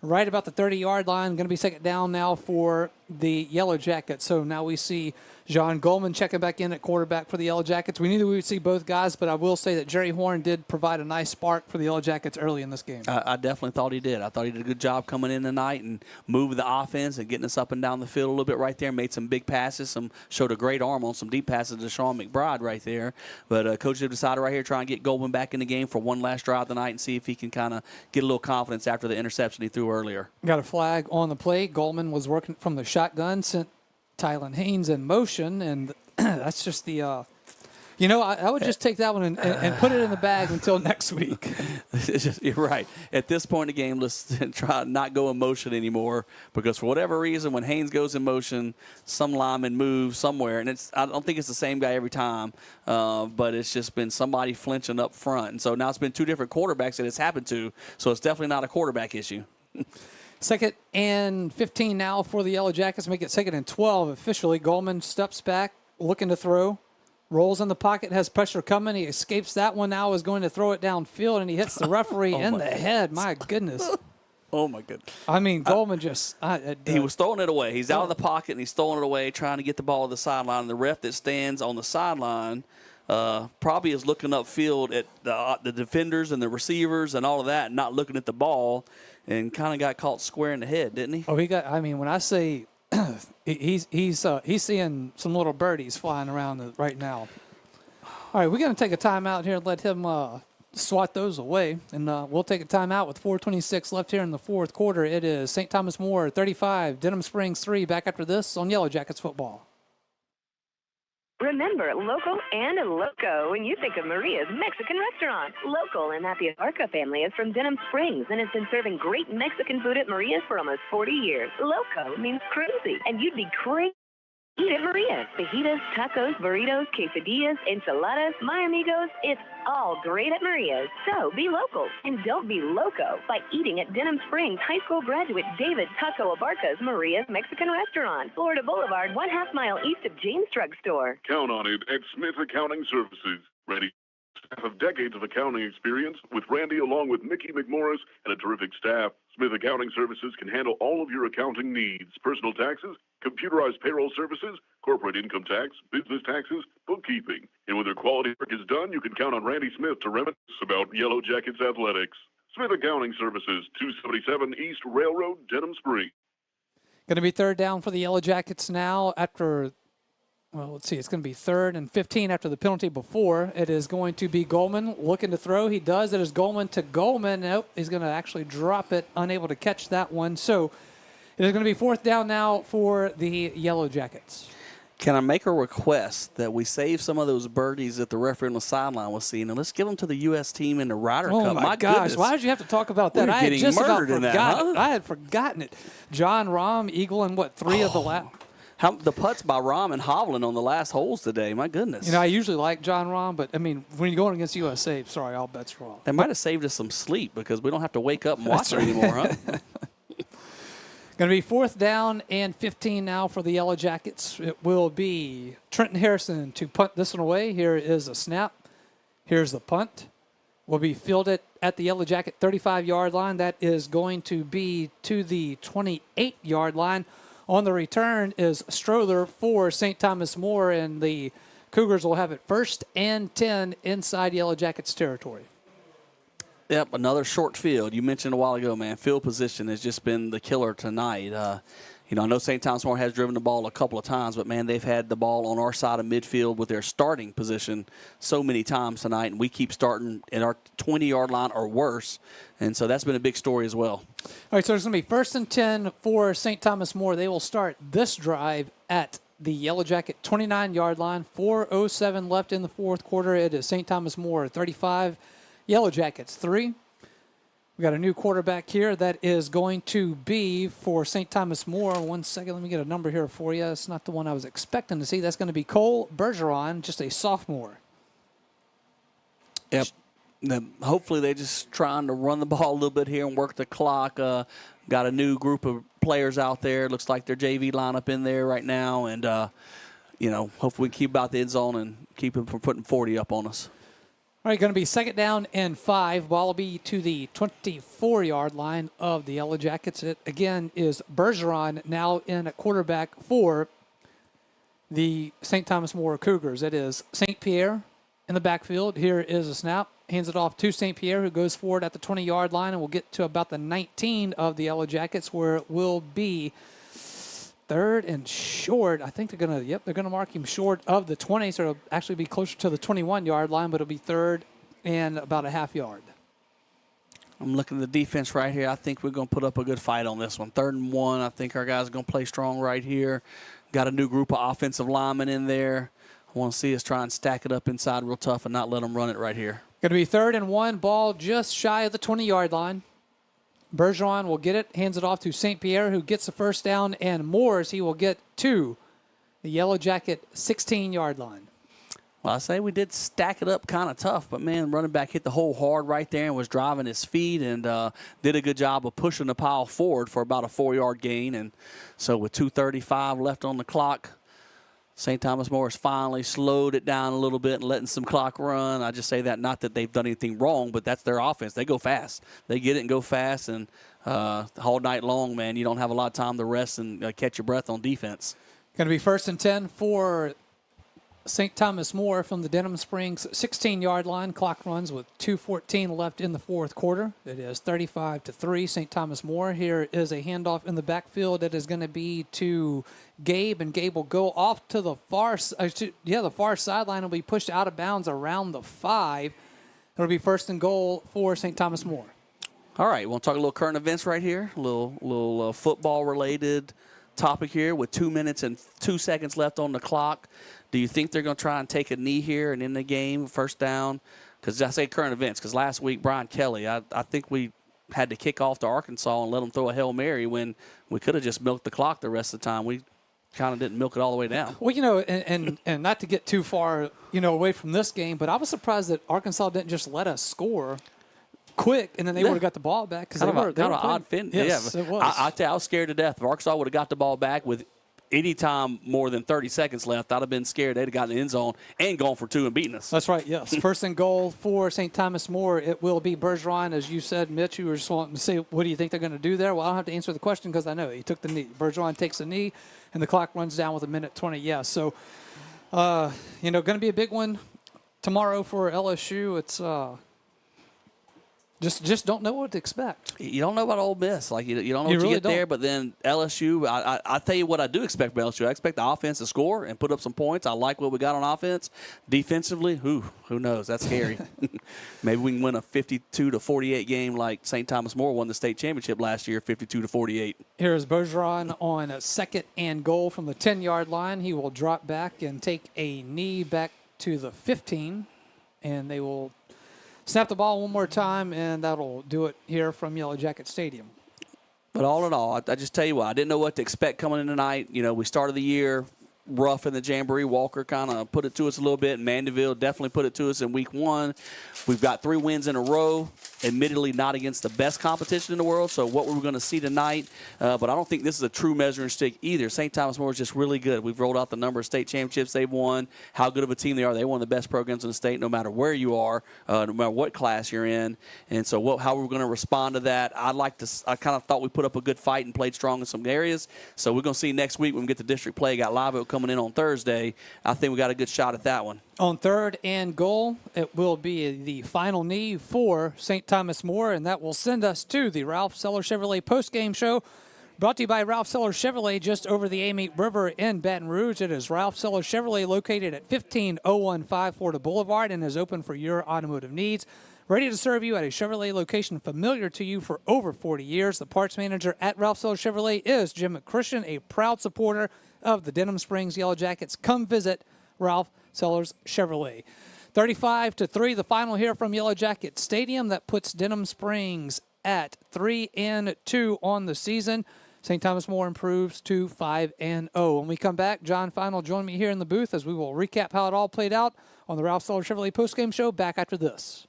right about the 30-yard line. Going to be second down now for the Yellow Jackets. So now we see John Goldman checking back in at quarterback for the Yellow Jackets. We knew that we would see both guys, but I will say that Jerry Horn did provide a nice spark for the Yellow Jackets early in this game. I definitely thought he did. I thought he did a good job coming in tonight and moving the offense and getting us up and down the field a little bit right there. Made some big passes, showed a great arm on some deep passes to Sean McBride right there. But Coach have decided right here try and get Goldman back in the game for one last drive tonight and see if he can kind of get a little confidence after the interception he threw earlier. Got a flag on the play. Goldman was working from the shotgun, sent Tylen Haynes in motion, and that's just the I would just take that one and put it in the bag until next week. You're right. At this point in the game, let's try not go in motion anymore, because for whatever reason, when Haynes goes in motion, some lineman moves somewhere, and I don't think it's the same guy every time, but it's just been somebody flinching up front. And so now it's been two different quarterbacks that it's happened to, so it's definitely not a quarterback issue. 2nd and 15 now for the Yellow Jackets. Make it 2nd and 12 officially. Goldman steps back, looking to throw. Rolls in the pocket, has pressure coming. He escapes that one now, is going to throw it downfield, and he hits the referee in the head. My goodness. Oh, my goodness. I mean, Goldman he was throwing it away. He's out of the pocket, and he's throwing it away, trying to get the ball to the sideline. And the ref that stands on the sideline probably is looking upfield at the defenders and the receivers and all of that, and not looking at the ball, and kind of got caught square in the head, didn't he? Oh, when I say he's seeing some little birdies flying around right now. All right, we're going to take a timeout here and let him swat those away, and we'll take a timeout with 4:26 left here in the fourth quarter. It is St. Thomas More 35, Denham Springs 3. Back after this on Yellow Jackets football. Remember, local and loco when you think of Maria's Mexican Restaurant. Local in that the Abarca family is from Denham Springs and has been serving great Mexican food at Maria's for almost 40 years. Loco means crazy, and you'd be crazy at Maria's. Fajitas, tacos, burritos, quesadillas, enchiladas, my amigos, it's all great at Maria's. So be local and don't be loco by eating at Denham Springs High School graduate David Taco Abarca's Maria's Mexican Restaurant, Florida Boulevard, 1/2 mile east of James Drug Store. Count on it at Smith Accounting Services. Ready? Staff of decades of accounting experience with Randy along with Mickey McMorris and a terrific staff. Smith Accounting Services can handle all of your accounting needs. Personal taxes, computerized payroll services, corporate income tax, business taxes, bookkeeping. And when their quality work is done, you can count on Randy Smith to reminisce about Yellow Jackets athletics. Smith Accounting Services, 277 East Railroad, Denham Springs. Going to be 3rd down for the Yellow Jackets now after, let's see, it's going to be 3rd and 15 after the penalty before. It is going to be Goldman looking to throw. He does. It is Goldman to Goldman. Nope, he's going to actually drop it, unable to catch that one. So it is going to be 4th down now for the Yellow Jackets. Can I make a request that we save some of those birdies that the referee on the sideline was seeing, and let's give them to the U.S. team in the Ryder Cup? Oh, my gosh. Goodness. Why did you have to talk about that? I had just about forgotten. I had forgotten it. John Rahm eagling, 3 of the last. The putts by Rahm and Hovland on the last holes today. My goodness. I usually like John Rahm, but, when you're going against USA, sorry, all bets are off. They might have saved us some sleep because we don't have to wake up and watch it anymore, huh? Going to be 4th down and 15 now for the Yellow Jackets. It will be Trenton Harrison to punt this one away. Here is a snap. Here's the punt. Will be fielded at the Yellow Jacket 35-yard line. That is going to be to the 28-yard line. On the return is Stroller for St. Thomas More, and the Cougars will have it 1st and 10 inside Yellow Jackets territory. Yep, another short field. You mentioned a while ago, man, field position has just been the killer tonight. I know St. Thomas More has driven the ball a couple of times, but, man, they've had the ball on our side of midfield with their starting position so many times tonight, and we keep starting at our 20-yard line or worse, and so that's been a big story as well. All right, so it's going to be 1st and 10 for St. Thomas More. They will start this drive at the Yellow Jacket 29-yard line. 4:07 left in the fourth quarter. It is St. Thomas More 35, Yellow Jackets 3. We got a new quarterback here. That is going to be for St. Thomas More. 1 second, let me get a number here for you. It's not the one I was expecting to see. That's going to be Cole Bergeron, just a sophomore. Yep. Hopefully they're just trying to run the ball a little bit here and work the clock. Got a new group of players out there. Looks like their JV lineup in there right now. And, hopefully we keep out the end zone and keep them from putting 40 up on us. All right, going to be 2nd down and 5. Ball will be to the 24-yard line of the Yellow Jackets. It, again, is Bergeron now in at quarterback for the St. Thomas More Cougars. It is St. Pierre in the backfield. Here is a snap. Hands it off to St. Pierre, who goes forward at the 20-yard line and will get to about the 19 of the Yellow Jackets, where it will be 3rd and short. I think they're gonna mark him short of the 20, so it'll actually be closer to the 21-yard line, but it'll be 3rd and about a half yard. I'm looking at the defense right here. I think we're going to put up a good fight on this one. 3rd and 1. I think our guys are going to play strong right here. Got a new group of offensive linemen in there. I want to see us try and stack it up inside real tough and not let them run it right here. Going to be 3rd and 1, ball just shy of the 20-yard line. Bergeron will get it, hands it off to St. Pierre, who gets the first down, and Moores, he will get to the Yellow Jacket 16-yard line. Well, I say we did stack it up kind of tough, but, man, running back hit the hole hard right there and was driving his feet and did a good job of pushing the pile forward for about a 4-yard gain. And so with 2:35 left on the clock, St. Thomas More has finally slowed it down a little bit and letting some clock run. I just say that not that they've done anything wrong, but that's their offense. They go fast. They get it and go fast, and all night long, man, you don't have a lot of time to rest and catch your breath on defense. Going to be 1st and 10 for St. Thomas More from the Denham Springs 16-yard line. Clock runs with 2:14 left in the 4th quarter. It is 35-3, St. Thomas More. Here is a handoff in the backfield that is going to be to Gabe, and Gabe will go off to the far sideline. Will be pushed out of bounds around the 5. It'll be 1st and goal for St. Thomas More. All right, we'll talk a little current events right here, a little football-related topic here with 2 minutes and 2 seconds left on the clock. Do you think they're going to try and take a knee here and end the game, 1st down? Because I say current events, because last week, Brian Kelly, I think we had to kick off to Arkansas and let them throw a Hail Mary when we could have just milked the clock the rest of the time. We kind of didn't milk it all the way down. Well, and not to get too far, away from this game, but I was surprised that Arkansas didn't just let us score quick, and then they would have got the ball back. Kind of an odd fin. Yes, yeah, it was. I tell you, I was scared to death. If Arkansas would have got the ball back with any time more than 30 seconds left, I'd have been scared they'd have gotten in the end zone and gone for 2 and beaten us. That's right, yes. 1st and goal for St. Thomas More. It will be Bergeron, as you said, Mitch. You were just wanting to say, what do you think they're going to do there? Well, I don't have to answer the question because I know he took the knee. Bergeron takes the knee, and the clock runs down with 1:20. Yeah, so, going to be a big one tomorrow for LSU. It's Just don't know what to expect. You don't know about Ole Miss. Like, you don't know what you get there. But then LSU, I tell you what I do expect from LSU. I expect the offense to score and put up some points. I like what we got on offense. Defensively, who knows? That's scary. Maybe we can win a 52-48 game like St. Thomas More won the state championship last year, 52-48. Here's Bergeron on a 2nd and goal from the 10-yard line. He will drop back and take a knee back to the 15, and they will snap the ball one more time, and that'll do it here from Yellow Jacket Stadium. But all in all, I just tell you what, I didn't know what to expect coming in tonight. We started the year rough in the Jamboree. Walker kind of put it to us a little bit. Mandeville definitely put it to us in week 1. We've got 3 wins in a row, admittedly not against the best competition in the world, so what we're going to see tonight, but I don't think this is a true measuring stick either. St. Thomas More is just really good. We've rolled out the number of state championships they've won, how good of a team they are. They're one of the best programs in the state no matter where you are, no matter what class you're in, and so how we're going to respond to that, I kind of thought we put up a good fight and played strong in some areas, so we're going to see next week when we get to district play. Got Live coming in on Thursday. I think we got a good shot at that one. On 3rd and goal, it will be the final knee for St. Thomas More, and that will send us to the Ralph Seller Chevrolet postgame show, brought to you by Ralph Seller Chevrolet just over the Amite River in Baton Rouge. It is Ralph Seller Chevrolet located at 15015 Florida Boulevard and is open for your automotive needs. Ready to serve you at a Chevrolet location familiar to you for over 40 years. The parts manager at Ralph Seller Chevrolet is Jim McChristian, a proud supporter of the Denham Springs Yellow Jackets. Come visit Ralph Sellers Chevrolet. 35-3, the final here from Yellow Jacket Stadium. That puts Denham Springs at 3-2 on the season. St. Thomas More improves to 5-0. When we come back, John Fine will join me here in the booth as we will recap how it all played out on the Ralph Seller Chevrolet postgame show. Back after this.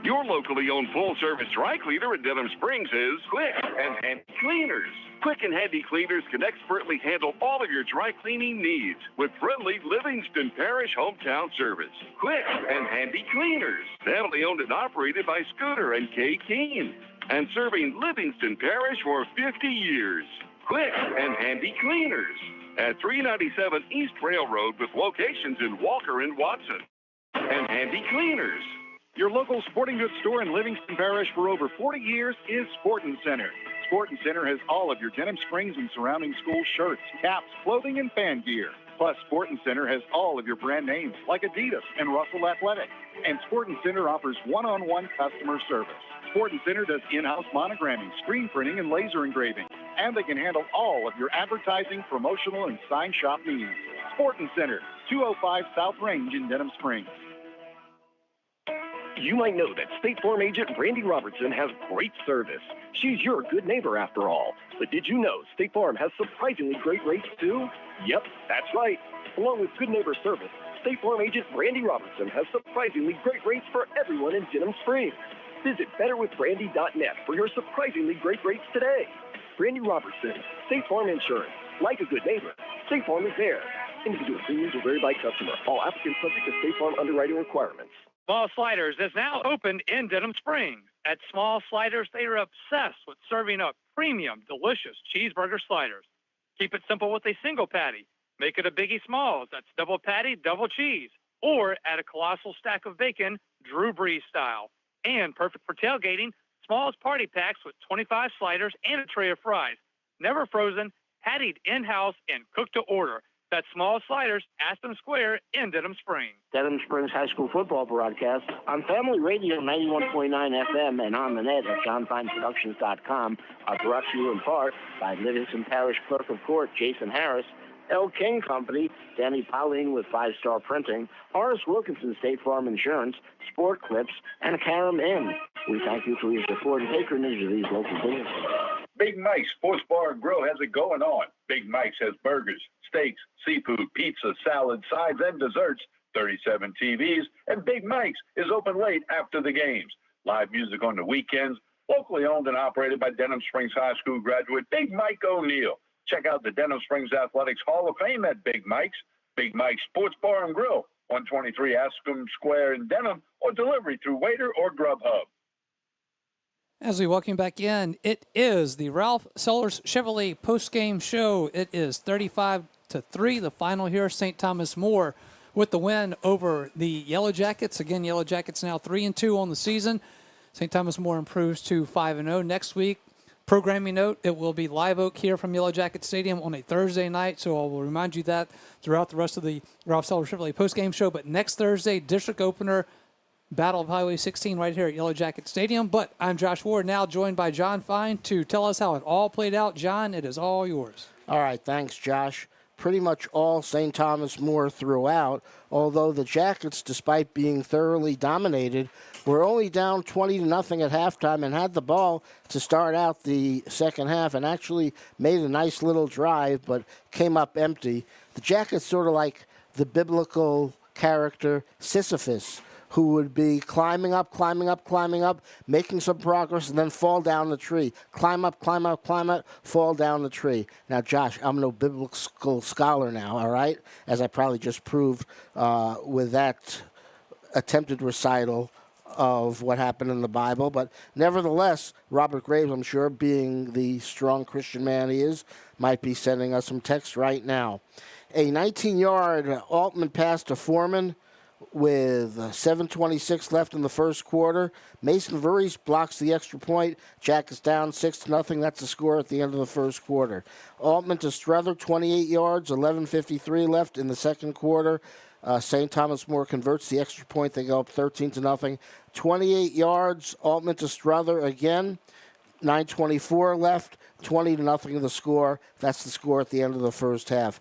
Your locally owned full-service dry cleaner in Denham Springs is Quick and Handy Cleaners. Quick and Handy Cleaners can expertly handle all of your dry cleaning needs with friendly Livingston Parish hometown service. Quick and Handy Cleaners, family owned and operated by Scooter and Kay Keene, and serving Livingston Parish for 50 years. Quick and Handy Cleaners at 397 East Railroad with locations in Walker and Watson. And Handy Cleaners. Your local sporting goods store in Livingston Parish for over 40 years is Sporting Center. Sporting Center has all of your Denham Springs and surrounding school shirts, caps, clothing, and fan gear. Plus, Sporting Center has all of your brand names like Adidas and Russell Athletic. And Sporting Center offers one-on-one customer service. Sporting Center does in-house monogramming, screen printing, and laser engraving. And they can handle all of your advertising, promotional, and sign shop needs. Sporting Center, 205 South Range in Denham Springs. You might know that State Farm agent Brandy Robertson has great service. She's your good neighbor after all. But did you know State Farm has surprisingly great rates too? Yep, that's right. Along with good neighbor service, State Farm agent Brandy Robertson has surprisingly great rates for everyone in Denham Springs. Visit betterwithbrandy.net for your surprisingly great rates today. Brandy Robertson, State Farm Insurance. Like a good neighbor, State Farm is there. Individual premiums will vary by customer. All applicants subject to State Farm underwriting requirements. Small Sliders is now open in Denham Springs. At Small Sliders, they are obsessed with serving up premium, delicious cheeseburger sliders. Keep it simple with a single patty. Make it a Biggie Smalls. That's double patty, double cheese. Or add a colossal stack of bacon, Drew Brees style. And perfect for tailgating, Smalls party packs with 25 sliders and a tray of fries. Never frozen, pattied in-house, and cooked to order. That's Small Sliders, Aston Square in Denham Springs. Denham Springs High School football broadcast on Family Radio 91.9 FM and on the net at johnfineproductions.com are brought to you in part by Livingston Parish Clerk of Court Jason Harris, L. King Company, Danny Pauline with 5 Star Printing, Horace Wilkinson State Farm Insurance, Sport Clips, and Karam Inn. We thank you for your support and patronage of these local businesses. Big Mike's Sports Bar and Grill has it going on. Big Mike's has burgers, steaks, seafood, pizza, salad, sides, and desserts, 37 TVs, and Big Mike's is open late after the games. Live music on the weekends, locally owned and operated by Denham Springs High School graduate Big Mike O'Neill. Check out the Denham Springs Athletics Hall of Fame at Big Mike's. Big Mike's Sports Bar and Grill, 123 Ascom Square in Denham, or delivery through Waiter or Grubhub. As we welcome back in, it is the Ralph Sellers Chevrolet postgame show. It is 35-3, the final here. St. Thomas More with the win over the Yellow Jackets. Again, Yellow Jackets now 3-2 on the season. St. Thomas More improves to 5-0. Next week, programming note, it will be Live Oak here from Yellow Jacket Stadium on a Thursday night, so I will remind you that throughout the rest of the Ralph Sellers Chevrolet postgame show. But next Thursday, district opener, Battle of Highway 16 right here at Yellow Jacket Stadium. But I'm Josh Ward, now joined by John Fine to tell us how it all played out. John, it is all yours. All right, thanks, Josh. Pretty much all St. Thomas More throughout, although the Jackets, despite being thoroughly dominated, were only down 20-0 at halftime and had the ball to start out the second half and actually made a nice little drive, but came up empty. The Jackets sort of like the biblical character Sisyphus, who would be climbing up, making some progress, and then fall down the tree. Climb up, fall down the tree. Now, Josh, I'm no biblical scholar now, all right, as I probably just proved with that attempted recital of what happened in the Bible. But nevertheless, Robert Graves, I'm sure, being the strong Christian man he is, might be sending us some text right now. A 19-yard Altman pass to Foreman with 7:26 left in the first quarter. Mason Voorhees blocks the extra point. Jackets down 6-0. That's the score at the end of the first quarter. Altman to Strother, 28 yards, 11:53 left in the second quarter. St. Thomas More converts the extra point. They go up 13-0. 28 yards, Altman to Strother again. 9:24 left, 20-0 the score. That's the score at the end of the first half.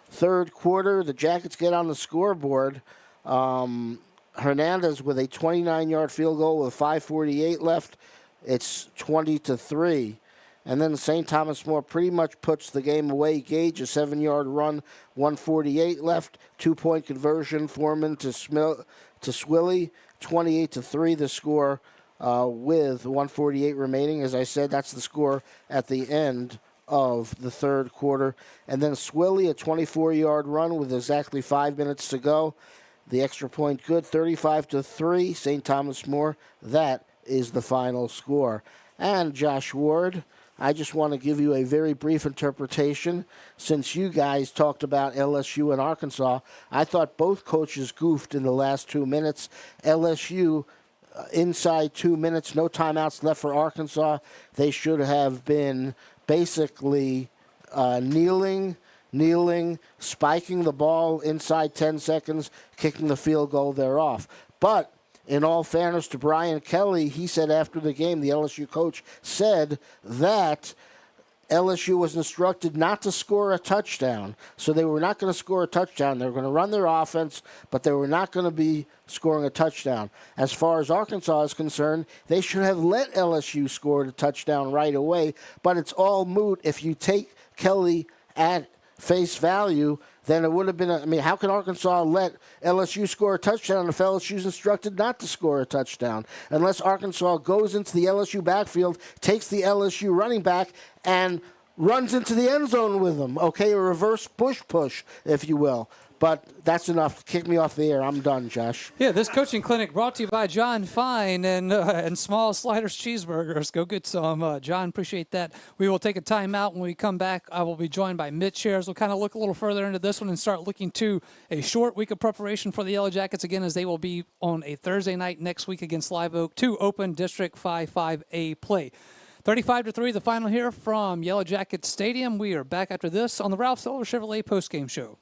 Third quarter, the Jackets get on the scoreboard. Hernandez with a 29-yard field goal with 5:48 left. It's 20-3. And then St. Thomas More pretty much puts the game away. Gage, a 7-yard run, 1:48 left, 2-point conversion. Foreman to Swilly, 28-3 the score with 1:48 remaining. As I said, that's the score at the end of the third quarter. And then Swilly, a 24-yard run with exactly 5 minutes to go. The extra point good, 35-3, St. Thomas More. That is the final score. And Josh Ward, I just want to give you a very brief interpretation. Since you guys talked about LSU and Arkansas, I thought both coaches goofed in the last 2 minutes. LSU, inside 2 minutes, no timeouts left for Arkansas. They should have been basically kneeling, spiking the ball inside 10 seconds, kicking the field goal, they're off. But in all fairness to Brian Kelly, he said after the game, the LSU coach said that LSU was instructed not to score a touchdown. So they were not going to score a touchdown. They were going to run their offense, but they were not going to be scoring a touchdown. As far as Arkansas is concerned, they should have let LSU score the touchdown right away, but it's all moot if you take Kelly at face value. Then it would have been, how can Arkansas let LSU score a touchdown if LSU's instructed not to score a touchdown? Unless Arkansas goes into the LSU backfield, takes the LSU running back, and runs into the end zone with them. Okay, a reverse push, if you will. But that's enough. Kick me off the air. I'm done, Josh. Yeah, this coaching clinic brought to you by John Fine and Small Sliders Cheeseburgers. Go get some. John, appreciate that. We will take a timeout. When we come back, I will be joined by Mitch Ayers. We'll kind of look a little further into this one and start looking to a short week of preparation for the Yellow Jackets, again, as they will be on a Thursday night next week against Live Oak to open District 5-5A play. 35-3, the final here from Yellow Jackets Stadium. We are back after this on the Ralph Seller Chevrolet postgame show.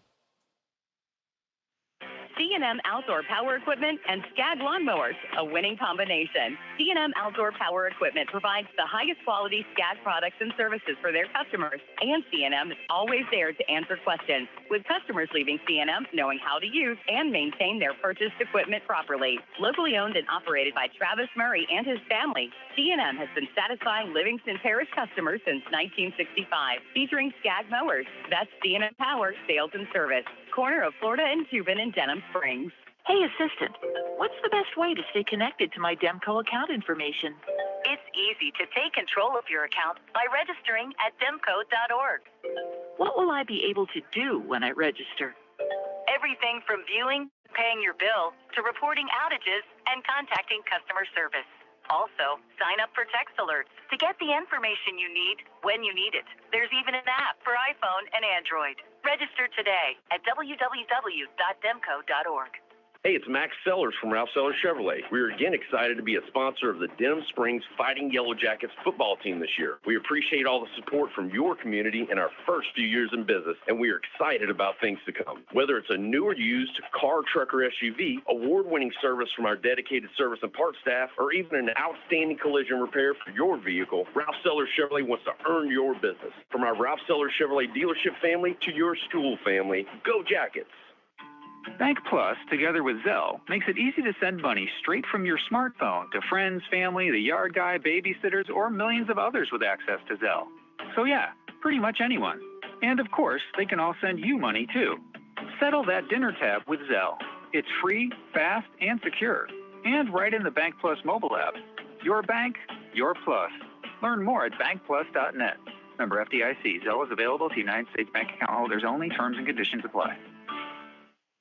D&M Outdoor Power Equipment and Skag Lawnmowers, a winning combination. D&M Outdoor Power Equipment provides the highest quality Skag products and services for their customers, and C&M is always there to answer questions, with customers leaving C&M knowing how to use and maintain their purchased equipment properly. Locally owned and operated by Travis Murray and his family, C&M has been satisfying Livingston Parish customers since 1965, featuring Skag mowers. That's D&M Power Sales and Service, corner of Florida and Cuban in Denham Springs. Hey, assistant, what's the best way to stay connected to my Demco account information? It's easy to take control of your account by registering at demco.org. What will I be able to do when I register? Everything from viewing, paying your bill, to reporting outages and contacting customer service. Also, sign up for text alerts to get the information you need when you need it. There's even an app for iPhone and Android. Register today at www.demco.org. Hey, it's Max Sellers from Ralph Sellers Chevrolet. We are again excited to be a sponsor of the Denham Springs Fighting Yellow Jackets football team this year. We appreciate all the support from your community in our first few years in business, and we are excited about things to come. Whether it's a new or used car, truck, or SUV, award-winning service from our dedicated service and parts staff, or even an outstanding collision repair for your vehicle, Ralph Sellers Chevrolet wants to earn your business. From our Ralph Sellers Chevrolet dealership family to your school family, go Jackets! Bank Plus, together with Zelle, makes it easy to send money straight from your smartphone to friends, family, the yard guy, babysitters, or millions of others with access to Zelle. So yeah, pretty much anyone. And of course, they can all send you money too. Settle that dinner tab with Zelle. It's free, fast, and secure. And right in the Bank Plus mobile app. Your bank, your plus. Learn more at bankplus.net. Member FDIC. Zelle is available to United States bank account holders only. Terms and conditions apply.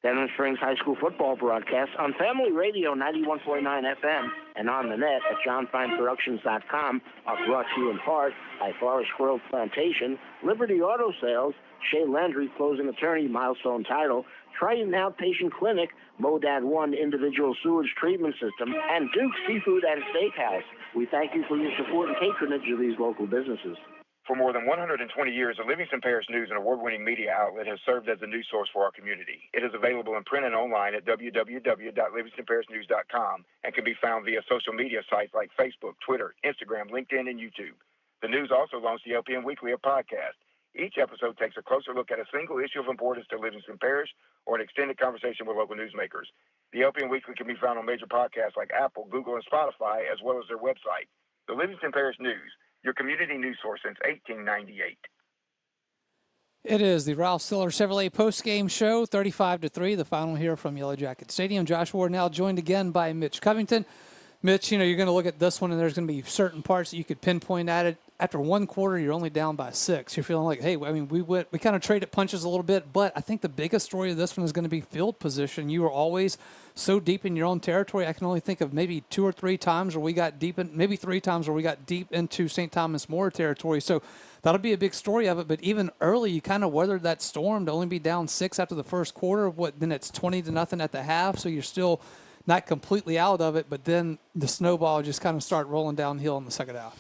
Denham Springs High School football broadcast on Family Radio 91.9 FM and on the net at johnfineproductions.com are brought to you in part by Forest Grove Plantation, Liberty Auto Sales, Shea Landry Closing Attorney, Milestone Title, Triton Outpatient Clinic, Modad 1 Individual Sewage Treatment System, and Duke Seafood and Steakhouse. We thank you for your support and patronage of these local businesses. For more than 120 years, the Livingston Parish News, an award-winning media outlet, has served as a news source for our community. It is available in print and online at www.livingstonparishnews.com and can be found via social media sites like Facebook, Twitter, Instagram, LinkedIn, and YouTube. The News also launched the LPN Weekly, a podcast. Each episode takes a closer look at a single issue of importance to Livingston Parish or an extended conversation with local newsmakers. The LPN Weekly can be found on major podcasts like Apple, Google, and Spotify, as well as their website. The Livingston Parish News, your community news source since 1898. It is the Ralph Siller Chevrolet postgame show, 35-3, the final here from Yellow Jacket Stadium. Josh Ward now joined again by Mitch Covington. Mitch, you're going to look at this one, and there's going to be certain parts that you could pinpoint at it. After one quarter, you're only down by 6. You're feeling like, hey, we kind of traded punches a little bit, but I think the biggest story of this one is going to be field position. You were always so deep in your own territory. I can only think of maybe 2 or 3 times where we got deep in, maybe 3 times where we got deep into St. Thomas More territory. So that'll be a big story of it. But even early, you kind of weathered that storm to only be down 6 after the first quarter. Then it's 20-0 at the half. So you're still not completely out of it. But then the snowball just kind of started rolling downhill in the second half.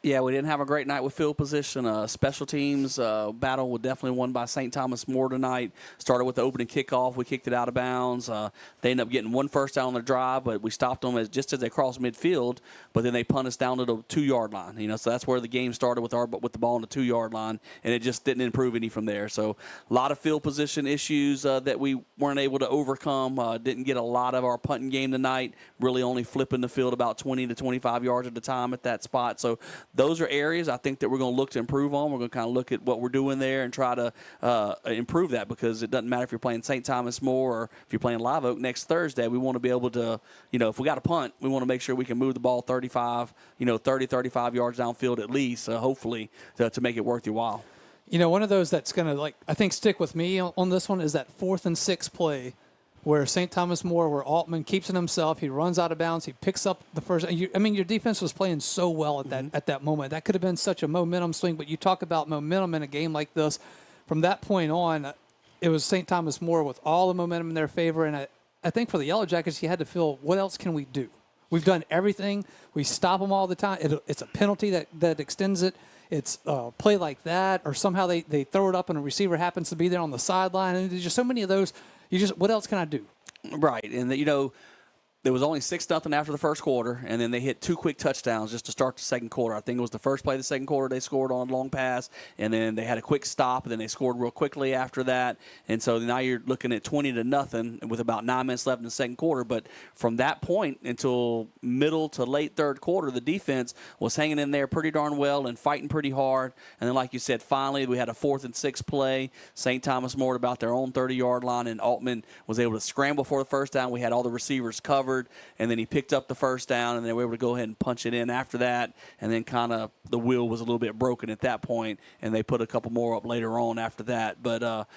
Yeah, we didn't have a great night with field position. Special teams battle was definitely won by St. Thomas More tonight. Started with the opening kickoff. We kicked it out of bounds. They ended up getting one first down on their drive, but we stopped them just as they crossed midfield. But then they punted us down to the 2-yard line. So that's where the game started with the ball on the 2-yard line, and it just didn't improve any from there. So a lot of field position issues that we weren't able to overcome. Didn't get a lot of our punting game tonight. Really only flipping the field about 20 to 25 yards at a time at that spot. So those are areas I think that we're going to look to improve on. We're going to kind of look at what we're doing there and try to improve that, because it doesn't matter if you're playing St. Thomas More or if you're playing Live Oak next Thursday. We want to be able to, if we got a punt, we want to make sure we can move the ball 30, 35 yards downfield at least, hopefully, to make it worth your while. One of those that's going to, I think, stick with me on this one is that 4th and 6 play where St. Thomas More, where Altman keeps it himself, he runs out of bounds, he picks up the first. Your defense was playing so well at that moment. That could have been such a momentum swing, but you talk about momentum in a game like this. From that point on, it was St. Thomas More with all the momentum in their favor, and I think for the Yellow Jackets, you had to feel, what else can we do? We've done everything. We stop them all the time. It's a penalty that extends it. It's a play like that, or somehow they throw it up and a receiver happens to be there on the sideline, and there's just so many of those. What else can I do? Right, and there was only 6-0 after the first quarter, and then they hit 2 quick touchdowns just to start the second quarter. I think it was the first play of the second quarter they scored on a long pass, and then they had a quick stop, and then they scored real quickly after that. And so now you're looking at 20-0 with about 9 minutes left in the second quarter. But from that point until middle to late third quarter, the defense was hanging in there pretty darn well and fighting pretty hard. And then, like you said, finally we had a 4th and 6 play. St. Thomas More at about their own 30-yard line, and Altman was able to scramble for the first down. We had all the receivers covered. And then he picked up the first down, and they were able to go ahead and punch it in after that. And then kind of the wheel was a little bit broken at that point, and they put a couple more up later on after that. But,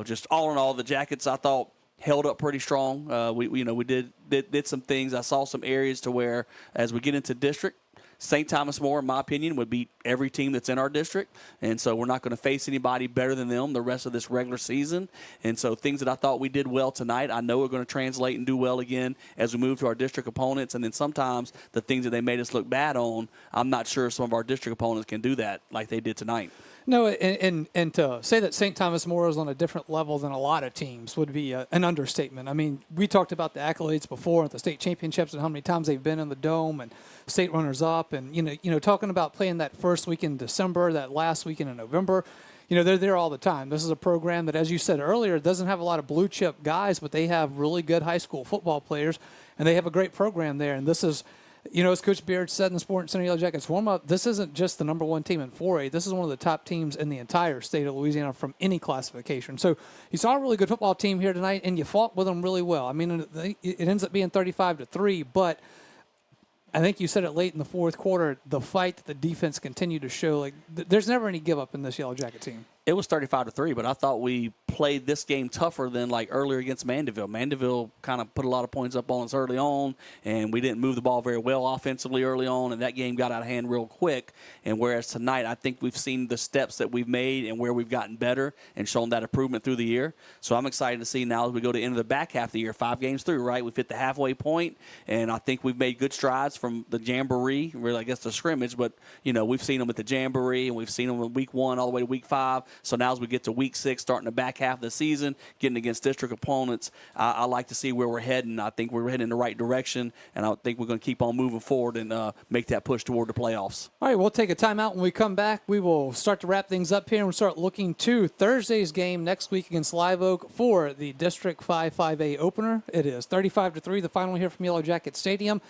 just all in all, the Jackets, I thought, held up pretty strong. We did some things. I saw some areas to where, as we get into district, St. Thomas More, in my opinion, would beat every team that's in our district. And so we're not going to face anybody better than them the rest of this regular season. And so things that I thought we did well tonight, I know are going to translate and do well again as we move to our district opponents. And then sometimes the things that they made us look bad on, I'm not sure some of our district opponents can do that like they did tonight. No, and to say that St. Thomas More is on a different level than a lot of teams would be an understatement. We talked about the accolades before at the state championships and how many times they've been in the Dome and state runners-up, and talking about playing that first week in December, that last weekend in November. They're there all the time. This is a program that, as you said earlier, doesn't have a lot of blue-chip guys, but they have really good high school football players, and they have a great program there. And this is, as Coach Beard said in the Sports Center Yellow Jackets warm-up, this isn't just the number 1 team in 4A. This is one of the top teams in the entire state of Louisiana from any classification. So you saw a really good football team here tonight, and you fought with them really well. It ends up being 35-3, but I think you said it late in the fourth quarter, the fight that the defense continued to show, there's never any give up in this Yellow Jacket team. It was 35-3, but I thought we played this game tougher than earlier against Mandeville. Mandeville kind of put a lot of points up on us early on, and we didn't move the ball very well offensively early on, and that game got out of hand real quick. And whereas tonight, I think we've seen the steps that we've made and where we've gotten better and shown that improvement through the year. So I'm excited to see now as we go to the end of the back half of the year, 5 games through, right? We've hit the halfway point, and I think we've made good strides from the Jamboree, really I guess the scrimmage, but we've seen them at the Jamboree, and we've seen them in week 1 all the way to week 5. So now as we get to week 6, starting the back half of the season, getting against district opponents, I like to see where we're heading. I think we're heading in the right direction, and I think we're going to keep on moving forward and make that push toward the playoffs. All right, we'll take a timeout. When we come back, we will start to wrap things up here, and we'll start looking to Thursday's game next week against Live Oak for the District 5 5A opener. It is 35-3, the final here from Yellow Jacket Stadium.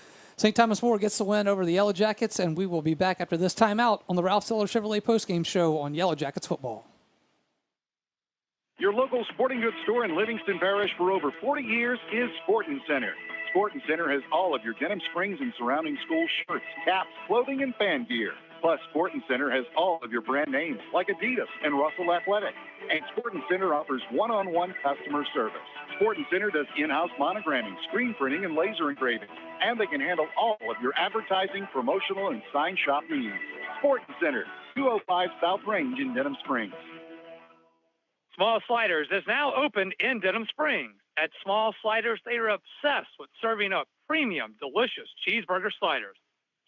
St. Thomas More gets the win over the Yellow Jackets, and we will be back after this timeout on the Ralph Siller Chevrolet postgame show on Yellow Jackets football. Your local sporting goods store in Livingston Parish for over 40 years is Sporting Center. Sporting Center has all of your Denham Springs and surrounding school shirts, caps, clothing, and fan gear. Plus, Sporting Center has all of your brand names like Adidas and Russell Athletic. And Sporting Center offers one-on-one customer service. Sporting Center does in-house monogramming, screen printing, and laser engraving. And they can handle all of your advertising, promotional, and sign shop needs. Sporting Center, 205 South Range in Denham Springs. Small Sliders is now open in Denham Springs. At Small Sliders, they are obsessed with serving up premium, delicious cheeseburger sliders.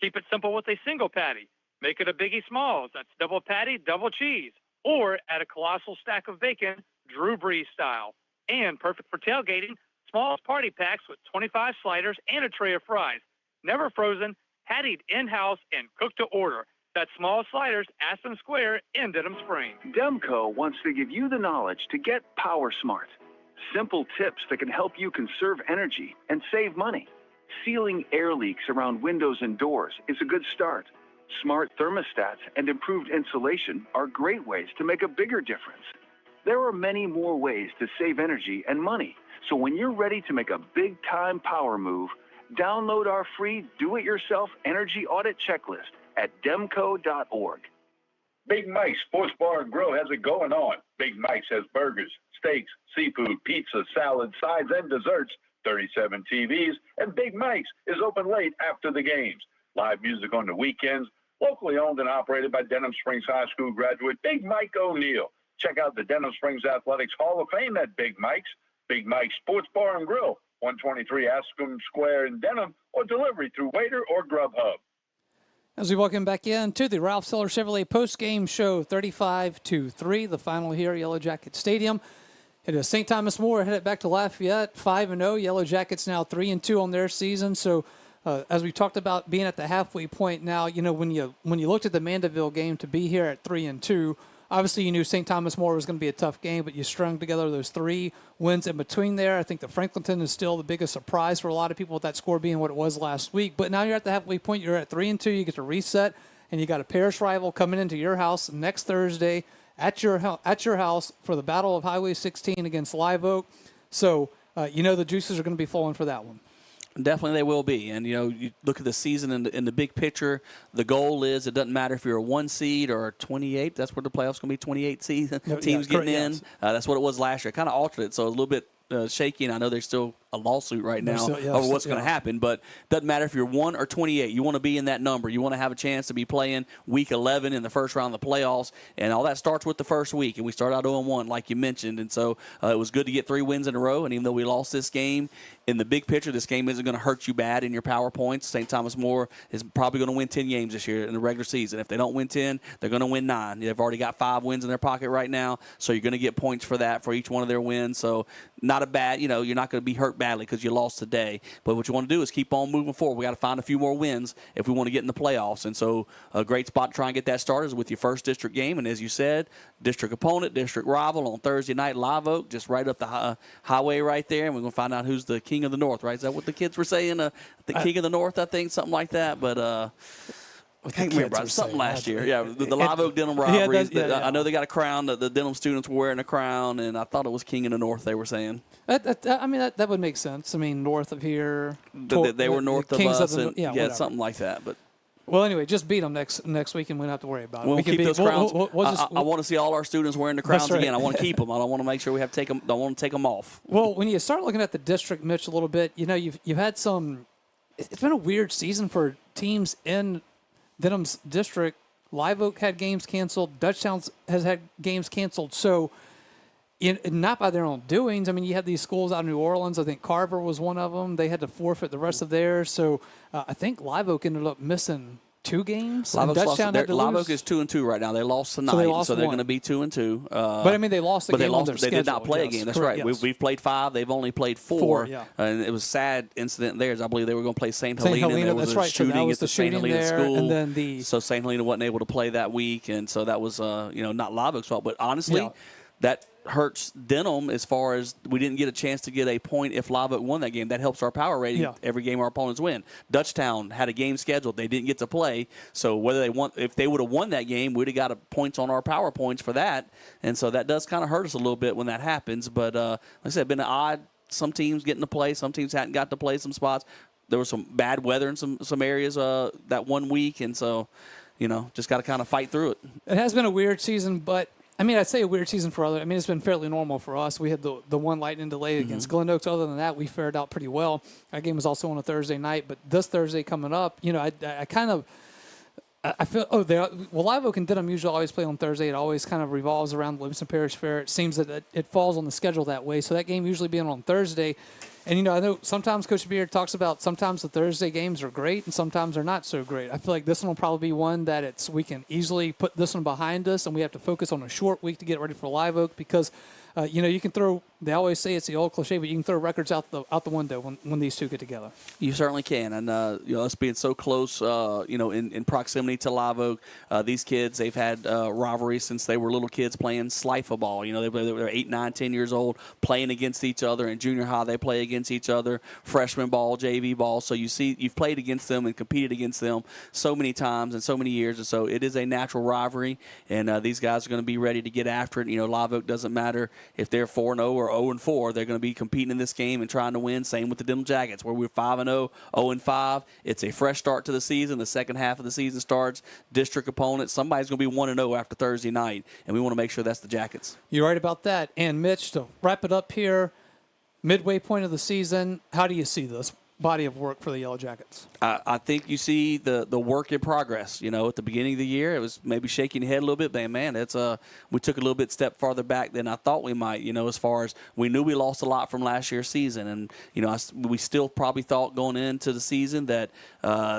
Keep it simple with a single patty. Make it a Biggie Smalls. That's double patty, double cheese. Or add a colossal stack of bacon, Drew Brees style. And perfect for tailgating, Smalls party packs with 25 sliders and a tray of fries. Never frozen, pattied in-house, and cooked to order. That's Small Sliders, Aspen Square in Denham Springs. Demco wants to give you the knowledge to get power smart. Simple tips that can help you conserve energy and save money. Sealing air leaks around windows and doors is a good start. Smart thermostats and improved insulation are great ways to make a bigger difference. There are many more ways to save energy and money. So when you're ready to make a big-time power move, download our free do-it-yourself energy audit checklist at demco.org. Big Mike's Sports Bar and Grill has it going on. Big Mike's has burgers, steaks, seafood, pizza, salad, sides, and desserts, 37 TVs, and Big Mike's is open late after the games. Live music on the weekends, locally owned and operated by Denham Springs High School graduate Big Mike O'Neill. Check out the Denham Springs Athletics Hall of Fame at Big Mike's. Big Mike's Sports Bar and Grill, 123 Aspen Square in Denham, or delivery through Waiter or Grubhub. As we welcome back in to the Ralph Siller Chevrolet postgame show, 35-3, the final here at Yellow Jacket Stadium. It is St. Thomas More headed back to Lafayette, 5-0. Yellow Jackets now 3-2 on their season. So, as we talked about being at the halfway point now, you know, when you looked at the Mandeville game to be here at 3-2, obviously you knew St. Thomas More was going to be a tough game, but you strung together those 3 wins in between there. I think the Franklinton is still the biggest surprise for a lot of people with that score being what it was last week. But now you're at the halfway point. You're at 3-2. You get to reset, and you got a parish rival coming into your house next Thursday at your house for the Battle of Highway 16 against Live Oak. So you know the juices are going to be flowing for that one. Definitely they will be. And, you know, you look at the season in the big picture, the goal is it doesn't matter if you're a 1 seed or a 28. That's where the playoffs going to be, 28 teams getting in. Yes. That's what it was last year. Kind of altered it, so a little bit shaky, and I know there's still a lawsuit right now over what's going to happen, but doesn't matter if you're 1 or 28. You want to be in that number. You want to have a chance to be playing Week 11 in the first round of the playoffs, and all that starts with the first week, and we start out 0-1 like you mentioned, and so it was good to get 3 wins in a row, and even though we lost this game, in the big picture, this game isn't going to hurt you bad in your power points. St. Thomas More is probably going to win 10 games this year in the regular season. If they don't win 10, they're going to win 9. They've already got 5 wins in their pocket right now, so you're going to get points for that for each one of their wins. So not a bad, you know, you're not going to be hurt badly because you lost today. But what you want to do is keep on moving forward. We got to find a few more wins if we want to get in the playoffs. And so a great spot to try and get that started is with your first district game. And as you said, district opponent, district rival on Thursday night, Live Oak, just right up the highway right there. And we're going to find out who's the king of the North, right? Is that what the kids were saying? The king of the North, I think, something like that. But I can't remember. Something last year. Yeah, the Live Oak Denham rivalry. I know they got a crown. The Denham students were wearing a crown, and I thought it was king of the North they were saying. I mean, that would make sense. I mean, north of here. They were north of us. Yeah, something like that. But well, anyway, just beat them next week, and we don't have to worry about it. We'll keep those crowns. I want to see all our students wearing the crowns again. I want to keep them. I don't want to make sure we have to take them. Don't want to take them off. Well, when you start looking at the district, Mitch, a little bit, you know, you've had some. It's been a weird season for teams in Denham's district. Live Oak had games canceled. Dutchtown has had games canceled. So, not by their own doings. I mean, you had these schools out in New Orleans. I think Carver was one of them. They had to forfeit the rest of theirs. So, I think Live Oak ended up missing 2 games. Live Oak is 2-2 right now. They lost tonight, so they're going to be 2-2. But I mean, they lost the game on their schedule. They did not play a game. That's correct. Yes. We've played 5. They've only played 4. And it was a sad incident there. I believe they were going to play St. Helena. There was a shooting at the St. Helena school. And then so St. Helena wasn't able to play that week, and so that was not Live Oak's fault. But honestly, that hurts Denham as far as we didn't get a chance to get a point if Live Oak won that game. That helps our power rating every game our opponents win. Dutchtown had a game scheduled. They didn't get to play. So if they would have won that game, we'd have got points on our power points for that. And so that does kind of hurt us a little bit when that happens. But like I said, been odd. Some teams getting to play. Some teams hadn't got to play some spots. There was some bad weather in some areas that 1 week. And so, just got to kind of fight through it. It has been a weird season, but I'd say a weird season for others. It's been fairly normal for us. We had the one lightning delay against Glen Oaks. Other than that, we fared out pretty well. That game was also on a Thursday night, but this Thursday coming up, I feel, Live Oak and Denham usually always play on Thursday. It always kind of revolves around the Livingston Parish Fair. It seems that it falls on the schedule that way. So that game usually being on Thursday. And, I know sometimes Coach Beard talks about sometimes the Thursday games are great and sometimes they're not so great. I feel like this one will probably be one that we can easily put this one behind us and we have to focus on a short week to get ready for Live Oak because, you can throw, they always say it's the old cliche, but you can throw records out the window when these two get together. You certainly can. And, us being so close, in proximity to Live Oak, these kids, they've had rivalries since they were little kids playing Slifa ball. They were 8, 9, 10 years old playing against each other. In junior high, they play against each other, freshman ball, JV ball. So you've played against them and competed against them so many times and so many years. And so it is a natural rivalry. And these guys are going to be ready to get after it. Live Oak doesn't matter if they're 4-0 or 0-4, they're going to be competing in this game and trying to win. Same with the Denham Jackets, where we're 5-0, 0-5. It's a fresh start to the season. The second half of the season starts. District opponent. Somebody's going to be 1-0 after Thursday night, and we want to make sure that's the Jackets. You're right about that. And Mitch, to wrap it up here, midway point of the season, how do you see this body of work for the Yellow Jackets? I think you see the work in progress. At the beginning of the year, it was maybe shaking your head a little bit, but man, we took a little bit step farther back than I thought we might. As far as we knew we lost a lot from last year's season, and we still probably thought going into the season that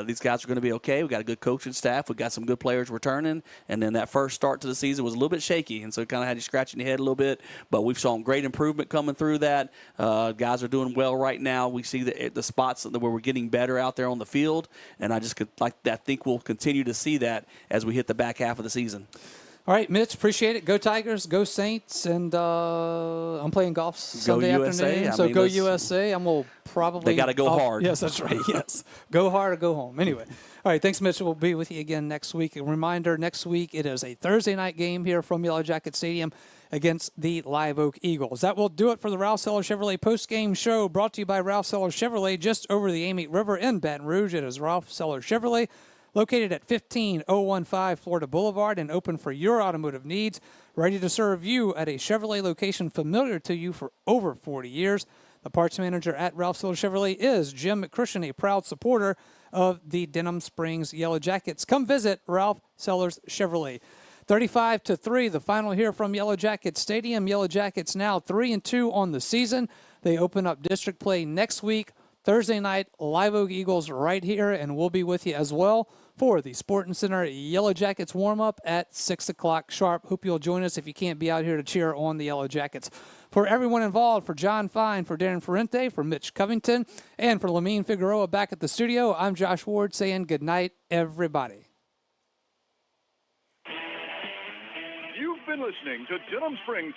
these guys are going to be okay. We got a good coaching staff, we got some good players returning, and then that first start to the season was a little bit shaky, and so it kind of had you scratching your head a little bit. But we've shown great improvement coming through that. Guys are doing well right now. We see the spots where we're getting better out there on the field, and I think we'll continue to see that as we hit the back half of the season. All right, Mitch, appreciate it. Go Tigers, go Saints, and I'm playing golf Sunday afternoon. So go USA. I'm going to probably. They got to go hard. Yes, that's right. Yes, go hard or go home. Anyway, all right. Thanks, Mitch. We'll be with you again next week. A reminder: next week it is a Thursday night game here from Yellow Jacket Stadium against the Live Oak Eagles. That will do it for the Ralph Seller Chevrolet post-game show, brought to you by Ralph Seller Chevrolet, just over the Amite River in Baton Rouge. It is Ralph Seller Chevrolet, located at 15015 Florida Boulevard and open for your automotive needs. Ready to serve you at a Chevrolet location familiar to you for over 40 years. The parts manager at Ralph Seller Chevrolet is Jim McChristian, a proud supporter of the Denham Springs Yellow Jackets. Come visit Ralph Sellers Chevrolet. 35-3, the final here from Yellow Jacket Stadium. Yellow Jackets now 3-2 on the season. They open up district play next week, Thursday night, Live Oak Eagles right here, and we'll be with you as well for the Sporting Center Yellow Jackets warm-up at 6 o'clock sharp. Hope you'll join us if you can't be out here to cheer on the Yellow Jackets. For everyone involved, for John Fine, for Darren Ferrente, for Mitch Covington, and for Lamine Figueroa back at the studio, I'm Josh Ward saying good night, everybody. You've been listening to Denham Springs